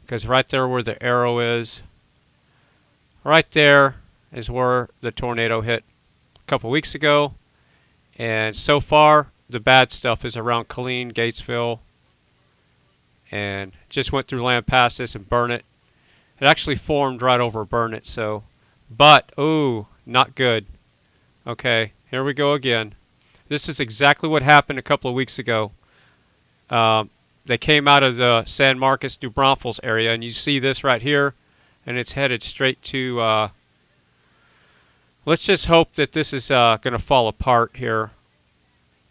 because right there where the arrow is, right there is where the tornado hit a couple weeks ago, and so far the bad stuff is around Killeen, Gatesville, and just went through Lampasas and Burnett. It actually formed right over Burnett, so, but ooh, not good. Okay, here we go again. This is exactly what happened a couple of weeks ago. They came out of the San Marcos, New Braunfels area, and you see this right here, and it's headed straight to, let's just hope that this is going to fall apart here.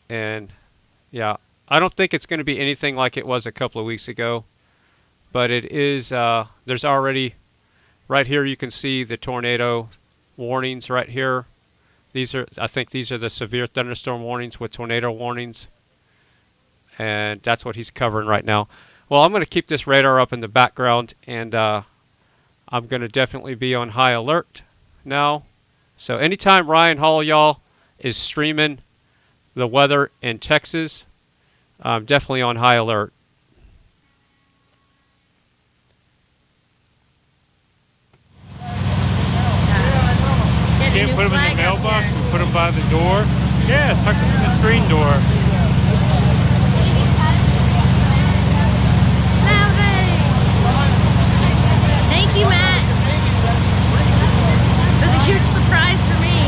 And, yeah, I don't think it's going to be anything like it was a couple of weeks ago, but it is, there's already, right here you can see the tornado warnings right here. These are, I think these are the severe thunderstorm warnings with tornado warnings. And that's what he's covering right now. Well, I'm going to keep this radar up in the background, and I'm going to definitely be on high alert now. So anytime Ryan Hall, y'all, is streaming the weather in Texas, I'm definitely on high alert. Can't put them in the mailbox, we put them by the door. Yeah, tuck them in the screen door. Thank you, Matt. It was a huge surprise for me.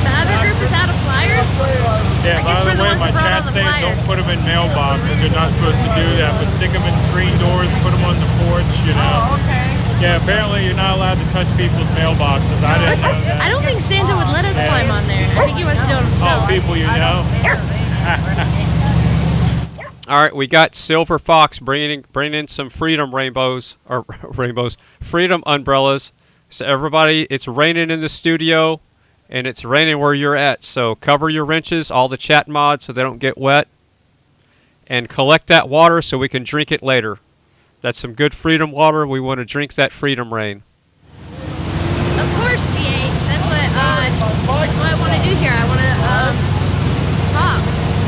The other group is out of flyers? Yeah, by the way, my chat says don't put them in mailboxes. You're not supposed to do that, but stick them in screen doors, put them on the porch, you know. Oh, okay. Yeah, apparently you're not allowed to touch people's mailboxes. I didn't know that. I don't think Santa would let us climb on there. I think he wants to do it himself. Oh, people you know. All right, we got Silver Fox bringing in some freedom freedom umbrellas. So everybody, it's raining in the studio, and it's raining where you're at. So cover your wrenches, all the chat mods, so they don't get wet, and collect that water so we can drink it later. That's some good freedom water. We want to drink that freedom rain. Of course, GH. That's what I want to do here. I want to talk.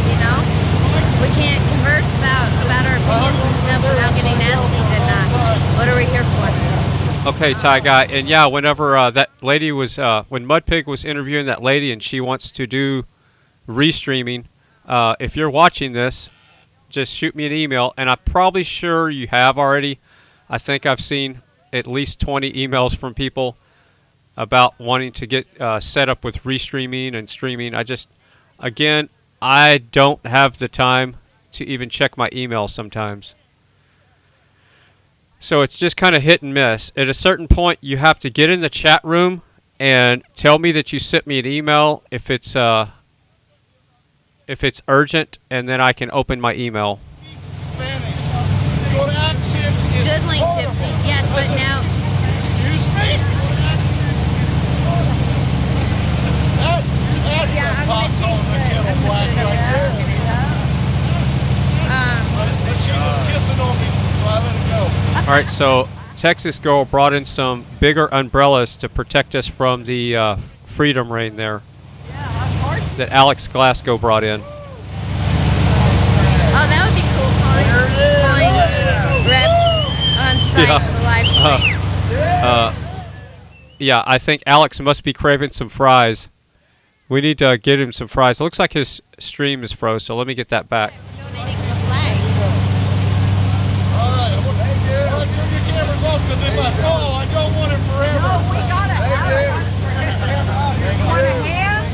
You know, if we can't converse about our opinions and stuff without getting nasty, then what are we here for? Okay, Ty Guy, and yeah, whenever that lady was, when Mudpig was interviewing that lady, and she wants to do restreaming, if you're watching this, just shoot me an email, and I'm probably sure you have already. I think I've seen at least 20 emails from people about wanting to get set up with restreaming and streaming. Again, I don't have the time to even check my email sometimes. So it's just kind of hit and miss. At a certain point, you have to get in the chat room and tell me that you sent me an email if it's urgent, and then I can open my email. Good link, Gypsy. Yes, but now. Yeah, I'm gonna All right, so Texas Girl brought in some bigger umbrellas to protect us from the freedom rain there. That Alex Glasgow brought in. Oh, that would be cool, calling reps on site for live stream. Yeah, I think Alex must be craving some fries. We need to get him some fries. It looks like his stream is froze, so let me get that back. Oh, I don't want it forever. No, we gotta have it. Want a hand?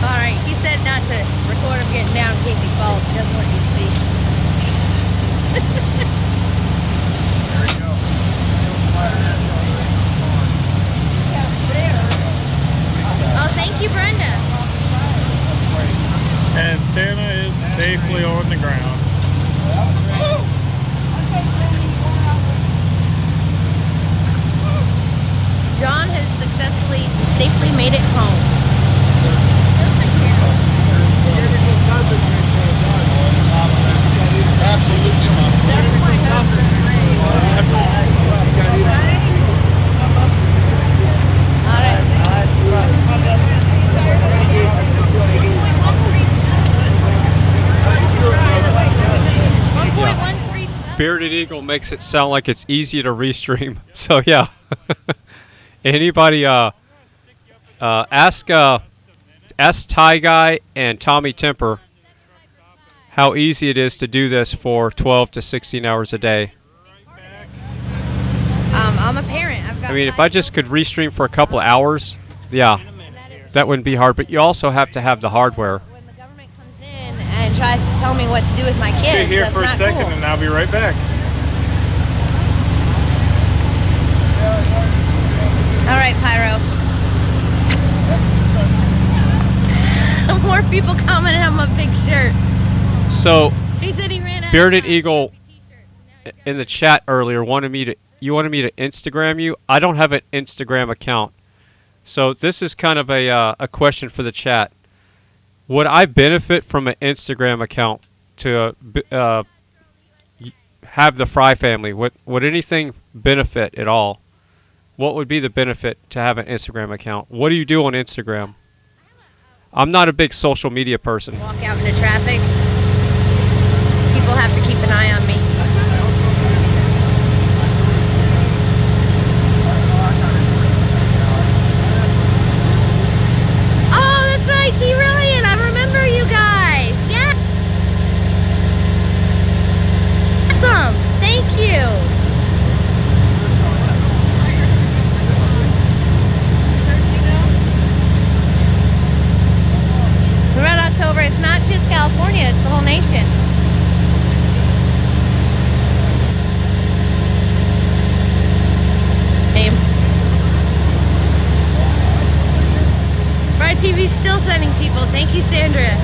Alright, he said not to record him getting down in case he falls. He doesn't want you to see. There you go. Bearded Eagle makes it sound like it's easy to restream. So yeah. Anybody ask Ty Guy and Tommy Temper how easy it is to do this for 12 to 16 hours a day. I'm a parent. I've got I mean, if I just could restream for a couple of hours, yeah, that wouldn't be hard. But you also have to have the hardware. and tries to tell me what to do with my kids. Stay here That's for a not second cool. and I'll be right back. All right, Pyro. More people commenting on my big shirt. So, He said he ran out Bearded Eagle in the chat earlier wanted me to Instagram you. I don't have an Instagram account. So this is kind of a question for the chat. Would I benefit from an Instagram account to have the Fry family? Would anything benefit at all? What would be the benefit to have an Instagram account? What do you do on Instagram? I'm not a big social media person. Walk out into traffic. People have to keep an eye on me. Oh, that's right, Derelian. I remember you guys. Yeah. Awesome. Thank you. Red October, it's not just California, it's the whole nation. Fry TV's still sending people. Thank you, Sandra.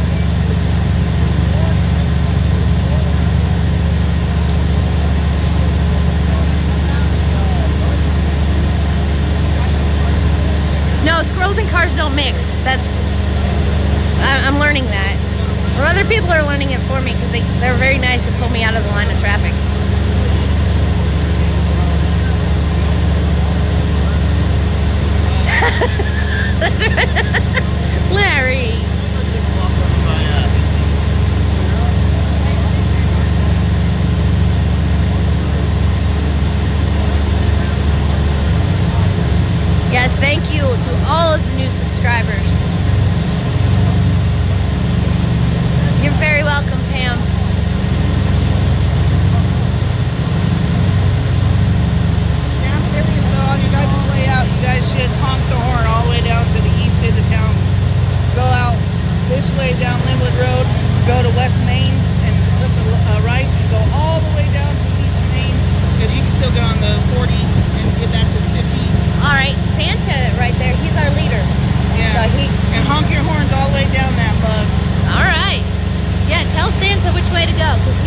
No, squirrels and cars don't mix. I'm learning that. Or other people are learning it for me because they're very nice and pull me out of the line of traffic. That's right. Larry. Yes, thank you to all of the new subscribers. You're very welcome, Pam. Yeah, I'm serious though. On your guys' way out, you guys should honk the horn all the way down to the east end of town. Go out this way down Linwood Road, go to West Main, and hook the right, and go all the way down to East Main, because you can still get on the 40 and get back to the 50. All right, Santa right there, he's our leader. Yeah, so and honk your horns all the way down that bug. All right. Yeah, tell Santa which way to go, because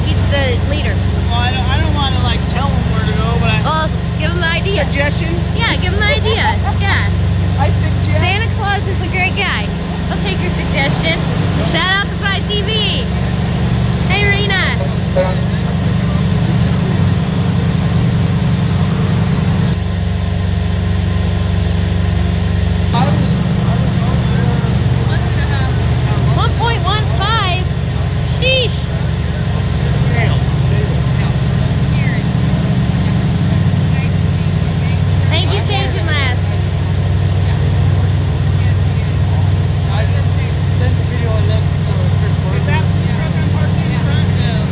he's the leader. Well, I don't want to like tell him where to go, but well, give him the idea. Suggestion? Yeah, give him the idea. Yeah. I suggest. Santa Claus is a great guy. I'll take your suggestion. Shout out to Fry TV. Hey, Rena. Sheesh. Thank you, Cajun Lass. I just sent the video on this. Is that the truck I'm parking in front? No.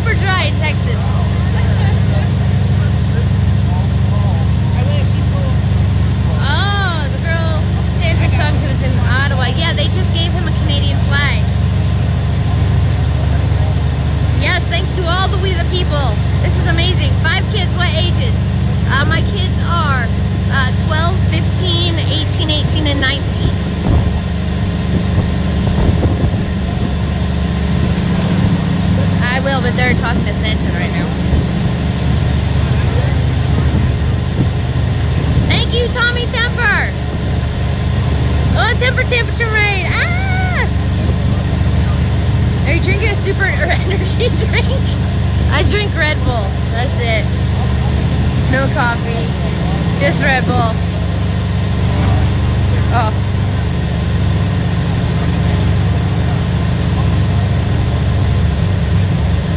super dry in Texas. Oh, the girl Santa sung to us in Ottawa. Yeah, they just gave him a Canadian flag. Yes, thanks to all the We the People. This is amazing. 5 kids, what ages? My kids are 12, 15, 18, 18, and 19. I will, but they're talking to Santa right now. Thank you, Tommy Temper. Oh, temperature raid. Ah! Are you drinking a super energy drink? I drink Red Bull. That's it. No coffee. Just Red Bull. Oh.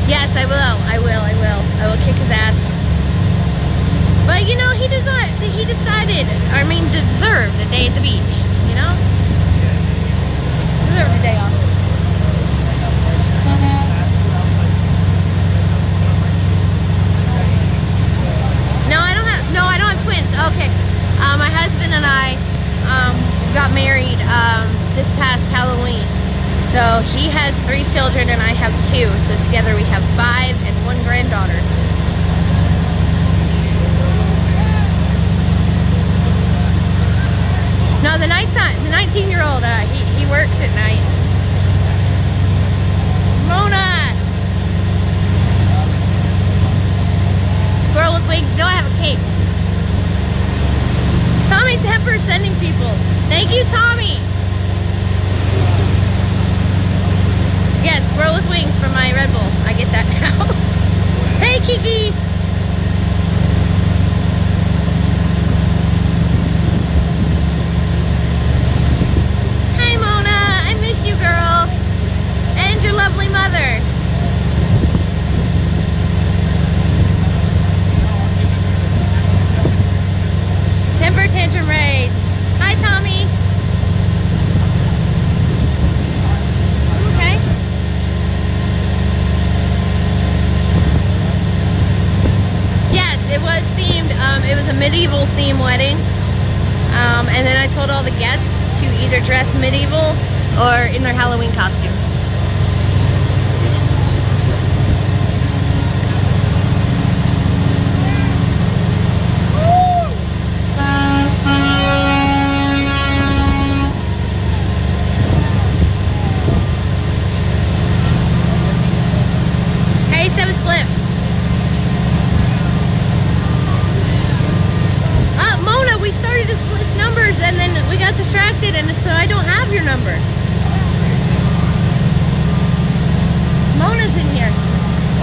Yes, I will. I will kick his ass. But you know, he decided, I mean, deserved a day at the beach, you know? Deserved a day off. No, I don't have twins. Okay. My husband and I got married this past Halloween. So he has 3 children and I have 2. So together we have 5 and 1 granddaughter. No, the 19-year-old, he works at night. Mona! Squirrel with wings. No, I have a cape. Tommy Temper sending people. Thank you, Tommy. Yes, squirrel with wings from my Red Bull. I get that now. Hey, Kiki. Hey, Mona. I miss you, girl. And your lovely mother. Temper Tantrum Raid. Hi, Tommy. Okay. Yes, it was themed. It was a medieval theme wedding. And then I told all the guests to either dress medieval or in their Halloween costumes. And then we got distracted, and so I don't have your number. Mona's in here.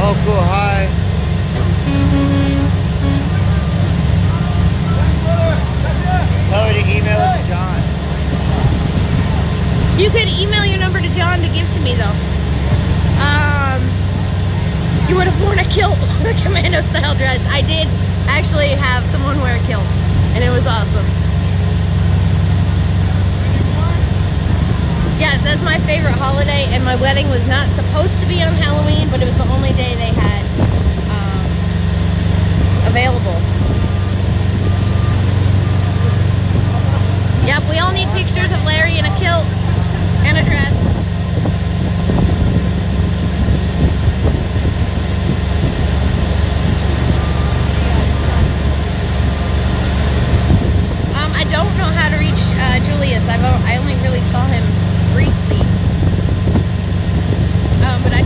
Oh, cool. Hi. Tell her to email it to John. You could email your number to John to give to me, though. You would have worn a kilt, a commando-style dress. I did actually have someone wear a kilt, and it was awesome. Yes, that's my favorite holiday, and my wedding was not supposed to be on Halloween, but it was the only day they had available. Yep, we all need pictures of Larry in a kilt and a dress. I don't know how to reach Julius. I only really saw him briefly, but I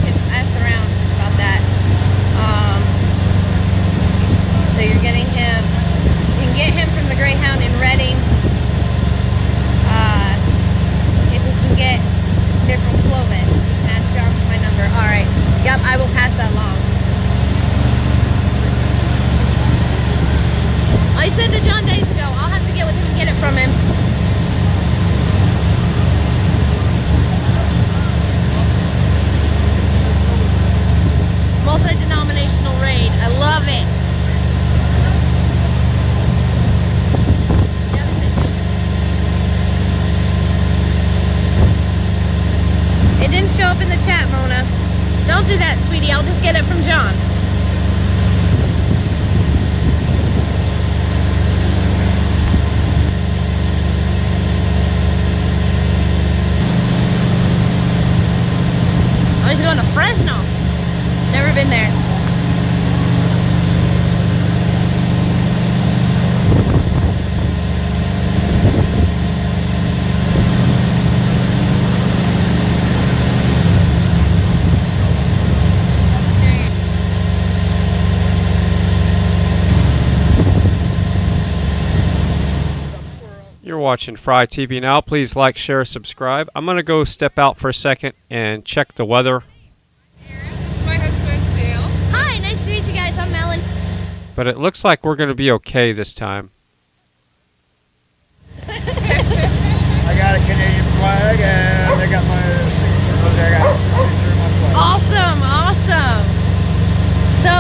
watching FryTVNow. Please like, share, subscribe. I'm going to go step out for a second and check the weather. This is my husband, Dale. Hi, nice to meet you guys. I'm Melanie. But it looks like we're going to be okay this time. I got a Canadian flag and I got my signature on my flag. Awesome, awesome. So,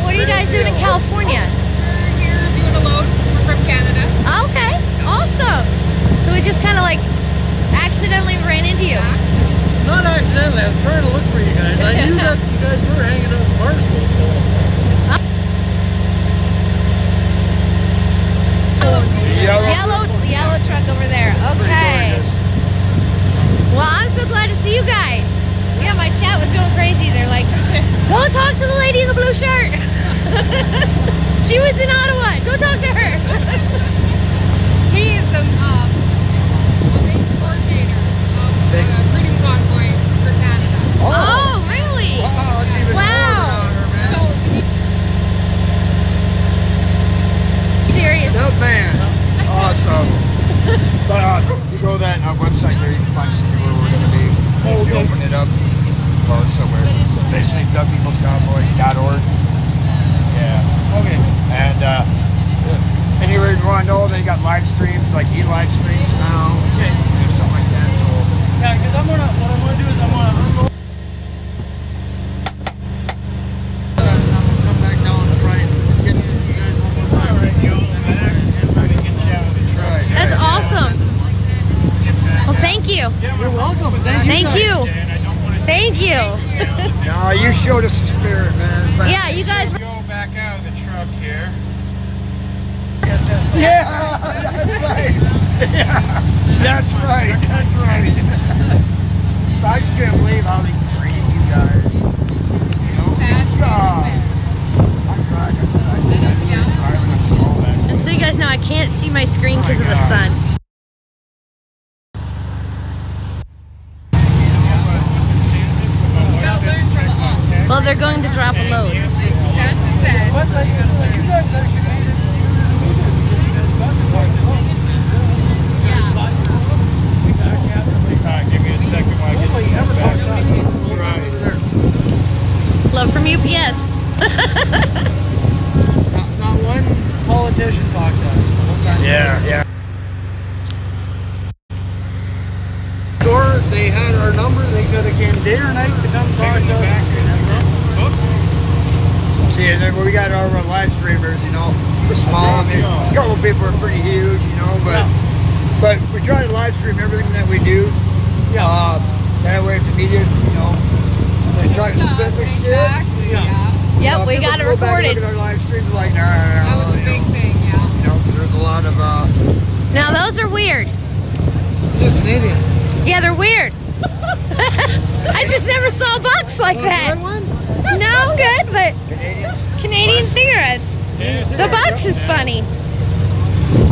what are you guys doing in California? We're here doing a load. We're from Canada. Okay, awesome. So we just kind of like accidentally ran into you. Not accidentally, I was trying to look for you guys. I knew that you guys were hanging out in Barstool, so. Yellow truck over there. Okay. Well, I'm so glad to see you guys. Yeah, my chat was going crazy. They're like, go talk to the lady in the blue shirt. She was in Ottawa. Go talk to her. He is the main coordinator of Freedom Convoy for Canada. Oh, really? Wow. Serious. No man. Awesome. But you go to that website there, you can find see where we're going to be. If you open it up, or somewhere. Basically, thepeoplesconvoy.org. Yeah. Okay. And anywhere you want to know, they got live streams, like live streams now. Okay. And stuff like that. So yeah, because what I'm gonna do is I'm gonna unload. Come back down and try and get you guys one more time. That's awesome. Well, thank you. You're welcome. Thank you. Thank you. No, you showed us the spirit, man. Yeah, you guys. Go back out of the truck here. Yeah, that's right. Yeah, that's right. That's right. I just can't believe how they treat you guys. You know? And so you guys know I can't see my screen because of the sun. Well, they're going to drop a load. Santa said. But like, you guys actually made it. Give me a second while I get Love from UPS. Not one politician talked to us. Yeah. Or they had our number, they could have came day or night to come talk to us. See, and then we got all our live streamers, you know, we're small. I mean, a couple people are pretty huge, you know, but we try to live stream everything that we do. That way if the media, you know, they try to spit their shit. Exactly, yeah. Yep, we got it recorded. Look at our live streams like, That was a big thing, yeah. You know, so there's a lot of, Now those are weird. These are Canadian. Yeah, they're weird. I just never saw a box like that. No, I'm good, but Canadian cigarettes. The box is funny.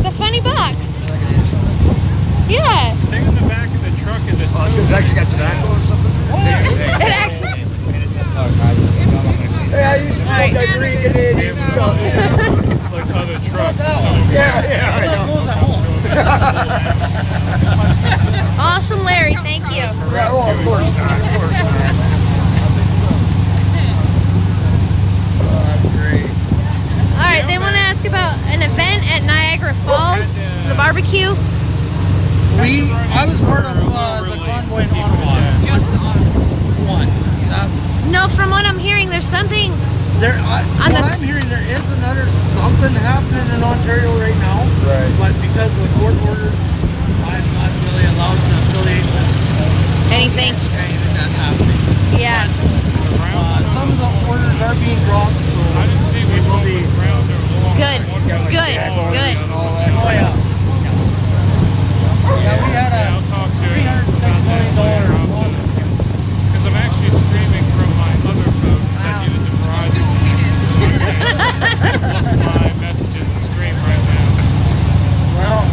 It's a funny box. Yeah. The thing in the back of the truck is a It's actually got tobacco or something? It actually. Hey, I used to smoke that green Canadian stuff. like other trucks. Yeah, I know. Awesome, Larry. Thank you. Oh, of course not. Of course not. Great. All right, they want to ask about an event at Niagara Falls, the barbecue. I was part of the convoy in Ottawa. Just the One. No, from what I'm hearing, there's something. I'm hearing there is another something happening in Ontario right now. Right. But because of the court orders, I'm not really allowed to affiliate with anything that's happening. Yeah. Some of the orders are being dropped, so it will be good. Good. Good. Oh yeah. Yeah, we had a $306 million lawsuit. Because I'm actually streaming from my other phone that I use to Verizon. My messages and screen right now. Well.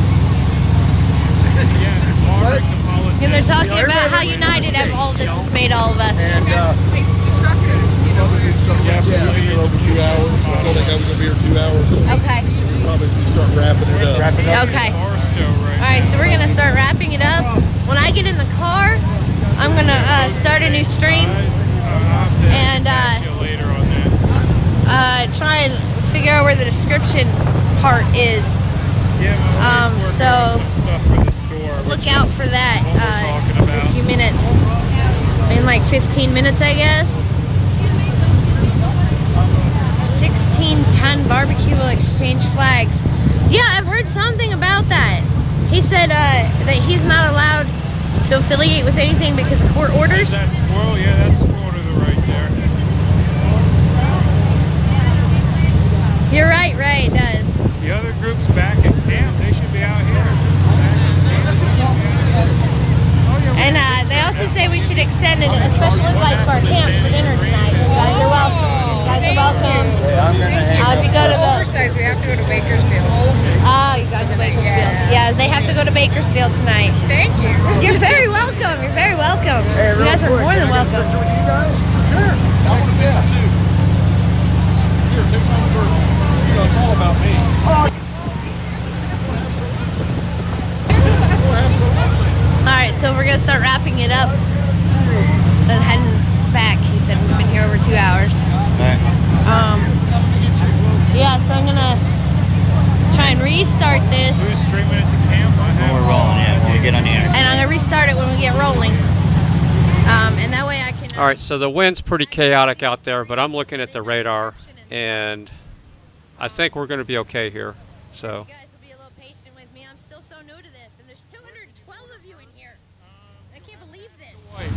And they're talking about how united all of this has made all of us. And, like the truckers, you know. Yeah, so we'll be here over 2 hours. I told that guy we're going to be here 2 hours. So Okay. we'll probably start wrapping it up. Okay. All right. Anyway, so we're gonna start wrapping it up. When I get in the car, I'm gonna start a new stream and try and figure out where the description part is. So look out for that in a few minutes. In like 15 minutes, I guess. 16-ton barbecue will exchange flags. Yeah, I've heard something about that. He said that he's not allowed to affiliate with anything because of court orders. That squirrel, yeah, that's squirrel to the right there. You're right, it does. The other group's back at camp. They should be out here. And they also say we should extend a special invite to our camp for dinner tonight. You guys are welcome. You guys are welcome. If you go to the oversized, we have to go to Bakersfield. Oh, you got to go to Bakersfield. Yeah, they have to go to Bakersfield tonight. Thank you. You're very welcome. You're very welcome. You guys are more than welcome. Sure. I want to picture too. Here, take my first. You know, it's all about me. Alright, so we're gonna start wrapping it up and heading back. He said we've been here over 2 hours. Yeah, so I'm gonna try and restart this. Who's streaming at the camp? We're rolling, yeah. We'll get on the internet. And I'm gonna restart it when we get rolling. And that way I can. Alright, so the wind's pretty chaotic out there, but I'm looking at the radar and I think we're gonna be okay here. So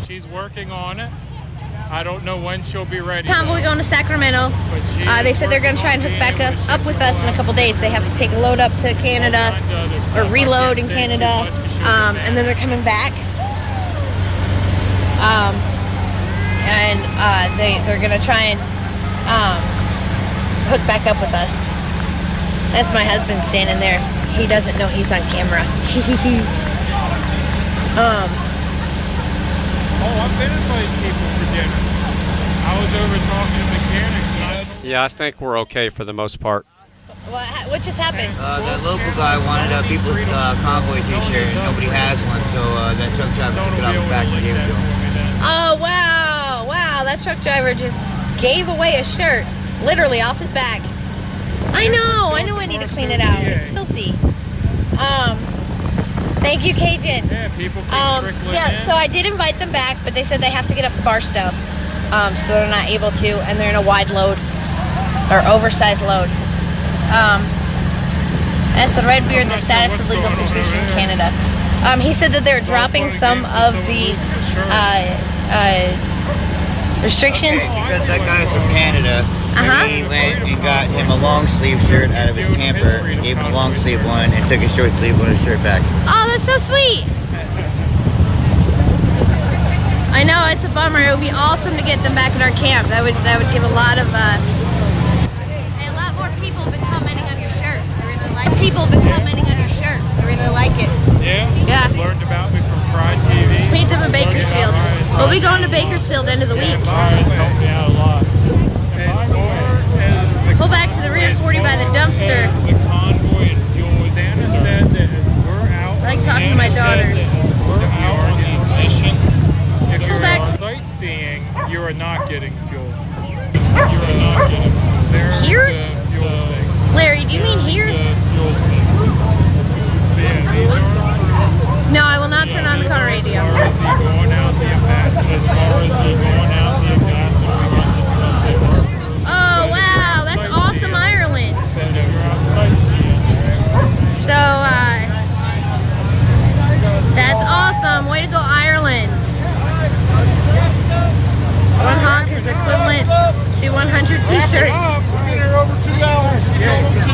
she's working on it. I don't know when she'll be ready. Convoy going to Sacramento. They said they're going to try and hook back up with us in a couple days. They have to take a load up to Canada or reload in Canada, and then they're coming back. They're going to try and hook back up with us. That's my husband standing there. He doesn't know he's on camera. Oh, I've been inviting people for dinner. I was over talking to mechanics. yeah, I think we're okay for the most part. What just happened? The local guy wanted a people's convoy t-shirt and nobody has one, so that truck driver took it off the back and gave it to him. Oh, wow. Wow, that truck driver just gave away a shirt, literally off his back. I know I need to clean it out. It's filthy. Thank you, Cajun. Yeah, people can trickle in. So I did invite them back, but they said they have to get up to Barstow. So they're not able to, and they're in a wide load, or oversized load. As the Redbeard, the status of legal situation in Canada. He said that they're dropping some of the restrictions. Because that guy's from Canada. He went and got him a long sleeve shirt out of his camper, gave him a long sleeve one, and took his short sleeve one of his shirt back. Oh, that's so sweet. I know, it's a bummer. It would be awesome to get them back at our camp. That would give a lot of Hey, a lot more people have been commenting on your shirt. I really like it. People have been commenting on your shirt. I really like it. Yeah? Yeah. Learned about me from FryTV. Meet them in Bakersfield. We'll be going to Bakersfield end of the week. Helped me out a lot. Pull back to the rear 40 by the dumpster. The convoy and Julius said that if we're out, I like talking to my daughters. We're out on these missions. If you're out sightseeing, you are not getting fuel. You are not getting Here? fuel thing. Larry, do you mean here? No, I will not turn on the car radio. Going out the ambassador, as far as the going out the Agnes and we get to stuff. Oh, wow, that's awesome, Ireland. So, that's awesome. Way to go, Ireland. One honk is equivalent to 100 t-shirts. We've been here over 2 hours. We told them to.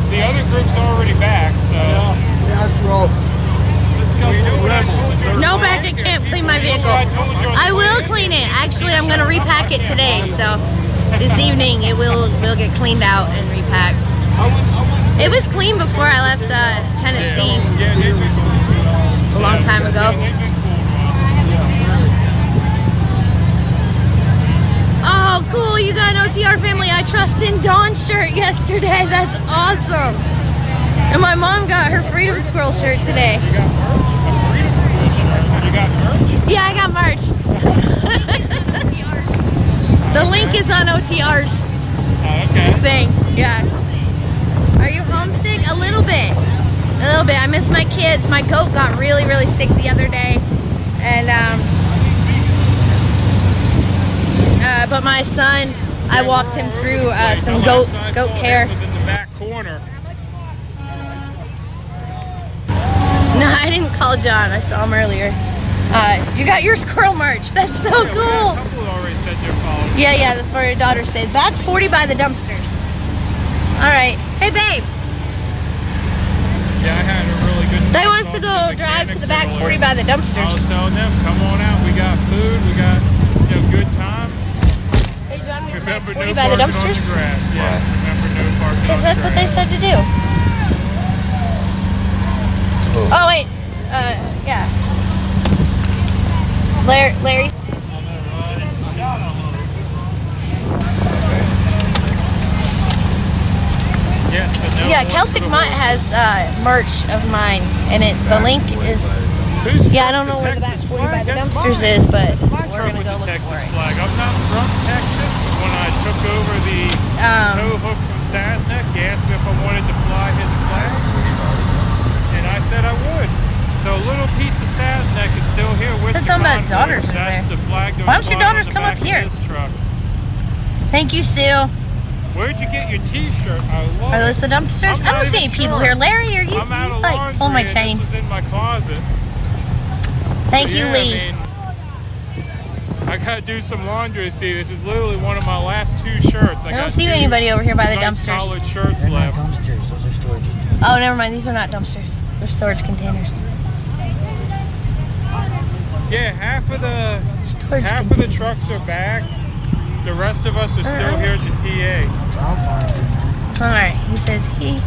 The other group's already back, so. Yeah, that's roll. No back at camp, clean my vehicle. I will clean it. Actually, I'm going to repack it today, so this evening it will get cleaned out and repacked. It was clean before I left Tennessee a long time ago. Oh, cool. You got an OTR Family I Trust in Dawn shirt yesterday. That's awesome. And my mom got her Freedom Squirrel shirt today. You got merch? A Freedom Squirrel shirt. You got merch? Yeah, I got merch. The link is on OTR's thing. Yeah. Are you homesick? A little bit. A little bit. I miss my kids. My goat got really, really sick the other day. And, but my son, I walked him through some goat care. Was in the back corner. No, I didn't call John. I saw him earlier. You got your squirrel merch. That's so cool. A couple already said they're following. Yeah, that's where your daughter said. Back 40 by the dumpsters. All right. Hey, babe. Yeah, I had a really good time. They wants to go drive to the back 40 by the dumpsters. I was telling them, come on out. We got food. We got good time. Hey, John, remember 40 no by the parking on dumpsters? the grass. Yes, remember no parking. Because that's what they said to do. Oh, wait. Yeah. Larry. Yeah, Celtic Mutt has merch of mine, and the link is. Yeah, I don't know where the back 40 by the dumpsters is, but we're gonna go look for it. Flag. I'm not from Texas, but when I took over the tow hook from Sasnak, he asked me if I wanted to fly his flag, and I said I would. So a little piece of Sasnak is still here with the somebody's Convoy. daughters in That's there. the flag that Why was don't your flying daughters on the come up back of here? this truck. Thank you, Sue. Where'd you get your T-shirt? I love Are those the dumpsters? I don't see any people here. Larry, are you I'm out of like pull my laundry, chain? and this was in my closet. Thank So, you, yeah, Lee. I gotta do some laundry. See, this is literally one of my last 2 shirts. I don't see anybody over here by the nice dumpsters. Solid shirts They're not left. dumpsters, those are storage. Oh, never mind. These are not dumpsters. They're storage containers. Yeah, half of Storage the trucks are back. The rest of us are still here at the TA. I'll find it. All right. He says he.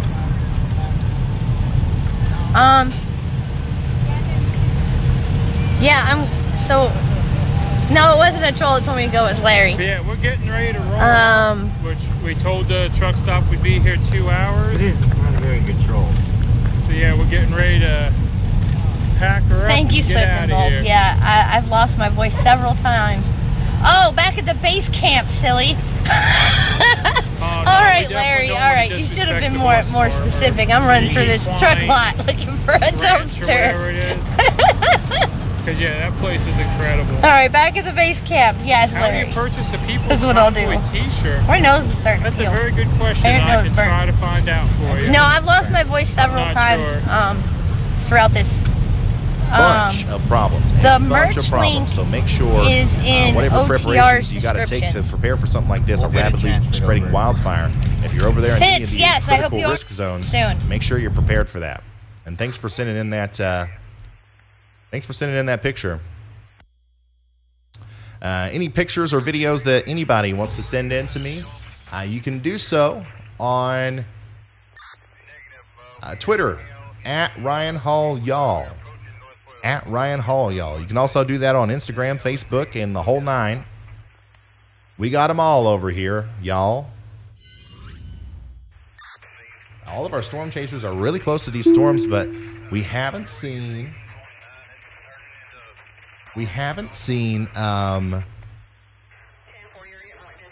Yeah, so. No, it wasn't a troll that told me to go. It was Larry. But yeah, we're getting ready to roll. Which we told the truck stop we'd be here 2 hours. It is not a very good troll. So yeah, we're getting ready to pack her up. Thank you, and Swift get and out of Bolt. here. Yeah, I've lost my voice several times. Oh, back at the base camp, silly. All right, Larry. All right, you should have been more specific. I'm running through this truck lot looking for a dumpster. Because yeah, that place is incredible. All right, back at the base camp. Yes, How Larry. do you purchase a People's This is what I'll do. Convoy T-shirt? My nose is starting That's to feel. a very good question. Your I nose can burnt. try to find out for you. No, I've lost my voice several not times sure. throughout this. Bunch of problems. The A bunch of merch problems. link So make sure is in whatever OTR's preparations you got to take to descriptions. prepare for something like this, a rapidly spreading wildfire. If you're over there in any of Fitz, the yes, I hope critical you are risk zones, soon. make sure you're prepared for that. And thanks for sending in that. Thanks for sending in that picture. Any pictures or videos that anybody wants to send in to me, you can do so on Twitter at Ryan Hall Y'all. At Ryan Hall Y'all. You can also do that on Instagram, Facebook, and the whole 9. We got them all over here, y'all. All of our storm chasers are really close to these storms, but we haven't seen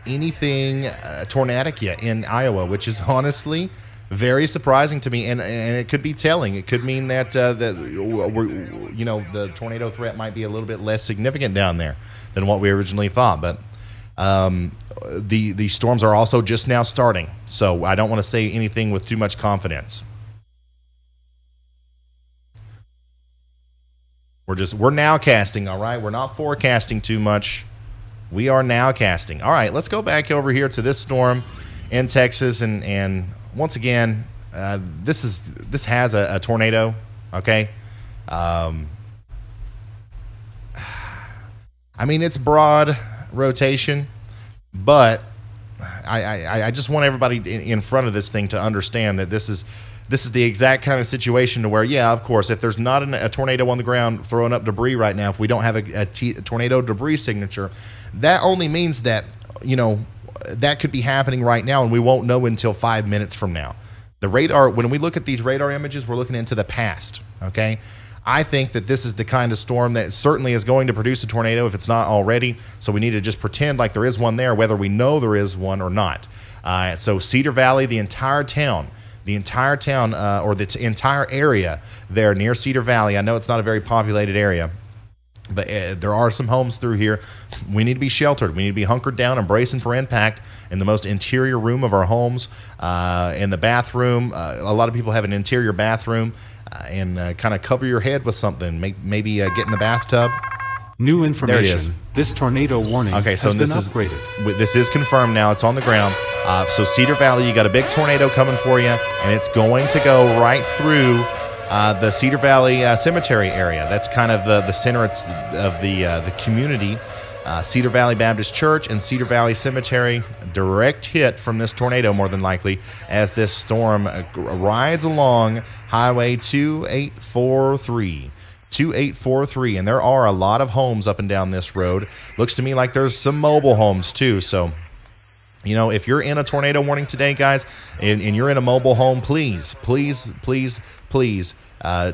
anything tornadic yet in Iowa, which is honestly very surprising to me, and it could be telling. It could mean that the tornado threat might be a little bit less significant down there than what we originally thought. But the storms are also just now starting, so I don't want to say anything with too much confidence. We're now casting, all right? We're not forecasting too much. We are now casting. All right, let's go back over here to this storm in Texas, and once again, this has a tornado, okay? I mean, it's broad rotation, but I just want everybody in front of this thing to understand that this is the exact kind of situation to where, yeah, of course, if there's not a tornado on the ground throwing up debris right now, if we don't have a tornado debris signature, that only means that, that could be happening right now, and we won't know until 5 minutes from now. The radar, when we look at these radar images, we're looking into the past, okay? I think that this is the kind of storm that certainly is going to produce a tornado if it's not already, so we need to just pretend like there is one there, whether we know there is one or not. So Cedar Valley, the entire town, or the entire area there near Cedar Valley, I know it's not a very populated area, but there are some homes through here. We need to be sheltered. We need to be hunkered down and bracing for impact in the most interior room of our homes, in the bathroom. A lot of people have an interior bathroom, and kind of cover your head with something. Maybe get in the bathtub. New information. There it is. This tornado warning has been upgraded. This is confirmed now. It's on the ground. So Cedar Valley, you got a big tornado coming for you, and it's going to go right through the Cedar Valley Cemetery area. That's kind of the center of the community. Cedar Valley Baptist Church and Cedar Valley Cemetery, direct hit from this tornado more than likely as this storm rides along Highway 2843. 2843, and there are a lot of homes up and down this road. Looks to me like there's some mobile homes too, so you know, if you're in a tornado warning today, guys, and you're in a mobile home, please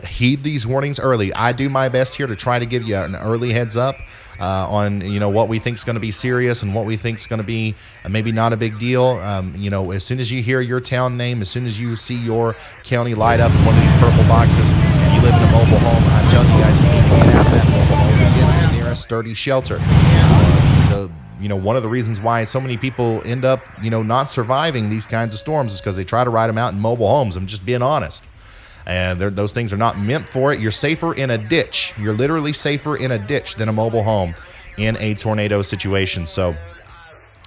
heed these warnings early. I do my best here to try to give you an early heads up on, you know, what we think is going to be serious and what we think is going to be maybe not a big deal. You know, as soon as you hear your town name, as soon as you see your county light up in one of these purple boxes, if you live in a mobile home, I'm telling you guys, you need to get out of that mobile home and get to the nearest sturdy shelter. You know, one of the reasons why so many people end up, you know, not surviving these kinds of storms is because they try to ride them out in mobile homes. I'm just being honest. And those things are not meant for it. You're safer in a ditch. You're literally safer in a ditch than a mobile home in a tornado situation. So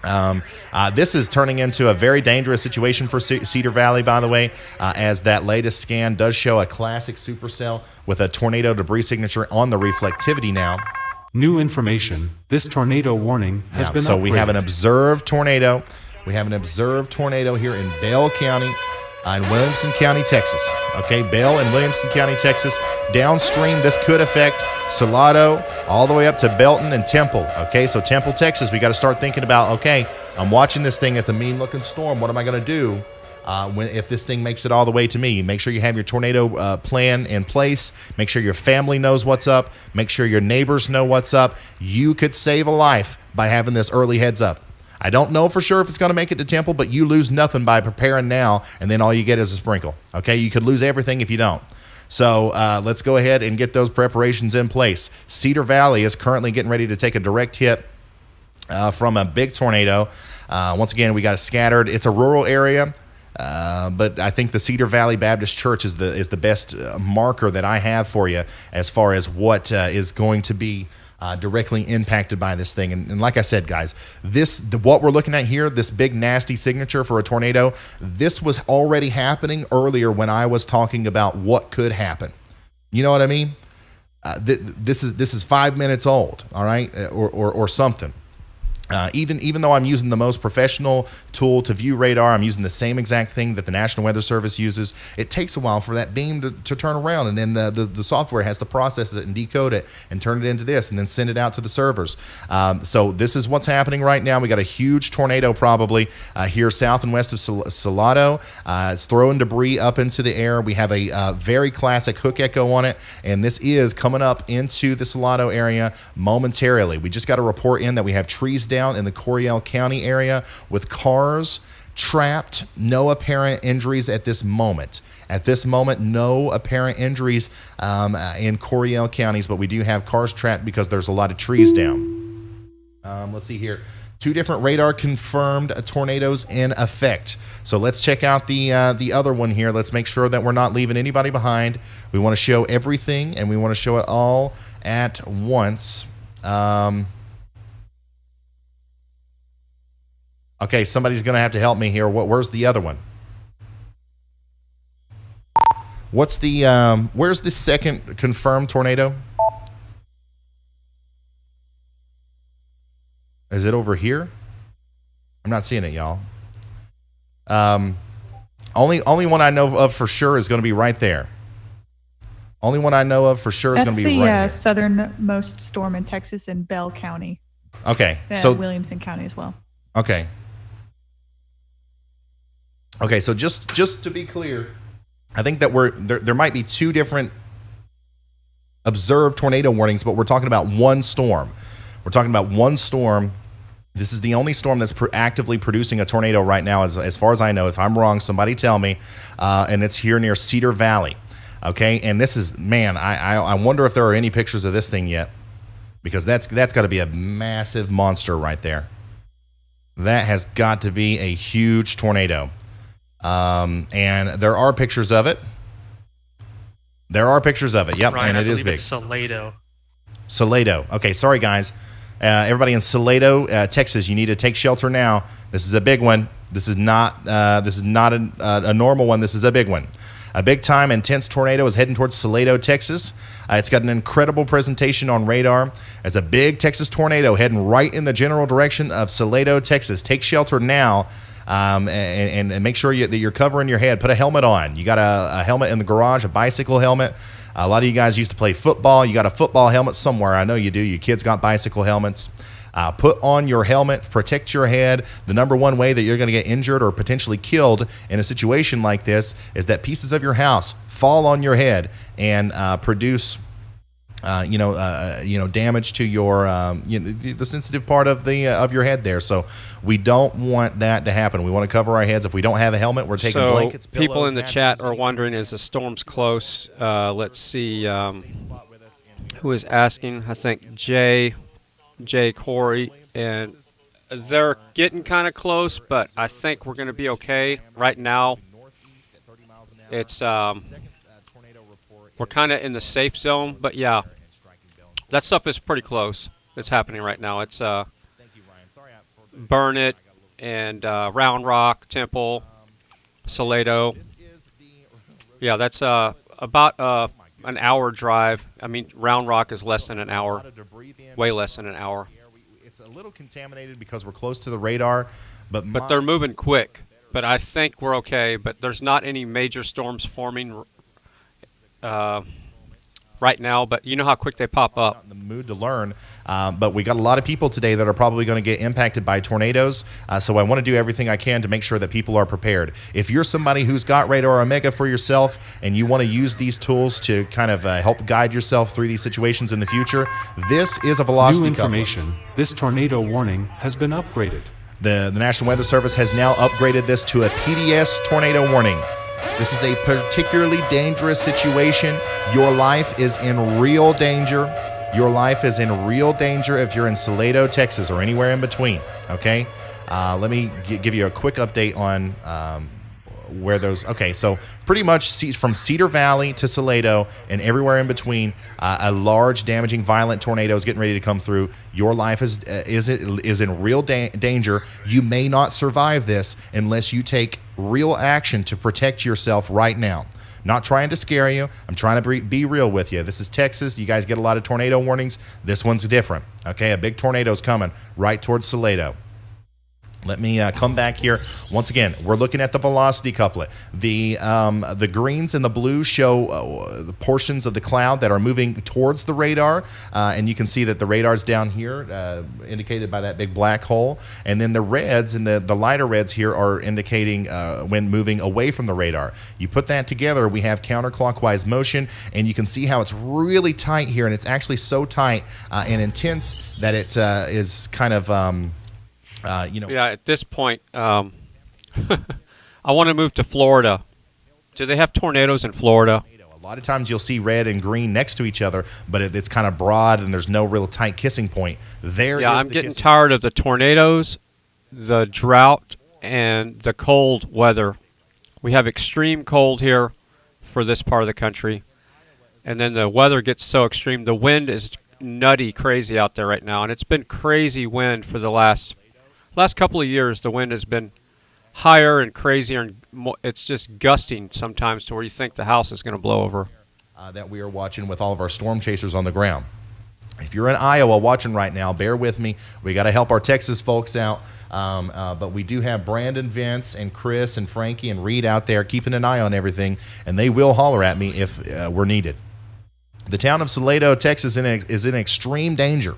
this is turning into a very dangerous situation for Cedar Valley, by the way, as that latest scan does show a classic supercell with a tornado debris signature on the reflectivity now. New information. This tornado warning has been upgraded. So we have an observed tornado. We have an observed tornado here in Bell County, in Williamson County, Texas. Okay, Bell and Williamson County, Texas. Downstream, this could affect Salado all the way up to Belton and Temple. Okay, so Temple, Texas, we got to start thinking about, okay, I'm watching this thing. It's a mean-looking storm. What am I going to do if this thing makes it all the way to me? Make sure you have your tornado plan in place. Make sure your family knows what's up. Make sure your neighbors know what's up. You could save a life by having this early heads up. I don't know for sure if it's going to make it to Temple, but you lose nothing by preparing now, and then all you get is a sprinkle. Okay, you could lose everything if you don't. So let's go ahead and get those preparations in place. Cedar Valley is currently getting ready to take a direct hit from a big tornado. Once again, we got it scattered. It's a rural area. But I think the Cedar Valley Baptist Church is the best marker that I have for you as far as what is going to be directly impacted by this thing. And like I said, guys, what we're looking at here, this big nasty signature for a tornado, this was already happening earlier when I was talking about what could happen. You know what I mean? This is 5 minutes old, all right, or something. Even though I'm using the most professional tool to view radar, I'm using the same exact thing that the National Weather Service uses. It takes a while for that beam to turn around, and then the software has to process it and decode it and turn it into this and then send it out to the servers. So this is what's happening right now. We got a huge tornado probably here south and west of Salado. It's throwing debris up into the air. We have a very classic hook echo on it, and this is coming up into the Salado area momentarily. We just got a report in that we have trees down in the Coryell County area with cars trapped. No apparent injuries at this moment. At this moment, no apparent injuries in Coryell counties, but we do have cars trapped because there's a lot of trees down. Let's see here. 2 different radar confirmed tornadoes in effect. So let's check out the other one here. Let's make sure that we're not leaving anybody behind. We want to show everything, and we want to show it all at once. Okay, somebody's going to have to help me here. Where's the other one? What's the where's the second confirmed tornado? Is it over here? I'm not seeing it, y'all. Only one I know of for sure is going to be right there. Only one I know of for sure is going to be right there. That's the southernmost storm in Texas in Bell County. Okay, so Williamson County as well. Okay. Okay, so just to be clear, I think that there might be two different observed tornado warnings, but we're talking about one storm. We're talking about one storm. This is the only storm that's actively producing a tornado right now, as far as I know. If I'm wrong, somebody tell me. And it's here near Cedar Valley. Okay, and this is, man, I wonder if there are any pictures of this thing yet, because that's got to be a massive monster right there. That has got to be a huge tornado. And there are pictures of it. There are pictures of it. Yep, Ryan, and it I is believe big. it's Salado. Salado. Okay, sorry guys. Everybody in Salado, Texas, you need to take shelter now. This is a big one. This is not a normal one. This is a big one. A big-time, intense tornado is heading towards Salado, Texas. It's got an incredible presentation on radar. It's a big Texas tornado heading right in the general direction of Salado, Texas. Take shelter now, and make sure that you're covering your head. Put a helmet on. You got a helmet in the garage, a bicycle helmet. A lot of you guys used to play football. You got a football helmet somewhere. I know you do. You kids got bicycle helmets. Put on your helmet, protect your head. The number one way that you're going to get injured or potentially killed in a situation like this is that pieces of your house fall on your head and produce, damage to your, the sensitive part of your head there. So we don't want that to happen. We want to cover our heads. If we don't have a helmet, we're taking blankets, pillows, people in the chat are wondering, is the storm's close? Let's see, who is asking? I think Jay, Corey, and they're getting kind of close, but I think we're going to be okay. Right now, it's we're kind of in the safe zone, but yeah, that stuff is pretty close. It's happening right now. It's Burnett and Round Rock, Temple, Salado. Yeah, that's about an hour drive. I mean, Round Rock is less than an hour, way less than an hour. It's a little contaminated because we're close to the radar, but they're moving quick. But I think we're okay. But there's not any major storms forming right now. But you know how quick they pop up. In the mood to learn, but we got a lot of people today that are probably going to get impacted by tornadoes. So I want to do everything I can to make sure that people are prepared. If you're somebody who's got Radar Omega for yourself and you want to use these tools to kind of help guide yourself through these situations in the future, this is a velocity New information. This tornado warning has been upgraded. The National Weather Service has now upgraded this to a PDS tornado warning. This is a particularly dangerous situation. Your life is in real danger. Your life is in real danger if you're in Salado, Texas, or anywhere in between, okay? Let me give you a quick update on where those... Okay, so pretty much from Cedar Valley to Salado and everywhere in between, a large, damaging, violent tornado is getting ready to come through. Your life is in real danger. You may not survive this unless you take real action to protect yourself right now. Not trying to scare you. I'm trying to be real with you. This is Texas. You guys get a lot of tornado warnings. This one's different. Okay, a big tornado's coming right towards Salado. Let me come back here. Once again, we're looking at the velocity couplet. The greens and the blues show the portions of the cloud that are moving towards the radar, and you can see that the radar's down here, indicated by that big black hole. And then the reds and the lighter reds here are indicating when moving away from the radar. You put that together, we have counterclockwise motion, and you can see how it's really tight here, and it's actually so tight and intense that it is kind of... Yeah, at this point, I want to move to Florida. Do they have tornadoes in Florida? A lot of times you'll see red and green next to each other, but it's kind of broad and there's no real tight kissing point. I'm getting tired of the tornadoes, the drought, and the cold weather. We have extreme cold here for this part of the country, and then the weather gets so extreme. The wind is nutty, crazy out there right now, and it's been crazy wind for the last couple of years. The wind has been higher and crazier, and it's just gusting sometimes to where you think the house is going to blow over. That we are watching with all of our storm chasers on the ground. If you're in Iowa watching right now, bear with me. We got to help our Texas folks out. But we do have Brandon, Vince, and Chris, and Frankie, and Reed out there keeping an eye on everything, and they will holler at me if we're needed. The town of Salado, Texas is in extreme danger.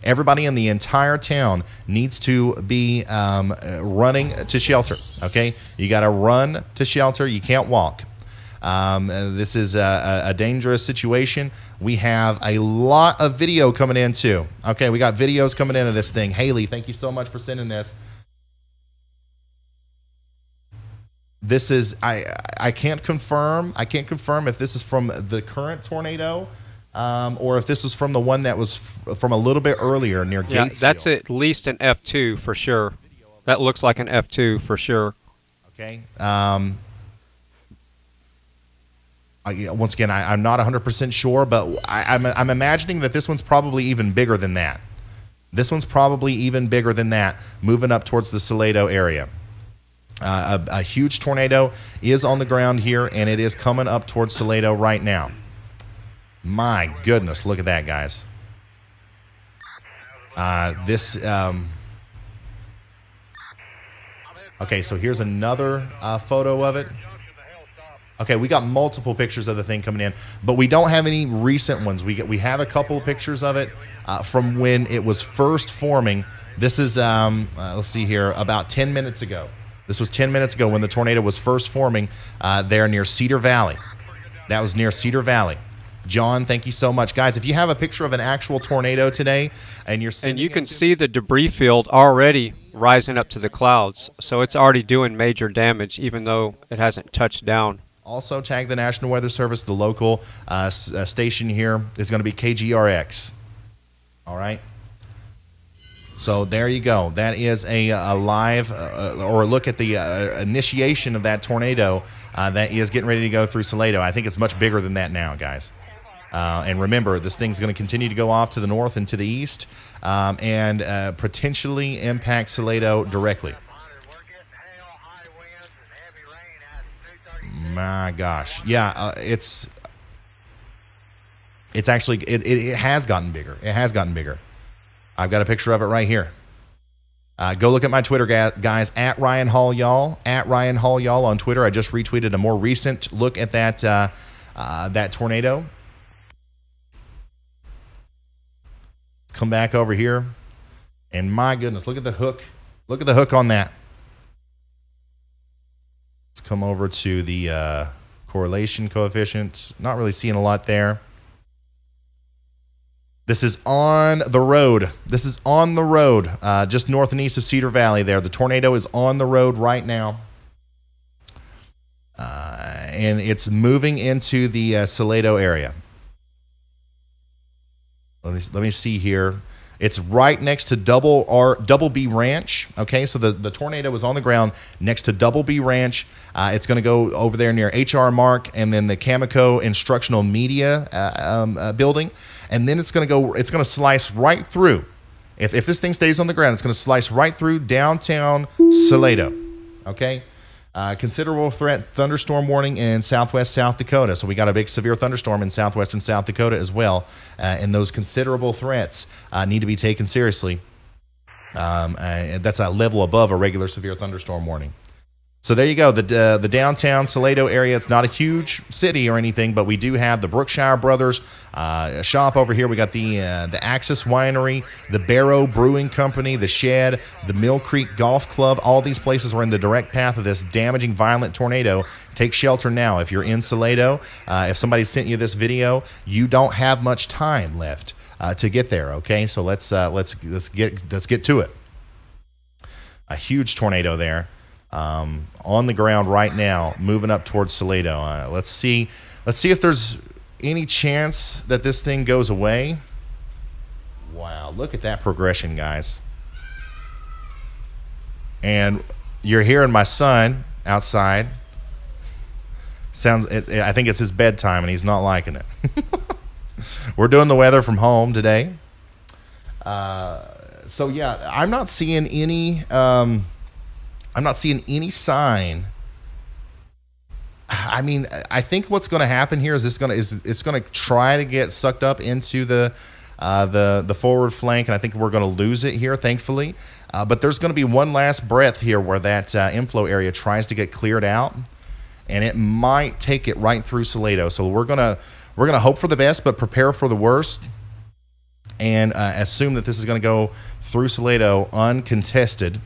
Everybody in the entire town needs to be running to shelter, okay? You got to run to shelter. You can't walk. This is a dangerous situation. We have a lot of video coming in, too. Okay, we got videos coming into this thing. Haley, thank you so much for sending this. This is, I can't confirm if this is from the current tornado, or if this is from the one that was from a little bit earlier near Gatesville. That's at least an F2 for sure. That looks like an F2 for sure. Okay. Once again, I'm not 100% sure, but I'm imagining that this one's probably even bigger than that. This one's probably even bigger than that, moving up towards the Salado area. A huge tornado is on the ground here, and it is coming up towards Salado right now. My goodness, look at that, guys. Okay, so here's another photo of it. Okay, we got multiple pictures of the thing coming in, but we don't have any recent ones. We have a couple of pictures of it from when it was first forming. This is, let's see here, about 10 minutes ago. This was 10 minutes ago when the tornado was first forming there near Cedar Valley. That was near Cedar Valley. John, thank you so much. Guys, if you have a picture of an actual tornado today and you're and you can see the debris field already rising up to the clouds, so it's already doing major damage even though it hasn't touched down. Also tag the National Weather Service. The local station here is going to be KGRX. All right. So there you go. That is a live or a look at the initiation of that tornado that is getting ready to go through Salado. I think it's much bigger than that now, guys. And remember, this thing's going to continue to go off to the north and to the east and potentially impact Salado directly. My gosh. Yeah, it's actually, it has gotten bigger. It has gotten bigger. I've got a picture of it right here. Go look at my Twitter, guys, at Ryan Hall Y'all, at Ryan Hall Y'all on Twitter. I just retweeted a more recent look at that that tornado. Come back over here, and my goodness, look at the hook. Look at the hook on that. Let's come over to the correlation coefficient. Not really seeing a lot there. This is on the road. This is on the road, just north and east of Cedar Valley there. The tornado is on the road right now. And it's moving into the Salado area. Let me see here. It's right next to Double B Ranch. Okay, so the tornado is on the ground next to Double B Ranch. It's going to go over there near HR Mark and then the Cameco Instructional Media building. And then it's going to slice right through. If this thing stays on the ground, it's going to slice right through downtown Salado. Okay? Considerable threat thunderstorm warning in southwest South Dakota. So we got a big severe thunderstorm in southwestern South Dakota as well. And those considerable threats need to be taken seriously. That's a level above a regular severe thunderstorm warning. So there you go, the downtown Salado area. It's not a huge city or anything, but we do have the Brookshire Brothers shop over here. We got the Axis Winery, the Barrow Brewing Company, the Shed, the Mill Creek Golf Club. All these places are in the direct path of this damaging, violent tornado. Take shelter now. If you're in Salado, if somebody sent you this video, you don't have much time left to get there. Okay, so let's get to it. A huge tornado there. On the ground right now, moving up towards Salado. Let's see if there's any chance that this thing goes away. Wow, look at that progression, guys. And you're hearing my son outside. I think it's his bedtime, and he's not liking it. We're doing the weather from home today. So yeah, I'm not seeing any. I'm not seeing any sign. I mean, I think what's going to happen here is it's going to try to get sucked up into the forward flank, and I think we're going to lose it here, thankfully. But there's going to be one last breath here where that inflow area tries to get cleared out, and it might take it right through Salado. So we're gonna hope for the best, but prepare for the worst. and assume that this is going to go through Salado uncontested,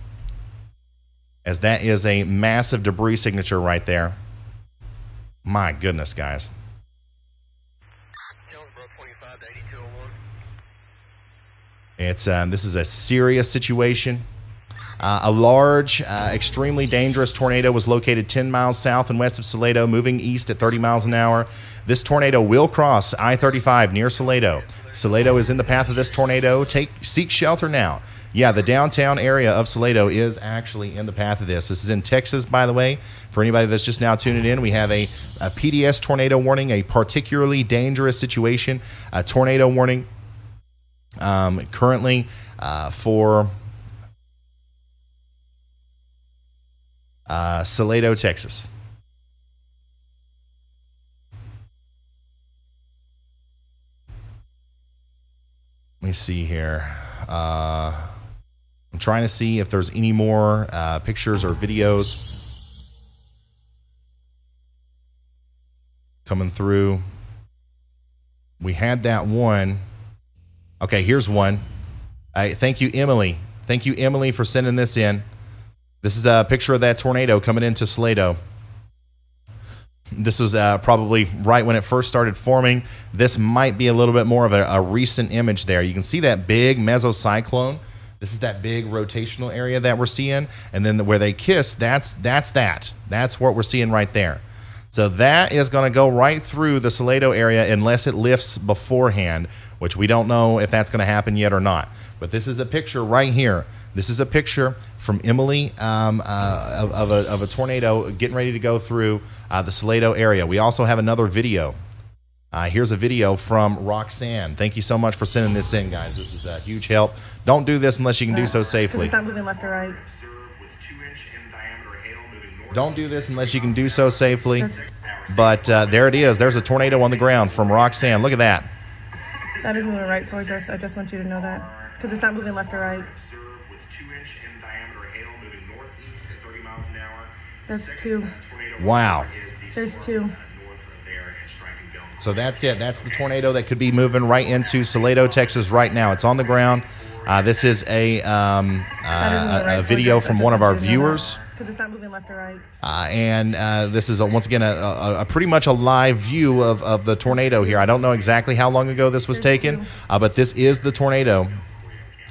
as that is a massive debris signature right there. My goodness, guys. It's this is a serious situation. A large, extremely dangerous tornado was located 10 miles south and west of Salado, moving east at 30 miles an hour. This tornado will cross I-35 near Salado. Salado is in the path of this tornado. Seek shelter now. Yeah, the downtown area of Salado is actually in the path of this. This is in Texas, by the way. For anybody that's just now tuning in, we have a PDS tornado warning, a particularly dangerous situation, a tornado warning currently for Salado, Texas. Let me see here. I'm trying to see if there's any more pictures or videos coming through. We had that one. Okay, here's one. Thank you, Emily. Thank you, Emily, for sending this in. This is a picture of that tornado coming into Salado. This was probably right when it first started forming. This might be a little bit more of a recent image there. You can see that big mesocyclone. This is that big rotational area that we're seeing. And then where they kiss, that's that. That's what we're seeing right there. So that is going to go right through the Salado area unless it lifts beforehand, which we don't know if that's going to happen yet or not. But this is a picture right here. This is a picture from Emily of a tornado getting ready to go through the Salado area. We also have another video. Here's a video from Roxanne. Thank you so much for sending this in, guys. This is a huge help. Don't do this unless you can do so safely. It's not moving left or right. Don't do this unless you can do so safely. But there it is. There's a tornado on the ground from Roxanne. Look at that. That is moving right towards us. I just want you to know that. Because it's not moving left or right. There's two. Wow. There's two. So that's it. That's the tornado that could be moving right into Salado, Texas right now. It's on the ground. This is a video from one of our viewers. Because it's not moving left or right. And this is, once again, a pretty much a live view of the tornado here. I don't know exactly how long ago this was taken, but this is the tornado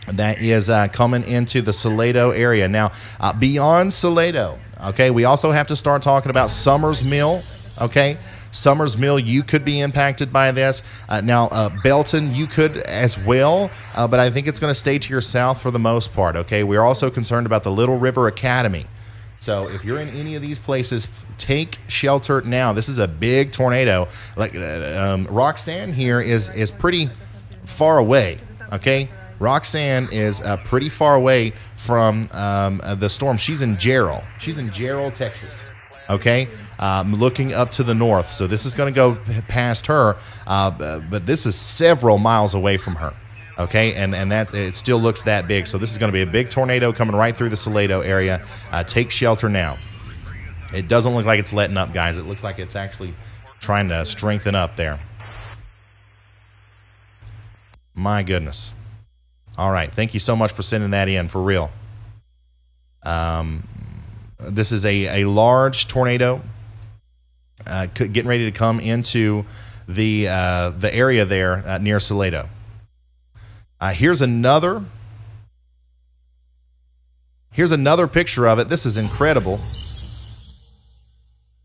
that is coming into the Salado area. Now, beyond Salado, okay, we also have to start talking about Summers Mill, okay? Summers Mill, you could be impacted by this. Now, Belton, you could as well, but I think it's going to stay to your south for the most part, okay? We're also concerned about the Little River Academy. So if you're in any of these places, take shelter now. This is a big tornado. Like Roxanne here is pretty far away, okay? Roxanne is pretty far away from the storm. She's in Jarrell. She's in Jarrell, Texas. Okay, looking up to the north. So this is going to go past her, but this is several miles away from her. Okay, and it still looks that big. So this is going to be a big tornado coming right through the Salado area. Take shelter now. It doesn't look like it's letting up, guys. It looks like it's actually trying to strengthen up there. My goodness. All right, thank you so much for sending that in, for real. This is a large tornado getting ready to come into the area there near Salado. Here's another picture of it. This is incredible.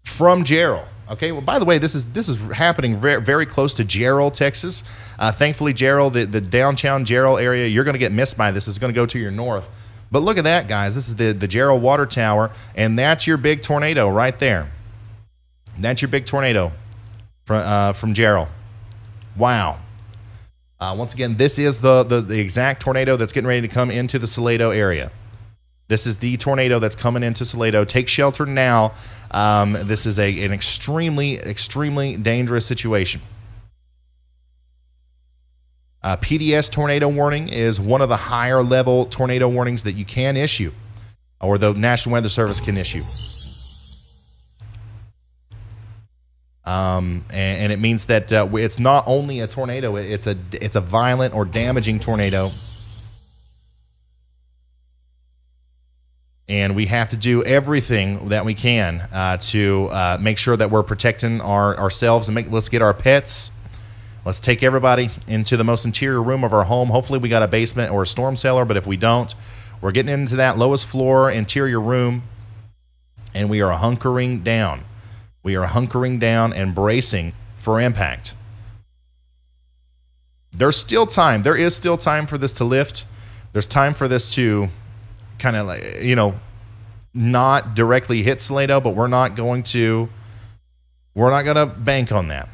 From Jarrell. Okay. Well, by the way, this is happening very, very close to Jarrell, Texas. Thankfully, Jarrell, the downtown Jarrell area, you're going to get missed by this. It's going to go to your north. But look at that, guys. This is the Jarrell Water Tower, and that's your big tornado right there. That's your big tornado from Jarrell. Wow. Once again, this is the exact tornado that's getting ready to come into the Salado area. This is the tornado that's coming into Salado. Take shelter now. This is an extremely, extremely dangerous situation. PDS tornado warning is one of the higher level tornado warnings that you can issue, or the National Weather Service can issue. And it means that it's not only a tornado, it's a violent or damaging tornado. And we have to do everything that we can to make sure that we're protecting ourselves and let's get our pets. Let's take everybody into the most interior room of our home. Hopefully we got a basement or a storm cellar, but if we don't, we're getting into that lowest floor interior room, and we are hunkering down. We are hunkering down and bracing for impact. There's still time. There is still time for this to lift. There's time for this to kind of, like, you know, not directly hit Salado, but we're not going to bank on that.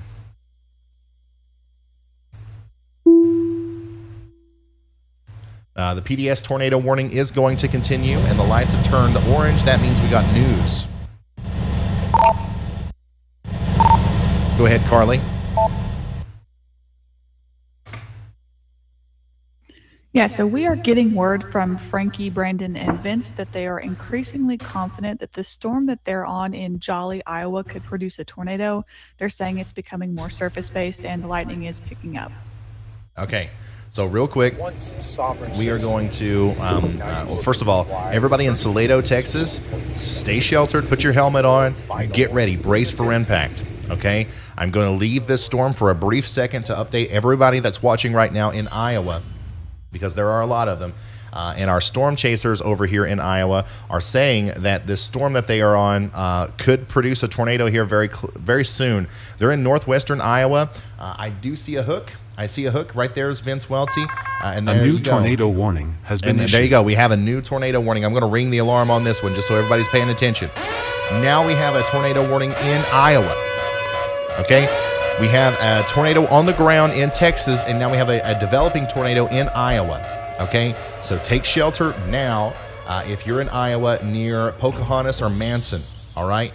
The PDS tornado warning is going to continue, and the lights have turned orange. That means we got news. Go ahead, Carly. Yeah, so we are getting word from Frankie, Brandon, and Vince that they are increasingly confident that the storm that they're on in Jolly, Iowa could produce a tornado. They're saying it's becoming more surface-based and the lightning is picking up. Okay, so real quick, we are going to, well, first of all, everybody in Salado, Texas, stay sheltered, put your helmet on, get ready, brace for impact, okay? I'm going to leave this storm for a brief second to update everybody that's watching right now in Iowa, because there are a lot of them. And our storm chasers over here in Iowa are saying that this storm that they are on could produce a tornado here very soon. They're in northwestern Iowa. I do see a hook. I see a hook. Right there is Vince Welty. And a new tornado warning has been issued. There you go. We have a new tornado warning. I'm going to ring the alarm on this one just so everybody's paying attention. Now we have a tornado warning in Iowa. Okay? We have a tornado on the ground in Texas, and now we have a developing tornado in Iowa. Okay? So take shelter now if you're in Iowa near Pocahontas or Manson. All right?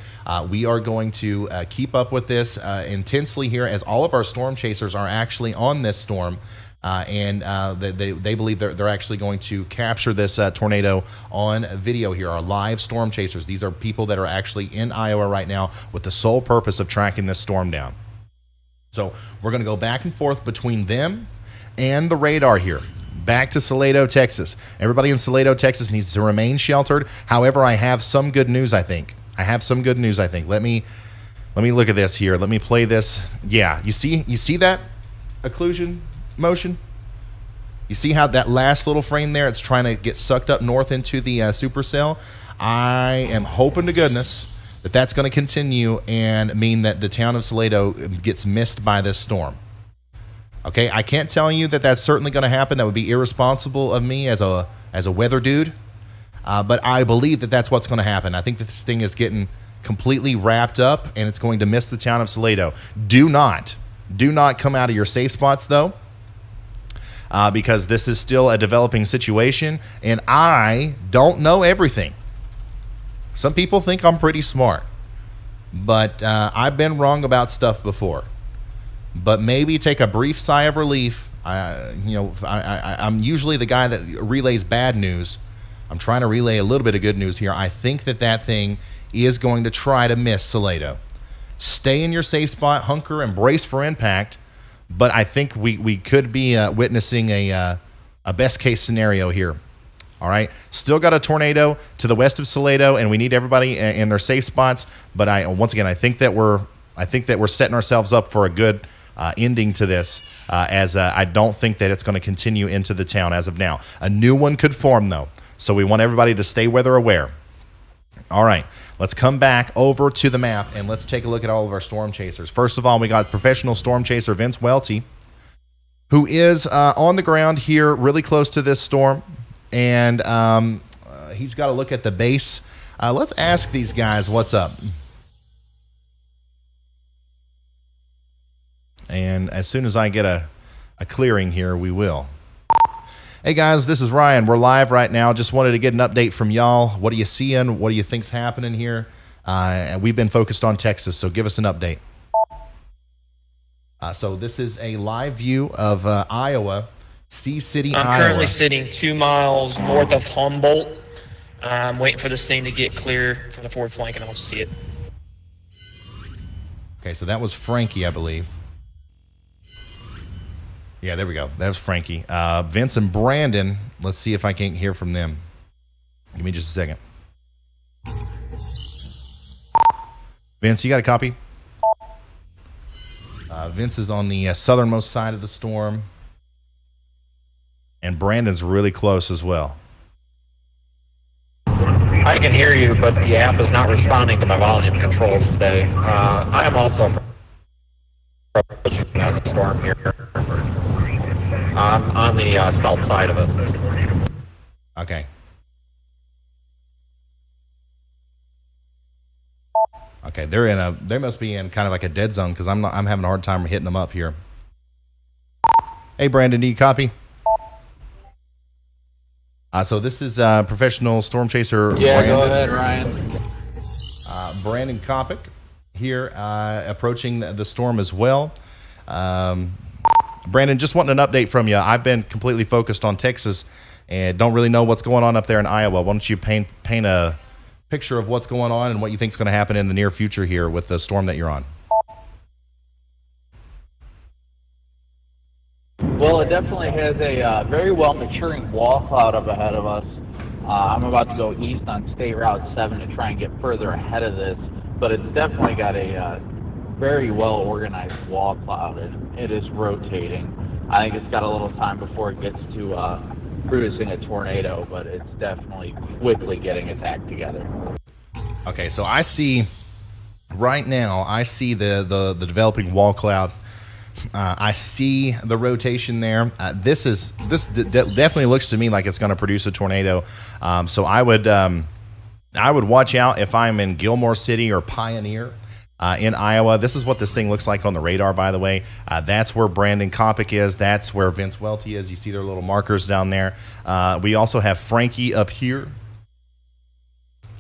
We are going to keep up with this intensely here, as all of our storm chasers are actually on this storm. And they believe they're actually going to capture this tornado on video here. Our live storm chasers. These are people that are actually in Iowa right now with the sole purpose of tracking this storm down. So we're going to go back and forth between them and the radar here. Back to Salado, Texas. Everybody in Salado, Texas needs to remain sheltered. However, I have some good news, I think. Let me look at this here. Let me play this. Yeah, you see that occlusion motion? You see how that last little frame there, it's trying to get sucked up north into the supercell? I am hoping to goodness that that's going to continue and mean that the town of Salado gets missed by this storm. Okay, I can't tell you that that's certainly going to happen. That would be irresponsible of me as a weather dude. But I believe that that's what's going to happen. I think that this thing is getting completely wrapped up, and it's going to miss the town of Salado. Do not come out of your safe spots, though, because this is still a developing situation, and I don't know everything. Some people think I'm pretty smart, but I've been wrong about stuff before. But maybe take a brief sigh of relief. I'm usually the guy that relays bad news. I'm trying to relay a little bit of good news here. I think that thing is going to try to miss Salado. Stay in your safe spot, hunker, and brace for impact. But I think we could be witnessing a best case scenario here. All right, still got a tornado to the west of Salado, and we need everybody in their safe spots. But I think that we're setting ourselves up for a good ending to this, as I don't think that it's going to continue into the town as of now. A new one could form, though, so we want everybody to stay weather aware. All right, let's come back over to the map, and let's take a look at all of our storm chasers. First of all, we got professional storm chaser Vince Welty, who is on the ground here really close to this storm, and he's got to look at the base. Let's ask these guys what's up. And as soon as I get a clearing here, we will. Hey guys, this is Ryan. We're live right now. Just wanted to get an update from y'all. What are you seeing? What do you think's happening here? We've been focused on Texas, so give us an update. So this is a live view of Iowa, Sea City, Iowa. I'm currently sitting 2 miles north of Humboldt. I'm waiting for this thing to get clear from the forward flank, and I'll see it. Okay, so that was Frankie, I believe. Yeah, there we go. That was Frankie. Vince and Brandon. Let's see if I can't hear from them. Give me just a second. Vince, you got a copy? Vince is on the southernmost side of the storm. And Brandon's really close as well. I can hear you, but the app is not responding to my volume controls today. I am also approaching that storm here. I'm on the south side of it. Okay. Okay, they must be in kind of like a dead zone because I'm having a hard time hitting them up here. Hey Brandon, do you copy? So this is professional storm chaser. Yeah, Brandon. go ahead, Ryan. Brandon Kopic here, approaching the storm as well. Brandon, just wanting an update from you. I've been completely focused on Texas and don't really know what's going on up there in Iowa. Why don't you paint a picture of what's going on and what you think is going to happen in the near future here with the storm that you're on? Well, it definitely has a very well maturing wall cloud up ahead of us. I'm about to go east on State Route 7 to try and get further ahead of this, but it's definitely got a very well organized wall cloud, and it is rotating. I think it's got a little time before it gets to producing a tornado, but it's definitely quickly getting its act together. Okay, so I see right now, I see the developing wall cloud. I see the rotation there. This definitely looks to me like it's going to produce a tornado. So I would watch out if I'm in Gilmore City or Pioneer in Iowa. This is what this thing looks like on the radar, by the way. That's where Brandon Kopic is. That's where Vince Welty is. You see their little markers down there. We also have Frankie up here.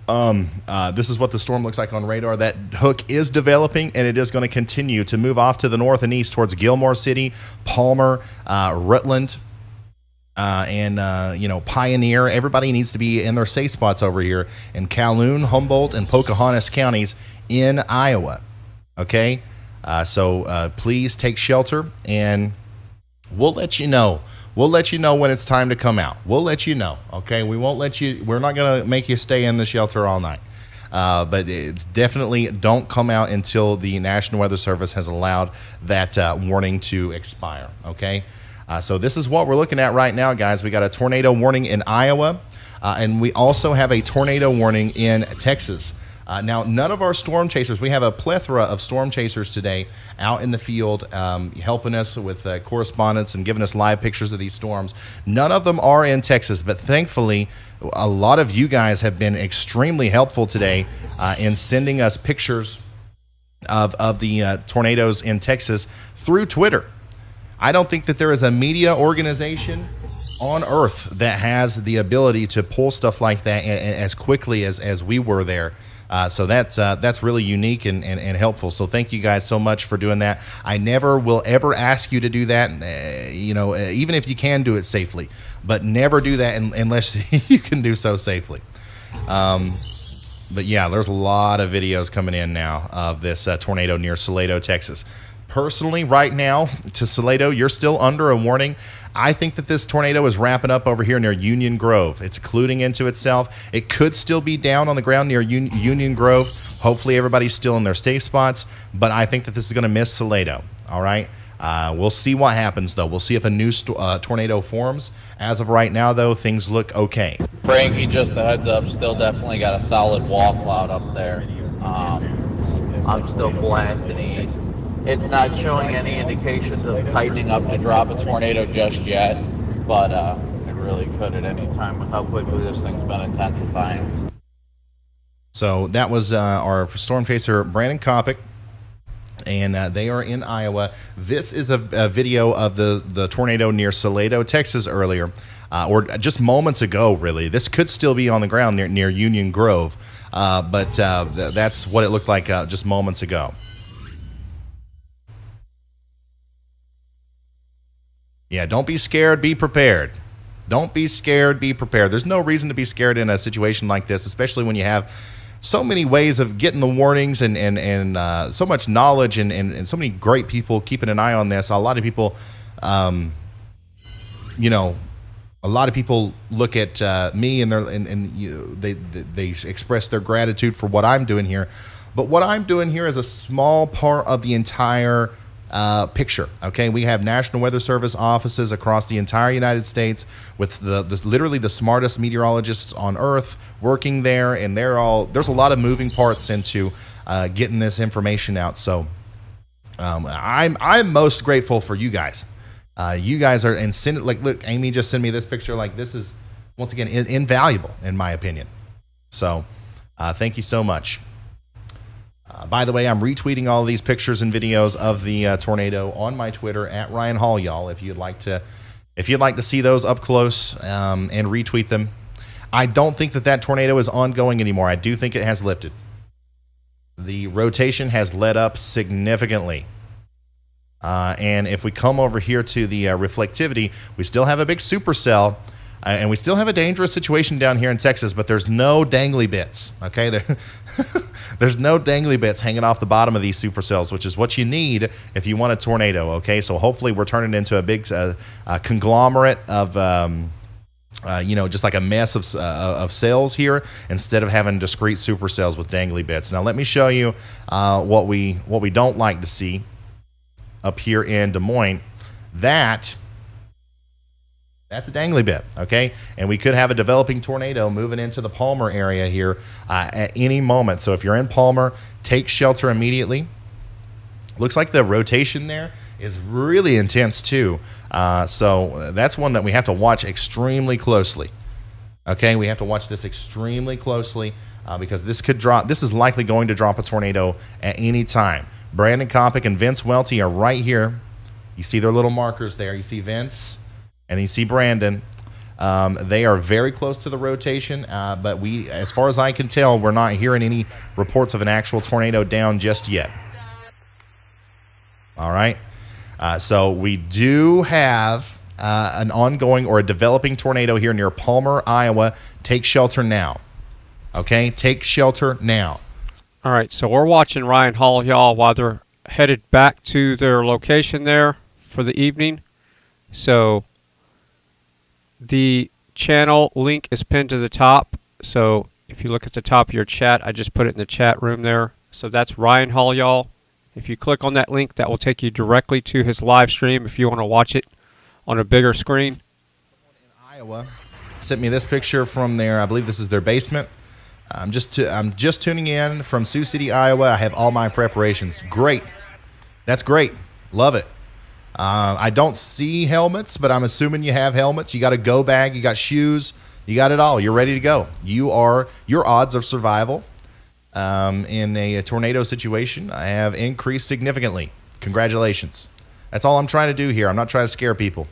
This is what the storm looks like on radar. That hook is developing, and it is going to continue to move off to the north and east towards Gilmore City, Palmer, Rutland, and Pioneer. Everybody needs to be in their safe spots over here in Calhoun, Humboldt, and Pocahontas counties in Iowa. Okay, so please take shelter, and we'll let you know. We'll let you know when it's time to come out. We'll let you know, okay? We're not going to make you stay in the shelter all night. But it's definitely don't come out until the National Weather Service has allowed that warning to expire, okay? So this is what we're looking at right now, guys. We got a tornado warning in Iowa, and we also have a tornado warning in Texas. Now, none of our storm chasers, we have a plethora of storm chasers today out in the field helping us with correspondence and giving us live pictures of these storms. None of them are in Texas, but thankfully, a lot of you guys have been extremely helpful today in sending us pictures of the tornadoes in Texas through Twitter. I don't think that there is a media organization on earth that has the ability to pull stuff like that as quickly as we were there. So that's really unique and helpful. So thank you guys so much for doing that. I never will ever ask you to do that, even if you can do it safely. But never do that unless you can do so safely. But yeah, there's a lot of videos coming in now of this tornado near Salado, Texas. Personally, right now, to Salado, you're still under a warning. I think that this tornado is wrapping up over here near Union Grove. It's occluding into itself. It could still be down on the ground near Union Grove. Hopefully, everybody's still in their safe spots. But I think that this is going to miss Salado. All right? We'll see what happens, though. We'll see if a new tornado forms. As of right now, though, things look okay. Frankie, just a heads up, still definitely got a solid wall cloud up there. I'm still blasting east. It's not showing any indications of tightening up to drop a tornado just yet, but it really could at any time with how quickly this thing's been intensifying. So that was our storm chaser, Brandon Kopic, and they are in Iowa. This is a video of the tornado near Salado, Texas earlier, or just moments ago, really. This could still be on the ground near Union Grove, but that's what it looked like just moments ago. Yeah, don't be scared, be prepared. Don't be scared, be prepared. There's no reason to be scared in a situation like this, especially when you have so many ways of getting the warnings and so much knowledge and so many great people keeping an eye on this. A lot of people, you know, a lot of people look at me and they express their gratitude for what I'm doing here. But what I'm doing here is a small part of the entire picture. Okay, we have National Weather Service offices across the entire United States with literally the smartest meteorologists on Earth working there, and there's a lot of moving parts into getting this information out. So I'm most grateful for you guys. You guys are, and send it, like, look, Amy just sent me this picture. Like, this is once again invaluable in my opinion. So thank you so much. By the way, I'm retweeting all of these pictures and videos of the tornado on my Twitter at Ryan Hall, y'all. If you'd like to see those up close and retweet them. I don't think that tornado is ongoing anymore. I do think it has lifted. The rotation has let up significantly. And if we come over here to the reflectivity, we still have a big supercell. And we still have a dangerous situation down here in Texas, but there's no dangly bits, okay? There's no dangly bits hanging off the bottom of these supercells, which is what you need if you want a tornado, okay? So hopefully we're turning into a big conglomerate of, you know, just like a mess of cells here instead of having discrete supercells with dangly bits. Now let me show you what we don't like to see up here in Des Moines. That's a dangly bit, okay? And we could have a developing tornado moving into the Palmer area here at any moment. So if you're in Palmer, take shelter immediately. Looks like the rotation there is really intense too. So that's one that we have to watch extremely closely. Okay, we have to watch this extremely closely because this could drop. This is likely going to drop a tornado at any time. Brandon Kopic and Vince Welty are right here. You see their little markers there. You see Vince and you see Brandon. They are very close to the rotation, but as far as I can tell, we're not hearing any reports of an actual tornado down just yet. All right. So we do have an ongoing or a developing tornado here near Palmer, Iowa. Take shelter now. Okay, take shelter now. All right, so we're watching Ryan Hall, y'all, while they're headed back to their location there for the evening. So the channel link is pinned to the top. So if you look at the top of your chat, I just put it in the chat room there. So that's Ryan Hall, y'all. If you click on that link, that will take you directly to his live stream if you want to watch it on a bigger screen. Someone in Iowa sent me this picture from their, I believe this is their basement. I'm just tuning in from Sioux City, Iowa. I have all my preparations. Great. That's great. Love it. I don't see helmets, but I'm assuming you have helmets. You got a go bag. You got shoes. You got it all. You're ready to go. Your odds of survival in a tornado situation have increased significantly. Congratulations. That's all I'm trying to do here. I'm not trying to scare people.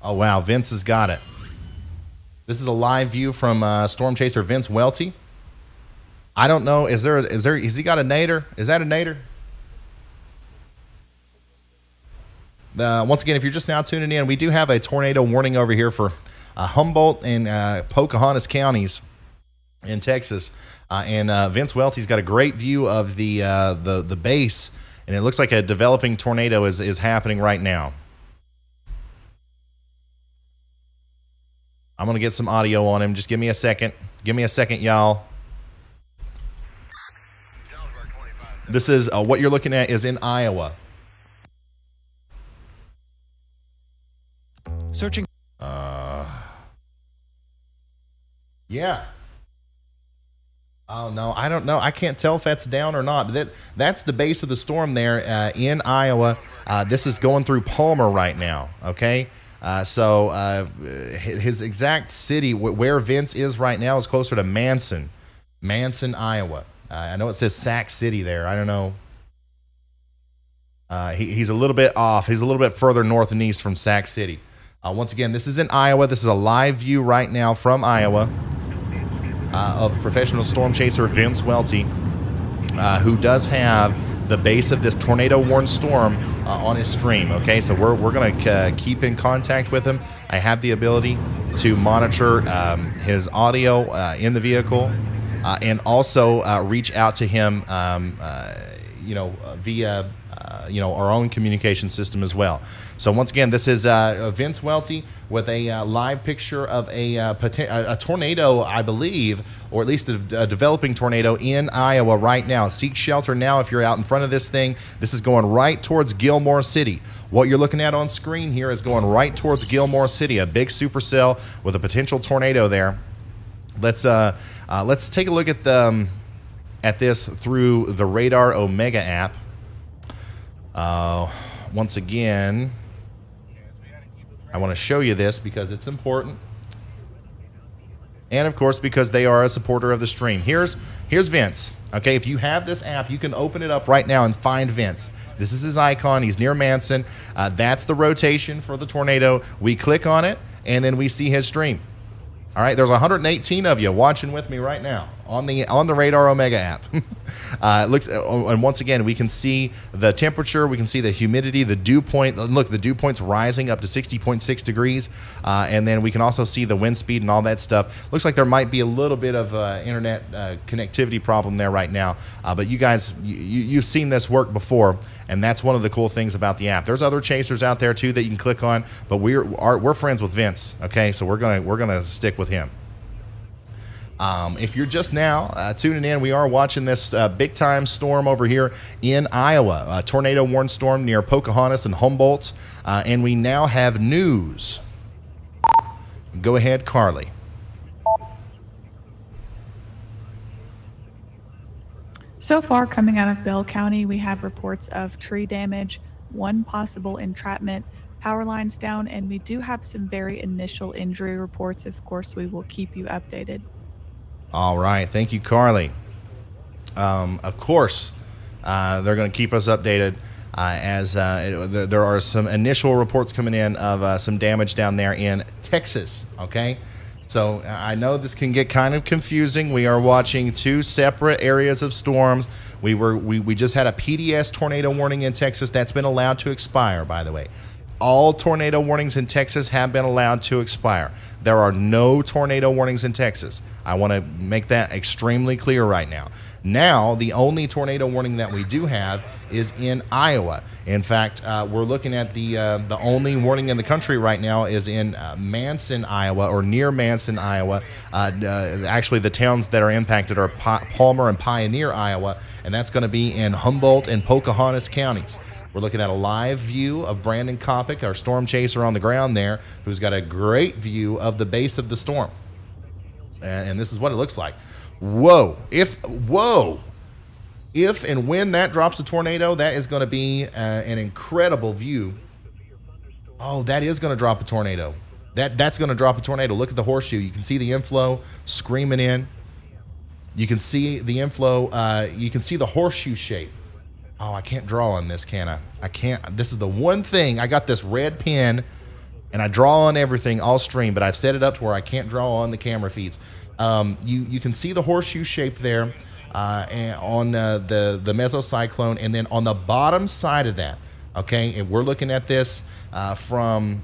Oh, wow. Vince has got it. This is a live view from Storm Chaser Vince Welty. I don't know. Has he got a nader? Is that a nader? Once again, if you're just now tuning in, we do have a tornado warning over here for Humboldt and Pocahontas counties in Texas. And Vince Welty's got a great view of the base, and it looks like a developing tornado is happening right now. I'm going to get some audio on him. Just give me a second. Give me a second, y'all. This is what you're looking at is in Iowa. Searching. Yeah. Oh, no, I don't know. I can't tell if that's down or not. That's the base of the storm there in Iowa. This is going through Palmer right now, okay? So his exact city where Vince is right now is closer to Manson, Iowa. I know it says Sac City there. I don't know. He's a little bit off. He's a little bit further north and east from Sac City. Once again, this is in Iowa. This is a live view right now from Iowa of professional storm chaser Vince Welty, who does have the base of this tornado-warned storm on his stream. Okay, so we're going to keep in contact with him. I have the ability to monitor his audio in the vehicle and also reach out to him, via our own communication system as well. So once again, this is Vince Welty with a live picture of a tornado, I believe, or at least a developing tornado in Iowa right now. Seek shelter now if you're out in front of this thing. This is going right towards Gilmore City. What you're looking at on screen here is going right towards Gilmore City, a big supercell with a potential tornado there. Let's take a look at this through the Radar Omega app. Once again, I want to show you this because it's important. And of course, because they are a supporter of the stream. Here's Vince. Okay, if you have this app, you can open it up right now and find Vince. This is his icon. He's near Manson. That's the rotation for the tornado. We click on it, and then we see his stream. All right, there's 118 of you watching with me right now on the Radar Omega app. And once again, we can see the temperature, we can see the humidity, the dew point. Look, the dew point's rising up to 60.6 degrees, and then we can also see the wind speed and all that stuff. Looks like there might be a little bit of internet connectivity problem there right now, but you guys, you've seen this work before, and that's one of the cool things about the app. There's other chasers out there too that you can click on, but we're friends with Vince. Okay, so we're gonna stick with him. If you're just now tuning in, we are watching this big-time storm over here in Iowa, a tornado-warned storm near Pocahontas and Humboldt, and we now have news. Go ahead, Carly. So far, coming out of Bell County, we have reports of tree damage, one possible entrapment, power lines down, and we do have some very initial injury reports. Of course, we will keep you updated. All right. Thank you, Carly. Of course, they're going to keep us updated as there are some initial reports coming in of some damage down there in Texas. Okay. So I know this can get kind of confusing. We are watching two separate areas of storms. We just had a PDS tornado warning in Texas that's been allowed to expire, by the way. All tornado warnings in Texas have been allowed to expire. There are no tornado warnings in Texas. I want to make that extremely clear right now. Now, the only tornado warning that we do have is in Iowa. In fact, we're looking at the only warning in the country right now is in Manson, Iowa, or near Manson, Iowa. Actually, the towns that are impacted are Palmer and Pioneer, Iowa, and that's going to be in Humboldt and Pocahontas counties. We're looking at a live view of Brandon Kopic, our storm chaser on the ground there, who's got a great view of the base of the storm. And this is what it looks like. Whoa. If and when that drops a tornado, that is going to be an incredible view. Oh, that is going to drop a tornado. That's going to drop a tornado. Look at the horseshoe. You can see the inflow screaming in. You can see the inflow. You can see the horseshoe shape. Oh, I can't draw on this, can I? I can't. This is the one thing. I got this red pen, and I draw on everything all stream, but I've set it up to where I can't draw on the camera feeds. You can see the horseshoe shape there and on the mesocyclone, and then on the bottom side of that, okay, and we're looking at this from,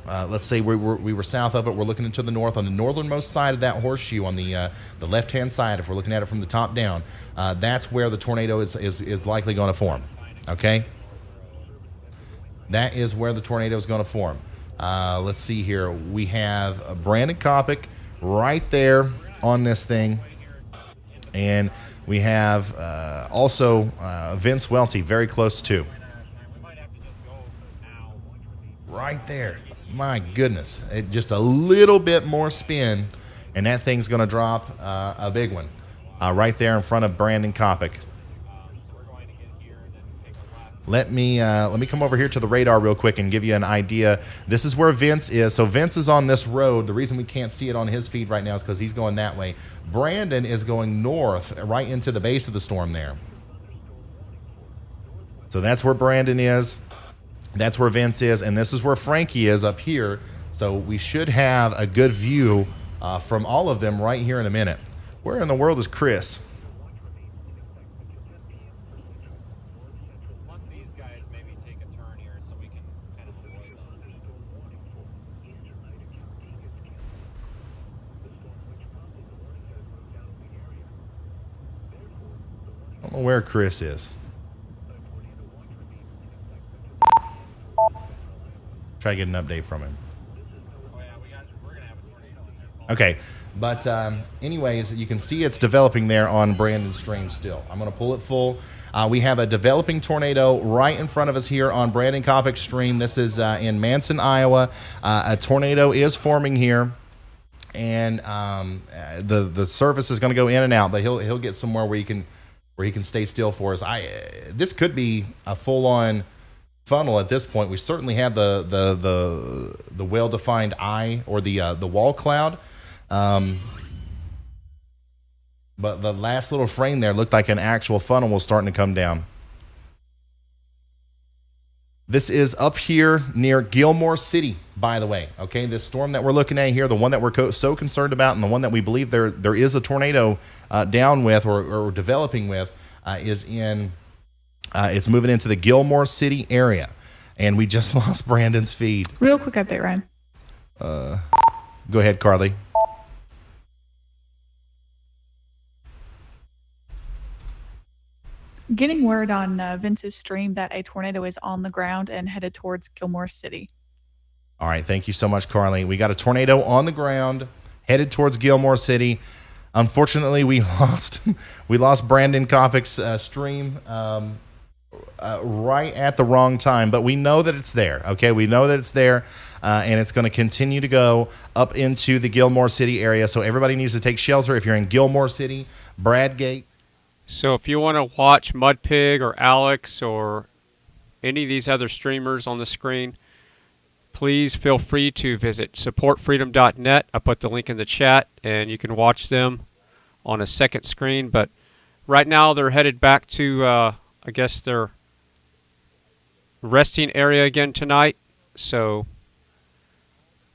let's say we were south of it. We're looking into the north. On the northernmost side of that horseshoe, on the left-hand side, if we're looking at it from the top down, that's where the tornado is likely going to form. Okay, that is where the tornado is going to form. Let's see here. We have Brandon Kopic right there on this thing, and we have also Vince Welty very close too. Right there. My goodness, just a little bit more spin, and that thing's going to drop a big one right there in front of Brandon Kopic. Let me come over here to the radar real quick and give you an idea. This is where Vince is. So Vince is on this road. The reason we can't see it on his feed right now is because he's going that way. Brandon is going north right into the base of the storm there. So that's where Brandon is. That's where Vince is. And this is where Frankie is up here. So we should have a good view from all of them right here in a minute. Where in the world is Chris? I don't know where Chris is. Try to get an update from him. Okay, but anyways, you can see it's developing there on Brandon's stream still. I'm going to pull it full. We have a developing tornado right in front of us here on Brandon Kopic's stream. This is in Manson, Iowa. A tornado is forming here, and the surface is going to go in and out, but he'll get somewhere where he can stay still for us. This could be a full-on funnel at this point. We certainly have the well-defined eye or the wall cloud, but the last little frame there looked like an actual funnel was starting to come down. This is up here near Gilmore City, by the way. Okay, this storm that we're looking at here, the one that we're so concerned about, and the one that we believe there is a tornado down with or developing with, is in. It's moving into the Gilmore City area, and we just lost Brandon's feed. Real quick update, Ryan. Go ahead, Carly. Getting word on Vince's stream that a tornado is on the ground and headed towards Gilmore City. All right, thank you so much, Carly. We got a tornado on the ground headed towards Gilmore City. Unfortunately, we lost Brandon Kopic's stream right at the wrong time, but we know that it's there. Okay, we know that it's there, and it's going to continue to go up into the Gilmore City area. So everybody needs to take shelter if you're in Gilmore City, Bradgate. So if you want to watch Mudpig or Alex or any of these other streamers on the screen, please feel free to visit supportfreedom.net. I put the link in the chat, and you can watch them on a second screen. But right now they're headed back to, I guess, their resting area again tonight. So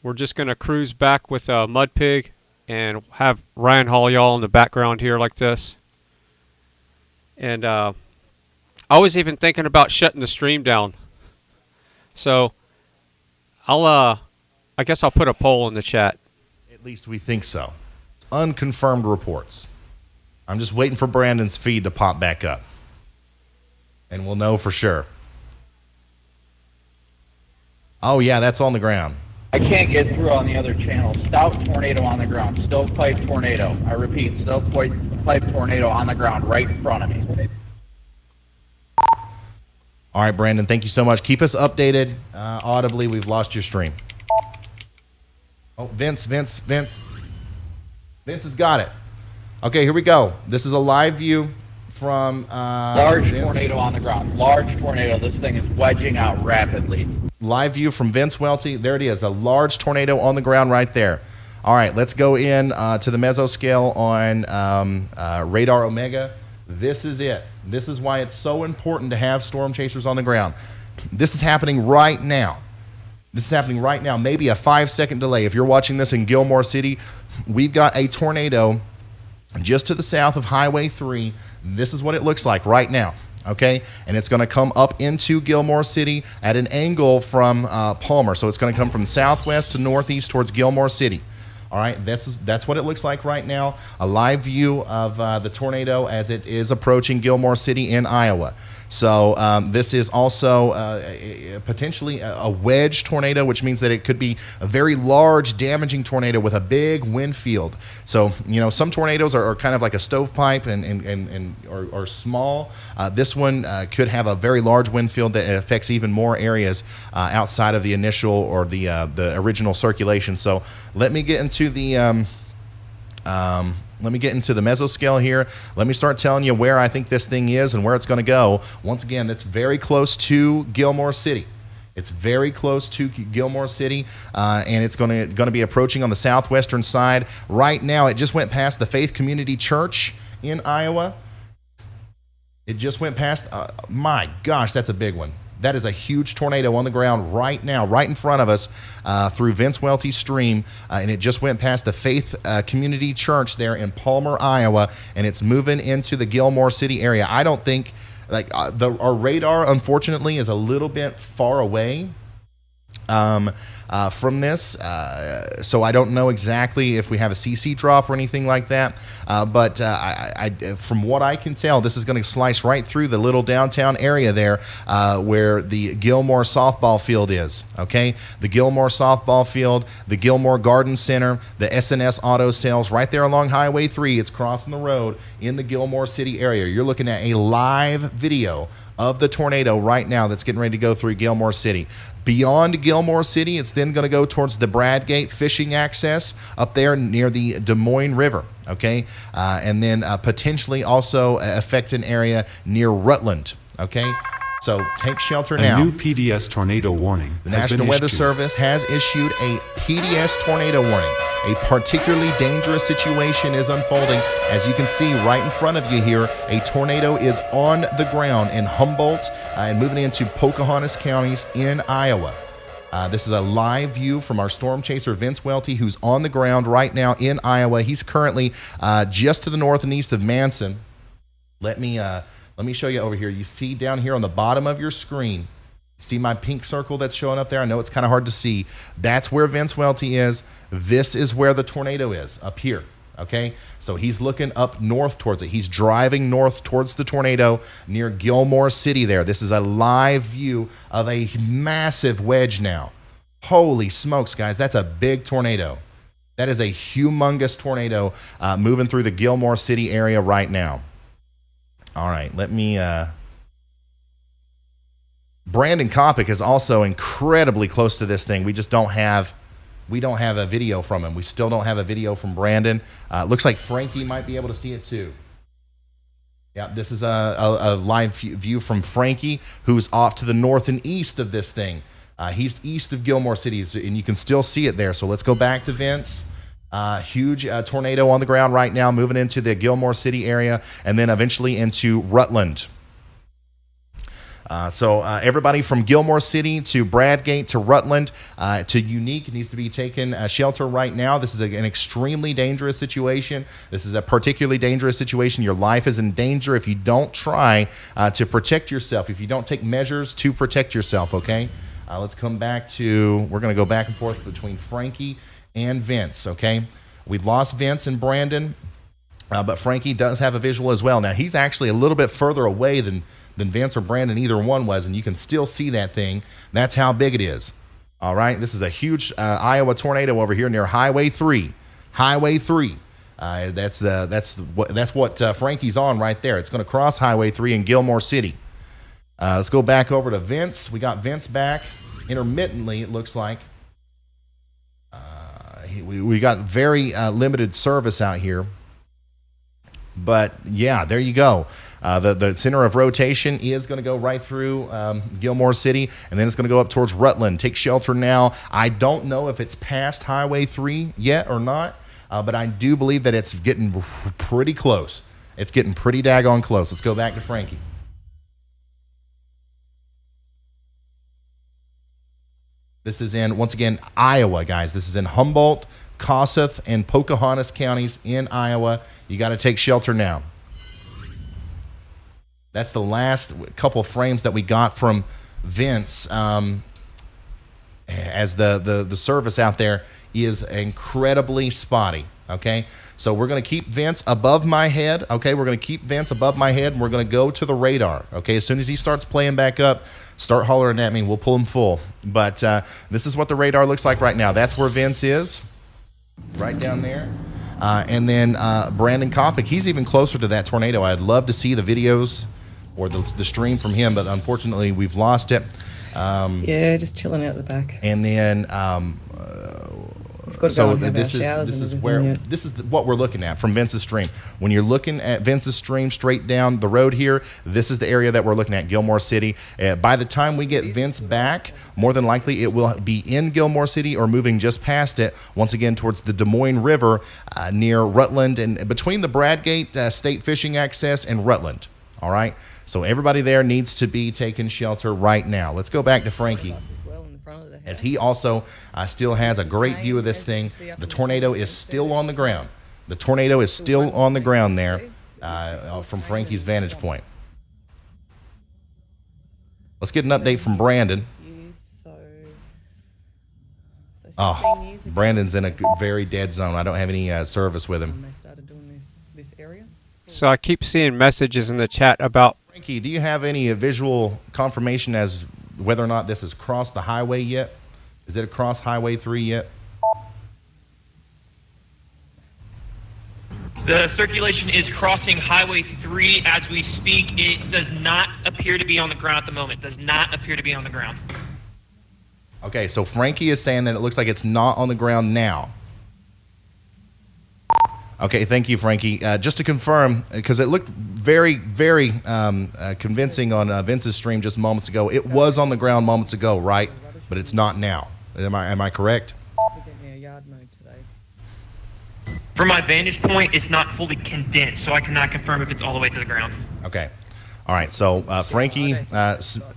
we're just going to cruise back with Mudpig and have Ryan haul y'all in the background here like this. And I was even thinking about shutting the stream down. So I guess I'll put a poll in the chat. At least we think so. Unconfirmed reports. I'm just waiting for Brandon's feed to pop back up, and we'll know for sure. Oh yeah, that's on the ground. I can't get through on the other channel. Stout tornado on the ground. Stovepipe tornado. I repeat, stovepipe tornado on the ground right in front of me. All right, Brandon, thank you so much. Keep us updated audibly. We've lost your stream. Oh, Vince has got it. Okay, here we go. This is a live view from large Vince. Tornado on the ground. Large tornado. This thing is wedging out rapidly. Live view from Vince Welty. There it is, a large tornado on the ground right there. All right, let's go in to the mesoscale on Radar Omega. This is it. This is why it's so important to have storm chasers on the ground. This is happening right now. This is happening right now. Maybe a 5-second delay. If you're watching this in Gilmore City, we've got a tornado just to the south of Highway 3. This is what it looks like right now. Okay, and it's going to come up into Gilmore City at an angle from Palmer. So it's going to come from southwest to northeast towards Gilmore City. All right, that's what it looks like right now. A live view of the tornado as it is approaching Gilmore City in Iowa. So this is also potentially a wedge tornado, which means that it could be a very large, damaging tornado with a big wind field. So, you know, some tornadoes are kind of like a stovepipe or small. This one could have a very large wind field that affects even more areas outside of the initial or the original circulation. So let me get into the mesoscale here. Let me start telling you where I think this thing is and where it's going to go. Once again, it's very close to Gilmore City. It's very close to Gilmore City, and it's going to be approaching on the southwestern side. Right now, it just went past the Faith Community Church in Iowa. It just went past. My gosh, that's a big one. That is a huge tornado on the ground right now, right in front of us, through Vince Welty's stream, and it just went past the Faith Community Church there in Palmer, Iowa, and it's moving into the Gilmore City area. I don't think, like, our radar, unfortunately, is a little bit far away from this, so I don't know exactly if we have a CC drop or anything like that, but from what I can tell, this is going to slice right through the little downtown area there where the Gilmore softball field is, okay? The Gilmore softball field, the Gilmore Garden Center, the SNS Auto Sales, right there along Highway 3. It's crossing the road in the Gilmore City area. You're looking at a live video of the tornado right now that's getting ready to go through Gilmore City. Beyond Gilmore City, it's then going to go towards the Bradgate fishing access up there near the Des Moines River, okay? And then potentially also affect an area near Rutland, okay? So take shelter now. A new PDS tornado warning The has National been Weather issued. Service has issued a PDS tornado warning. A particularly dangerous situation is unfolding. As you can see right in front of you here, a tornado is on the ground in Humboldt and moving into Pocahontas counties in Iowa. This is a live view from our storm chaser, Vince Welty, who's on the ground right now in Iowa. He's currently just to the north and east of Manson. Let me show you over here. You see down here on the bottom of your screen, see my pink circle that's showing up there? I know it's kind of hard to see. That's where Vince Welty is. This is where the tornado is, up here, okay? So he's looking up north towards it. He's driving north towards the tornado near Gilmore City there. This is a live view of a massive wedge now. Holy smokes, guys. That's a big tornado. That is a humongous tornado moving through the Gilmore City area right now. All right, let me... Brandon Kopic is also incredibly close to this thing. We just don't have a video from him. We still don't have a video from Brandon. Looks like Frankie might be able to see it too. Yeah, this is a live view from Frankie, who's off to the north and east of this thing. He's east of Gilmore City, and you can still see it there. So let's go back to Vince. Huge tornado on the ground right now, moving into the Gilmore City area, and then eventually into Rutland. So everybody from Gilmore City to Bradgate to Rutland to Unique needs to be taking shelter right now. This is an extremely dangerous situation. This is a particularly dangerous situation. Your life is in danger if you don't try to protect yourself, if you don't take measures to protect yourself, okay? Let's come back to, we're going to go back and forth between Frankie and Vince, okay? We've lost Vince and Brandon, but Frankie does have a visual as well. Now, he's actually a little bit further away than Vince or Brandon, either one was, and you can still see that thing. That's how big it is. All right, this is a huge Iowa tornado over here near Highway 3. Highway 3. That's what Frankie's on right there. It's going to cross Highway 3 in Gilmore City. Let's go back over to Vince. We got Vince back intermittently, it looks like. We got very limited service out here. But, yeah, there you go. The center of rotation is going to go right through Gilmore City, and then it's going to go up towards Rutland. Take shelter now. I don't know if it's past Highway 3 yet or not, but I do believe that it's getting pretty close. It's getting pretty daggone close. Let's go back to Frankie. This is in, once again, Iowa, guys. This is in Humboldt, Kossuth, and Pocahontas counties in Iowa. You got to take shelter now. That's the last couple of frames that we got from Vince, as the service out there is incredibly spotty, okay? So we're going to keep Vince above my head, okay? We're going to keep Vince above my head, and we're going to go to the radar, okay? As soon as he starts playing back up, start hollering at me. We'll pull him full. But this is what the radar looks like right now. That's where Vince is, right down there. And then Brandon Kopic, he's even closer to that tornado. I'd love to see the videos or the stream from him, but unfortunately we've lost it. Yeah, just chilling out the back. And then so this is what we're looking at from Vince's stream. When you're looking at Vince's stream straight down the road here, this is the area that we're looking at, Gilmore City. By the time we get Vince back, more than likely it will be in Gilmore City or moving just past it, once again towards the Des Moines River near Rutland and between the Bradgate State Fishing Access and Rutland. All right. So everybody there needs to be taking shelter right now. Let's go back to Frankie, as he also still has a great view of this thing. The tornado is still on the ground. The tornado is still on the ground there from Frankie's vantage point. Let's get an update from Brandon. Oh, Brandon's in a very dead zone. I don't have any service with him. So I keep seeing messages in the chat about... Frankie, do you have any visual confirmation as whether or not this has crossed the highway yet? Is it across Highway 3 yet? The circulation is crossing Highway 3 as we speak. It does not appear to be on the ground at the moment. Does not appear to be on the ground. Okay, so Frankie is saying that it looks like it's not on the ground now. Okay, thank you, Frankie. Just to confirm, because it looked very, very convincing on Vince's stream just moments ago. It was on the ground moments ago, right? But it's not now. Am I correct? From my vantage point, it's not fully condensed, so I cannot confirm if it's all the way to the ground. Okay. All right, so Frankie,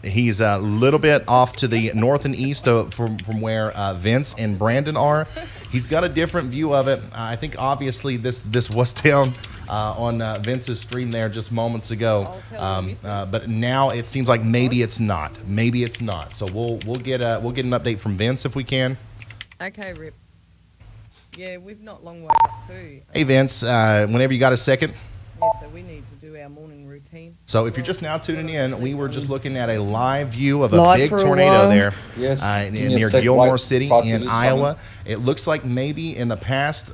he's a little bit off to the north and east from where Vince and Brandon are. He's got a different view of it. I think obviously this was down on Vince's stream there just moments ago, but now it seems like maybe it's not. Maybe it's not. So we'll get an update from Vince if we can. Okay, Rip. Yeah, we've not long way up too. Hey Vince, whenever you got a second. Yeah, so we need to do our morning routine. So if you're just now tuning in, we were just looking at a live view of a big tornado there near Gilmore City in Iowa. It looks like maybe in the past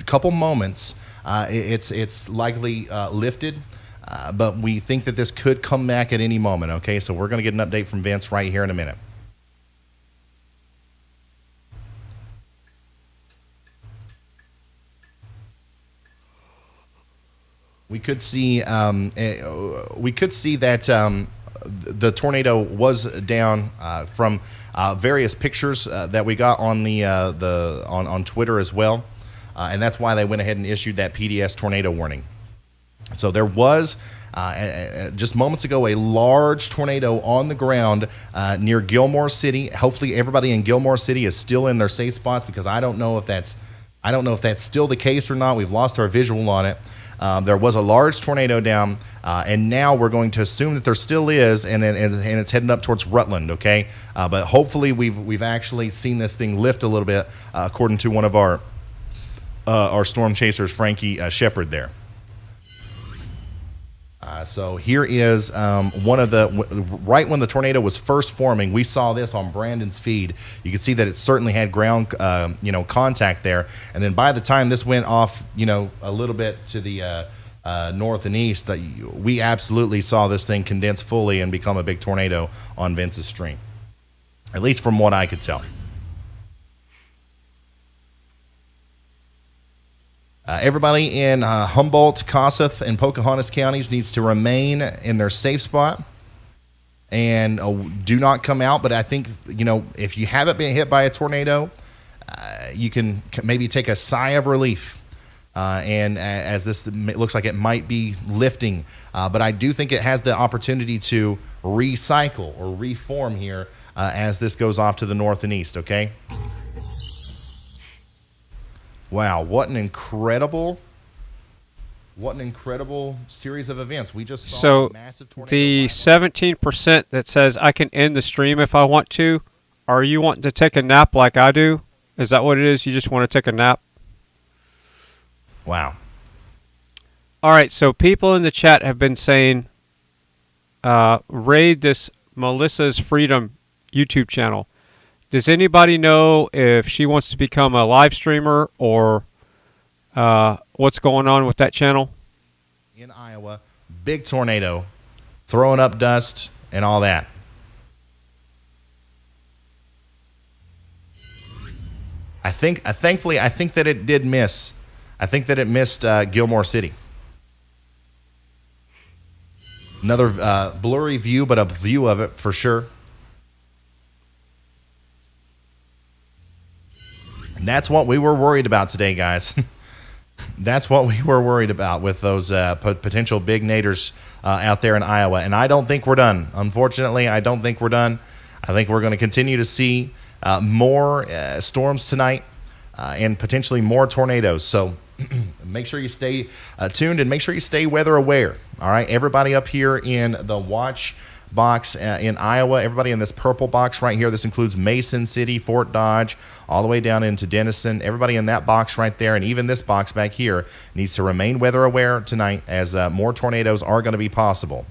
couple moments it's likely lifted, but we think that this could come back at any moment. Okay, so we're going to get an update from Vince right here in a minute. We could see that the tornado was down from various pictures that we got on on Twitter as well, and that's why they went ahead and issued that PDS tornado warning. So there was just moments ago a large tornado on the ground near Gilmore City. Hopefully, everybody in Gilmore City is still in their safe spots, because I don't know if that's still the case or not. We've lost our visual on it. There was a large tornado down, and now we're going to assume that there still is, and it's heading up towards Rutland. Okay, but hopefully we've actually seen this thing lift a little bit, according to one of our storm chasers, Frankie Shepard there. So here is one of right when the tornado was first forming. We saw this on Brandon's feed. You can see that it certainly had ground, contact there. And then by the time this went off, a little bit to the north and east, we absolutely saw this thing condense fully and become a big tornado on Vince's stream. At least from what I could tell. Everybody in Humboldt, Kossuth, and Pocahontas counties needs to remain in their safe spot and do not come out. But I think, if you haven't been hit by a tornado, you can maybe take a sigh of relief. And as this looks like it might be lifting, but I do think it has the opportunity to recycle or reform here as this goes off to the north and east, okay? Wow, what an incredible series of events. We just saw a massive tornado. The 17% that says I can end the stream if I want to, are you wanting to take a nap like I do? Is that what it is? You just want to take a nap? Wow. All right, so people in the chat have been saying, raid this Melissa's Freedom YouTube channel. Does anybody know if she wants to become a live streamer or what's going on with that channel? In Iowa, big tornado, throwing up dust and all that. Thankfully, I think that it did miss. I think that it missed Gilmore City. Another blurry view, but a view of it for sure. And that's what we were worried about today, guys. That's what we were worried about with those potential big naders out there in Iowa. And I don't think we're done. Unfortunately, I don't think we're done. I think we're going to continue to see more storms tonight and potentially more tornadoes. So make sure you stay tuned and make sure you stay weather aware. All right, everybody up here in the watch box in Iowa, everybody in this purple box right here, this includes Mason City, Fort Dodge, all the way down into Denison. Everybody in that box right there, and even this box back here, needs to remain weather aware tonight, as more tornadoes are going to be possible.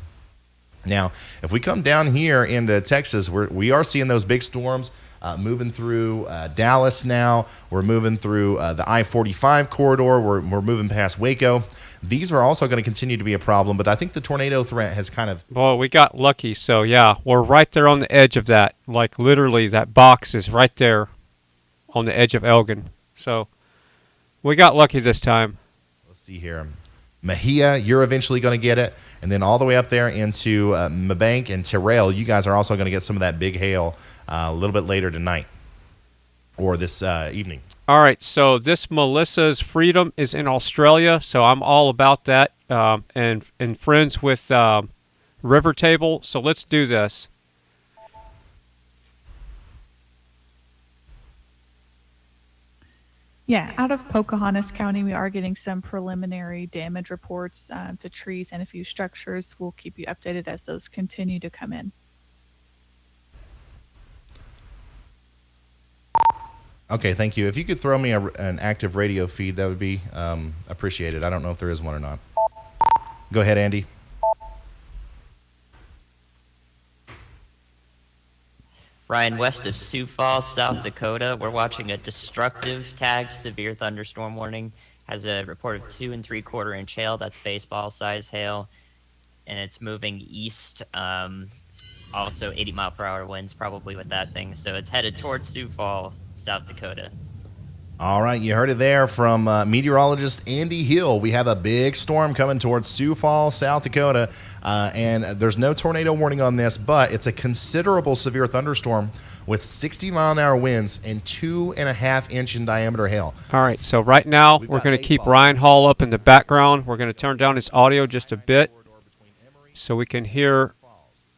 Now, if we come down here into Texas, we are seeing those big storms moving through Dallas now. We're moving through the I-45 corridor. We're moving past Waco. These are also going to continue to be a problem, but I think the tornado threat has kind of... Well, we got lucky, so yeah, we're right there on the edge of that. Like, literally, that box is right there on the edge of Elgin. So, we got lucky this time. Let's see here. Mejia, you're eventually going to get it. And then all the way up there into Mabank and Terrell, you guys are also going to get some of that big hail a little bit later tonight or this evening. All right, so this Melissa's Freedom is in Australia, so I'm all about that, and friends with River Table, so let's do this. Yeah, out of Pocahontas County, we are getting some preliminary damage reports to trees and a few structures. We'll keep you updated as those continue to come in. Okay, thank you. If you could throw me an active radio feed, that would be appreciated. I don't know if there is one or not. Go ahead, Andy. Ryan, west of Sioux Falls, South Dakota, we're watching a destructive tagged severe thunderstorm warning. Has a report of 2 3/4 inch hail. That's baseball size hail, and it's moving east. Also 80-mile-per-hour winds probably with that thing. So it's headed towards Sioux Falls, South Dakota. All right, you heard it there from meteorologist Andy Hill. We have a big storm coming towards Sioux Falls, South Dakota, and there's no tornado warning on this, but it's a considerable severe thunderstorm with 60-mile-an-hour winds and 2.5-inch in diameter hail. All right, so right now we're going to keep Ryan Hall up in the background. We're going to turn down his audio just a bit so we can hear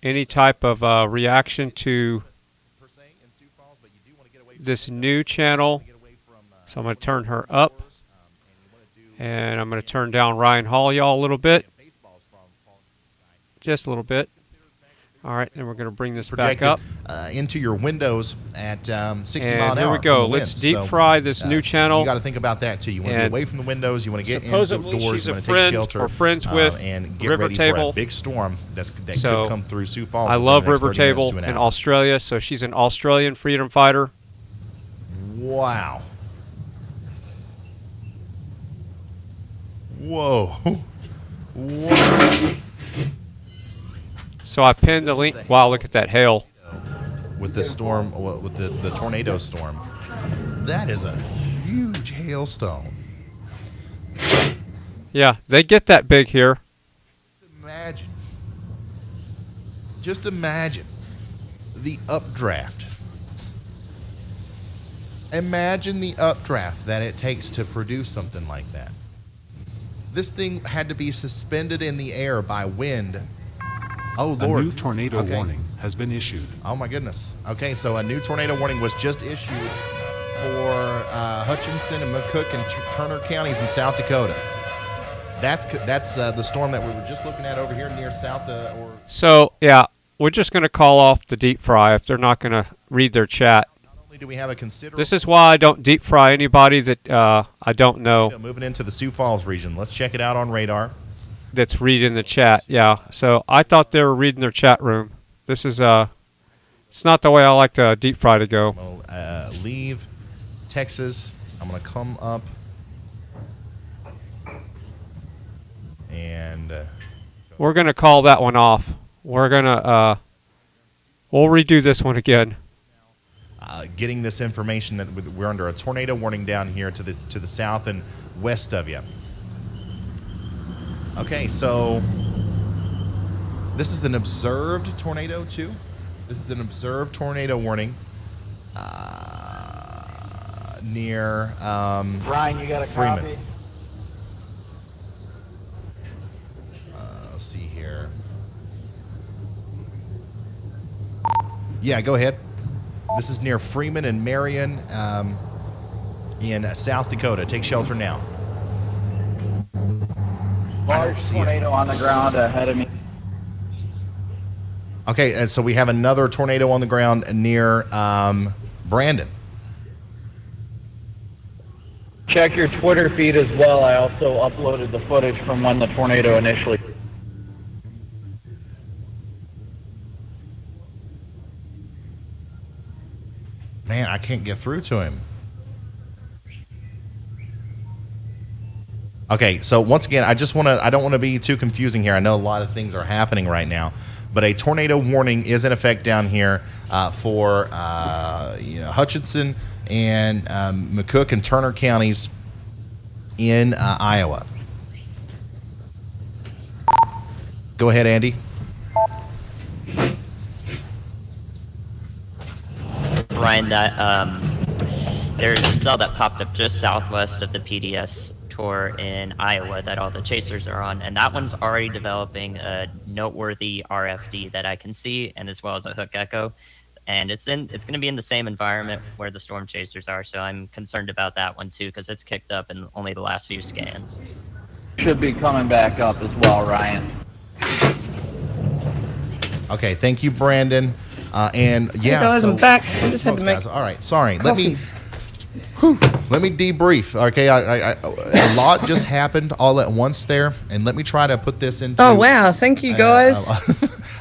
any type of reaction to this new channel. So I'm going to turn her up, and I'm going to turn down Ryan Hall, y'all, a little bit. Just a little bit. All right, and we're going to bring this back up. Into your windows at 60 mile an hour. Here we go. Let's deep fry this new channel. You got to think about that too. You want to be away from the windows. You want to get indoors. You want to take shelter. Or friends with and get River ready Table. for a big storm that could come through Sioux Falls. I love River Table in Australia, so she's an Australian freedom fighter. Wow. Whoa. Whoa. So I pinned the link. Wow, look at that hail. With this storm, with the tornado storm. That is a huge hailstone. Yeah, they get that big here. Imagine. Just imagine the updraft. Imagine the updraft that it takes to produce something like that. This thing had to be suspended in the air by wind. Oh, Lord. A new tornado warning has been issued. Oh, my goodness. Okay, so a new tornado warning was just issued for Hutchinson and McCook and Turner counties in South Dakota. That's the storm that we were just looking at over here near South. So, yeah, we're just going to call off the deep fry if they're not going to read their chat. Do we have a considerable... This is why I don't deep fry anybody that I don't know. Moving into the Sioux Falls region. Let's check it out on radar. That's reading the chat, yeah. So I thought they were reading their chat room. This is it's not the way I like to deep fry to go. I'm gonna leave Texas. I'm gonna come up and we're gonna call that one off. We're gonna we'll redo this one again. Getting this information that we're under a tornado warning down here to the south and west of you. Okay, so this is an observed tornado too. This is an observed tornado warning near Ryan, you got a Freeman. copy? Yeah, go ahead. This is near Freeman and Marion in South Dakota. Take shelter now. Large tornado on the ground ahead of me. Okay, and so we have another tornado on the ground near Brandon. Check your Twitter feed as well. I also uploaded the footage from when the tornado initially. Man, I can't get through to him. Okay, so once again, I don't want to be too confusing here. I know a lot of things are happening right now, but a tornado warning is in effect down here for Hutchinson and McCook and Turner counties in Iowa. Go ahead, Andy. Ryan, there's a cell that popped up just southwest of the PDS tour in Iowa that all the chasers are on, and that one's already developing a noteworthy RFD that I can see, and as well as a hook echo. And it's going to be in the same environment where the storm chasers are, so I'm concerned about that one too, because it's kicked up in only the last few scans. Should be coming back up as well, Ryan. Okay, thank you, Brandon. And yeah, hey guys, so, I'm back. I just had to make. Guys. All right, sorry. Coffees. Let me debrief. Okay, a lot just happened all at once there, and let me try to put this into. Oh wow! Thank you guys.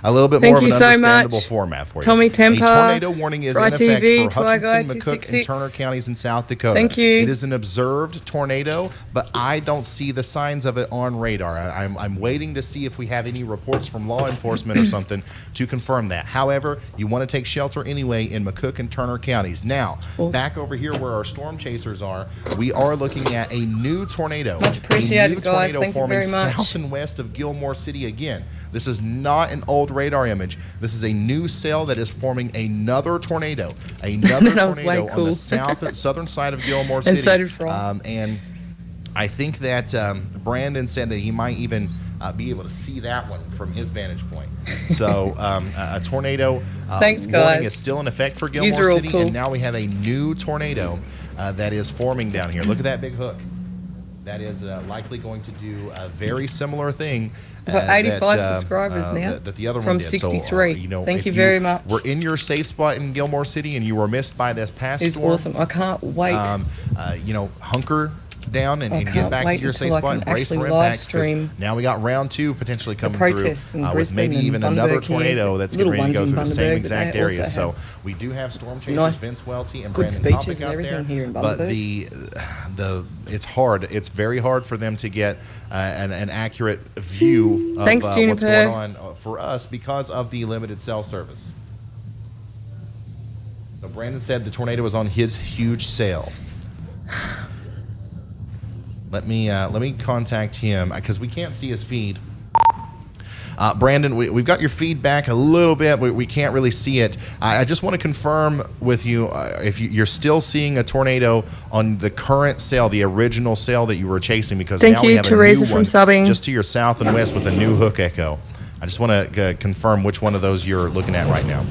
A little bit more of an understandable format for you. Tommy Temper. A tornado warning is in effect FryTV, for Hutchinson, Guy, McCook, and Turner counties in South Dakota. Thank you. It is an observed tornado, but I don't see the signs of it on radar. I'm waiting to see if we have any reports from law enforcement or something to confirm that. However, you want to take shelter anyway in McCook and Turner counties. Now, back over here where our storm chasers are, we are looking at a new tornado. Much appreciated, a new guys. tornado Thank you forming very much. south and west of Gilmore City again. This is not an old radar image. This is a new cell that is forming another tornado. Another tornado on the southern side of Gilmore City. And so did Fry. And I think that Brandon said that he might even be able to see that one from his vantage point. So a tornado Thanks, warning guys. is still in effect for These Gilmore are all City, cool. and now we have a new tornado that is forming down here. Look at that big hook. That is likely going to do a very similar thing. Got 85 subscribers now that the other from one did. 63. So, Thank if you very much. We're in your safe spot in Gilmore City, and you were missed by this past It's storm. awesome. I can't wait. Hunker down and get can't back wait to your safe until I spot can and brace for actually impact. live stream 'Cause now we got round 2 potentially coming protest through in with Brisbane maybe and even another Bundaberg here, tornado that's little getting ready to ones go in through the same Bundaberg, exact but they area. also So have we do have storm chasers, nice, Vince Welty and good Brandon speeches Topic and out everything there. here in But Bundaberg. it's hard. It's very hard for them to get an accurate view of Thanks, what's Juniper. going on for us because of the limited cell service. So Brandon said the tornado was on his huge sail. Let me contact him because we can't see his feed. Brandon, we've got your feedback a little bit, but we can't really see it. I just want to confirm with you if you're still seeing a tornado on the current sail, the original sail that you were chasing, because Thank now we you, have Teresa, a new from one subbing. just to your south and west with a new hook echo. I just want to confirm which one of those you're looking at right now.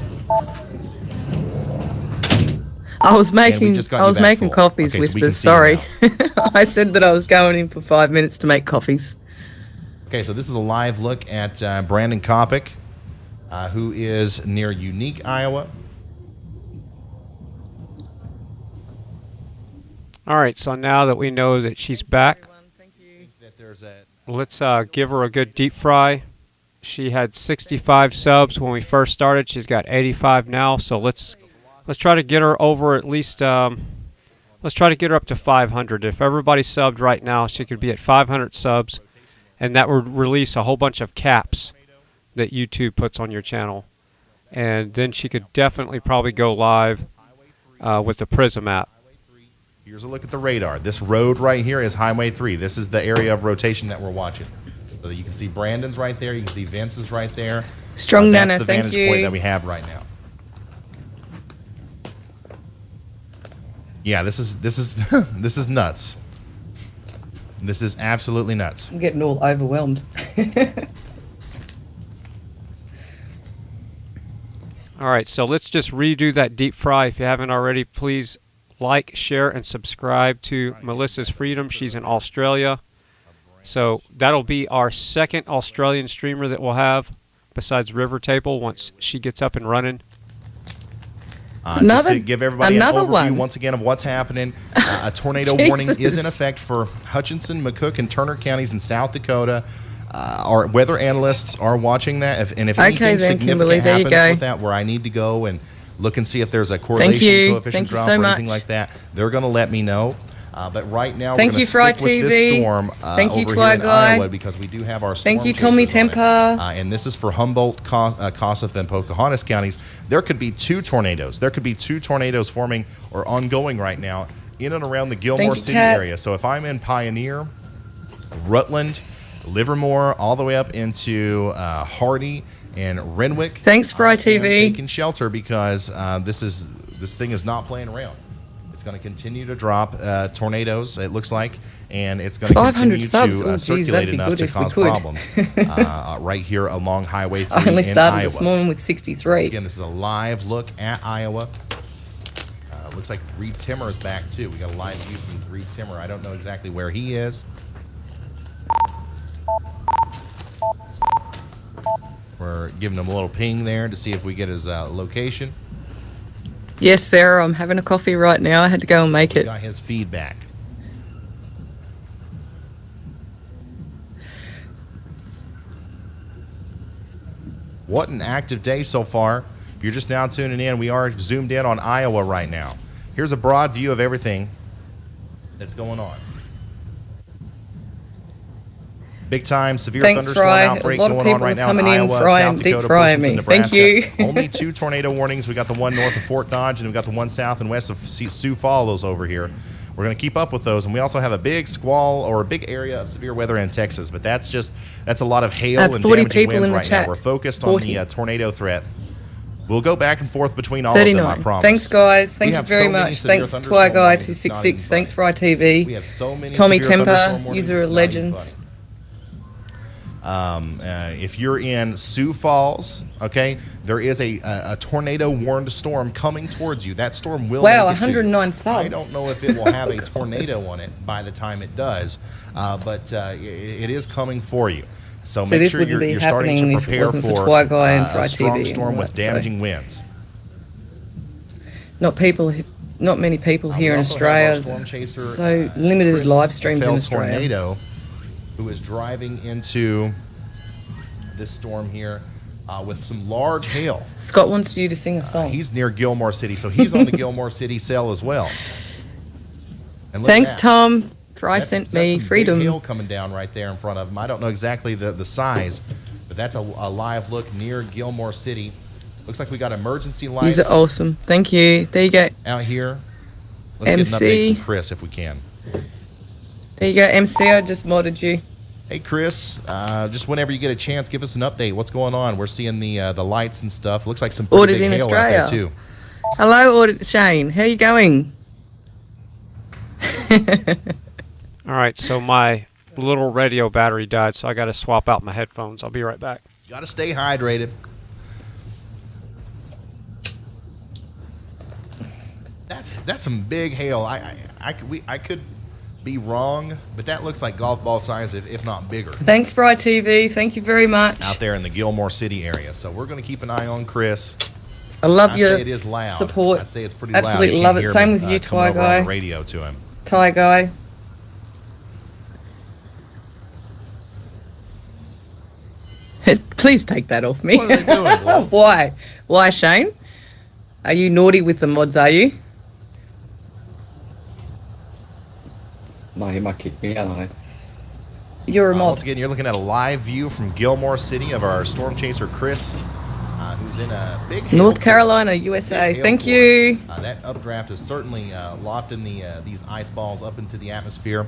I was making just got you back full. coffees, Okay, so we can Whispers. see you Sorry. I said that I was going in for 5 minutes to make coffees. Okay, so this is a live look at Brandon Kopic, who is near Unique, Iowa. All right, so now that we know that she's back, let's give her a good deep fry. She had 65 subs when we first started. She's got 85 now, so let's try to get her over at least. Let's try to get her up to 500. If everybody subbed right now, she could be at 500 subs, and that would release a whole bunch of caps that YouTube puts on your channel, and then she could definitely probably go live with the Prism app. Here's a look at the radar. This road right here is Highway 3. This is the area of rotation that we're watching. So you can see Brandon's right there. You can see Vince's right there. Strong Nana, That's the thank vantage you. point that we have right now. Yeah, this is this is nuts. This is absolutely nuts. I'm getting all overwhelmed. All right, so let's just redo that deep fry. If you haven't already, please like, share, and subscribe to Melissa's Freedom. She's in Australia. So that'll be our second Australian streamer that we'll have, besides River Table, once she gets up and running. Just to give everybody an overview once again of what's happening, a tornado warning is in effect for Hutchinson, McCook, and Turner counties in South Dakota. Our weather analysts are watching that, and if anything significant happens with that, where I need to go and look and see if there's a correlation coefficient drop or anything like that, they're going to let me know. But right now, we're going to stick with this storm over here in Iowa because we do have our storm Thank you, Tommy Temper. and this is for Humboldt, Kossuth, and Pocahontas counties. There could be 2 tornadoes. There could be 2 tornadoes forming or ongoing right now in and around the Gilmore City area. So if I'm in Pioneer, Rutland, Livermore, all the way up into Hardy and Renwick. Thanks, Fry TV. Taking shelter because this thing is not playing around. It's going to continue to drop tornadoes, it looks like, and it's going to continue to circulate enough to cause problems right here along Highway 3 I only started Iowa. this morning with 63. Again, this is a live look at Iowa. Looks like Reed Timmer is back, too. We got a live view from Reed Timmer. I don't know exactly where he is. We're giving him a little ping there to see if we get his location. Yes, Sarah, I'm having a coffee right now. I had to go and make it. Got his feedback. What an active day so far. If you're just now tuning in, we are zoomed in on Iowa right now. Here's a broad view of everything that's going on. Big time severe thunderstorm outbreak going on right now in Iowa, South Dakota, Washington, Nebraska. Thank you. Only 2 tornado warnings. We got the one north of Fort Dodge, and we got the one south and west of Sioux Falls over here. We're going to keep up with those, and we also have a big squall or a big area of severe weather in Texas. But that's a lot of hail and damaging winds right now. We're focused on the tornado threat. We'll go back and forth between all of them, I promise. Thanks, guys. Thank you very much. Thanks, Twi Guy 266. Thanks, Fry TV. We have so many Tommy severe Temper, user of legends. If you're in Sioux Falls, okay, there is a tornado warned storm coming towards you. That storm will make it 109 to subs. I don't know if it will have a tornado on it by the time it does, but it is coming for you. So make sure you're starting to prepare for a strong storm with damaging winds. Not many people here in Australia. So limited live streams in Australia. Tornado who is driving into this storm here with some large hail. Scott wants you to sing a song. He's near Gilmore City, so he's on the Gilmore City cell as well. And thanks, Tom. Fry sent me freedom. Big hail coming down right there in front of him. I don't know exactly the size, but that's a live look near Gilmore City. Looks like we got emergency lights. These are awesome. Thank you. There you go. Out here. Let's get an update from Chris if we can. There you go, MC. I just modded you. Hey, Chris. Just whenever you get a chance, give us an update. What's going on? We're seeing the lights and stuff. Looks like some pretty big hail out there too. Hello, Shane. How you going? All right, so my little radio battery died, so I got to swap out my headphones. I'll be right back. Got to stay hydrated. That's some big hail. I could be wrong, but that looks like golf ball size, if not bigger. Thanks, Fry TV. Thank you very much. Out there in the Gilmore City area. So we're going to keep an eye on Chris. I love your it is loud. support. I'd say it's pretty Absolutely loud. Love it. Same with you, Ty Guy. On the radio to him. Ty Guy. Please take that off me. What are they doing? Why? Why, Shane? Are you naughty with the mods, are you? No, he might kick me out on it. You're a mod. Once again, you're looking at a live view from Gilmore City of our storm chaser, Chris, who's in a big North Carolina, USA. Thank you. That updraft is certainly lofting these ice balls up into the atmosphere,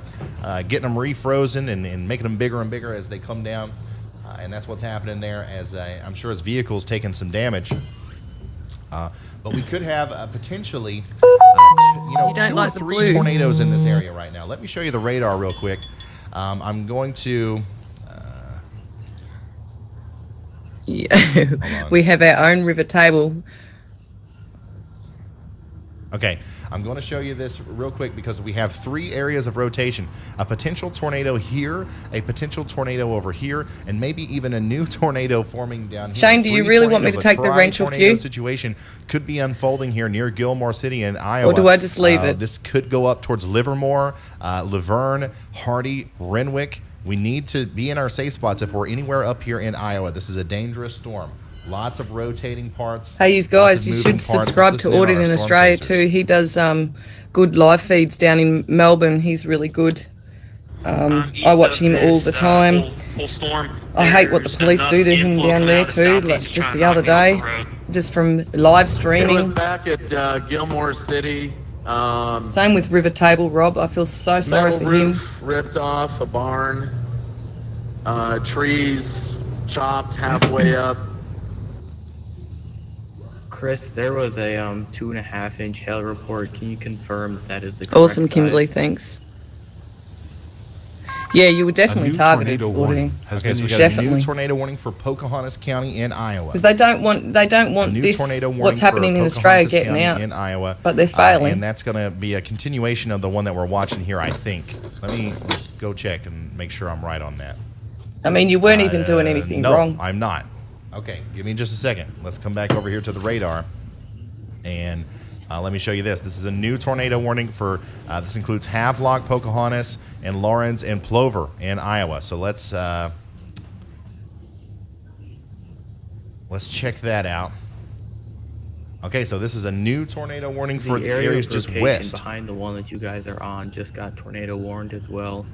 getting them refrozen and making them bigger and bigger as they come down. And that's what's happening there, as I'm sure his vehicle's taking some damage. But we could have potentially, 2 or 3 tornadoes in this area right now. Let me show you the radar real quick. I'm going to... we have our own river table. Okay, I'm going to show you this real quick because we have 3 areas of rotation. A potential tornado here, a potential tornado over here, and maybe even a new tornado forming down here. Shane, do you really want me to take the wrench off you? Situation could be unfolding here near Gilmore City in Iowa. Or do I just leave it? This could go up towards Livermore, Laverne, Hardy, Renwick. We need to be in our safe spots if we're anywhere up here in Iowa. This is a dangerous storm. Lots of rotating parts. Hey, you guys, you should subscribe to Audit in Australia too. He does good live feeds down in Melbourne. He's really good. I watch him all the time. I hate what the police do to him down there too. Like just the other day, just from live streaming. Back at Gilmore City. Same with River Table Rob. I feel so sorry for him. Ripped off a barn. Trees chopped halfway up. Chris, there was a 2.5-inch hail report. Can you confirm that is the correct Awesome, size? Kimberly. Thanks. Yeah, you were definitely targeted. Okay, so we got a new tornado warning for Pocahontas County in Iowa. Because they don't want this what's happening in Australia getting out in Iowa, but they're failing. And that's going to be a continuation of the one that we're watching here, I think. Let's go check and make sure I'm right on that. I mean, you weren't even doing anything wrong. No, I'm not. Okay, give me just a second. Let's come back over here to the radar, and let me show you this. This is a new tornado warning for, this includes Havelock, Pocahontas, and Lawrence, and Plover in Iowa. So let's check that out. Okay, so this is a new tornado warning for the areas just west. Behind the one that you guys are on just got tornado warned as well.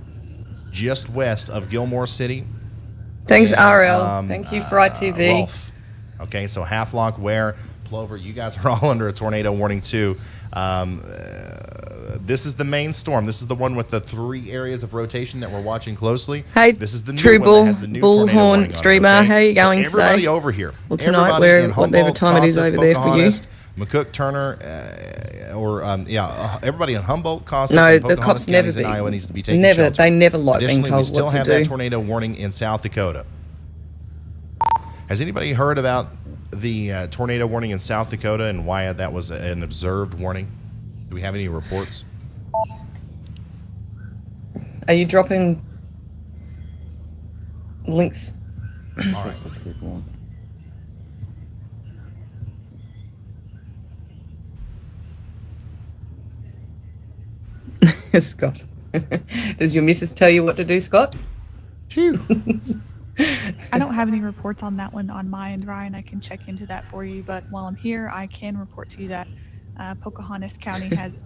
Just west of Gilmore City. Thanks, RL. Thank you, FryTV. Rolf. Okay, so Havelock, Ware, Plover, you guys are all under a tornado warning too. This is the main storm. This is the one with the 3 areas of rotation that we're watching closely. Hey, this is the True new one that has the new tornado warning on Bullhorn it, streamer. okay? How are you going so everybody today? over here. Well, tonight, Everybody in whatever time it is Humboldt, over there for you. Pocahontas, McCook, Turner, everybody in Humboldt, Cossack, No, and the Pocahontas cops never counties in be. Iowa needs to be taking Never. shelter. They never like being Additionally, told we still what to have do. that tornado warning in South Dakota. Has anybody heard about the tornado warning in South Dakota and why that was an observed warning? Do we have any reports? Are you dropping links? All right. Scott. Does your missus tell you what to do, Scott? Phew. I don't have any reports on that one on my end, Ryan. I can check into that for you. But while I'm here, I can report to you that Pocahontas County has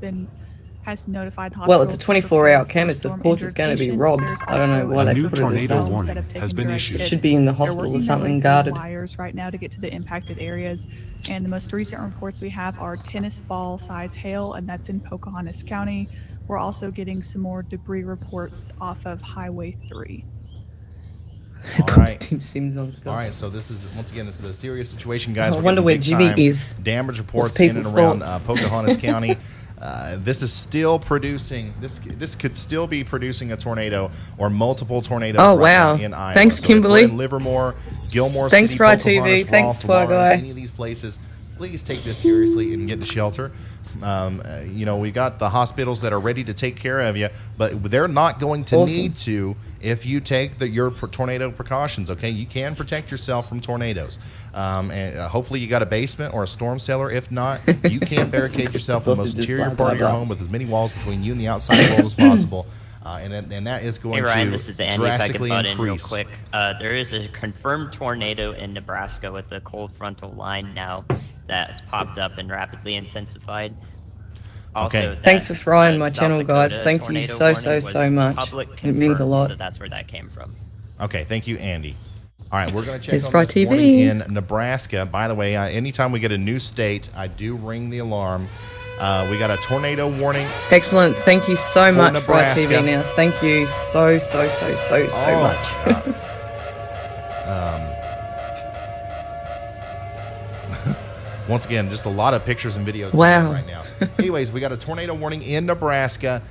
notified the Well, it's a hospital 24-hour chemist. Of course, it's going to be robbed. I don't know why they put it as that. warning has been issued. It should be in the hospital or something guarded. Wires right now to get to the impacted areas, and the most recent reports we have are tennis ball size hail, and that's in Pocahontas County. We're also getting some more debris reports off of Highway 3. All right. Tim Sims on Scott. All right, so this is, once again, this is a serious situation, guys. I We're wonder getting where big Jimmy time is. Damage reports What's in and people's around thoughts? Pocahontas County. This is still producing. This could still be producing a tornado or multiple tornadoes. Oh, right wow. now in Iowa. Thanks, So if Kimberly. we're in Livermore, Gilmore Thanks, City, FryTV. Pocahontas, Thanks, Rolfe, Twa Lawrence, Guy. any of these places, please take this seriously and get to shelter. We got the hospitals that are ready to take care of you, but they're not going to Awesome. need to if you take your tornado precautions. Okay, you can protect yourself from tornadoes, and hopefully you got a basement or a storm cellar. If not, you can barricade yourself in the most Sausages, interior blah, part of blah, your blah. home with as many walls between you and the outside world as possible. And that is going Hey Ryan, to this is Andy. If I could drastically butt in real increase. quick. There is a confirmed tornado in Nebraska with a cold frontal line now that's popped up and rapidly intensified. Also, Okay. that, Thanks for frying my South channel, guys. Dakota Thank you tornado so, warning so, was so much. public It means a confirmed, lot. So that's where that came from. Okay, thank you, Andy. All right, we're going to check It's on this FryTV. warning in Nebraska. By the way, anytime we get a new state, I do ring the alarm. We got a tornado warning. Excellent. Thank you so For much, Nebraska. FryTV. Now, thank you so much. Once again, just a lot of pictures and videos Wow. right now. Anyways, we got a tornado warning in Nebraska.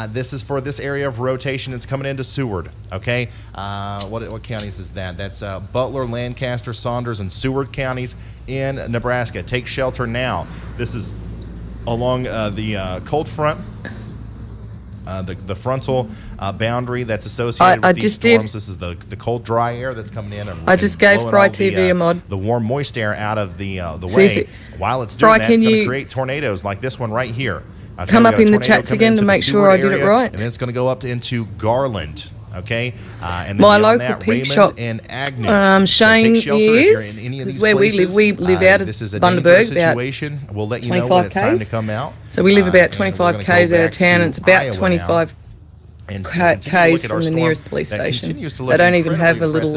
This is for this area of rotation. It's coming into Seward. Okay, what counties is that? That's Butler, Lancaster, Saunders, and Seward counties in Nebraska. Take shelter now. This is along the cold front, the frontal boundary that's associated with these storms. This is the cold, dry air that's coming in. And, I just gave blowing all FryTV a mod. the warm, moist air out of the See way. While it's Fry, doing that, it's can going to you create tornadoes like this one right here. Okay, come we up got a in the tornado chats coming again into to the make sure Seward I did it area, right. And then it's going to go up into Garland. Okay, and then My beyond local that, pig Raymond shop, and Agnes. Shane so take shelter if you're in is, any of because these where places. we live out of This is a dangerous Bundaberg, about situation. We'll let you know when it's time to come out. So we live about and we're 25 gonna k's go out of back town, to and it's about Iowa 25 and k's from the nearest police station. They don't even have a little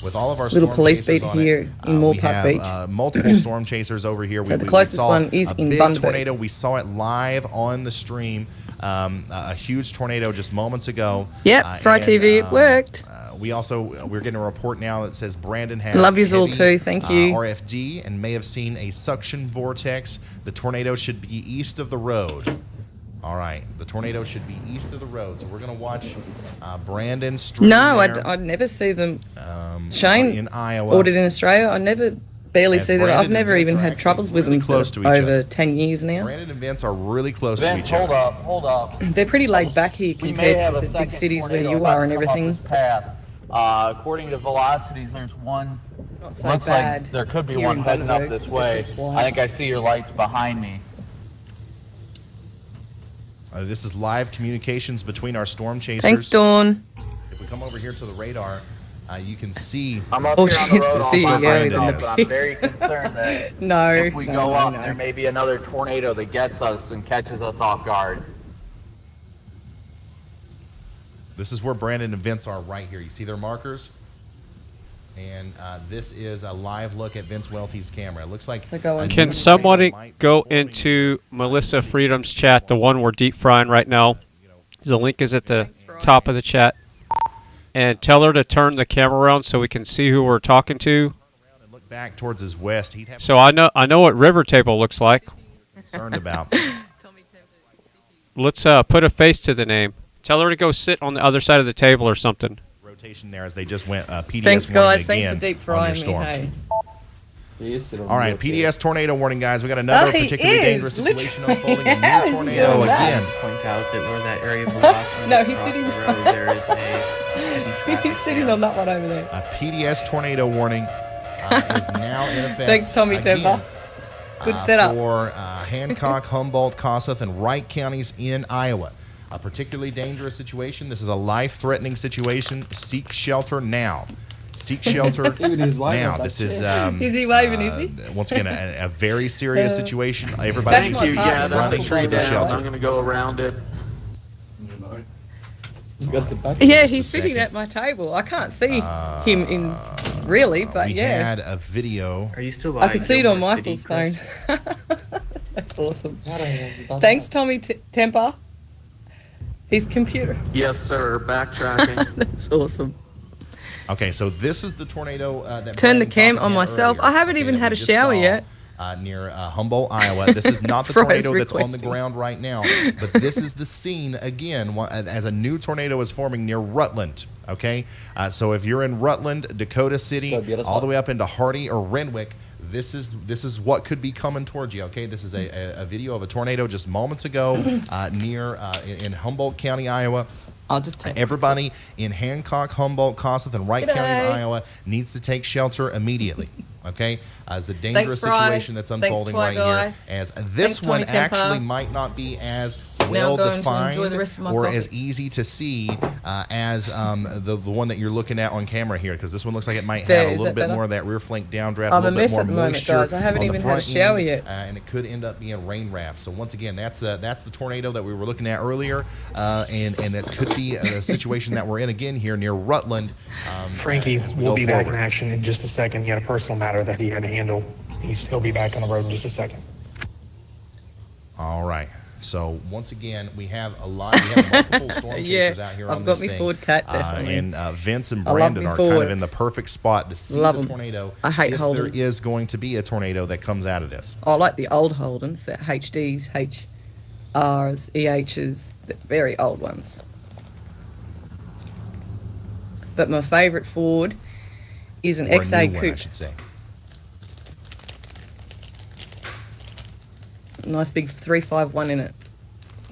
with all of our little storm police chasers beat on here it. in Moore We Park have Beach. multiple storm chasers over here. So the closest saw one is a in big Bundaberg. tornado. We saw it live on the stream. A huge tornado just moments ago. Yep, FryTV, it worked. We're getting a report now that says Brandon has Love yous all heavy, too, thank you. RFD and may have seen a suction vortex. The tornado should be east of the road. All right, the tornado should be east of the road. So we're going to watch Brandon stream No, there. I'd never see them. Shane in Iowa. ordered in Australia. I never barely As see them. Brandon I've never and even Vince are had actually troubles with really them close to each over other. 10 years now. Brandon and Vince are really close to Vince, each other. hold up. They're pretty laid back here We may compared have to a the big second cities where tornado you about are to and come up everything. this path. According to velocities, there's one. Not so looks bad like there could be here one in heading up Bundaberg. this way. I think I see your lights behind me. This is live communications between our storm chasers. Thanks, Dawn. If we come over here to the radar, you can see. I'm up Oh, here on she the is road the all by CEO, myself, the but I'm pigs. very concerned that No, if we no, go no, up, no. there may be another tornado that gets us and catches us off guard. This is where Brandon and Vince are right here. You see their markers? And this is a live look at Vince Welty's camera. It looks like. Can somebody go into Melissa Freedom's chat, the one we're deep frying right now? The link is at the top of the chat. And tell her to turn the camera around so we can see who we're talking to. Look back towards his west. He'd have So I know what River Table looks like. concerned about. Let's put a face to the name. Tell her to go sit on the other side of the table or something. Rotation there as they just went PDS Thanks, warning guys. Thanks again for deep on frying your me. storm. Hey. All right, PDS tornado warning, guys. We got another he particularly is, dangerous situation literally. unfolding. A How new is he tornado doing that? again. Point out that where that area of velocity No, he's across sitting- the road, there is a heavy traffic He's sitting on that one over there. A PDS tornado warning is now in effect. Thanks, Tommy again, Temper. Good setup. For Hancock, Humboldt, Kossuth, and Wright counties in Iowa. A particularly dangerous situation. This is a life-threatening situation. Seek shelter now. Seek shelter now. This is Is he waving, is he? once again a very serious situation. Everybody That's needs my to partner. run That's to my the partner. shelter. I'm gonna go around it. Yeah, he's sitting at my table. I can't see him in really, but We yeah. had a video. Are you still I can see it on Gilmore Michael's City, phone. That's awesome. Thanks, Tommy Temper. His computer. Yes, sir. Backtracking. That's awesome. Okay, so this is the tornado that Turn the Brian cam talked on about myself. earlier, I haven't okay, even that had we a just shower saw, yet. Near Humboldt, Iowa. This is not the Fry's tornado that's on the requesting. ground right now, but this is the scene again as a new tornado is forming near Rutland. Okay, so if you're in Rutland, Dakota City, all the way up into Hardy or Renwick, this is what could be coming towards you. Okay, this is a video of a tornado just moments ago near in Humboldt County, Iowa. I'll just take Everybody in Hancock, Humboldt, Kossuth, and Wright G'day. counties, Iowa, needs to take shelter immediately. Okay, it's a dangerous Fry. situation that's Thanks, unfolding Twi right Guy. here. As this Thanks, one Tommy Temper. actually might not be as Now well I'm going to defined enjoy the rest of my or coffee. as easy to see as the one that you're looking at on camera here, because this one looks like it might There, have a is little that bit better? more of that rear flank downdraft, I'm a a little mess bit more at the moment, moisture guys. I haven't on the even had a front shower end, yet. and it could end up being rain raft. So once again, that's the tornado that we were looking at earlier, and it could be a situation that we're in again here near Rutland. Frankie as we will go be back in forward. action in just a second. He had a personal matter that he had to handle. He'll be back on the road in just a second. All right. So once again, we have multiple storm chasers out here on I've got this me thing. Ford tat, definitely. And Vince and I love Brandon me are kind of Fords. in the perfect spot to see Love the 'em. tornado. I hate if Holdens. there is going to be a tornado that comes out of this. I like the old Holdens, the HDs, HRs, EHs, the very old ones. But my favourite Ford is an Or a XA new one, I Coupe. should say. Nice big 351 in it.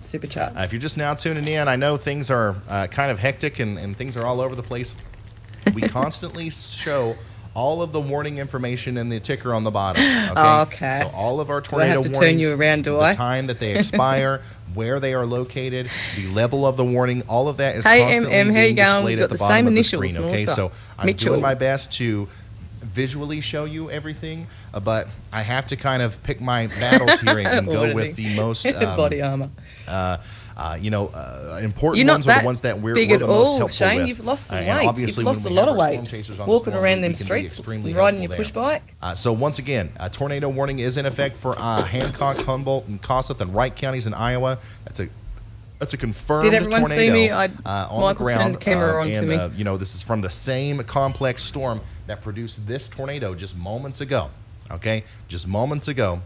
Supercharged. If you're just now tuning in, I know things are kind of hectic and things are all over the place. We constantly show all of the warning information and the ticker on the bottom. Okay. Oh, okay. So all of our Do I have tornado to warnings, turn you around, do the I? time that they expire, where they are located, the level of the warning, all of that is Hey, constantly MM, how you being going? displayed We've at got the the bottom same of the initials, screen. Okay, Melissa. so I'm Mitchell. doing my best to visually show you everything, but I have to kind of pick my battles here and go with the most body armor. Important You're not ones are that the ones that we're big the at most all, helpful Shane. with. You've lost some And weight. obviously You've lost a when we lot have of our storm weight chasers on walking storm, around we them can be streets, extremely riding your helpful push there. bike. So once again, a tornado warning is in effect for Hancock, Humboldt, and Kossuth and Wright counties in Iowa. That's a confirmed Did everyone tornado see me? on Michael the ground. turned the camera on to me. This is from the same complex storm that produced this tornado just moments ago. Okay, just moments ago.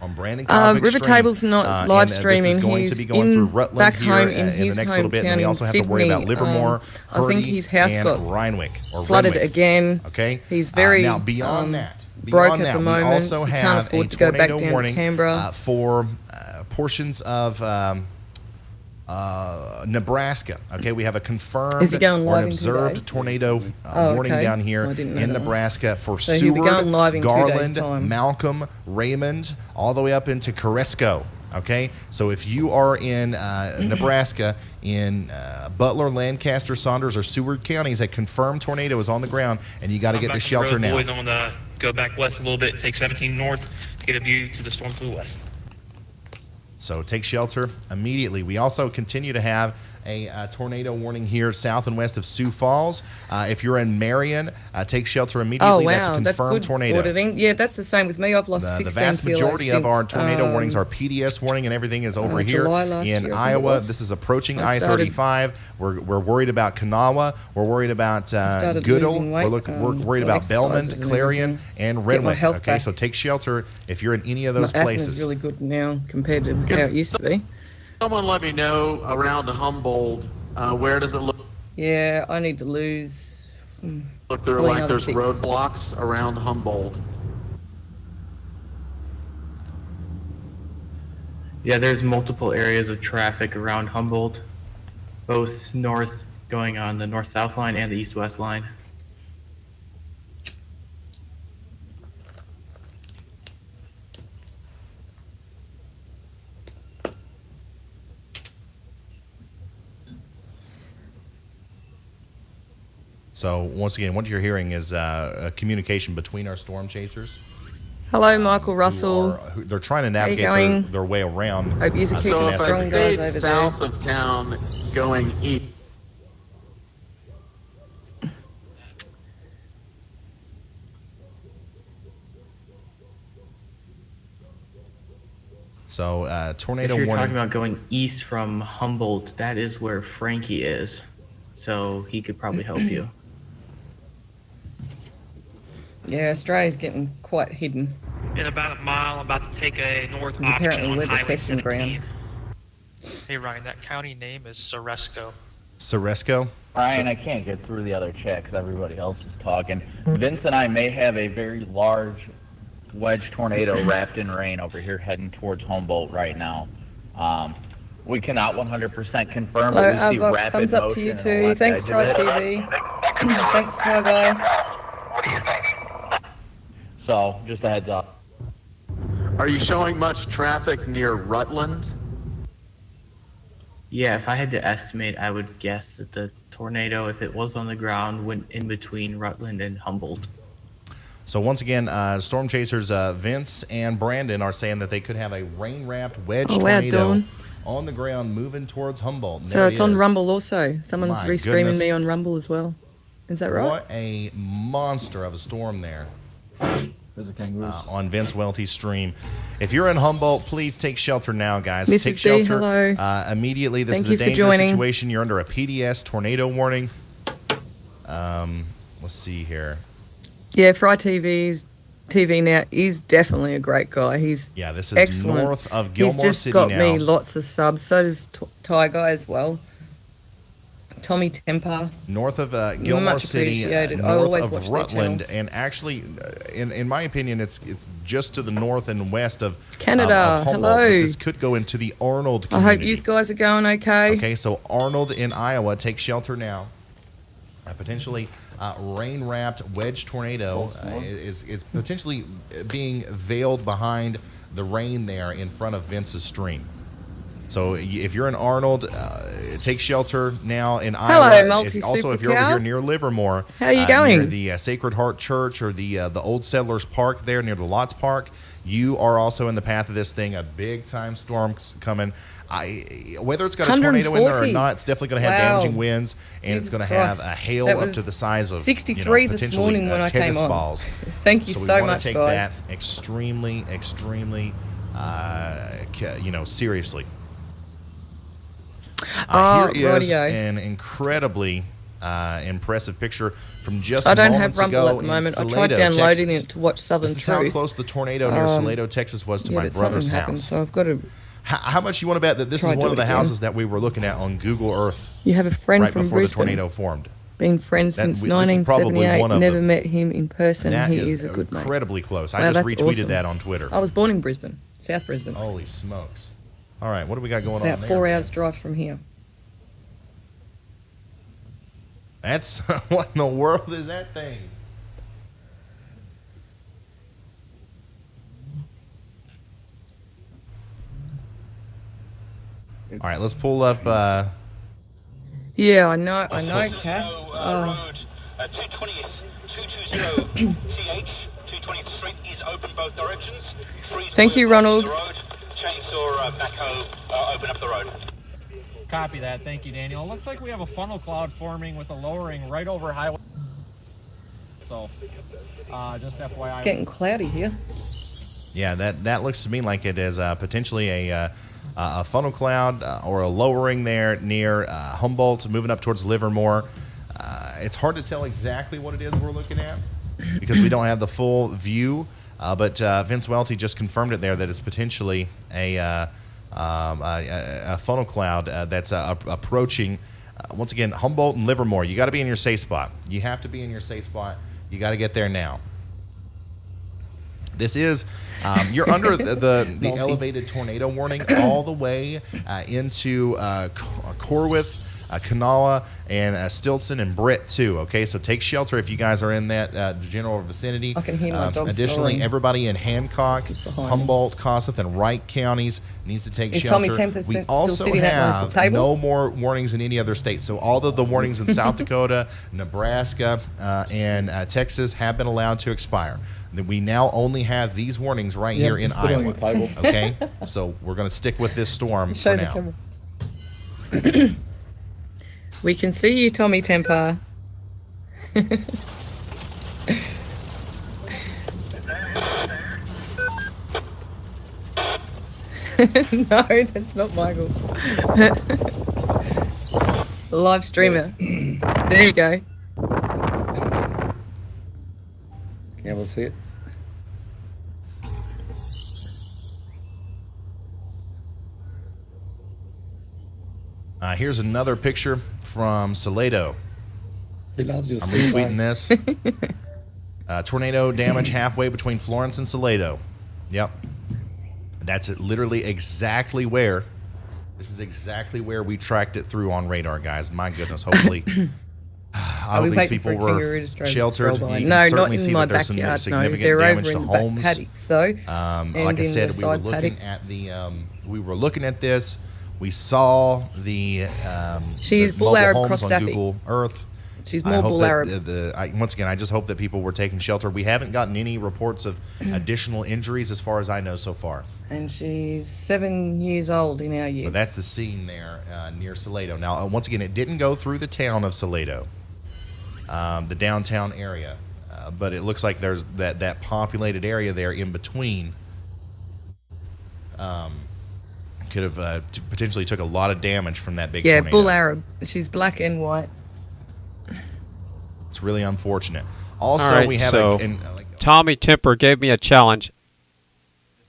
On Brandon River Table's not live streaming. This is going He's to be going through Rutland back here home in the his next little bit, and hometown we in also have to worry about Sydney. Livermore, I think Hurdy, his house and got Rhinewick or flooded Renwick. again. Okay, He's very now beyond that. broke Beyond at that, the we moment. also He have can't afford a to go back tornado down to warning Canberra. for portions of Nebraska. Okay, we have a confirmed Is he going or an live in 2 observed days? tornado Oh, warning okay. down here I didn't know in that. Nebraska for So he'll be Seward, going live in 2 days' Garland, time. Malcolm, Raymond, all the way up into Caresco. Okay, so if you are in Nebraska, in Butler, Lancaster, Saunders, or Seward counties, a confirmed tornado is on the ground, and you got to get to shelter now. Boys, I'm gonna go back west a little bit, take 17 north, get a view to the storm to the west. So take shelter immediately. We also continue to have a tornado warning here south and west of Sioux Falls. If you're in Marion, take shelter immediately. Oh, wow. That's a confirmed good tornado. auditing. Yeah, that's the same with me. I've lost 16 The vast kilos majority of our since, tornado warnings, our PDS warning and everything is over here July last year, I in think it Iowa. was. This is approaching I started- I-35. We're worried about Kanawha. We're worried about started Goodall. losing We're weight, worried about exercises Belmont, and Clarion, everything. and Get my Renwick. health Okay, back. so take shelter if you're in any of those My asthma places. is really good now compared to how it used to be. Someone let me know around Humboldt, where does it look Yeah, I need to lose. there probably like another there's 6. roadblocks around Humboldt? Yeah, there's multiple areas of traffic around Humboldt, both north going on the north-south line and the east-west line. So once again, what you're hearing is a communication between our storm chasers. Hello, Michael Russell. They're trying to How you navigate going? their way around. Hope you're keeping So if strong, I guys, stayed over south there. of town going east, So tornado If you're warning. talking about going east from Humboldt, that is where Frankie is, so he could probably help you. Yeah, Australia's getting quite hidden. In about a mile, I'm about to take a north Because option apparently on we're the Highway testing 17. ground. Hey Ryan, that county name is Ceresco. Ceresco? Ryan, I can't get through the other chat because everybody else is talking. Vince and I may have a very large wedge tornado wrapped in rain over here heading towards Humboldt right now. We cannot 100% confirm, Hello, but we see Ava. rapid Thumbs up to motion you on the too. left Thanks, edge of it. FryTV. Thanks, Ty Guy. So, just a heads up. are you showing much traffic near Rutland? Yeah, if I had to estimate, I would guess that the tornado, if it was on the ground, went in between Rutland and Humboldt. So once again, storm chasers Vince and Brandon are saying that they could have a rain-wrapped wedge Oh, wow, tornado Dawn. on the ground moving towards Humboldt. And So there it's it on is. Rumble also. Someone's My restreaming goodness. me on Rumble as well. Is that right? What a monster of a storm there. There's a kangaroo. On Vince Welty's stream. If you're in Humboldt, please take shelter now, guys. Mrs. Take B, shelter hello. immediately. This Thank is a you for dangerous joining. situation. You're under a PDS tornado warning. Let's see here. Yeah, TV now is definitely a great guy. He's This is excellent. north of Gilmore He's just City got now. me lots of subs. So does Ty Guy as well. Tommy Temper. North of Gilmore Much City, appreciated. I north always of watch their Rutland, channels. and actually, in my opinion, it's just to the north and west of Canada. of Humboldt, but Hello. this could go into the Arnold I community. hope you guys are going okay. Okay, so Arnold in Iowa, take shelter now. A potentially rain-wrapped wedge tornado is potentially being veiled behind the rain there in front of Vince's stream. So if you're in Arnold, take shelter now in Iowa. Hello, Also, if you're over here near Livermore, How are you going? near the Sacred Heart Church or the Old Settlers Park there near the Lots Park, you are also in the path of this thing. A big-time storm's coming. Whether it's got a tornado in there or 140. not, it's definitely going to have Wow. damaging winds, and Jesus it's going to have Christ. a hail That up was to the size of 63 this potentially, morning when I came tennis on. balls. Thank you so so we wanna much, take guys. that extremely, seriously. Here is radio. an incredibly impressive picture from just I don't moments have Rumble ago at the in moment. I Salado, tried downloading Texas. it to watch Southern This is Truth. how close the tornado near Salado, Texas was to yeah, my but brother's something happened, house. so I've got to. How much you want to bet that this Try is to one do of the it again. houses that we were looking at on Google Earth You have a friend right from before Brisbane. the tornado formed? Been friends That- since this is probably 1978. one of Never them. met him in person. That He is is a good mate. incredibly close. I Wow, just that's retweeted awesome. that on Twitter. I was born in Brisbane, South Brisbane. Holy smokes. All right, what do we got going About on there? 4 hours drive from here. That's what in the world is that thing? All right, let's pull up. Yeah, I know, Cass. Road, 220 TH, 220th Street is open both directions. Thank you, Ronald. Chainsaw backhoe, open up the road. Copy that. Thank you, Daniel. It looks like we have a funnel cloud forming with a lowering right over highway. So, just FYI. It's getting cloudy here. Yeah, that looks to me like it is potentially a funnel cloud or a lowering there near Humboldt, moving up towards Livermore. It's hard to tell exactly what it is we're looking at because we don't have the full view. But Vince Welty just confirmed it there that it's potentially a funnel cloud that's approaching. Once again, Humboldt and Livermore. You got to be in your safe spot. You have to be in your safe spot. You got to get there now. This is, you're under the elevated tornado warning all the way into Corwith, Kanawha, and Stilson and Britt too. Okay, so take shelter if you guys are in that general vicinity. I can hear my dog Additionally, snoring. everybody in Hancock, Humboldt, Kossuth, and Wright counties needs to take Is shelter. Tommy 10% We still also sitting at have the table? no more warnings in any other state. So all of the warnings in South Dakota, Nebraska, and Texas have been allowed to expire. We now only have these warnings right Yeah, here in it's still on Iowa. the table. Okay, so we're going to stick with this storm Show for the now. camera. We can see you, Tommy Temper. No, that's not Michael. The live streamer. There you go. Can you able to see it? Here's another picture from Salado. He allows you to I'm see retweeting this. Tornado damage halfway between Florence and Salado. Yep. That's it, literally exactly where. This is exactly where we tracked it through on radar, guys. My goodness, hopefully. I hope these people were sheltered. You can No, not certainly in see my that there's some backyard. No, significant they're damage over to in the back homes. paddocks, though. Like I and in said, the we were side looking paddock. at the. We were looking at this. We saw the. She's the bull mobile Arab homes cross on staffy. Google Earth. She's I more hope bull that Arab. once again, I just hope that people were taking shelter. We haven't gotten any reports of additional injuries as far as I know so far. And she's 7 years old in our years. But that's the scene there near Salado. Now, once again, it didn't go through the town of Salado, the downtown area, but it looks like there's that populated area there in between. Could have potentially took a lot of damage from that big tornado. bull Arab. She's black and white. It's really unfortunate. Also, All right, we have so Tommy Temper gave me a challenge.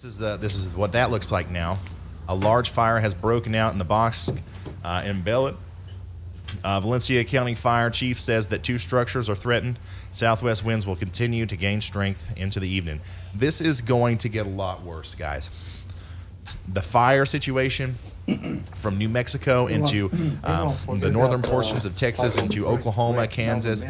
This is what that looks like now. A large fire has broken out in the box in Bellet. Valencia County Fire Chief says that 2 structures are threatened. Southwest winds will continue to gain strength into the evening. This is going to get a lot worse, guys. The fire situation from New Mexico into the northern portions of Texas, into Oklahoma, Kansas,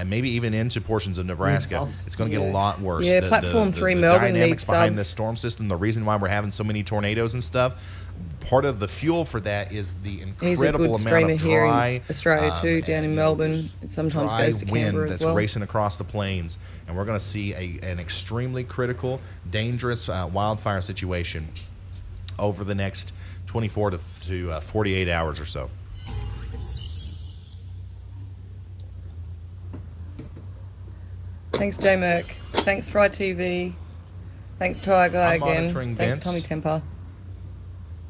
maybe even into portions of Nebraska. It's going to get a lot worse. Yeah, Platform 3 Melbourne dynamics needs behind subs. this storm system, the reason why we're having so many tornadoes and stuff, part of the fuel for that is the He's a incredible good amount streamer of here dry, in Australia too, down in Melbourne. It sometimes dry goes to wind Canberra that's as well. racing across the plains, and we're going to see an extremely critical, dangerous wildfire situation over the next 24 to 48 hours or so. Thanks, J Merck. Thanks, Fry TV. Thanks, Tiger I'm again. monitoring Thanks, Vince. Tommy Temper.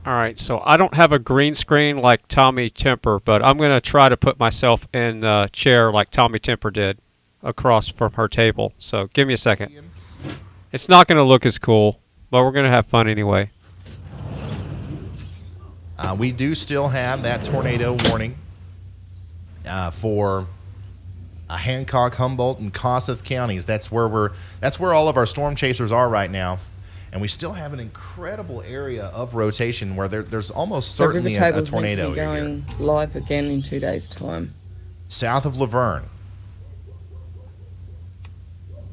All right, so I don't have a green screen like Tommy Temper, but I'm going to try to put myself in the chair like Tommy Temper did across from her table. So give me a second. It's not going to look as cool, but we're going to have fun anyway. We do still have that tornado warning for Hancock, Humboldt, and Kossuth counties. That's where all of our storm chasers are right now. And we still have an incredible area of rotation where there's almost certainly a tornado here. Going live again in 2 days' time. South of Laverne.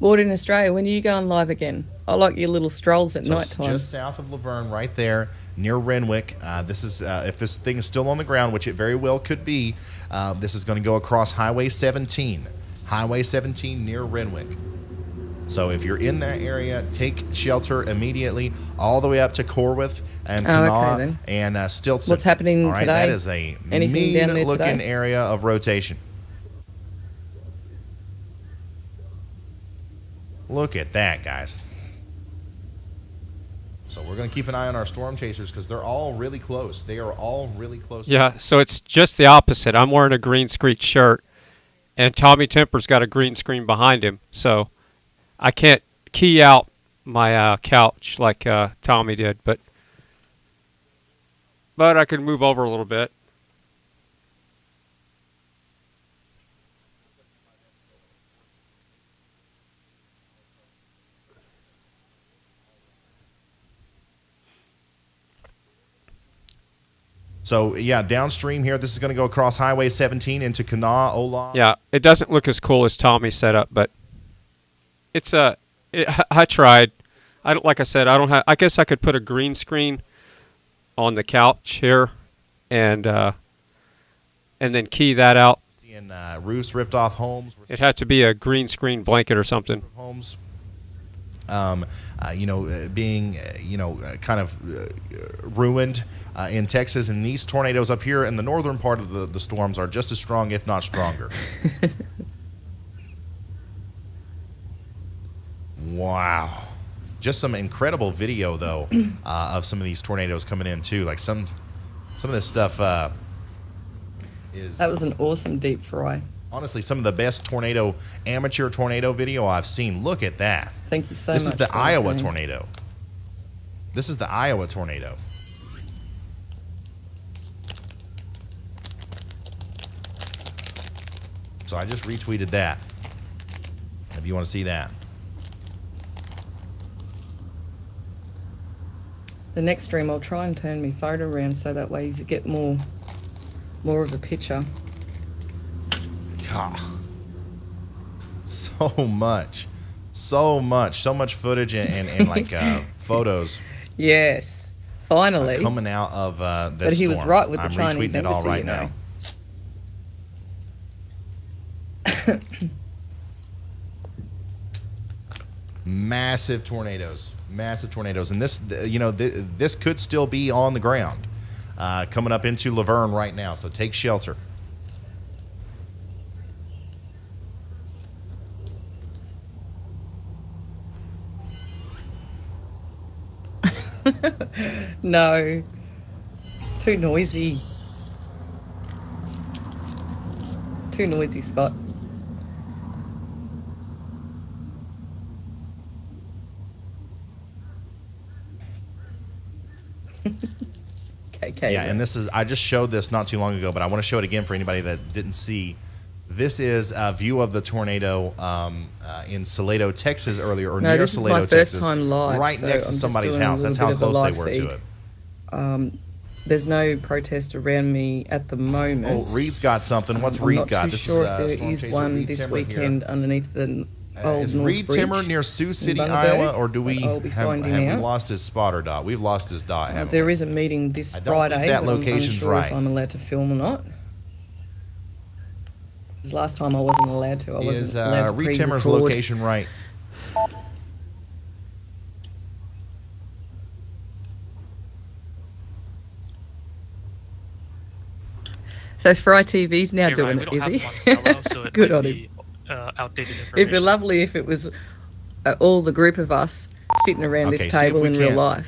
Board in Australia, when are you going live again? I like your little strolls at So night it's time. just south of Laverne, right there near Renwick. This is if this thing is still on the ground, which it very well could be. This is going to go across Highway 17, Highway 17 near Renwick. So if you're in that area, take shelter immediately, all the way up to Corwith and Kanawha and Stilson. What's happening all right, today? That is a Anything down there mean-looking today? area of rotation. Look at that, guys. So we're going to keep an eye on our storm chasers because they're all really close. They are all really close. Yeah, so it's just the opposite. I'm wearing a green screen shirt, and Tommy Temper's got a green screen behind him, so I can't key out my couch like Tommy did, but I can move over a little bit. So, yeah, downstream here, this is going to go across Highway 17 into Kanawha, Ola. Yeah, it doesn't look as cool as Tommy's setup, but it's I tried. Like I said, I don't have. I guess I could put a green screen on the couch here, and then key that out. Seeing roofs ripped off homes. It had to be a green screen blanket or something. Homes. Being kind of ruined in Texas, and these tornadoes up here in the northern part of the storms are just as strong, if not stronger. Wow. Just some incredible video, though, of some of these tornadoes coming in, too. Like some of this stuff is... That was an awesome deep fry. Honestly, some of the best amateur tornado video I've seen. Look at that. Thank you so much. This is the Iowa tornado. This is the Iowa tornado. So I just retweeted that. If you want to see that. The next stream, I'll try and turn my phone around so that way you get more of a picture. God. So much footage and like photos. Yes, finally coming out of this. But he was storm. right with the I'm Chinese retweeting it all embassy, right you know. now. Massive tornadoes, and this, this could still be on the ground, coming up into Laverne right now. So take shelter. No, too noisy, Scott. Okay. Yeah, and this is, I just showed this not too long ago, but I want to show it again for anybody that didn't see. This is a view of the tornado in Salado, Texas earlier, or near this Salado, is my Texas. first time live, right so next to I'm just somebody's doing a house. That's little how bit of a close they live were feed. to it. There's no protest around me at the moment. Oh, Reed's got something. What's I'm Reed not got? too This sure is, if there Storm is Chaser one Reed this Timmer here. weekend underneath the old Is North Reed Bridge Timmer near Sioux City, in Bundaberg, Iowa, or do we but I'll be have finding we out. lost his spot or dot? We've lost his dot, haven't we? There is a meeting this I don't think Friday, that but I'm location's unsure right. if I'm allowed to film or not. 'Cause last time I wasn't allowed to. I wasn't Is allowed to Reed Timmer's pre-record. location right? So Fry TV's now Hey, doing Ryan, it, we is don't he? have one solo, so it Good might on be, him. outdated It'd information. be lovely if it was all the group of us sitting around Okay, this see if table we in real can't,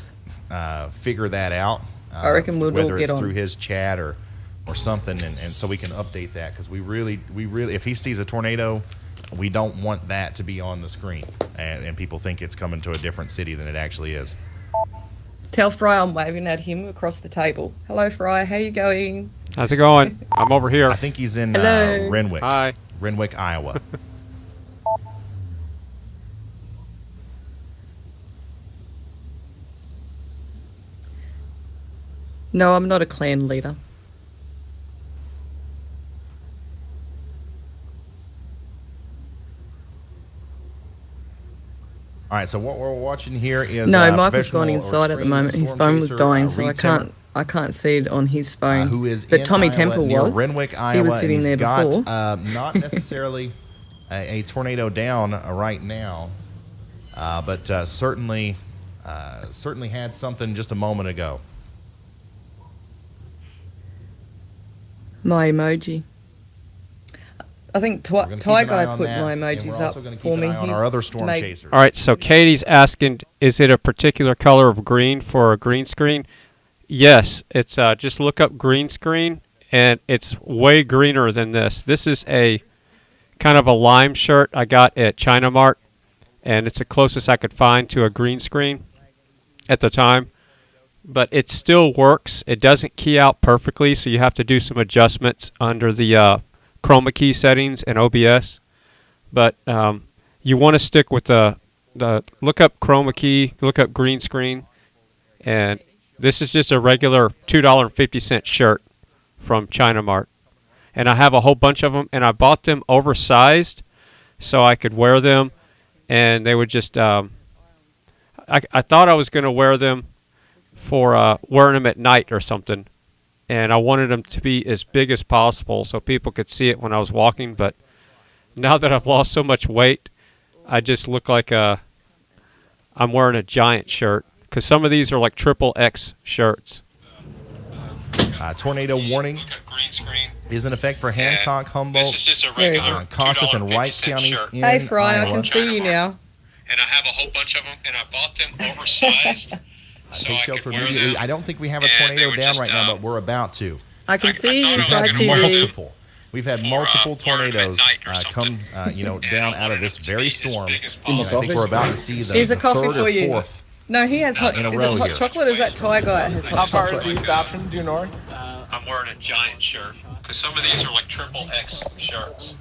life. Figure that out. I reckon we'll whether all it's get on. through his chat or something, and so we can update that, because we really, if he sees a tornado, we don't want that to be on the screen, and people think it's coming to a different city than it actually is. Tell Fry I'm waving at him across the table. Hello, Fry. How you going? How's it going? I'm over here. I think he's in Hello. Renwick. Hi. Renwick, Iowa. No, I'm not a clan leader. All right, so what we're watching here is No, Michael's professional gone or inside at the extreme moment. His storm phone was chaser, dying, so Reed Timmer, I can't see it on his phone. who is but in Tommy Iowa, Temple near was. Renwick, Iowa, He was sitting and there he's got, before. not necessarily a tornado down right now, but certainly had something just a moment ago. My emoji. I think We're gonna keep Ty an eye Guy on put that, my and emojis we're also up gonna keep for an me. eye on He our other storm made- chasers. All right, so Katie's asking, is it a particular color of green for a green screen? Yes, it's just look up green screen, and it's way greener than this. This is a kind of a lime shirt I got at China Mart, and it's the closest I could find to a green screen at the time. But it still works. It doesn't key out perfectly, so you have to do some adjustments under the chroma key settings in OBS. But you want to stick with the look up chroma key, look up green screen, and this is just a regular $2.50 shirt from China Mart. And I have a whole bunch of them, and I bought them oversized so I could wear them, and they would just I thought I was going to wear them for wearing them at night or something, and I wanted them to be as big as possible so people could see it when I was walking. But now that I've lost so much weight, I just look like I'm wearing a giant shirt, because some of these are like XXX shirts. Tornado warning is in effect for Hancock, Humboldt, Kossuth, and Wright counties in Hey, Fry, Iowa. I can see you now. And I have a whole bunch of them, and I bought them oversized. Take shelter immediately. I don't think we have a tornado down right now, but we're about to. I can see you, We've Fry had TV. We've had multiple tornadoes come, down out of this very storm. And I think we're about to see the Here's a coffee third or for you. fourth. No, he has hot. in a Is row it hot here. chocolate? Or is that Ty Guy? Has How hot far chocolate? is the east option due north? I'm wearing a giant shirt, because some of these are like XXX shirts.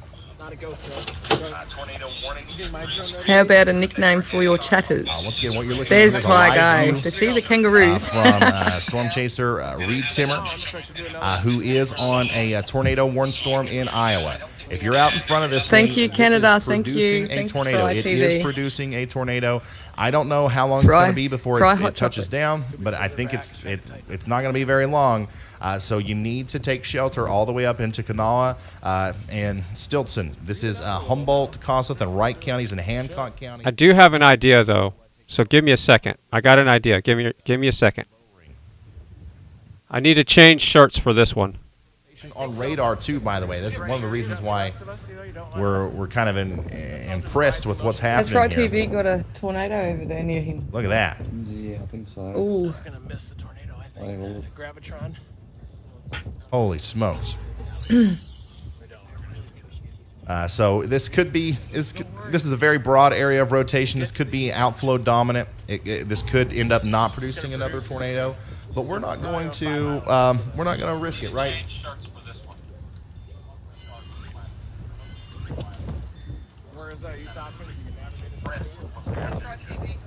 Tornado warning. How about a nickname for your chatters? Once again, what you're looking There's at is a Ty live Guy. view, To see the kangaroos. from Storm Chaser Reed Timmer, who is on a tornado warned storm in Iowa. If you're out in front of this Thank thing, you, this Canada. is Thank you. producing Thanks, a tornado. Fry It TV. is producing a tornado. I don't know how long it's Fry- going to be before Fry it hot touches down, but I think it's not going to be very long. So you need to take shelter all the way up into Kanawha and Stilson. This is Humboldt, Kossuth, and Wright counties and Hancock County. I do have an idea, though, so give me a second. I got an idea. Give me a second. I need to change shirts for this one. On radar too, by the way. That's one of the reasons why we're kind of impressed with what's Has happening Fry here. TV got a tornado over there near him? Look at that. Yeah, I think so. Ooh. Gonna miss the tornado, I think. Gravitron. Holy smokes. So this could be this is a very broad area of rotation. This could be outflow dominant. This could end up not producing another tornado, but we're not going to risk it, right?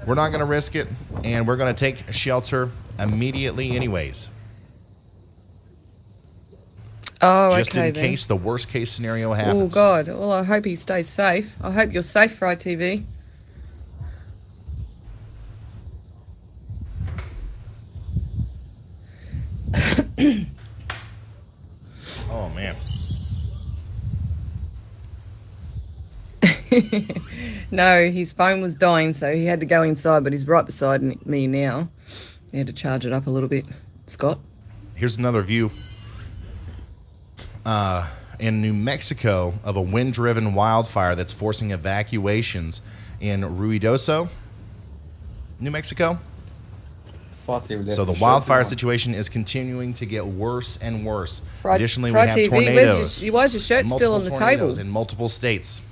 We're not going to risk it, and we're going to take shelter immediately anyways. Oh, just okay, in case the worst case scenario Oh, happens. God. Well, I hope he stays safe. I hope you're safe, Fry TV. Oh, man. No, his phone was dying, so he had to go inside, but he's right beside me now. He had to charge it up a little bit. Scott? Here's another view in New Mexico of a wind-driven wildfire that's forcing evacuations in Ruidoso, New Mexico. So the wildfire situation is continuing to get worse and worse. Additionally, we have tornadoes. Why is your shirt still on the table? In multiple states.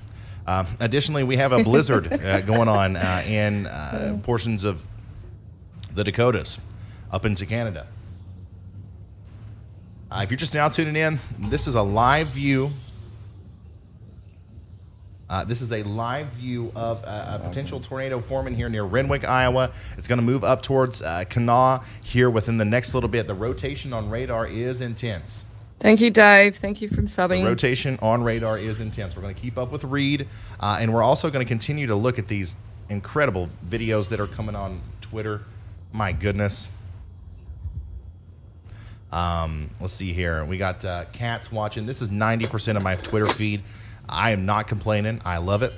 Additionally, we have a blizzard going on in portions of the Dakotas up into Canada. If you're just now tuning in, this is a live view. This is a live view of a potential tornado forming here near Renwick, Iowa. It's going to move up towards Kanawha here within the next little bit. The rotation on radar is intense. Thank you, Dave. Thank you from subbing. The rotation on radar is intense. We're going to keep up with Reed, and we're also going to continue to look at these incredible videos that are coming on Twitter. My goodness. Let's see here. We got cats watching. This is 90% of my Twitter feed. I am not complaining. I love it.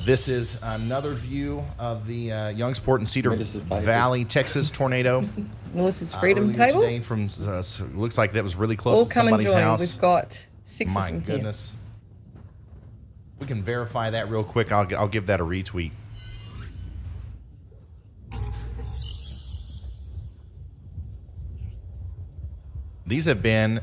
This is another view of the Youngsport and Cedar Valley, Texas tornado. Melissa's Freedom Table. Today from looks like that was really close All to come and somebody's join. house. We've got 6 My of them goodness. We can verify that real quick. I'll give that a retweet. These have been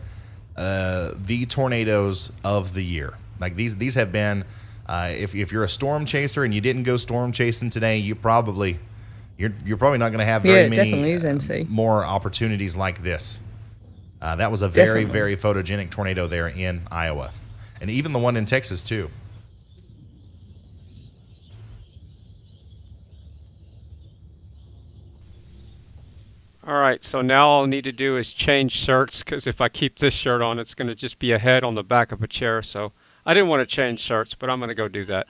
the tornadoes of the year. Like these have been. If you're a storm chaser and you didn't go storm chasing today, you're probably not going to have very many more opportunities like this. That was a very photogenic tornado there in Iowa, and even the one in Texas too. All right, so now all I need to do is change shirts, because if I keep this shirt on, it's going to just be a head on the back of a chair. So I didn't want to change shirts, but I'm going to go do that.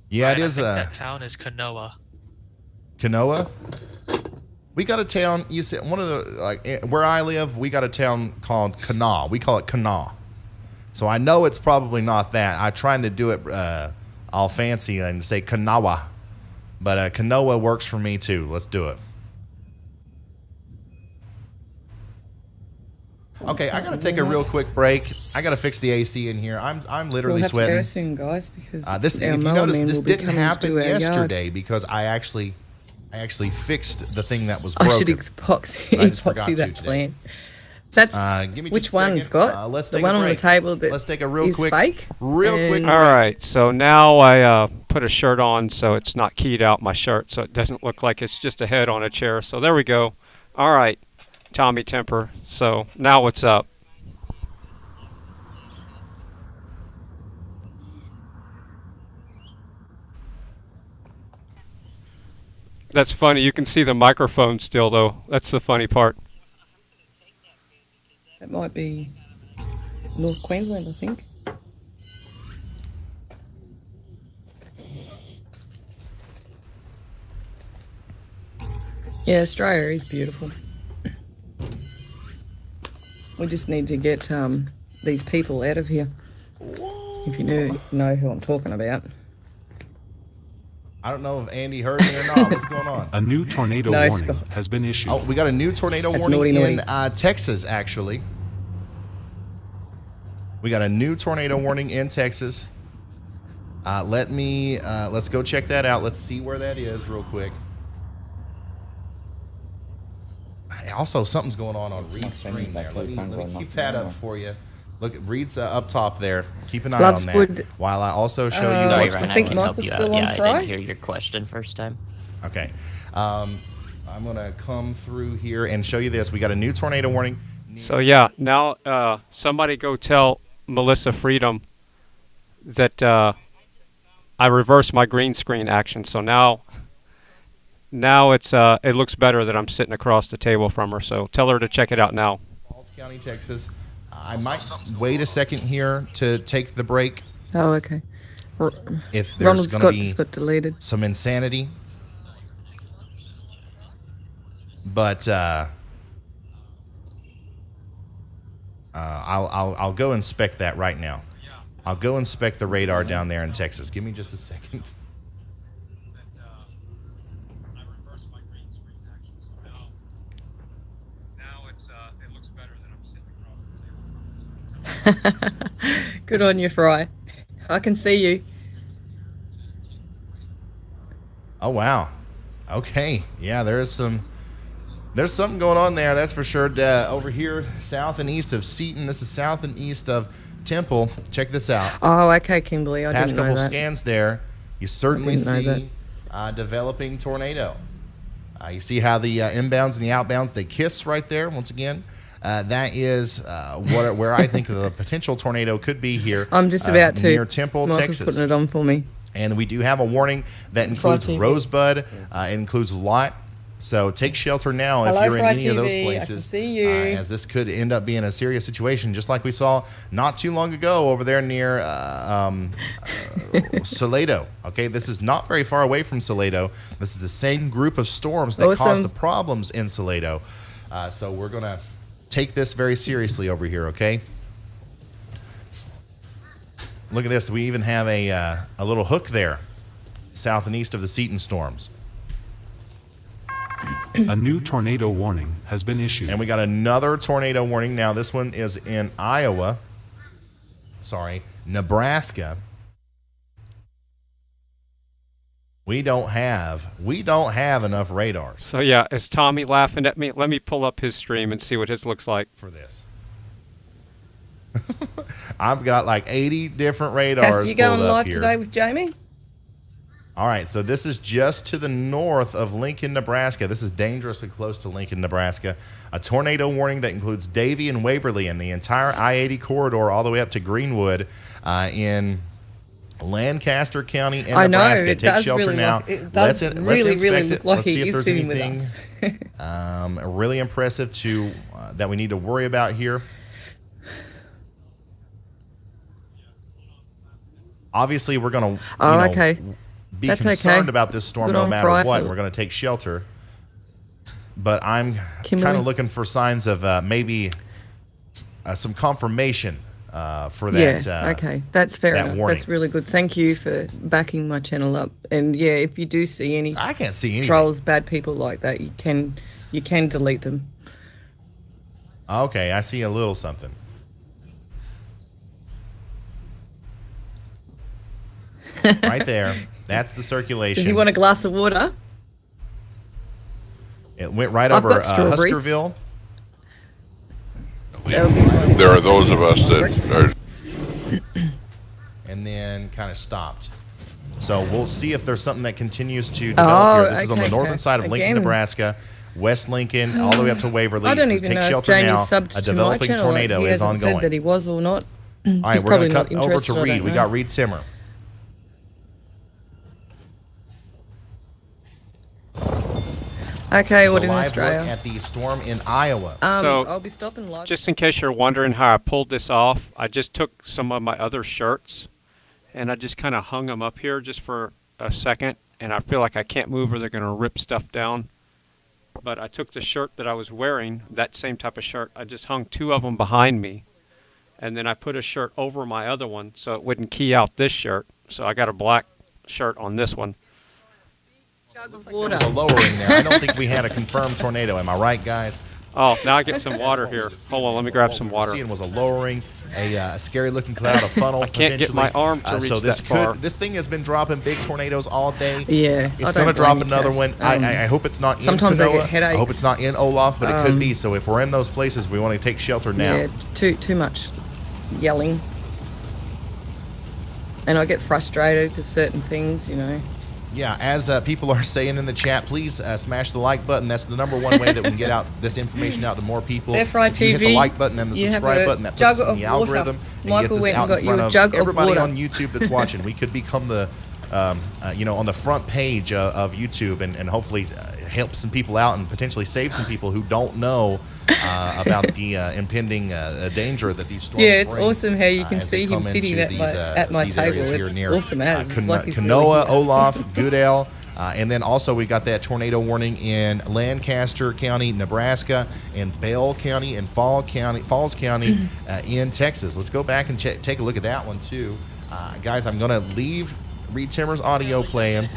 Yeah, Ryan, it is. I think that town is Kanawha. Kanawha. We got a town. You said one of the where I live. We got a town called Kanawha. We call it Kanawha. So I know it's probably not that. I'm trying to do it all fancy and say Kanawha, but Kanawha works for me too. Let's do it. Okay, I gotta take a real quick break. I gotta fix the AC in here. I'm literally sweating. We'll have to go soon, guys, because this, if you notice, this didn't happen yesterday because I actually fixed the thing that was broken. I should epoxy that plan. That's give me which just a one, second. Scott? Let's the take one a on the break. table that let's take a real is quick, fake. All right, so now I put a shirt on so it's not keyed out my shirt, so it doesn't look like it's just a head on a chair. So there we go. All right, Tommy Temper. So now what's up? That's funny. You can see the microphone still, though. That's the funny part. That might be North Queensland, I think. Yeah, Australia is beautiful. We just need to get these people out of here. If you know who I'm talking about. I don't know if Andy heard me or not. What's going on? A new tornado warning has been issued. Oh, we got a new tornado warning in Texas, actually. We got a new tornado warning in Texas. Let's go check that out. Let's see where that is real quick. also something's going on Reed's screen there. Let me keep that up for you. Look, Reed's up top there. Keep an eye on that. While I also show you Sorry, what's Ryan, going I on. can help you out. Yeah, I didn't hear your question first time. Okay. I'm going to come through here and show you this. We got a new tornado warning. So yeah, now somebody go tell Melissa Freedom that I reversed my green screen action. So now it's it looks better that I'm sitting across the table from her. So tell her to check it out now. Falls County, Texas. I might wait a second here to take the break. Oh, okay. If there's going to be got deleted. some insanity. But I'll go inspect that right now. I'll go inspect the radar down there in Texas. Give me just a second. Good on you, Fry. I can see you. Oh wow. Okay. Yeah, there's something going on there, that's for sure. Over here, south and east of Seaton. This is south and east of Temple. Check this out. Oh, okay, Kimberly. I Past didn't know couple that. scans there, you certainly I didn't know see developing tornado. You see how the inbounds and the outbounds, they kiss right there once again. That is where I think the potential tornado could be here. I'm just about to. Near Temple, Michael's Texas. putting it on for me. And we do have a warning that includes FryTV. Rosebud, it includes Lot. So take shelter now if Hello, you're in any of those FryTV. places. I can see you. As this could end up being a serious situation, just like we saw not too long ago over there near Salado. Okay, this is not very far away from Salado. This is the same group of storms that caused the problems in Salado. So we're going to take this very seriously over here, okay? Look at this. We even have a little hook there, south and east of the Seaton storms. A new tornado warning has been issued. And we got another tornado warning. Now, this one is in Nebraska. We don't have enough radars. So yeah, is Tommy laughing at me? Let me pull up his stream and see what his looks like. For this. I've got like 80 different radars. Cass, you going live here today with Jamie? All right, so this is just to the north of Lincoln, Nebraska. This is dangerously close to Lincoln, Nebraska. A tornado warning that includes Davie and Waverly and the entire I-80 corridor all the way up to Greenwood in Lancaster County and Nebraska. It Take does shelter really now. let's inspect it. Like Let's see if there's sitting anything with us. really impressive that we need to worry about here. Obviously, we're going to be concerned about this storm no matter what. We're going to take shelter. But I'm kind of looking for signs of maybe some confirmation for that. Yeah, okay. That's fair enough. Warning. That's really good. Thank you for backing my channel up. And yeah, if you do see any I can't see anything. trolls, bad people like that, you can delete them. Okay, I see a little something. Right there. That's the circulation. Does he want a glass of water? It went right over Huskerville. There are those of us that are... And then kind of stopped. So we'll see if there's something that continues to develop here. This is on the northern side of Lincoln, Nebraska. West Lincoln, all the way up to Waverly. I don't even know if Jamie's subbed A to my developing channel. tornado He is hasn't ongoing. said that he was or not. All right, He's we're probably going to not cut over interested, to I Reed. don't We know. got Reed Simmer. Okay, what So in live Australia? look at the storm in Iowa. So, I'll be stopping live. Just in case you're wondering how I pulled this off, I just took some of my other shirts and I just kind of hung them up here just for a second, and I feel like I can't move or they're going to rip stuff down. But I took the shirt that I was wearing, that same type of shirt, I just hung two of them behind me, and then I put a shirt over my other one so it wouldn't key out this shirt. So I got a black shirt on this one. Jug of There's water. a lowering there. I don't think we had a confirmed tornado. Am I right, guys? Oh, now I get some water here. Hold on, let me grab some water. Seeing was a lowering, a scary looking cloud of funnel. I can't get my arm to reach so this that far. This thing has been dropping big tornadoes all day. Yeah, it's going to drop another one. I hope it's not in sometimes I Kanoa. get headaches. I hope it's not in Olaf, but it could be. So if we're in those places, we want to take shelter now. Yeah, too much yelling, and I get frustrated with certain things, you know. Yeah, as people are saying in the chat, please smash the like button. That's the number one way that we can get out this information out to more people. FryTV, if you hit the like button and the subscribe button, that puts us in the algorithm and gets us out in front of everybody on YouTube that's watching. We could become the, on the front page of YouTube and hopefully help some people out and potentially save some people who don't know about the impending danger that these storms Yeah, it's bring, awesome how you can see him sitting at my table. It's awesome as. It's like he's Kanoa, really Olaf, Goodale, and then also we got that tornado warning in Lancaster County, Nebraska, and Bell County and Falls County in Texas. Let's go back and take a look at that one too. Guys, I'm going to leave Reed Timmer's audio playing.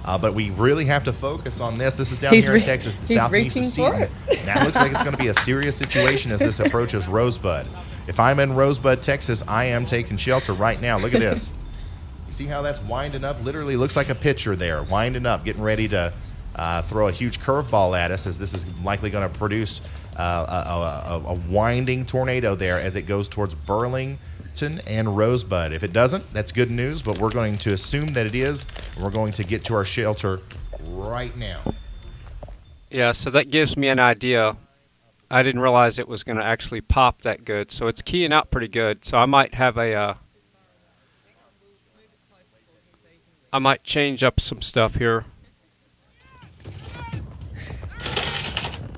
But we really have to focus on this. This is down here in Texas, the southeast of Seaton. That looks like it's going to be a serious situation as this approaches Rosebud. If I'm in Rosebud, Texas, I am taking shelter right now. Look at this. You see how that's winding up? Literally looks like a pitcher there, winding up, getting ready to throw a huge curveball at us, as this is likely going to produce a winding tornado there as it goes towards Burlington and Rosebud. If it doesn't, that's good news, but we're going to assume that it is, and we're going to get to our shelter right now. Yeah, so that gives me an idea. I didn't realize it was going to actually pop that good, so it's keying out pretty good. So I might have I might change up some stuff here.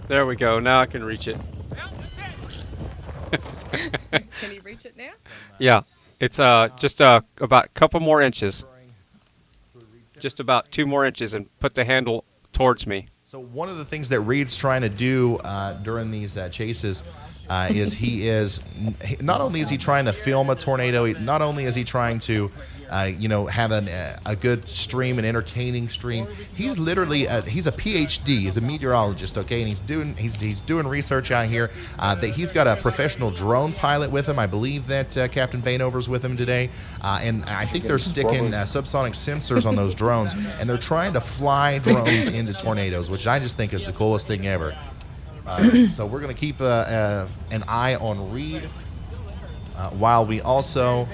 There we go. Now I can reach it. Can you reach it now? Yeah, it's just about a couple more inches. Just about 2 more inches, and put the handle towards me. So one of the things that Reed's trying to do during these chases is not only is he trying to film a tornado, not only is he trying to have a good stream, an entertaining stream. He's literally he's a PhD. He's a meteorologist, okay, and he's doing research out here. That he's got a professional drone pilot with him. I believe that Captain Vanover's with him today, and I think they're sticking subsonic sensors on those drones, and they're trying to fly drones into tornadoes, which I just think is the coolest thing ever. So we're going to keep an eye on Reed while we also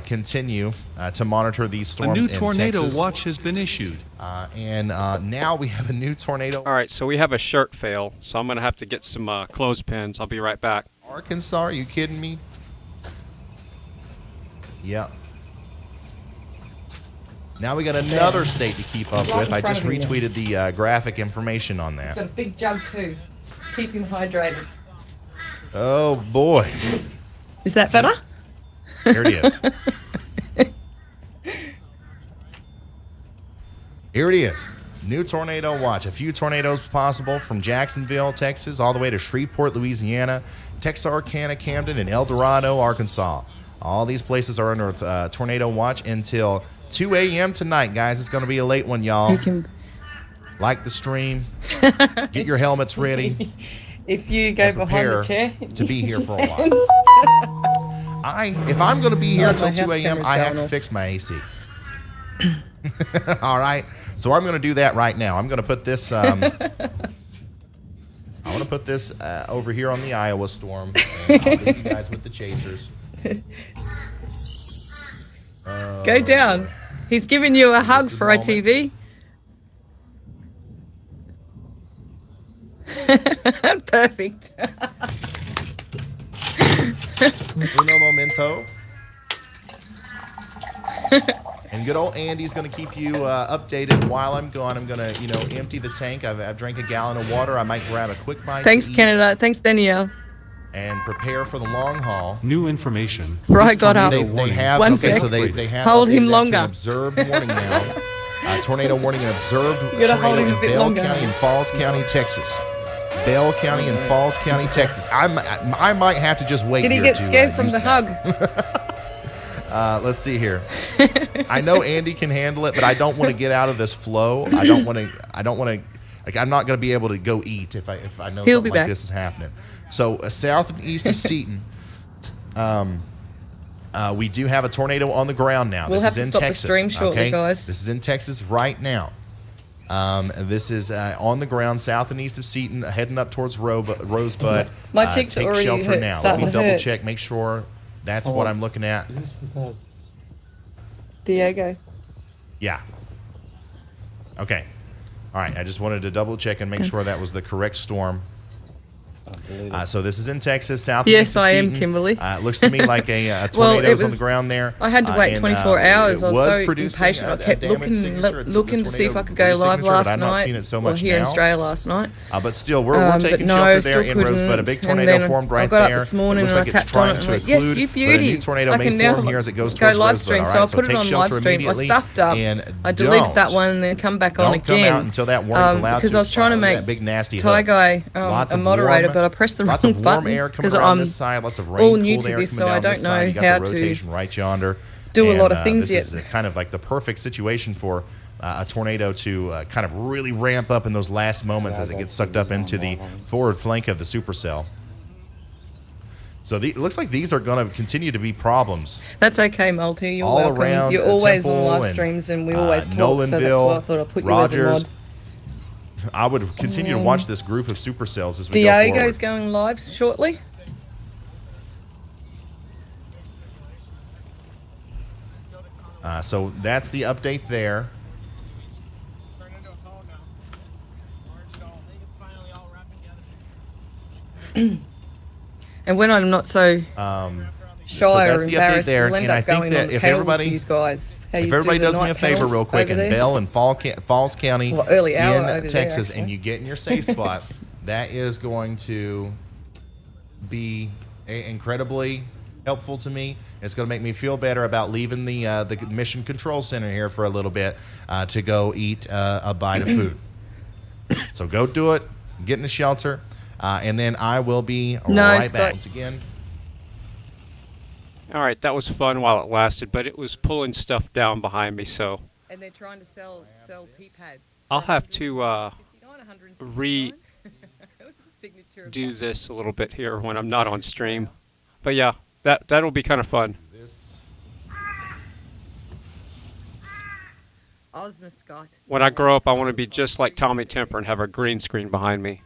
continue to monitor these storms in A new Texas. tornado watch has been issued. And now we have a new tornado. All right, so we have a shirt fail, so I'm going to have to get some clothespins. I'll be right back. Arkansas, are you kidding me? Yeah. Now we got another state to keep up with. I just retweeted the graphic information on that. He's got a big jug too. Keep him hydrated. Oh boy. Is that better? Here it is. Here it is. New tornado watch. A few tornadoes possible from Jacksonville, Texas, all the way to Shreveport, Louisiana, Texarkana, Camden, and El Dorado, Arkansas. All these places are under tornado watch until 2 a.m. tonight, guys. It's going to be a late one, y'all. Like the stream. Get your helmets ready. If you go behind the chair, to be here for a while. If I'm going to be here until 2 a.m., I have to fix my AC. All right, so I'm going to do that right now. I'm going to put this. I want to put this over here on the Iowa storm. And I'll leave you guys with the chasers. Go down. He's giving you a hug for FryTV. Perfect. Uno momento. And good old Andy's going to keep you updated while I'm gone. I'm going to, empty the tank. I've drank a gallon of water. I might grab a quick bite. Thanks, Canada. Thanks, Danielle. And prepare for the long haul. New information. Right, got up. They have. One okay, sec. so they have. Hold him longer. Observed warning now. Tornado warning and observed You gotta hold tornado him a in bit Bell longer. County and Falls County, Texas. Bell County and Falls County, Texas. I might have to just wait. Did he here get to, scared from the hug? Let's see here. I know Andy can handle it, but I don't want to get out of this flow. I don't want to Like, I'm not going to be able to go eat if I know He'll something be like back. this is happening. So south and east of Seaton, we do have a tornado on the ground now. We'll this have is to in stop the Texas, stream shortly, okay? guys. This is in Texas right now. This is on the ground south and east of Seaton, heading up towards Rosebud. My cheeks are take already shelter hurt, now. Let starting me to double hurt. check, make sure that's what I'm looking at. Diego. Yeah. Okay. All right. I just wanted to double check and make sure that was the correct storm. So this is in Texas, south. Yes, of I am, Seaton. Kimberly. It looks to me like a Well, tornado's it on the was- ground there. I had to wait 24 hours. I was so producing impatient. I a kept damage looking, signature. It's a looking to see if I could go tornado live signature, but last I'm not night. seeing it so Well, much here in now. Australia last night. But still, we're But taking no, shelter still there in couldn't. Rosebud. A big And tornado then formed right I got there. up this morning It looks and like I it's tapped on trying it and to went, yes, occlude, you but a beauty. new tornado I may can now form here as it goes go towards live Rosebud. stream. All So I right, put it take on live shelter stream. I immediately stuffed up. and I deleted don't. that one and then come back on Don't come again. out until that warning's allowed Because to I was trying to follow make that big nasty Ty hook. Guy Lots a of moderator, warm- but I pressed the lots wrong of warm button air coming because around I'm this side, lots of all rain, new cool to air this, coming so I down don't this side. know You got how the to rotation right yonder. do a lot And, of things this yet. is kind of like the perfect situation for a tornado to kind of really ramp up in those last moments as it gets sucked up into the forward flank of the supercell. So it looks like these are going to continue to be problems. That's okay, Multi. You're all welcome. around You're always on Temple live and, streams and we always talk, so that's why I thought I'd put you as a Rogers. mod. I would continue to watch this group of supercells as we go Diego's forward. going live shortly. So that's the update there. And when I'm not so shy or that's the update embarrassed, there, we'll end and I up think going that on the if panel everybody- with these guys. How If you everybody do the does me night a favor panels real quick, over in there. Bell and Falls County Well, early hour over in there, Texas, actually. and you get in your safe spot, that is going to be incredibly helpful to me. It's going to make me feel better about leaving the mission control center here for a little bit to go eat a bite of food. So go do it, get in the shelter, and then I will be right back. Once again, All right, that was fun while it lasted, but it was pulling stuff down behind me, so And they're trying to sell pee pads. I'll have to 169. do this a little bit here when I'm not on stream. But yeah, that'll be kind of fun. Osmascott. When I grow up, I want to be just like Tommy Temper and have a green screen behind me.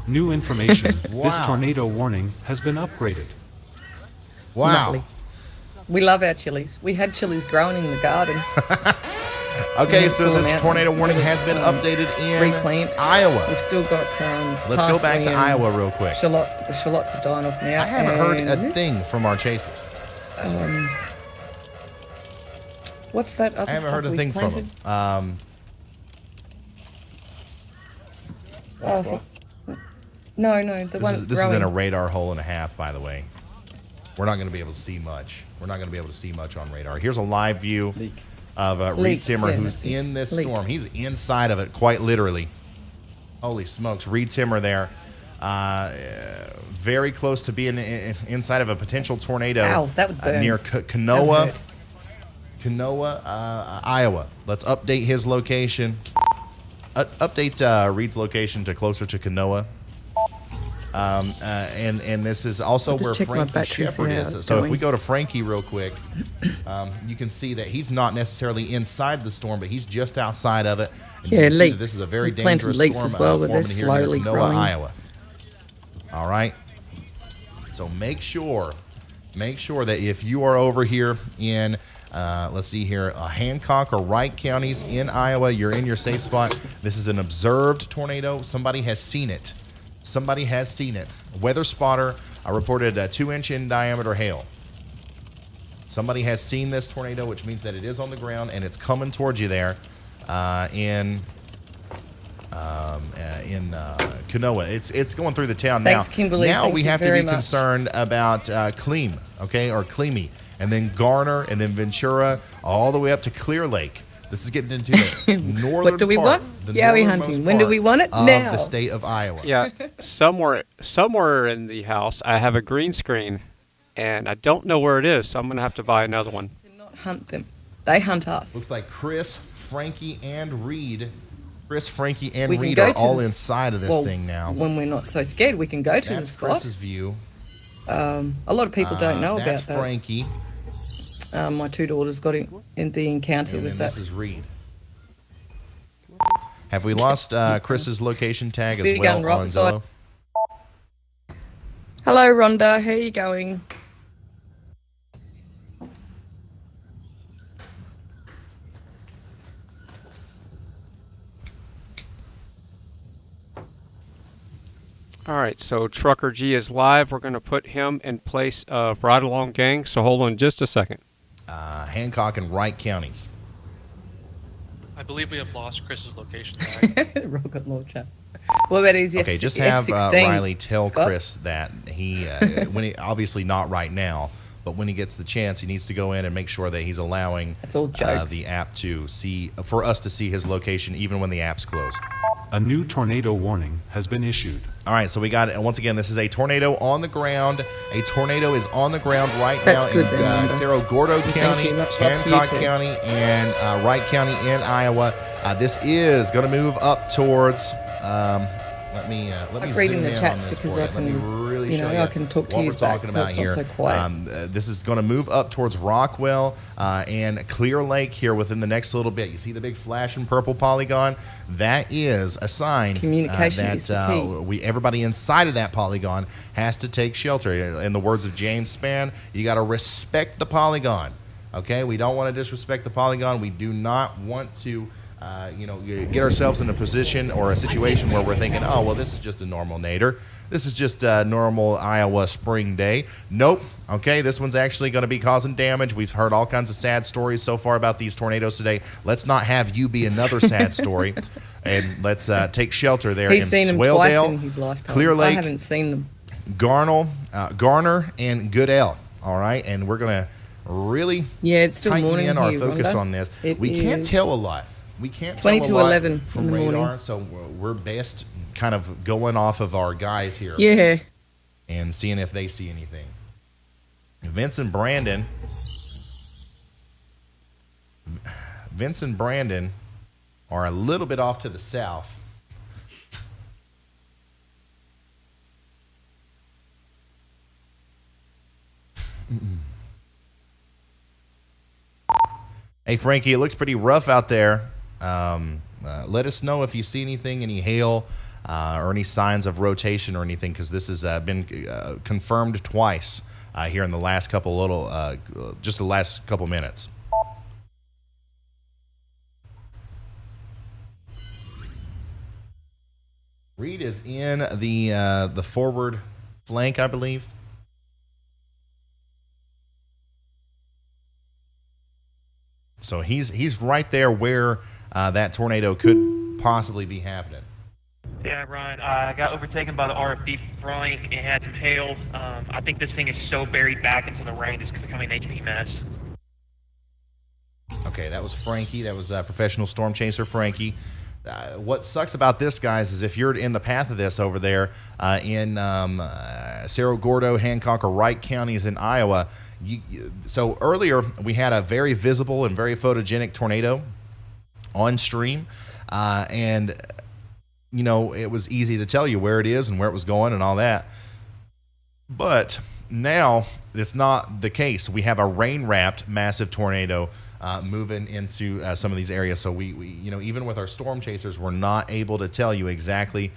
New information. This Wow. tornado warning has been upgraded. wow. Lovely. We love our chilies. We had chilies growing in the garden. Okay, so Pull them this out. tornado warning has been updated in Replant. Iowa. We've still got Let's go back parsley to and Iowa real quick. Shallots. The shallots are dying off now. I haven't heard a and, thing from our chasers. What's that other I haven't stuff heard a we've thing from planted? them. No, the one that's This is growing. in a radar hole and a half, by the way. We're not going to be able to see much. We're not going to be able to see much on radar. Here's a live view of Reed Leak. Timmer, Yeah, who's that's it. in this Leak. storm. He's inside of it, quite literally. Holy smokes. Reed Timmer there. Very close to being inside of a potential tornado Ow, that would burn. near That Kanoa, would Iowa. Let's update his location. Update Reed's location to closer to Kanoa. And this is also I'll just where check my Frankie battery, see Shepard how is. it's So if going. we go to Frankie real quick, you can see that he's not necessarily inside the storm, but he's just outside of it. And you Yeah, can see that leaks. this is a very We've planted dangerous leaks storm as well, but they're forming here near slowly Kanoa, growing. Iowa. All right. So make sure that if you are over here in, let's see here, Hancock or Wright counties in Iowa, you're in your safe spot. This is an observed tornado. Somebody has seen it. Somebody has seen it. Weather spotter reported a 2-inch in diameter hail. Somebody has seen this tornado, which means that it is on the ground and it's coming towards you there in Kanoa. It's going through the town Thanks, now. Kimberly. Now Thank we you have to very be much. concerned about Cleme, okay, or Cleme, and then Garner, and then Ventura, all the way up to Clear Lake. This is getting into the northern What do we part, want? the Yowie northernmost hunting. When do part we want it? of Now. the state of Iowa. Yeah, somewhere in the house, I have a green screen, and I don't know where it is, so I'm gonna have to buy another one. Hunt them. They hunt us. Looks like Chris, Frankie, and Reed Chris, Frankie, and We can Reed go are to all the inside of this well, thing now. When we're not so scared, we can go to the That's spot. Chris's view. A lot of people don't know That's about that. Frankie. My two daughters got in the encounter And with then that. this is Reed. Have we lost Chris's location tag Speed as well gun right on beside- Zillow? Hello, Rhonda. How are you going? All right, so Trucker G is live. We're going to put him in place of Ride Along Gang, so hold on just a second. Hancock and Wright counties. I believe we have lost Chris's location tag. Rocket launcher. What about his Okay, F- just have F-16? Riley tell Scott? Chris that he, when he, obviously not right now, but when he gets the chance, he needs to go in and make sure that he's allowing the app to see, for us to see his location even when the app's closed. A new tornado warning has been issued. All right, so we got, once again, this is a tornado on the ground. A tornado is on the ground right That's now good in then, Rhonda. Cerro Gordo Thank County, you. Much love to you Hancock too. County, and Wright County in Iowa. This is going to move up towards. Let me like zoom reading the in chats on this because for I you. Let can, me really you show know, you I can talk to what you we're back, talking so about it's not here. so quiet. This is going to move up towards Rockwell and Clear Lake here within the next little bit. You see the big flashing purple polygon? That is a sign Communication that is the key. everybody inside of that polygon has to take shelter. In the words of James Spann, you got to respect the polygon. Okay, we don't want to disrespect the polygon. We do not want to get ourselves in a position or a situation where we're thinking, oh, well, this is just a normal nadir. This is just a normal Iowa spring day. Nope. Okay, this one's actually going to be causing damage. We've heard all kinds of sad stories so far about these tornadoes today. Let's not have you be another sad story. And let's take shelter there He's in seen them twice Swaledale, in his lifetime. Clear Lake, I haven't seen them. Garner, and Goodell. All right, and we're going to really it's still tighten morning in our here, focus Rhonda. on this. It We can't is tell a lot. We can't 20 tell to a lot 11 from in the radar, morning. so we're best kind of going off of our guys here. Yeah. And seeing if they see anything. Vince and Brandon are a little bit off to the south. Hey, Frankie, it looks pretty rough out there. Let us know if you see anything, any hail, or any signs of rotation or anything, because this has been confirmed twice here in the last just the last couple minutes. Reed is in the forward flank, I believe. So he's right there where that tornado could possibly be happening. Yeah, Ryan, I got overtaken by the RFB flank. It had some hail. I think this thing is so buried back into the rain, it's becoming an HP mess. Okay, that was Frankie. That was professional storm chaser Frankie. What sucks about this, guys, is if you're in the path of this over there in Cerro Gordo, Hancock, or Wright counties in Iowa. So earlier we had a very visible and very photogenic tornado on stream, and it was easy to tell you where it is and where it was going and all that. But now it's not the case. We have a rain-wrapped massive tornado moving into some of these areas. So we even with our storm chasers, we're not able to tell you exactly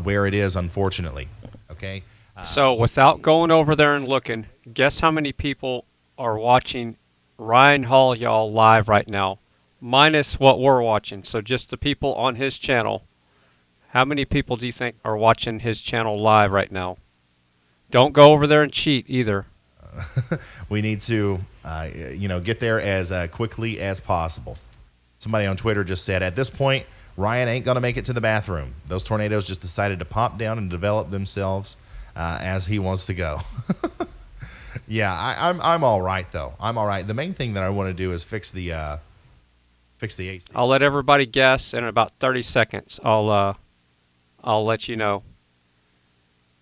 where it is, unfortunately. Okay. So without going over there and looking, guess how many people are watching Ryan Hall y'all live right now, minus what we're watching. So just the people on his channel. How many people do you think are watching his channel live right now? Don't go over there and cheat either. We need to, get there as quickly as possible. Somebody on Twitter just said, at this point, Ryan ain't going to make it to the bathroom. Those tornadoes just decided to pop down and develop themselves as he wants to go. Yeah, I'm all right, though. I'm all right. The main thing that I want to do is fix the AC. I'll let everybody guess, and in about 30 seconds, I'll let you know.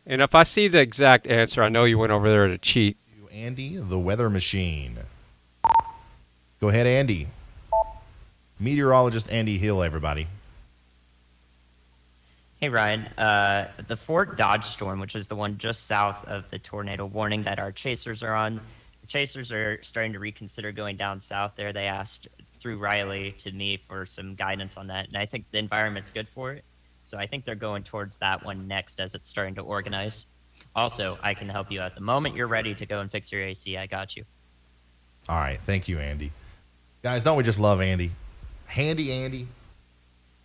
And if I see the exact answer, I know you went over there to cheat. Andy, the weather machine. Go ahead, Andy. Meteorologist Andy Hill, everybody. Hey Ryan, the Fort Dodge storm, which is the one just south of the tornado warning that our chasers are on, the chasers are starting to reconsider going down south there. They asked through Riley to me for some guidance on that, and I think the environment's good for it. So I think they're going towards that one next as it's starting to organize. Also, I can help you out. The moment you're ready to go and fix your AC, I got you. All right, thank you, Andy. Guys, don't we just love Andy? Handy Andy,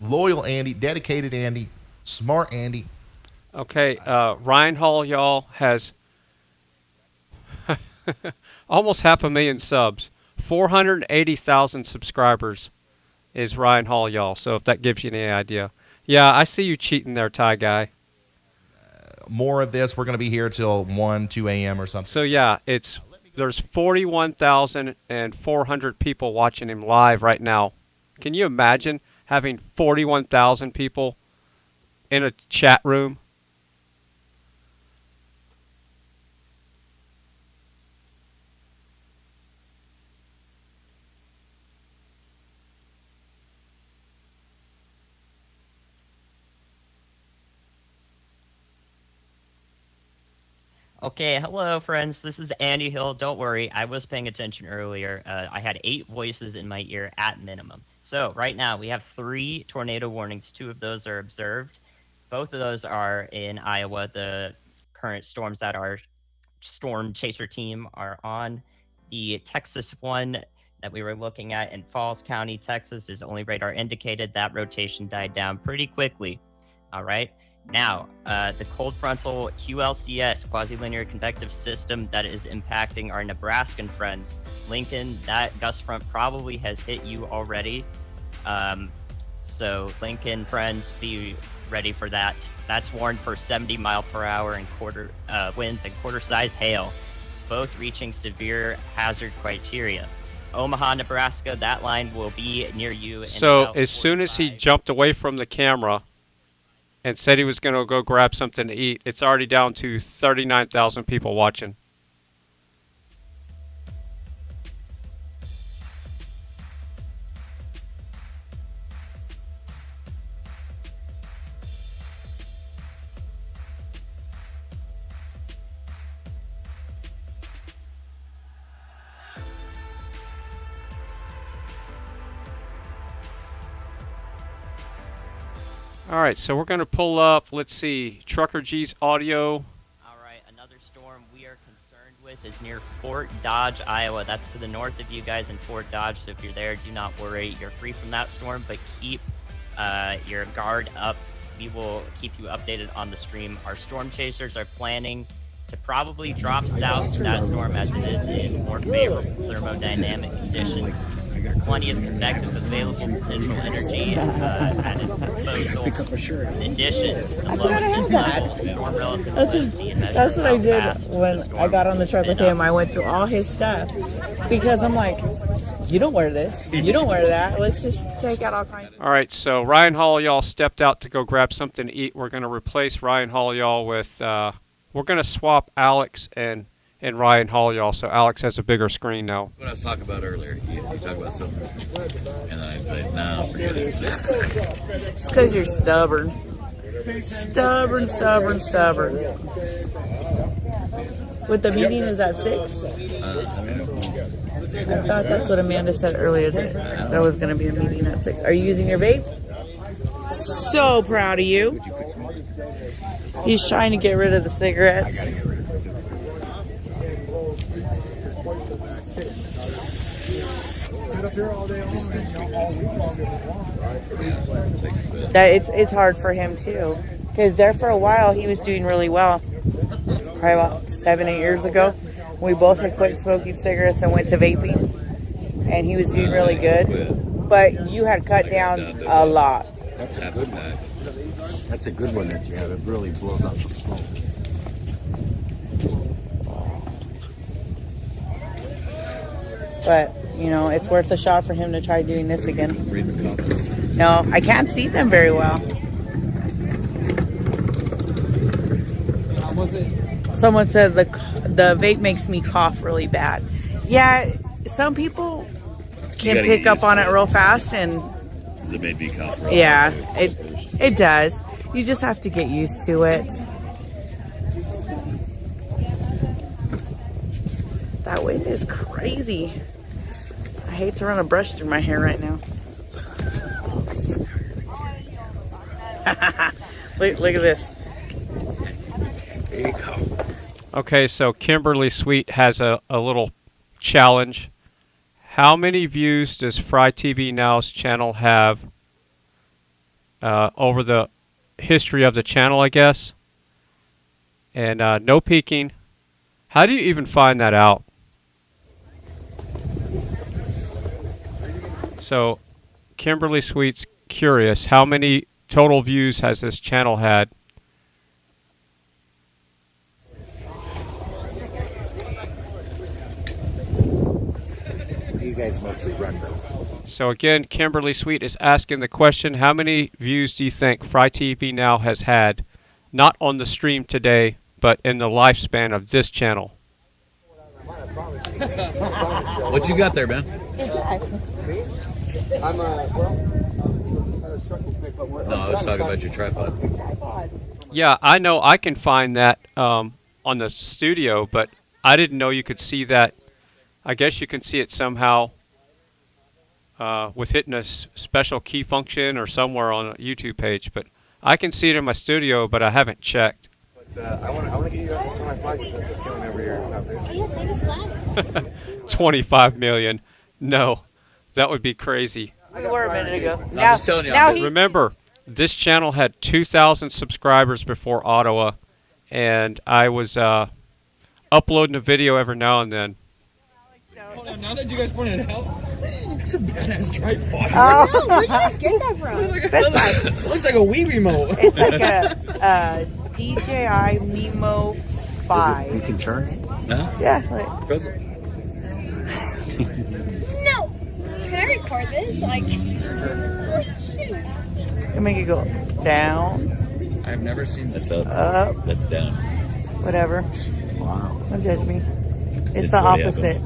loyal Andy, dedicated Andy, smart Andy. Okay, Ryan Hall, y'all, has almost 500,000 subs. 480,000 subscribers is Ryan Hall, y'all. So if that gives you any idea. Yeah, I see you cheating there, Ty Guy. More of this. We're going to be here till 1, 2 a.m. or something. So yeah, there's 41,400 people watching him live right now. Can you imagine having 41,000 people in a chat room? Okay, hello friends, this is Andy Hill. Don't worry, I was paying attention earlier. I had 8 voices in my ear at minimum. So right now we have 3 tornado warnings. 2 of those are observed. Both of those are in Iowa. The current storms that our storm chaser team are on. The Texas one that we were looking at in Falls County, Texas is only radar indicated. That rotation died down pretty quickly. All right. Now, the cold frontal QLCS, quasi-linear convective system that is impacting our Nebraskan friends. Lincoln, that gust front probably has hit you already. So Lincoln friends, be ready for that. That's warned for 70 mile per hour and quarter winds and quarter-sized hail, both reaching severe hazard criteria. Omaha, Nebraska, that line will be near you. So as soon as he jumped away from the camera and said he was going to go grab something to eat, it's already down to 39,000 people watching. All right, so we're going to pull up, let's see, Trucker G's audio. All right, another storm we are concerned with is near Fort Dodge, Iowa. That's to the north of you guys in Fort Dodge, so if you're there, do not worry. You're free from that storm, but keep your guard up. We will keep you updated on the stream. Our storm chasers are planning to probably drop south to that storm as it is in more favorable thermodynamic conditions. Plenty of convective available potential energy at its disposal. In addition, the lowest level storm relative velocity and measure That's what I did fast when I got on the truck with him. I went through all his stuff because I'm like, you don't wear this, you don't wear that. Let's just take out all kinds. All right, so Ryan Hall, y'all stepped out to go grab something to eat. We're going to replace Ryan Hall, y'all, with, we're going to swap Alex and Ryan Hall, y'all, so Alex has a bigger screen now. What I was talking about earlier, you talked about something, and then I said, no, forget it. It's because you're stubborn. Stubborn. With the meeting is at 6? I thought that's what Amanda said earlier today. There was going to be a meeting at 6. Are you using your vape? So proud of you. He's trying to get rid of the cigarettes. It's hard for him too, because there for a while he was doing really well. Probably about 7-8 years ago, we both had quit smoking cigarettes and went to vaping, and he was doing really good. But you had cut down a lot. That's a good one. That's a good one that you have. It really blows out some smoke. But, you know, it's worth a shot for him to try doing this again. No, I can't see them very well. Someone said the vape makes me cough really bad. Yeah, some people can pick up on it real fast, and it made me cough. Yeah, it does. You just have to get used to it. That wind is crazy. I hate to run a brush through my hair right now. look at this. There you go. Okay, so Kimberly Sweet has a little challenge. How many views does FryTVNow's channel have over the history of the channel, I guess? And no peeking. How do you even find that out? So, Kimberly Sweet's curious, how many total views has this channel had? You guys mostly run though. So again, Kimberly Sweet is asking the question, how many views do you think FryTVNow has had, not on the stream today, but in the lifespan of this channel? What you got there, Ben? No, I was talking about your tripod. Yeah, I know I can find that on the studio, but I didn't know you could see that. I guess you can see it somehow with hitting a special key function or somewhere on a YouTube page. But I can see it in my studio, but I haven't checked. But I want to get you guys to send my flags because they're killing every year. Oh, yes, I just flags. 25 million. No, that would be crazy. We were a minute ago. I'm just telling you. Remember, this channel had 2,000 subscribers before Ottawa, and I was uploading a video every now and then. Hold on, now that you guys pointed it out, it's a badass tripod. Oh, where'd you guys get that from? It looks like a Wii remote. It's like a DJI Nemo 5. You can turn it? Yeah. Like, No! Can I record this? Like, you make it go down. I've never seen that's up. Up. That's down. Whatever. Wow. Don't judge me. It's the opposite.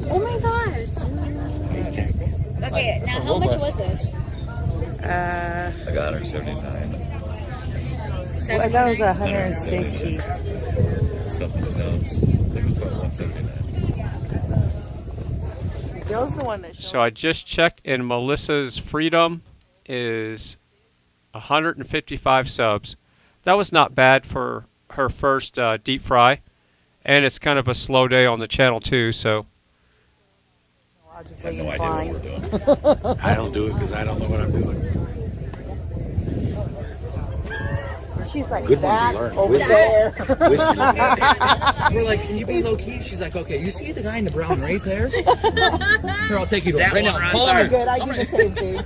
oh my god. Okay, now how much was this? I got her 79. Well, I thought it was 160. Something else. I think it was about 179. Joe's the one that So I just checked, and Melissa's Freedom is 155 subs. That was not bad for her first deep fry, and it's kind of a slow day on the channel too. So I have no idea what we're doing. I don't do it because I don't know what I'm doing. She's like, Good one that to learn. over there. We're like, can you be low key? She's like, okay, you see the guy in the brown right there? Here, I'll take you to it right now. Follow me. Good, I do the same thing.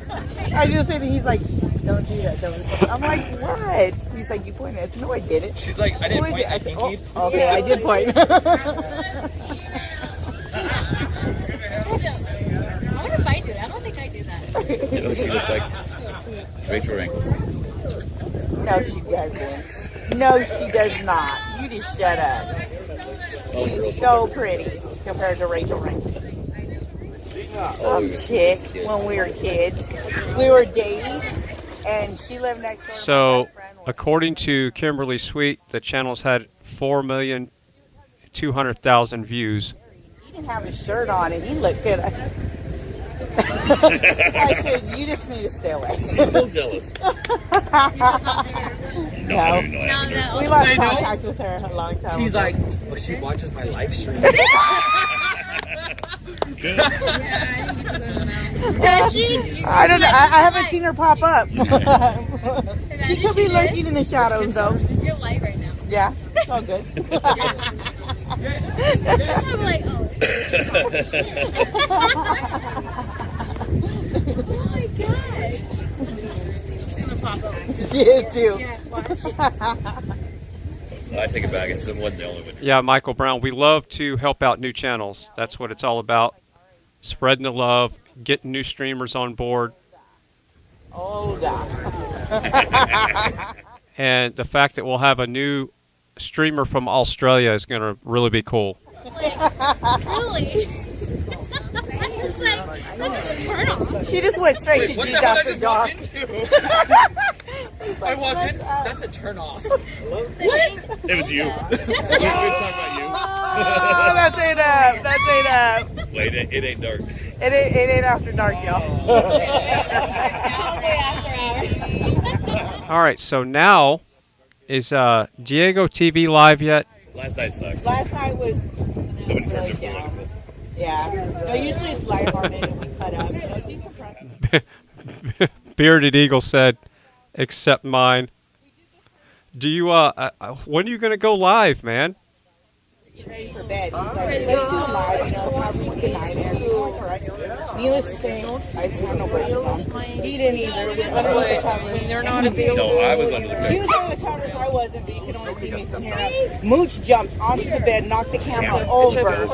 I do the same thing. He's like, don't do that. Don't do that. I'm like, what? He's like, you pointed at. No, I didn't. She's like, I didn't point. I think he. Okay, I did point. I wonder if I do that. I don't think I do that. You know, she looks like Rachel Rankle. No, she doesn't. No, she does not. You just shut up. She's so pretty compared to Rachel Rankle. Some chick when we were kids. We were dating, and she lived next door to my So, best friend. according to Kimberly Sweet, the channel's had 4,200,000 views. He didn't have his shirt on, and he looked good. I said, you just need to stay away. She's still jealous. No. No. We lost contact with her a long time She's ago. like, oh, she watches my live stream. Does she? I don't know. I haven't seen her pop up. She could be lurking in the shadows, though. You're live right now. Yeah, it's all good. I'm like, oh. Oh my god. She's gonna pop up. She is too. Yeah, watch. I take it back. It wasn't the only one. Yeah, Michael Brown, we love to help out new channels. That's what it's all about. Spreading the love, getting new streamers on board. Oh, God. And the fact that we'll have a new streamer from Australia is going to really be cool. Really? That's just turn off. She just went straight to What G's the hell after did I dark. I walk in, that's a turn off. It was you. We were talking about you. Oh, that's ain't up. That's ain't up. Wait, it ain't dark. It ain't after dark, y'all. All right, so now is Diego TV live yet? Last night sucked. Last night was. Somebody turned it political. Yeah. No, usually it's lighthearted and we cut up. Bearded Eagle said, "Except mine." Do you when are you gonna go live, man? Ready for bed. He's like, let's do it live. You know, have a good night. Needless to say, I just want no break. He didn't either. They're not available. No, I was under the He was under the covers. I wasn't, but you can only see me from here. Mooch jumped onto the bed, knocked the camera over.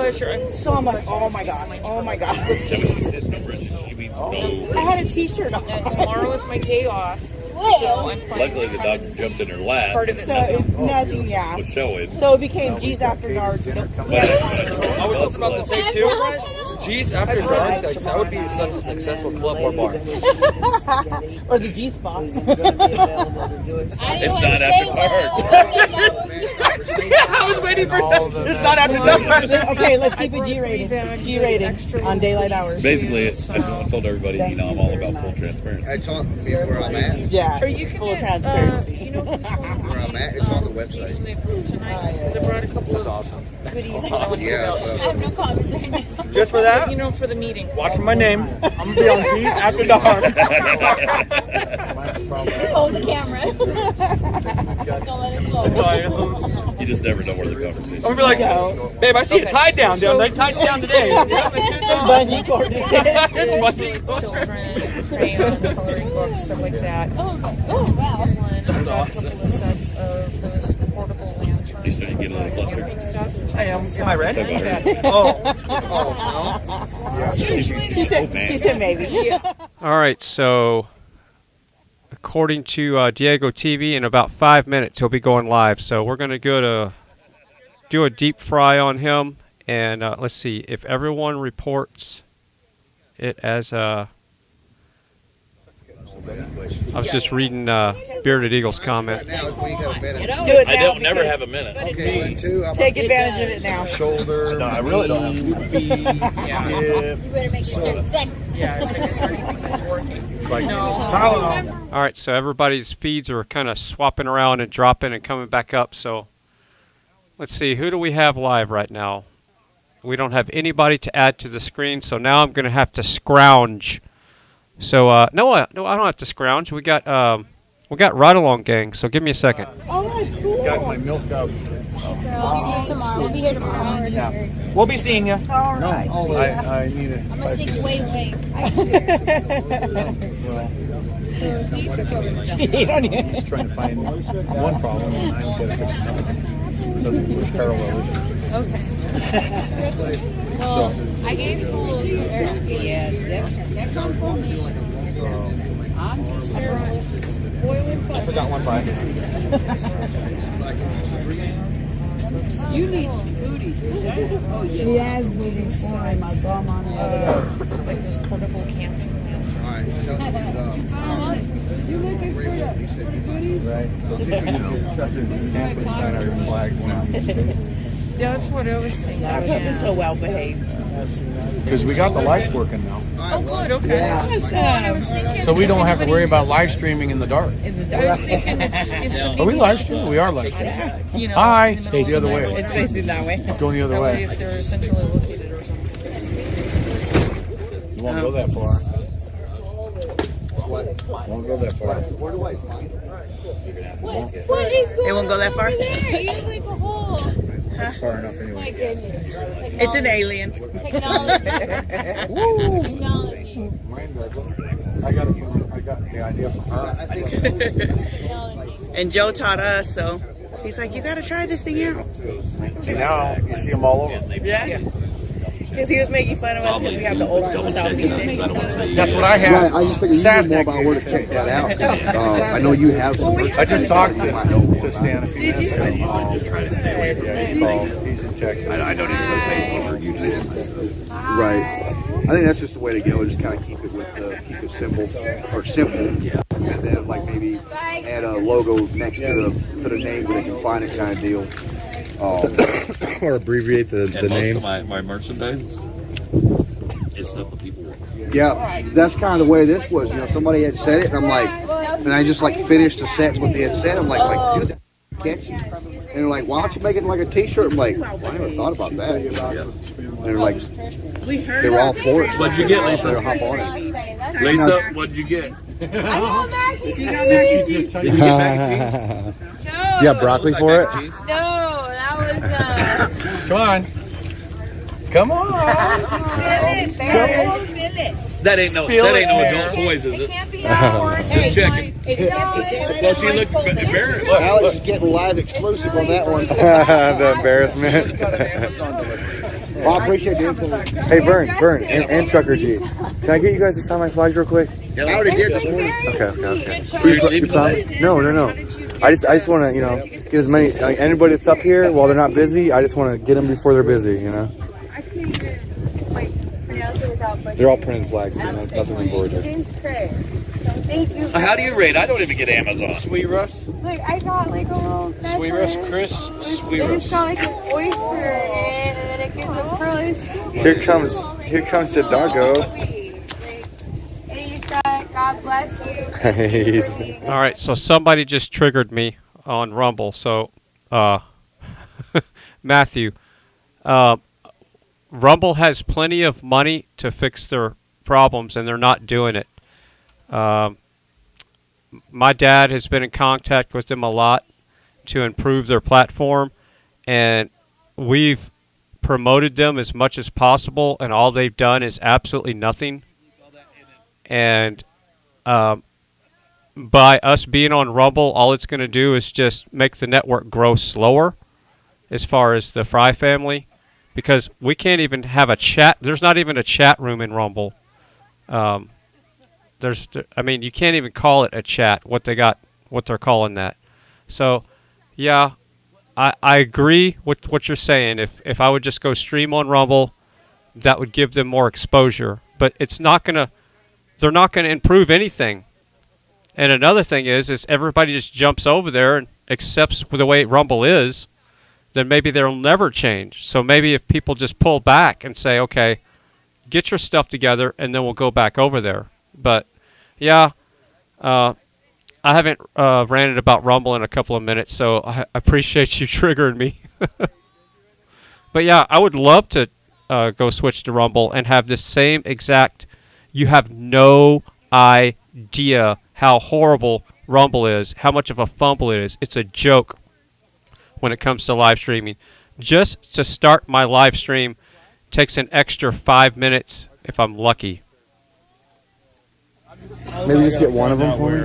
So I'm like, oh my gosh, oh my gosh. That was his number. She means no. I had a t-shirt on. Tomorrow is my day off. So I'm Luckily, the dog jumped in her lap. Part of it. So nothing, yeah. Was showing. So it became G's After Dark. I was just about to say too, G's After Dark, that would be such a successful club or bar. Or the G spot. It's not after dark. I was waiting for that. It's not after dark. Okay, let's keep it G rated. G rated on daylight hours. Basically, I told everybody, you know, I'm all about full transparency. I told people where I'm at. Yeah, full transparency. Where I'm at, it's on the website. That's awesome. Yeah. I have no comments right now. Just for that? You know, for the meeting. Watching my name. I'm going to be on G's After Dark. Hold the camera. Don't let it flow. You just never know where the conversation. I'm going to be like, babe, I see it tied down. They tied it down today. Bungee cord. Children, crayons, coloring books, stuff like that. Oh wow. That's awesome. A couple of sets of those portable lanterns. You starting to get a little flustered. I am. Am I red? She said maybe. All right, so according to Diego TV, in about 5 minutes he'll be going live. So we're going to go to do a deep fry on him, and let's see if everyone reports it as I was just reading Bearded Eagle's comment. Do it now. I don't never have a minute. Okay, take advantage of it now. Shoulder. No, I really don't have You better make it 30 seconds. Yeah, it's working. Like, All right, so everybody's feeds are kind of swapping around and dropping and coming back up. So let's see, who do we have live right now? We don't have anybody to add to the screen, so now I'm going to have to scrounge. So no, I don't have to scrounge. We got Ride Along Gang. So give me a second. Oh, that's cool. Got my milk up. See you tomorrow. We'll be here tomorrow. Yeah. We'll be seeing you. All right. No, I need it. I'm gonna sneak away. I'm just trying to find one problem, and I'm going to fix another. So there's parallel issues. Okay. Well, I gave full. Yes, that comes from me. I forgot one by. You need some booties. She has booties for him. I saw them on like those portable camping lanterns. You looking for booties? Right. So see if we can get sign our flags now. That's what I was thinking. That was so well behaved. Because we got the lights working now. Oh, good. Okay. Yeah. I was thinking. So we don't have to worry about live streaming in the dark. I was thinking if somebody Are we needs live to streaming? go, We are live streaming. like, you know, Hi. in the middle It's the of other way. night, It's facing that way. Going the other that way. way, if they're centrally located or something. You won't go that far. Won't go that far. What is going on? It won't go that far? Over there? You look like a hole. That's far enough My anyway. goodness. It's an alien. Technology. Technology. I got the idea from her. And Joe taught us, so he's like, you got to try this thing out. See, now you see them all over. Yeah. Because he was making fun of us because we have the old school Southeast Asian. That's what I have. Right, I just figured you know more about where to check that out. I know you have some. I just talked to Stan a few minutes ago. Just try to stay away from Yeah, he called. He's in Texas. I don't even know Facebook or YouTube. Right. I think that's just the way to go. Just kind of keep it simple or simple. Yeah. And then like maybe add a logo next to the name where they can find it, kind of deal. Or abbreviate the names. Most of my merchandise is stuff that people want. Yeah, that's kind of the way this was. You know, somebody had said it, and I'm like, and I just like finished the sentence what they had said. I'm like, dude, that's catchy. And they're like, why don't you make it like a T-shirt? I'm like, well, I never thought about that. And they're like, they were all for it. What'd you get, Lisa? They'll hop on it. Lisa, what'd you get? I got mac and cheese. Did you get mac and cheese? No. You have broccoli for it? No, that was Come on. Come on. That ain't no adult toys, is it? Chicken. Well, she looked embarrassed. Alex is getting live exclusive on that one. The embarrassment. Well, I appreciate the info. Hey, Vern, and Trucker G. Can I get you guys to sign my flags real quick? Yeah, I already did this morning. Okay. No. I just want to, get as many, anybody that's up here while they're not busy, I just want to get them before they're busy, They're all printed flags, so nothing embroidered. Thank you. How do you rate? I don't even get Amazon. Sweet Russ. Like I got like a little Sweet Russ, Chris. Sweet and Russ. it's got like an oyster in it, and then it gives a pearly soup. Here comes the doggo. And he's got God bless you. All right, so somebody just triggered me on Rumble. So, Matthew, Rumble has plenty of money to fix their problems, and they're not doing it. My dad has been in contact with them a lot to improve their platform, and we've promoted them as much as possible, and all they've done is absolutely nothing. And by us being on Rumble, all it's going to do is just make the network grow slower as far as the Frei family, because we can't even have a chat. There's not even a chat room in Rumble. You can't even call it a chat, what they're calling that. So, yeah, I agree with what you're saying. If I would just go stream on Rumble, that would give them more exposure. But they're not gonna improve anything. And another thing is everybody just jumps over there and accepts the way Rumble is, then maybe they'll never change. So maybe if people just pull back and say, okay, get your stuff together, and then we'll go back over there. But yeah, I haven't ranted about Rumble in a couple of minutes, so I appreciate you triggering me. But yeah, I would love to go switch to Rumble and have this same exact. You have no idea how horrible Rumble is, how much of a fumble it is. It's a joke when it comes to live streaming. Just to start my live stream takes an extra 5 minutes if I'm lucky. Maybe just get one of them for me.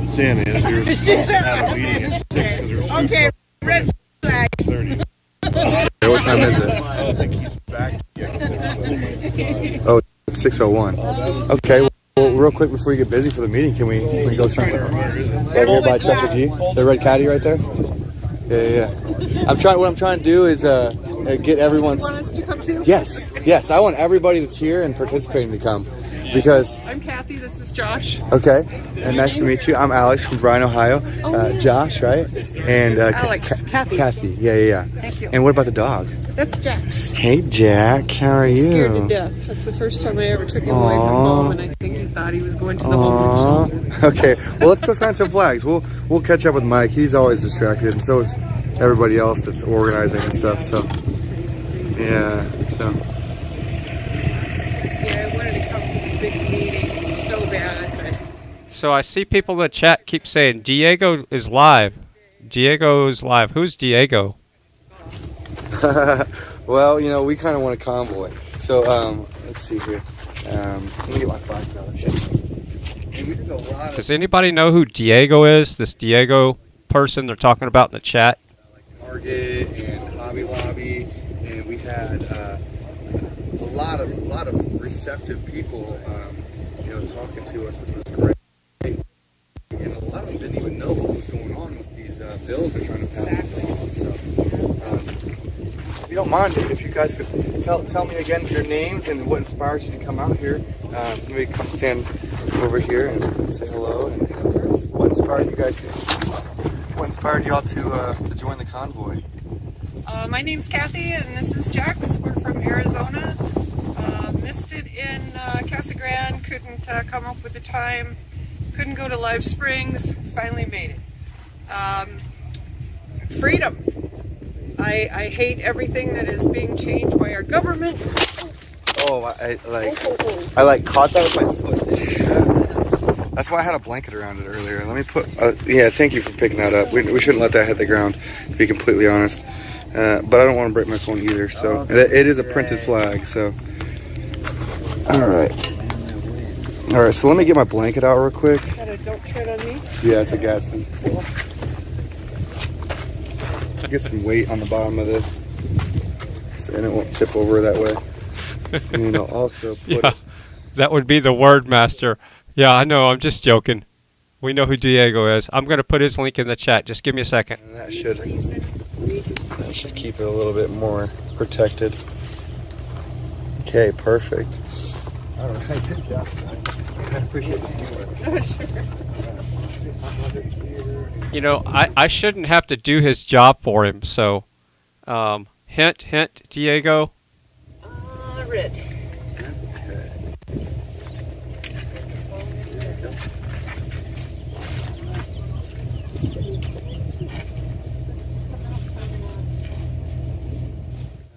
Santa is. You're supposed to have a meeting at 6 because there's Okay, red flag. 30. What time is it? I don't think he's back yet. Oh, it's 6:01. Okay. Well, real quick before you get busy for the meeting, can we go sign something? Right here by Trucker G, the red caddy right there. Yeah. What I'm trying to do is get everyone. You want us to come too? Yes. I want everybody that's here and participating to come, because. I'm Kathy. This is Josh. Okay, and nice to meet you. I'm Alex from Bryan, Ohio. Josh, right? And Alex, Kathy. Kathy. Yeah. Thank you. And what about the dog? That's Jax. Hey, Jax. How are you? Scared to death. That's the first time I ever took him away from home, and I think he thought he was going to the homeless shelter. Okay, well, let's go sign some flags. We'll catch up with Mike. He's always distracted, and so is everybody else that's organizing and stuff. So, yeah. Yeah, I wanted to come to the big meeting so bad, but. So I see people in the chat keep saying Diego is live. Who's Diego? Well, we kind of want a convoy. So, let's see here. Let me get my flags out. Does anybody know who Diego is? This Diego person they're talking about in the chat? Target and Hobby Lobby, and we had a lot of receptive people, talking to us, which was great. And a lot of them didn't even know what was going on with these bills they're trying to pass. So, if you don't mind, if you guys could tell me again your names and what inspires you to come out here. Maybe come stand over here and say hello. And what inspired you guys to? What inspired y'all to join the convoy? My name's Kathy, and this is Jax. We're from Arizona. Missed it in Casa Grande. Couldn't come up with the time. Couldn't go to Live Springs. Finally made it. Freedom. I hate everything that is being changed by our government. Oh, I caught that with my foot. That's why I had a blanket around it earlier. Let me put. Yeah, thank you for picking that up. We shouldn't let that hit the ground, to be completely honest. But I don't want to break my phone either. So it is a printed flag. So all right. So let me get my blanket out real quick. Don't tread on me. Yeah, it's a Gadsden. Get some weight on the bottom of this, and it won't tip over that way. And then I'll also put. Yeah, that would be the word master. Yeah, I know. I'm just joking. We know who Diego is. I'm going to put his link in the chat. Just give me a second. And that should keep it a little bit more protected. Okay, perfect. All right, good job, guys. I appreciate the teamwork. You know, I shouldn't have to do his job for him. So, hint, Diego. Red.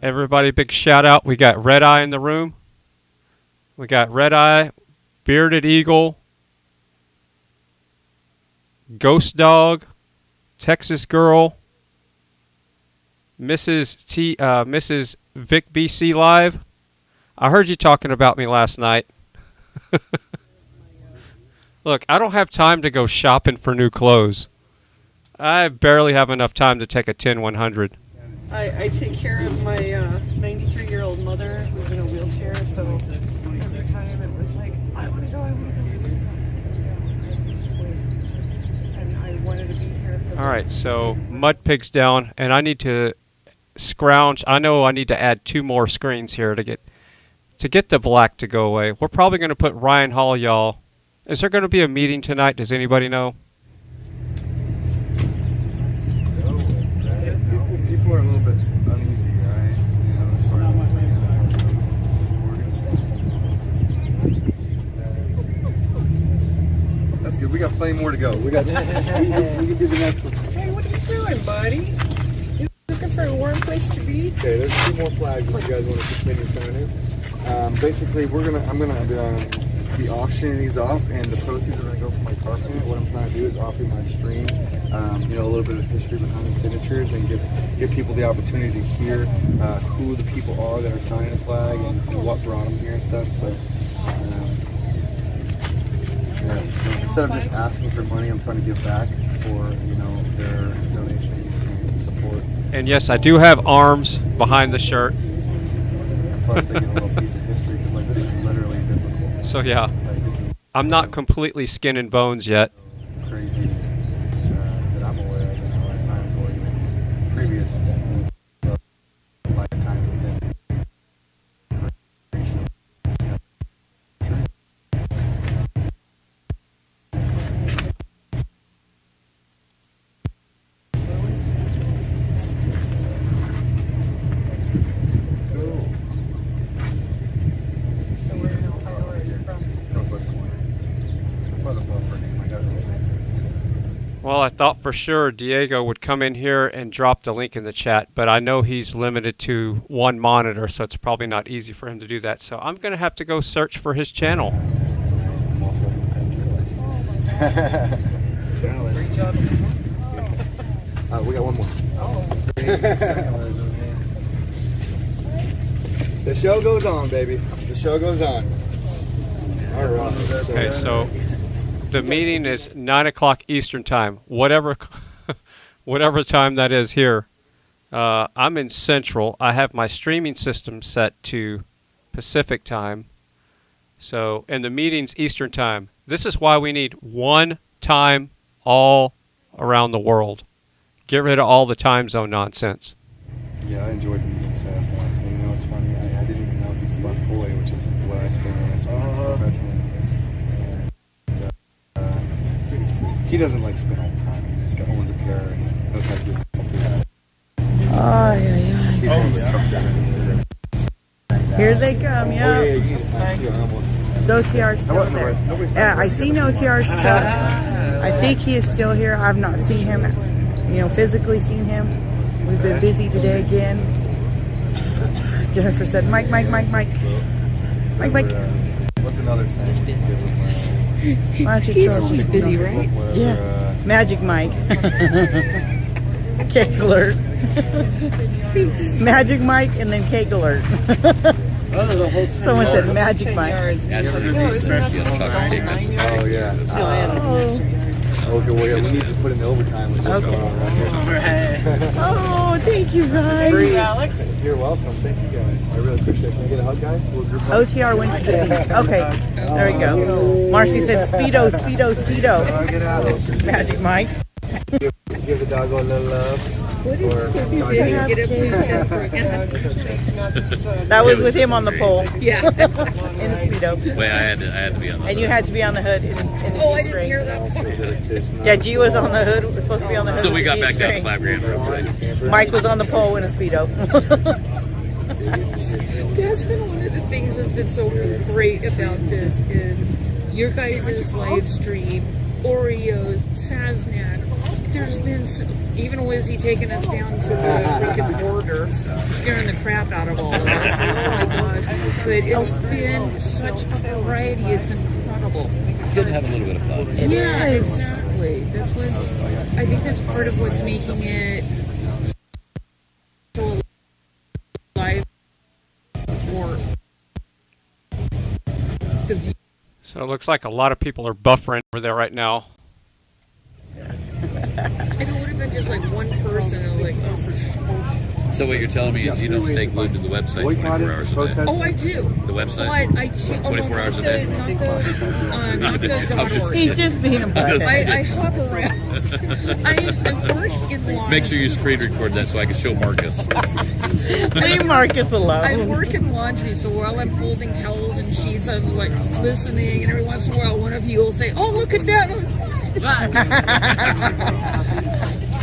Everybody, big shout out. We got Red Eye in the room. We got Red Eye, Bearded Eagle, Ghost Dog, Texas Girl, Mrs. Vic BC Live. I heard you talking about me last night. Look, I don't have time to go shopping for new clothes. I barely have enough time to take a 10-100. I take care of my 93-year-old mother who's in a wheelchair, so every time it was like, I want to go. Just wait. And I wanted to be here for All right, so Mud Pig's down, and I need to scrounge. I know I need to add 2 more screens here to get the black to go away. We're probably going to put Ryan Hall, y'all. Is there going to be a meeting tonight? Does anybody know? People are a little bit uneasy, right? You know, as far as that's good. We got plenty more to go. We can do the next one. Hey, what are you doing, buddy? You looking for a warm place to be? Okay, there's 2 more flags if you guys want to continue signing. Basically, I'm gonna be auctioning these off, and the proceeds are gonna go for my car payment. What I'm trying to do is offer my stream, you know, a little bit of history behind the signatures, and give people the opportunity to hear who the people are that are signing the flag and what brought them here and stuff. So, yeah, so instead of just asking for money, I'm trying to give back for, you know, their donations and support. And yes, I do have arms behind the shirt. And plus, they get a little piece of history because, like, this is literally biblical. So yeah, I'm not completely skin and bones yet. Crazy that I'm aware of in our lifetimes or even previous lifetimes within. Well, I thought for sure Diego would come in here and drop the link in the chat, but I know he's limited to 1 monitor, so it's probably not easy for him to do that. So I'm going to have to go search for his channel. Great job. We got 1 more. The show goes on, baby. The show goes on. All right. Okay, so the meeting is 9 o'clock Eastern time, whatever time that is here. I'm in Central. I have my streaming system set to Pacific time. So, and the meeting's Eastern time. This is why we need 1 time all around the world. Get rid of all the time zone nonsense. Yeah, I enjoyed meeting Sasnak. You know, it's funny. I $1 toy, which is what I spend when I spend professionally. And, he doesn't like spend all the time. He just owns a pair and knows how to do it. Here they come, yeah. Is OTR still there? Yeah, I seen OTR's truck. I think he is still here. I've not seen him, physically seen him. We've been busy today again. Jennifer said, Mike. Mike. What's another saying? He's always busy, right? Yeah. Magic Mike. Cake alert. Magic Mike and then cake alert. Someone said Magic Mike. Oh, yeah. Okay, well, yeah, we need to put in the overtime. Okay. Oh, thank you, guys. Free, Alex. You're welcome. Thank you, guys. I really appreciate it. Can I get a hug, guys? OTR went to the beach. Okay, there we go. Marcy said Speedo. Get out of here. Magic Mike. Give the dog a little love. That was with him on the pole. Yeah. In the Speedo. Wait, I had to be on the And you had to be on the hood in the I didn't hear that. Yeah, G was on the hood. Was supposed to be on the hood. So we got back down to $5,000 real quick. Mike was on the pole in a Speedo. That's been one of the things that's been so great about this is your guys' live stream, Oreos, Sasnak. There's been even Wizzy taking us down to the freaking border, scaring the crap out of all of us. Oh my gosh! But it's been such a variety. It's incredible. It's good to have a little bit of fun. Yeah, exactly. That's what I think. That's part of what's making it so alive for the view. So it looks like a lot of people are buffering over there right now. If it would have been just like one person, I'm like, oh, for sure. So what you're telling me is you don't stay glued to the website 24 hours a day? Oh, I do. The website? But I 24 hours a day? Not the He's just being a butt. I hop around. I work in laundry. Make sure you screen record that so I can show Marcus. Leave Marcus alone. I work in laundry, so while I'm folding towels and sheets, I'm like listening, and every once in a while, one of you will say, "Oh, look at that!"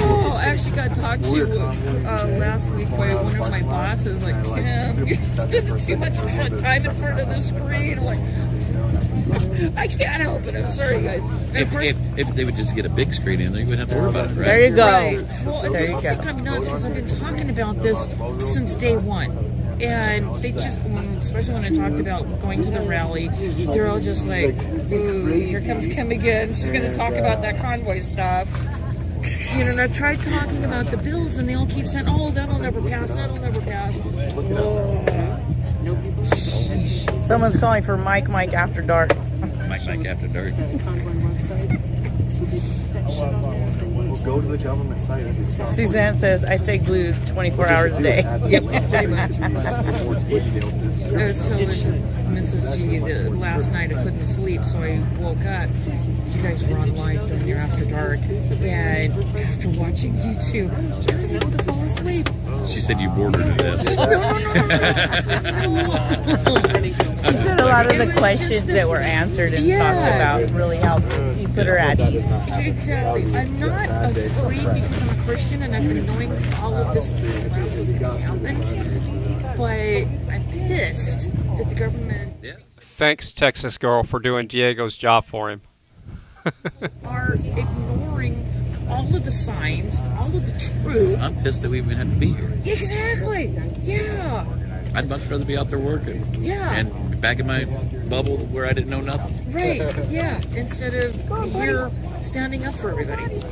Oh, I actually got talked to last week by one of my bosses. Like, yeah, you're spending too much time in front of the screen. I'm like, I can't help it. I'm sorry, guys. If they would just get a big screen in there, you wouldn't have to worry about it, right? There you go. Right. Well, there you go. I think I'm nuts because I've been talking about this since day one. And they just, especially when I talked about going to the rally, they're all just like, ooh, here comes Kim again. She's going to talk about that convoy stuff. And I tried talking about the bills, and they all keep saying, oh, that'll never pass, that'll never pass. Someone's calling for Mike After Dark. Mike After Dark. We'll go to the government site. Suzanne says, I stay glued 24 hours a day. Yep, pretty much. I was telling Mrs. G that last night I couldn't sleep, so I woke up. You guys were on live during your After Dark, and after watching you two, I was able to fall asleep. She said you bored her to death. She said a lot of the questions that were answered and talked about really helped you put her at ease. Exactly. I'm not afraid because I'm a Christian and I've been knowing all of this crap was going to happen, but I'm pissed that the government Thanks, Texas girl, for doing Diego's job for him. are ignoring all of the signs, all of the truth. I'm pissed that we even had to be here. Exactly. Yeah. I'd much rather be out there working. Yeah. And be back in my bubble where I didn't know nothing. Right. Yeah. Instead of here standing up for everybody.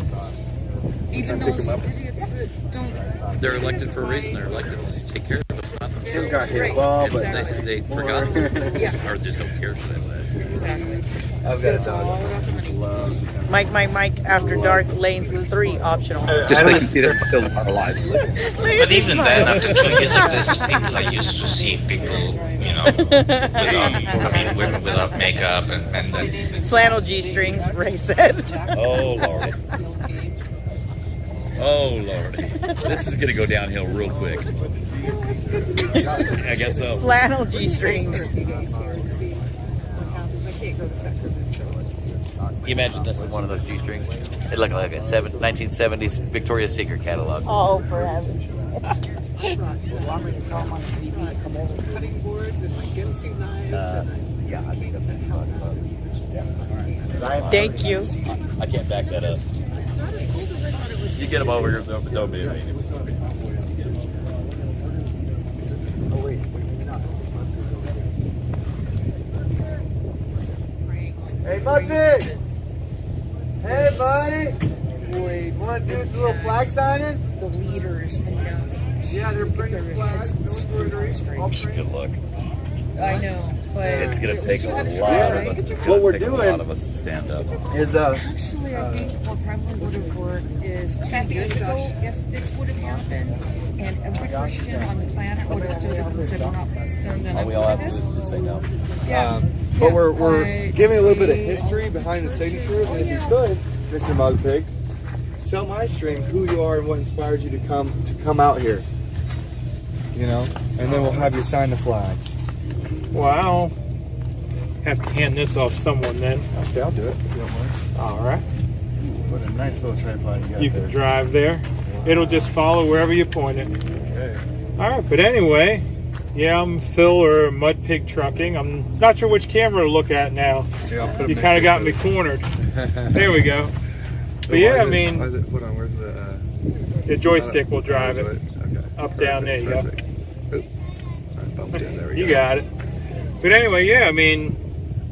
Even those idiots that don't. They're elected for a reason. They're elected to take care of us, not themselves. Got hit well, but they forgot. Yeah. Or just don't care, should I say. Exactly. I've got It's all about the money. Mike After Dark, lanes 3 optional. Just so they can see that we're still alive. But even then, after 2 years of this, people are used to seeing people, women without makeup and then... Flannel G-strings, Ray said. Oh, Lord. Oh Lord, this is gonna go downhill real quick. I guess so. Flannel G-strings. You imagine this is one of those G-strings? It looked like a 1970s Victoria's Secret catalog. Oh, for heaven's Cutting boards and like Ginsu knives. Yeah, I think that's what Thank you. I can't back that up. It's not as cold as I thought it was. You get them over here, don't be a meanie. Hey, Mudpig! Hey, buddy! Wait, want to do some little flag signing? The leaders enough. Yeah, they're bringing flags. Good luck. I know, but it's going to take a lot of us. What we're doing a lot of us to stand up. Is actually, I think what probably would have worked is 2 years ago, if this would have happened, and every Christian on the planet would have stood up and said, we're not standing up We all for have to this. do is just say no. Yeah. But we're giving a little bit of history behind the signatures, and if you could, Mr. Mudpig, tell my stream who you are and what inspired you to come out here. You know, and then we'll have you sign the flags. Wow. Have to hand this off someone then. Okay, I'll do it if you don't mind. All right. What a nice little tripod you got You there. can drive there. It'll just follow wherever you point it. Okay. All right, but anyway, yeah, I'm Phil or Mudpig Trucking. I'm not sure which camera to look at now. Yeah, I'll put you kind of got me cornered. There we go. But yeah, I mean, hold on, where's the joystick will drive it. Okay. Up, down, there you Perfect. go. Oop. All right, bumped in, there we go. You got it. But anyway, yeah, I mean,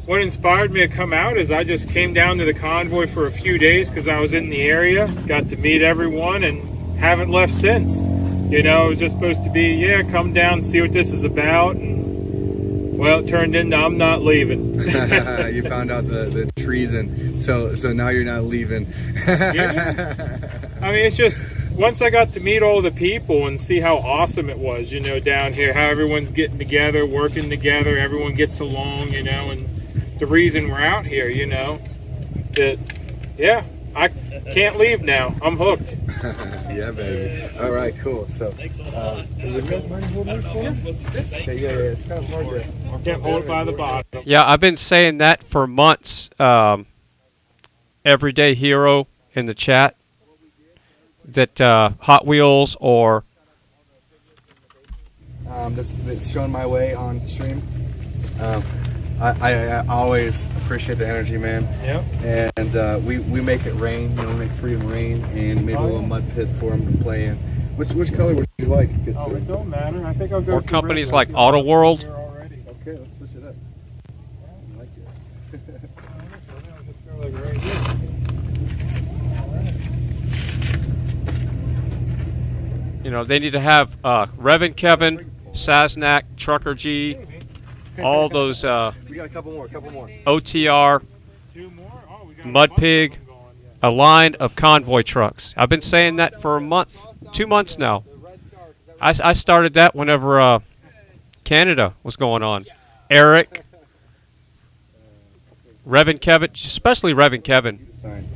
what inspired me to come out is I just came down to the convoy for a few days because I was in the area, got to meet everyone, and haven't left since. You know, it was just supposed to be, yeah, come down, see what this is about, and well, it turned into I'm not leaving. You found out the treason, so now you're not leaving. Yeah. I mean, it's just once I got to meet all the people and see how awesome it was, you know, down here, how everyone's getting together, working together, everyone gets along, you know, and the reason we're out here, you know, that, yeah, I can't leave now. I'm hooked. Yeah, baby. All right, cool. So, would you guys mind holding this for me? Okay, yeah, it's kind of hard to... Can't hold it by the bottom. Yeah, I've been saying that for months. Everyday hero in the chat. That Hot Wheels or that's shown my way on stream. I always appreciate the energy, man. Yep. And we make it rain. You know, we make freedom rain, and made a little mud pit for him to play in. Which color would you like? It don't matter. I think I'll go. Or companies like Ottawalks. Okay, let's switch it up. I like it. You know, they need to have Revan Kevin, Sasnak, Trucker G, all those we got a couple more. OTR, Mudpig, a line of convoy trucks. I've been saying that for a month, 2 months now. I started that whenever Canada was going on. Eric, Revan Kevin, especially Revan Kevin. Sign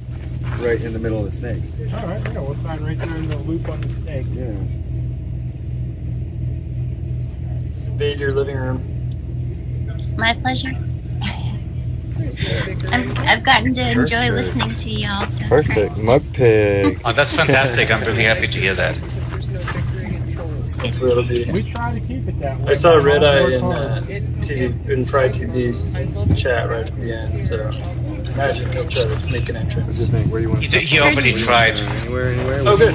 right in the middle of the snake. All right, yeah, we'll sign right there in the loop on the snake. Yeah. Invade your living room. It's my pleasure. I've gotten to enjoy listening to y'all. So Perfect. Mudpig. Oh, that's fantastic. I'm really happy to hear that. We try to keep it that way. I saw Red Eye in FryTV's chat right at the end, so imagine he'll try to make an entrance. Where do you want to He already tried. Anywhere. Oh, good.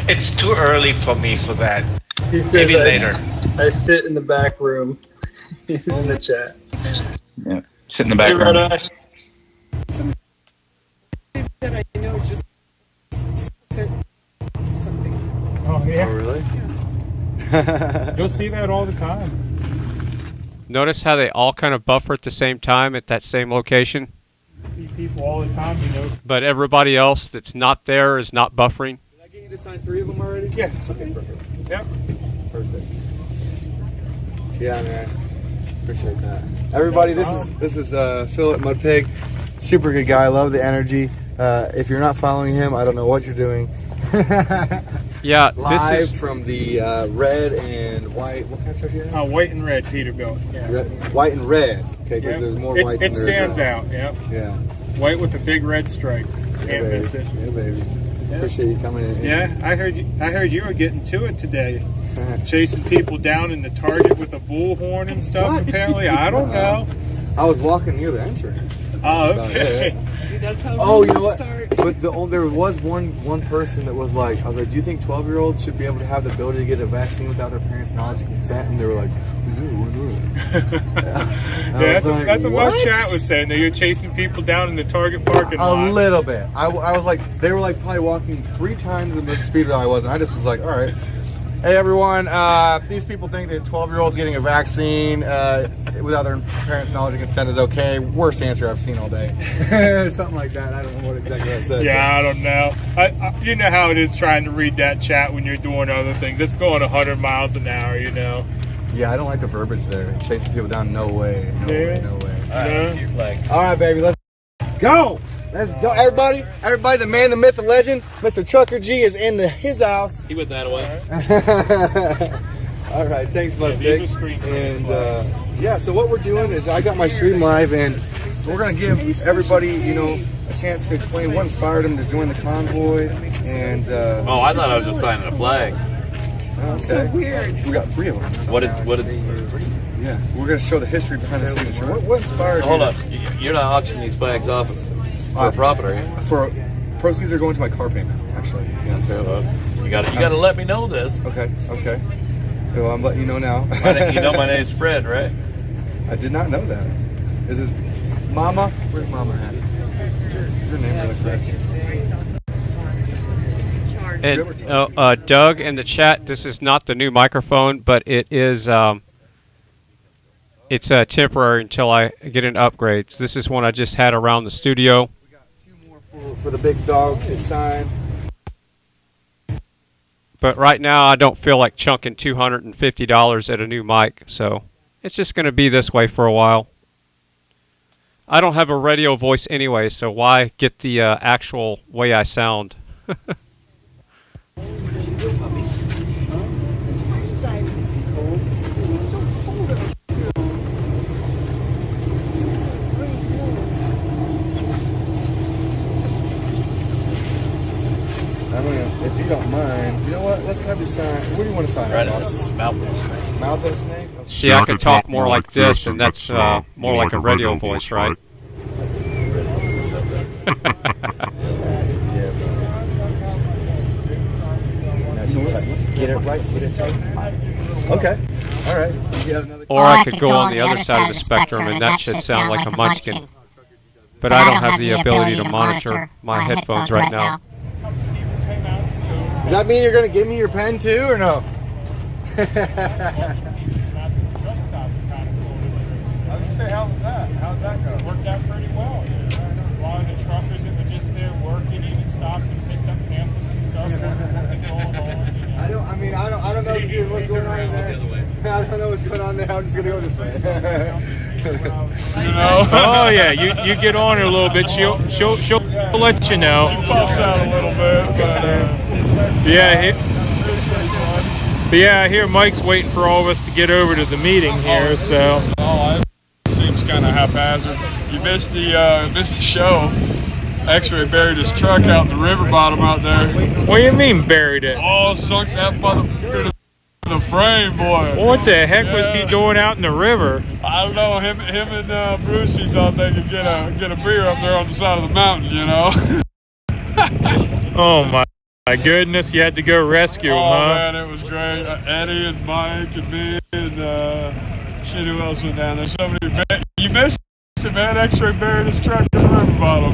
It's too early for me for that. He says Maybe later. I sit in the back room. He's in the chat. Yeah, sit in the back Hey, room. Red Eye. Somebody that I know just sent something. Oh yeah. Oh, really? You'll see that all the time. Notice how they all kind of buffer at the same time at that same location? See people all the time, you know. But everybody else that's not there is not buffering. Did I get you to sign 3 of them already? Yeah. Okay, perfect. Yep. Perfect. Yeah, man. Appreciate that. Everybody, this is Phil at Mudpig. super good guy. I love the energy. If you're not following him, I don't know what you're doing. Yeah, live this is from the red and white. What kind of truck are you in? White and red Peterbilt. Yeah. White and red. Okay, because there's more white than it there is stands red. out. Yeah. Yeah. White with a big red stripe. Can't miss it. Yeah, baby. Yeah. Appreciate you coming in. Yeah, I heard you were getting to it today. Chasing people down in the Target with a bullhorn and stuff. What? Apparently, I don't know. I was walking near the entrance. Oh, okay. See, that's how you know what? But there was one person that was like, I was like, do you think 12-year-olds should be able to have the ability to get a vaccine without their parents' knowledge and consent? And they were like, that's what my chat was saying. That you're chasing people down in the Target parking lot. A little bit. I was like, they were like probably walking 3 times the speed that I was, and I just was like, all right. Hey everyone, these people think that 12-year-olds getting a vaccine without their parents' knowledge and consent is okay. Worst answer I've seen all day. Something like that. I don't know what exactly I said. Yeah, I don't know. You know how it is trying to read that chat when you're doing other things. It's going 100 miles an hour, you know. Yeah, I don't like the verbiage there. Chasing people down, no way. No way, no way. Yeah. All right, baby, let's go. Let's go. Everybody, the man, the myth, the legend, Mr. Trucker G is in his house. He went that way. All right, thanks, bud. These are screen and yeah, so what we're doing is I got my stream live, and we're gonna give everybody, you know, a chance to explain what inspired them to join the convoy. And oh, I thought I was just signing a flag. Okay. So weird. We got 3 of them. So. What did? Yeah, we're gonna show the history behind the signature. What inspired? So hold up, you're not auctioning these flags off for a profit, are you? For proceeds are going to my car payment, actually. Yeah, so you got to let me know this. Okay. Well, I'm letting you know now. You know my name's Fred, right? I did not know that. Is this Mama? Where's Mama at? What's her name really fast? And Doug in the chat, this is not the new microphone, but it is it's temporary until I get an upgrade. So this is one I just had around the studio. We got 2 more for the big dog to sign. But right now I don't feel like chunking $250 at a new mic, so it's just going to be this way for a while. I don't have a radio voice anyway, so why get the actual way I sound? If you don't mind, you know what? Let's have you sign. What do you want to sign? Right on the mouth of the snake. Mouth of the snake? Okay. See, I can talk more like this, and that's more like a radio voice, right? Get it right, get it tight. Okay. All right. Or I could go on the other side of the spectrum, and that should sound like a munchkin. But I don't have the ability to monitor my headphones right now. Does that mean you're going to give me your pen too, or no? I was going to say, how was that? How'd that go? Worked out pretty well. A lot of the truckers that were just there working even stopped and picked up pamphlets and stuff. I don't know what's going on there. I don't know what's going on there. I'm just going to go this way. You know? Oh yeah, you get on her a little bit. She'll let you know. She pops out a little bit, but yeah, I hear Mike's waiting for all of us to get over to the meeting here. So it seems kind of haphazard. You missed the show. X-Ray buried his truck out in the river bottom out there. What do you mean buried it? Oh, sunk that motherfucker to the frame, boy. What the heck was he doing out in the river? I don't know. Him and Brucey thought they could get a beer up there on the side of the mountain, you know. Oh my goodness! You had to go rescue him, huh? Oh man, it was great. Eddie and Mike and me and shit, who else went down there? Somebody, you missed it, man. X-Ray buried his truck in the river bottom.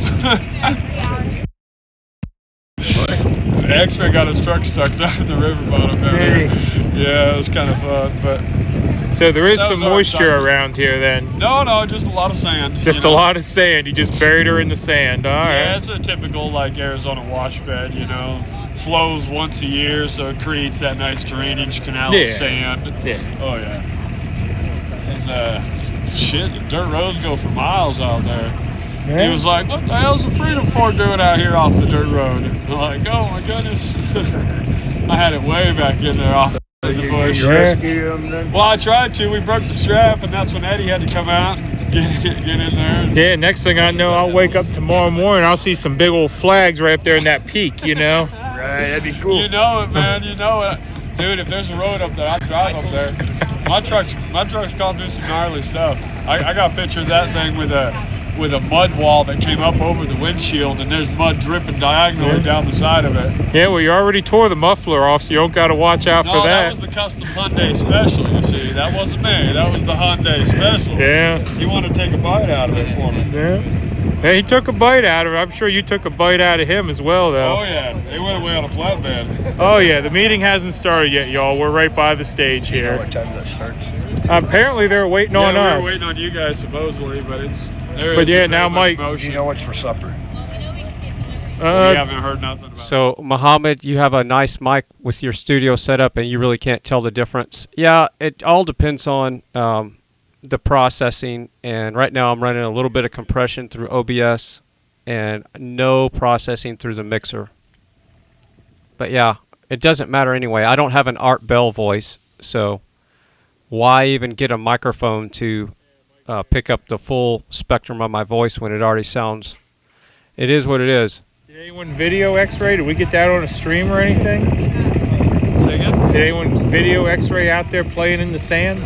X-Ray got his truck stuck down at the river bottom there. Yeah, it was kind of fun, but. So there is some moisture around here then? No, just a lot of sand. Just a lot of sand. You just buried her in the sand. All right. Yeah, it's a typical like Arizona wash bed, you know. Flows once a year, so it creates that nice drainage canal of sand. Yeah. Oh yeah. It's, shit, the dirt roads go for miles out there. He was like, what the hell's the Freedom Ford doing out here off the dirt road? And I'm like, oh my goodness. I had it way back in there off the bush. You rescue him then? Well, I tried to. We broke the strap, and that's when Eddie had to come out and get in there. Yeah, next thing I know, I'll wake up tomorrow morning, I'll see some big old flags right up there in that peak, you know? Right, that'd be cool. You know it, man. You know it. Dude, if there's a road up there, I'll drive up there. My truck's gonna do some gnarly stuff. I got a picture of that thing with a mud wall that came up over the windshield, and there's mud dripping diagonally down the side of it. Yeah, well, you already tore the muffler off, so you don't got to watch out for No, that. that was the custom Hyundai special, you see. That wasn't me. That was the Hyundai special. Yeah. You want to take a bite out of it for me? Yeah. Hey, he took a bite out of it. I'm sure you took a bite out of him as well, though. Oh, yeah. They went away on a flatbed. Oh, yeah. The meeting hasn't started yet, y'all. We're right by the stage here. What time does that start? Apparently, they're waiting on us. We're waiting on you guys, supposedly, but it's... But yeah, now Mike, You know what's for supper? We haven't heard nothing about So, Muhammad, you have a nice mic with your studio set up, and you really can't tell the difference. Yeah, it all depends on the processing, and right now I'm running a little bit of compression through OBS and no processing through the mixer. But yeah, it doesn't matter anyway. I don't have an Art Bell voice, so why even get a microphone to pick up the full spectrum of my voice when it already sounds... It is what it is. did anyone video X-ray? Did we get that on a stream or anything? Say again? Did anyone video X-ray out there playing in the sand?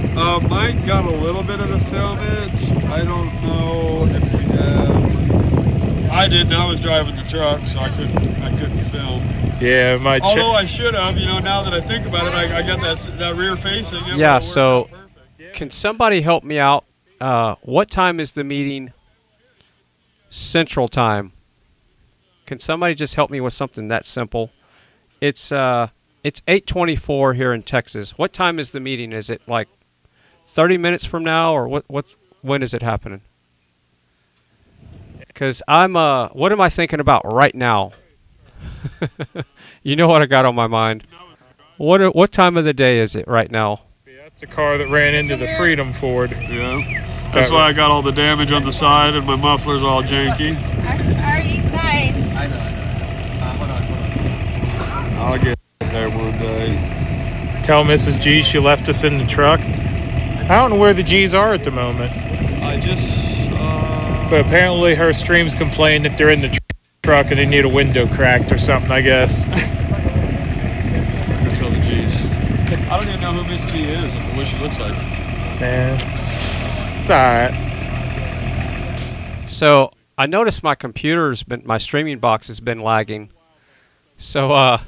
Mike got a little bit of the filmage. I don't know if we have... I didn't. I was driving the truck, so I couldn't film. Yeah, Although I should have, you know, now that I think about it, I got that rear facing. Yeah, so can somebody help me out? What time is the meeting Central Time? Can somebody just help me with something that simple? It's 8:24 here in Texas. What time is the meeting? Is it like 30 minutes from now, or when is it happening? Because what am I thinking about right now? You know what I got on my mind. What time of the day is it right now? That's the car that ran into the Freedom Ford. Yeah. That's why I got all the damage on the side and my muffler's all janky. I'll get there one day. Tell Mrs. G she left us in the truck. I don't know where the G's are at the moment. I just... But apparently her streams complain that they're in the truck and they need a window cracked or something, I guess. Which are the G's? I don't even know who Miss G is and what she looks like. Yeah. It's alright. So I noticed my my streaming box has been lagging. So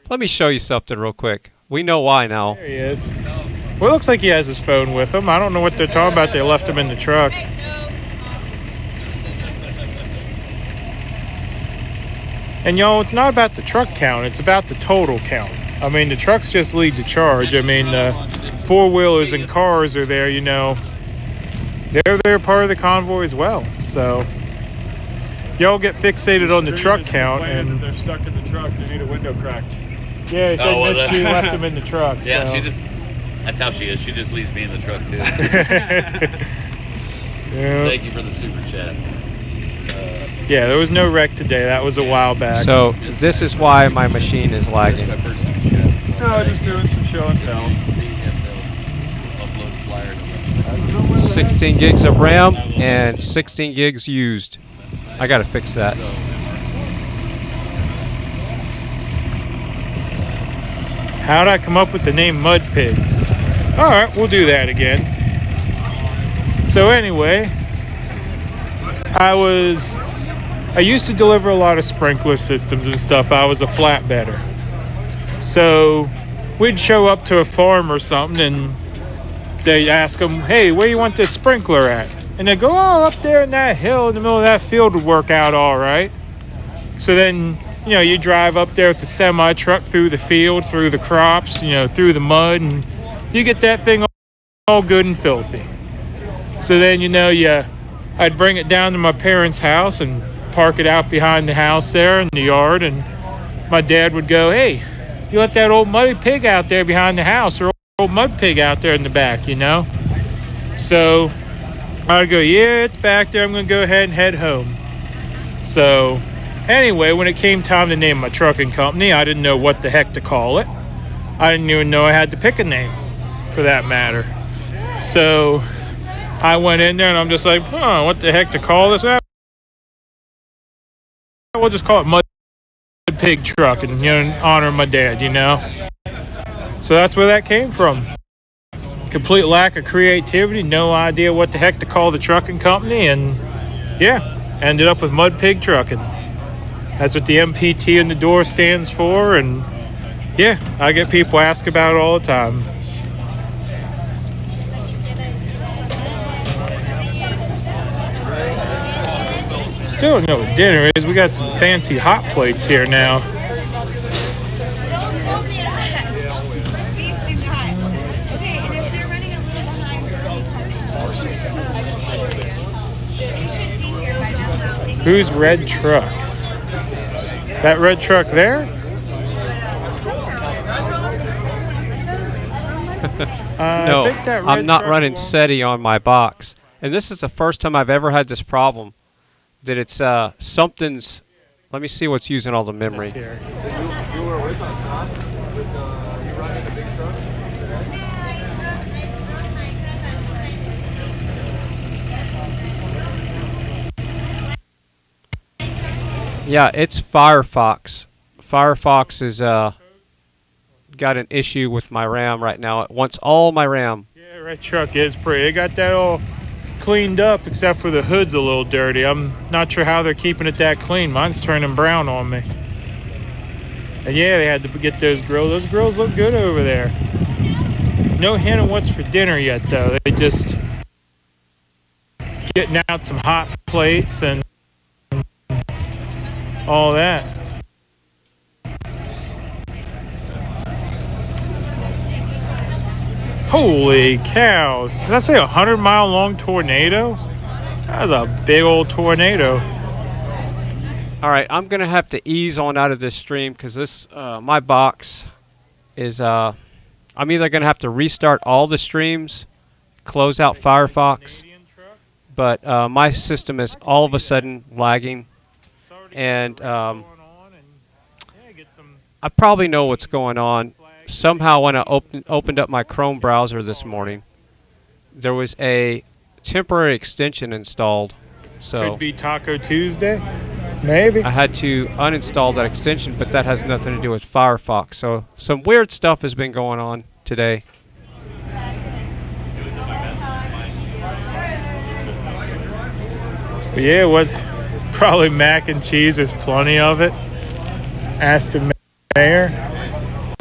let me show you something real quick. We know why now. There he is. Well, it looks like he has his phone with him. I don't know what they're talking about. They left him in the truck. And y'all, it's not about the truck count. It's about the total count. I mean, the trucks just lead the charge. I mean, four-wheelers and cars are there, you know. They're part of the convoy as well. So y'all get fixated on the truck count, and they're stuck in the truck. They need a window cracked. Yeah, he said Miss G left him in the truck. Yeah, so. that's how she is. She just leaves me in the truck too. Yeah. Thank you for the super chat. Yeah, there was no wreck today. That was a while back. So this is why my machine is lagging. No, just doing some show and tell. 16 gigs of RAM and 16 gigs used. I gotta fix that. How'd I come up with the name Mud Pig? Alright, we'll do that again. So anyway, I used to deliver a lot of sprinkler systems and stuff. I was a flatbedder. So we'd show up to a farm or something and they'd ask them, hey, where you want this sprinkler at? And they'd go, oh, up there in that hill in the middle of that field would work out all right. So then, you know, you drive up there with the semi-truck through the field, through the crops, you know, through the mud, and you get that thing all good and filthy. So then, you know, I'd bring it down to my parents' house and park it out behind the house there in the yard, and my dad would go, hey, you let that old muddy pig out there behind the house, or old mud pig out there in the back, you know? So I'd go, yeah, it's back there. I'm going to go ahead and head home. So anyway, when it came time to name my trucking company, I didn't know what the heck to call it. I didn't even know I had to pick a name for that matter. So I went in there and I'm just like, what the heck to call this? We'll just call it Mud Pig Trucking, in honor of my dad, So that's where that came from. Complete lack of creativity, no idea what the heck to call the trucking company, and ended up with Mud Pig Trucking. That's what the MPT in the door stands for, and I get people ask about it all the time. Still don't know what dinner is. We got some fancy hot plates here now. Whose red truck? That red truck there? No, I'm not running SETI on my box. And this is the first time I've ever had this problem. That it's something's... Let me see what's using all the memory. Yeah, it's Firefox. Firefox is got an issue with my RAM right now. It wants all my RAM. Yeah, red truck is pretty. They got that all cleaned up except for the hood's a little dirty. I'm not sure how they're keeping it that clean. Mine's turning brown on me. And they had to get those grills. Those grills look good over there. No hint of what's for dinner yet, though. They just getting out some hot plates and all that. Holy cow. Did I say 100-mile long tornado? That was a big old tornado. All right, I'm going to have to ease on out of this stream because this my box is... I'm either going to have to restart all the streams, close out Firefox, but my system is all of a sudden lagging. And I probably know what's going on. Somehow when I opened up my Chrome browser this morning, there was a temporary extension installed. So could be Taco Tuesday? Maybe. I had to uninstall that extension, but that has nothing to do with Firefox. So some weird stuff has been going on today. But what? Probably mac and cheese. There's plenty of it. Ask the mayor.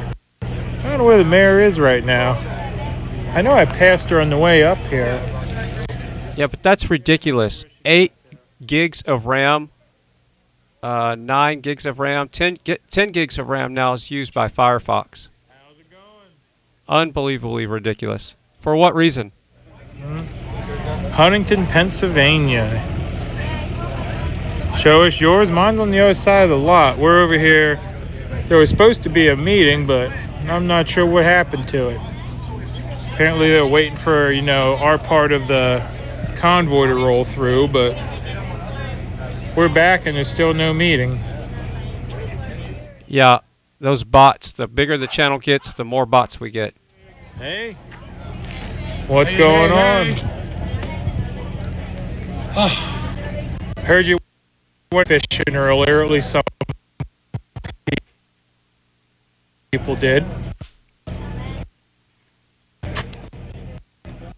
I don't know where the mayor is right now. I know I passed her on the way up here. Yeah, but that's ridiculous. 8 gigs of RAM, 9 gigs of RAM, 10 gigs of RAM now is used by Firefox. How's it going? Unbelievably ridiculous. For what reason? Huntington, Pennsylvania. Show us yours. Mine's on the other side of the lot. We're over here. There was supposed to be a meeting, but I'm not sure what happened to it. Apparently they're waiting for, our part of the convoy to roll through, but we're back and there's still no meeting. Yeah, those bots, the bigger the channel gets, the more bots we get. Hey. What's going on? Heard you went fishing earlier, at least some people did.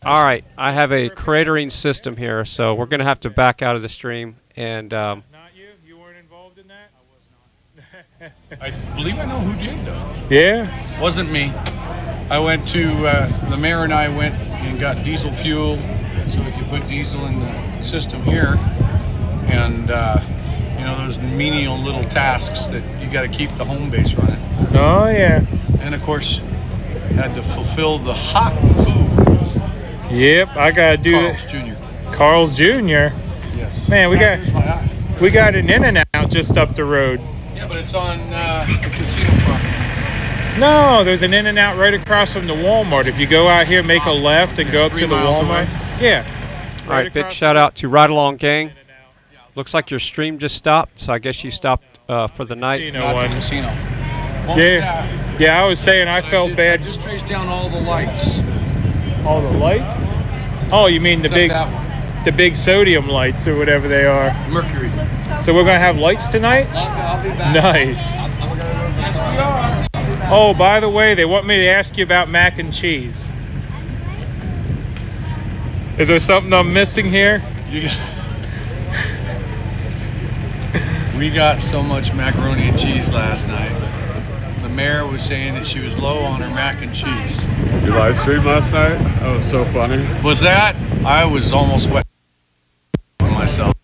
All right, I have a cratering system here, so we're going to have to back out of the stream. And not you? You weren't involved in that? I was not. I believe I know who did, though. Yeah? Wasn't me. I went to, the mayor and I went and got diesel fuel so we could put diesel in the system here. And, those menial little tasks that you got to keep the home base running. Oh, yeah. And, of course, had to fulfill the hot food. Yep, I got to do Carl's Jr. Carl's Jr.? Yes. Man, we got an In-N-Out just up the road. Yeah, but it's on the casino property. No, there's an In-N-Out right across from the Walmart. If you go out here, make a left and go up to the Walmart. Yeah. All right, big shout out to Ride Along Gang. Looks like your stream just stopped, so I guess you stopped for the night. Casino. Yeah, I was saying I felt bad. Just trace down all the lights. All the lights? Oh, you mean the big sodium lights or whatever they are? Mercury. So we're gonna have lights tonight? I'll be back. Nice. Yes, we are. Oh, by the way, they want me to ask you about mac and cheese. Is there something I'm missing here? We got so much macaroni and cheese last night. The mayor was saying that she was low on her mac and cheese. You live streamed last night? That was so funny. Was that? I was almost wet myself.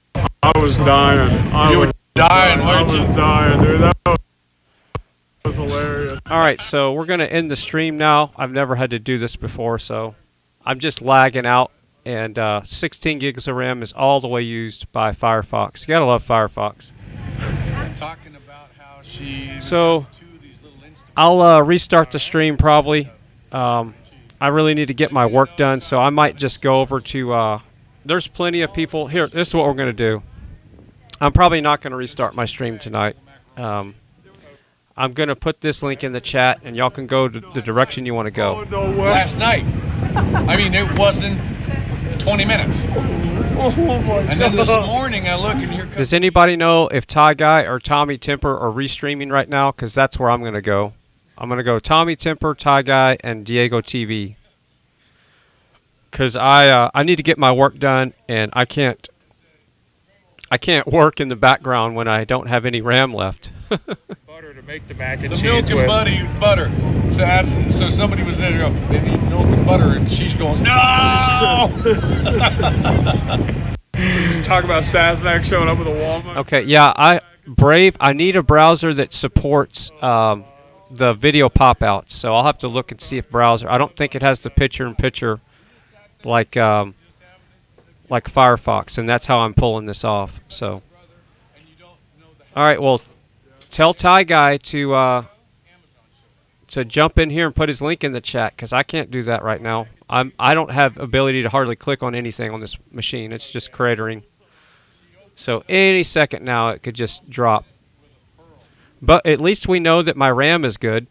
I was dying. You were dying, I weren't you? was dying, dude. That was hilarious. All right, so we're going to end the stream now. I've never had to do this before, so I'm just lagging out. And 16 gigs of RAM is all the way used by Firefox. You got to love Firefox. Talking about how she. So I'll restart the stream probably. I really need to get my work done, so I might just go over to. There's plenty of people here. This is what we're going to do. I'm probably not going to restart my stream tonight. I'm going to put this link in the chat, and y'all can go to the direction you want to go. Last night. I mean, it wasn't 20 minutes. And then this morning I look and here comes. Does anybody know if Ty Guy or Tommy Temper are restreaming right now? Because that's where I'm going to go. I'm going to go Tommy Temper, Ty Guy, and Diego TV. Because I need to get my work done, and I can't work in the background when I don't have any RAM left. Butter to make the mac and The cheese milk and butter. So somebody was there, they need milk and butter, and she's going, no! Just talk about Sasnak showing up with a Walmart. Okay, yeah, Brave, I need a browser that supports the video pop-outs, so I'll have to look and see if browser. I don't think it has the picture-in-picture like Firefox, and that's how I'm pulling this off. So, all right, well, tell Ty Guy to jump in here and put his link in the chat, because I can't do that right now. I don't have ability to hardly click on anything on this machine. It's just cratering. So any second now it could just drop. But at least we know that my RAM is good,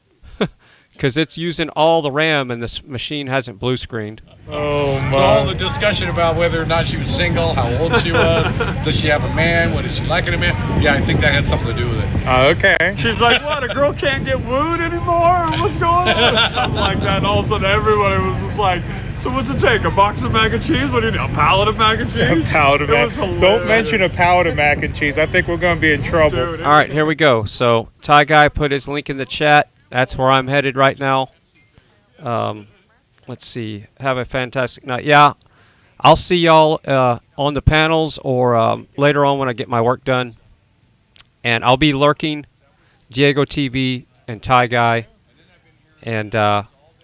because it's using all the RAM and this machine hasn't blue screened. Oh my. So all the discussion about whether or not she was single, how old she was, does she have a man, what is she like in a man? Yeah, I think that had something to do with it. Okay. She's like, what, a girl can't get wooed anymore? What's going on? Or something like that. And all of a sudden everybody was just like, so what's it take? A box of mac and cheese? What do you need? A pallet of mac and cheese? A pallet of mac. Don't mention a pallet of mac and cheese. I think we're going to be in trouble. Dude, All right, here we go. So Ty Guy put his link in the chat. That's where I'm headed right now. Let's see. Have a fantastic night. Yeah, I'll see y'all on the panels or later on when I get my work done. And I'll be lurking, Diego TV and Ty Guy and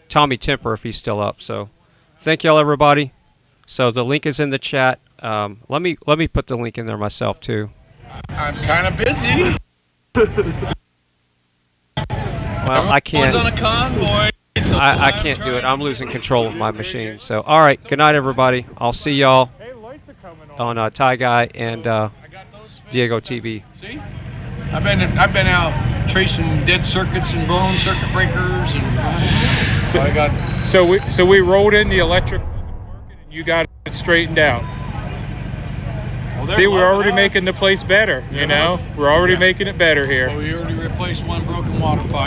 Tommy Temper if he's still up. So thank y'all, everybody. So the link is in the chat. Let me put the link in there myself too. I'm kind of busy. Well, I can't. Everyone's on a convoy. So I can't do it. I'm losing control of my machine. So, all right. Good night, everybody. I'll see y'all on Ty Guy and Diego TV. See, I've been out tracing dead circuits and blown circuit breakers, and So we rolled in the electric wasn't working, and you got it straightened out. Well, see, we're already making the place better. You know, we're already making it better here. Well, we already replaced one broken water pipe.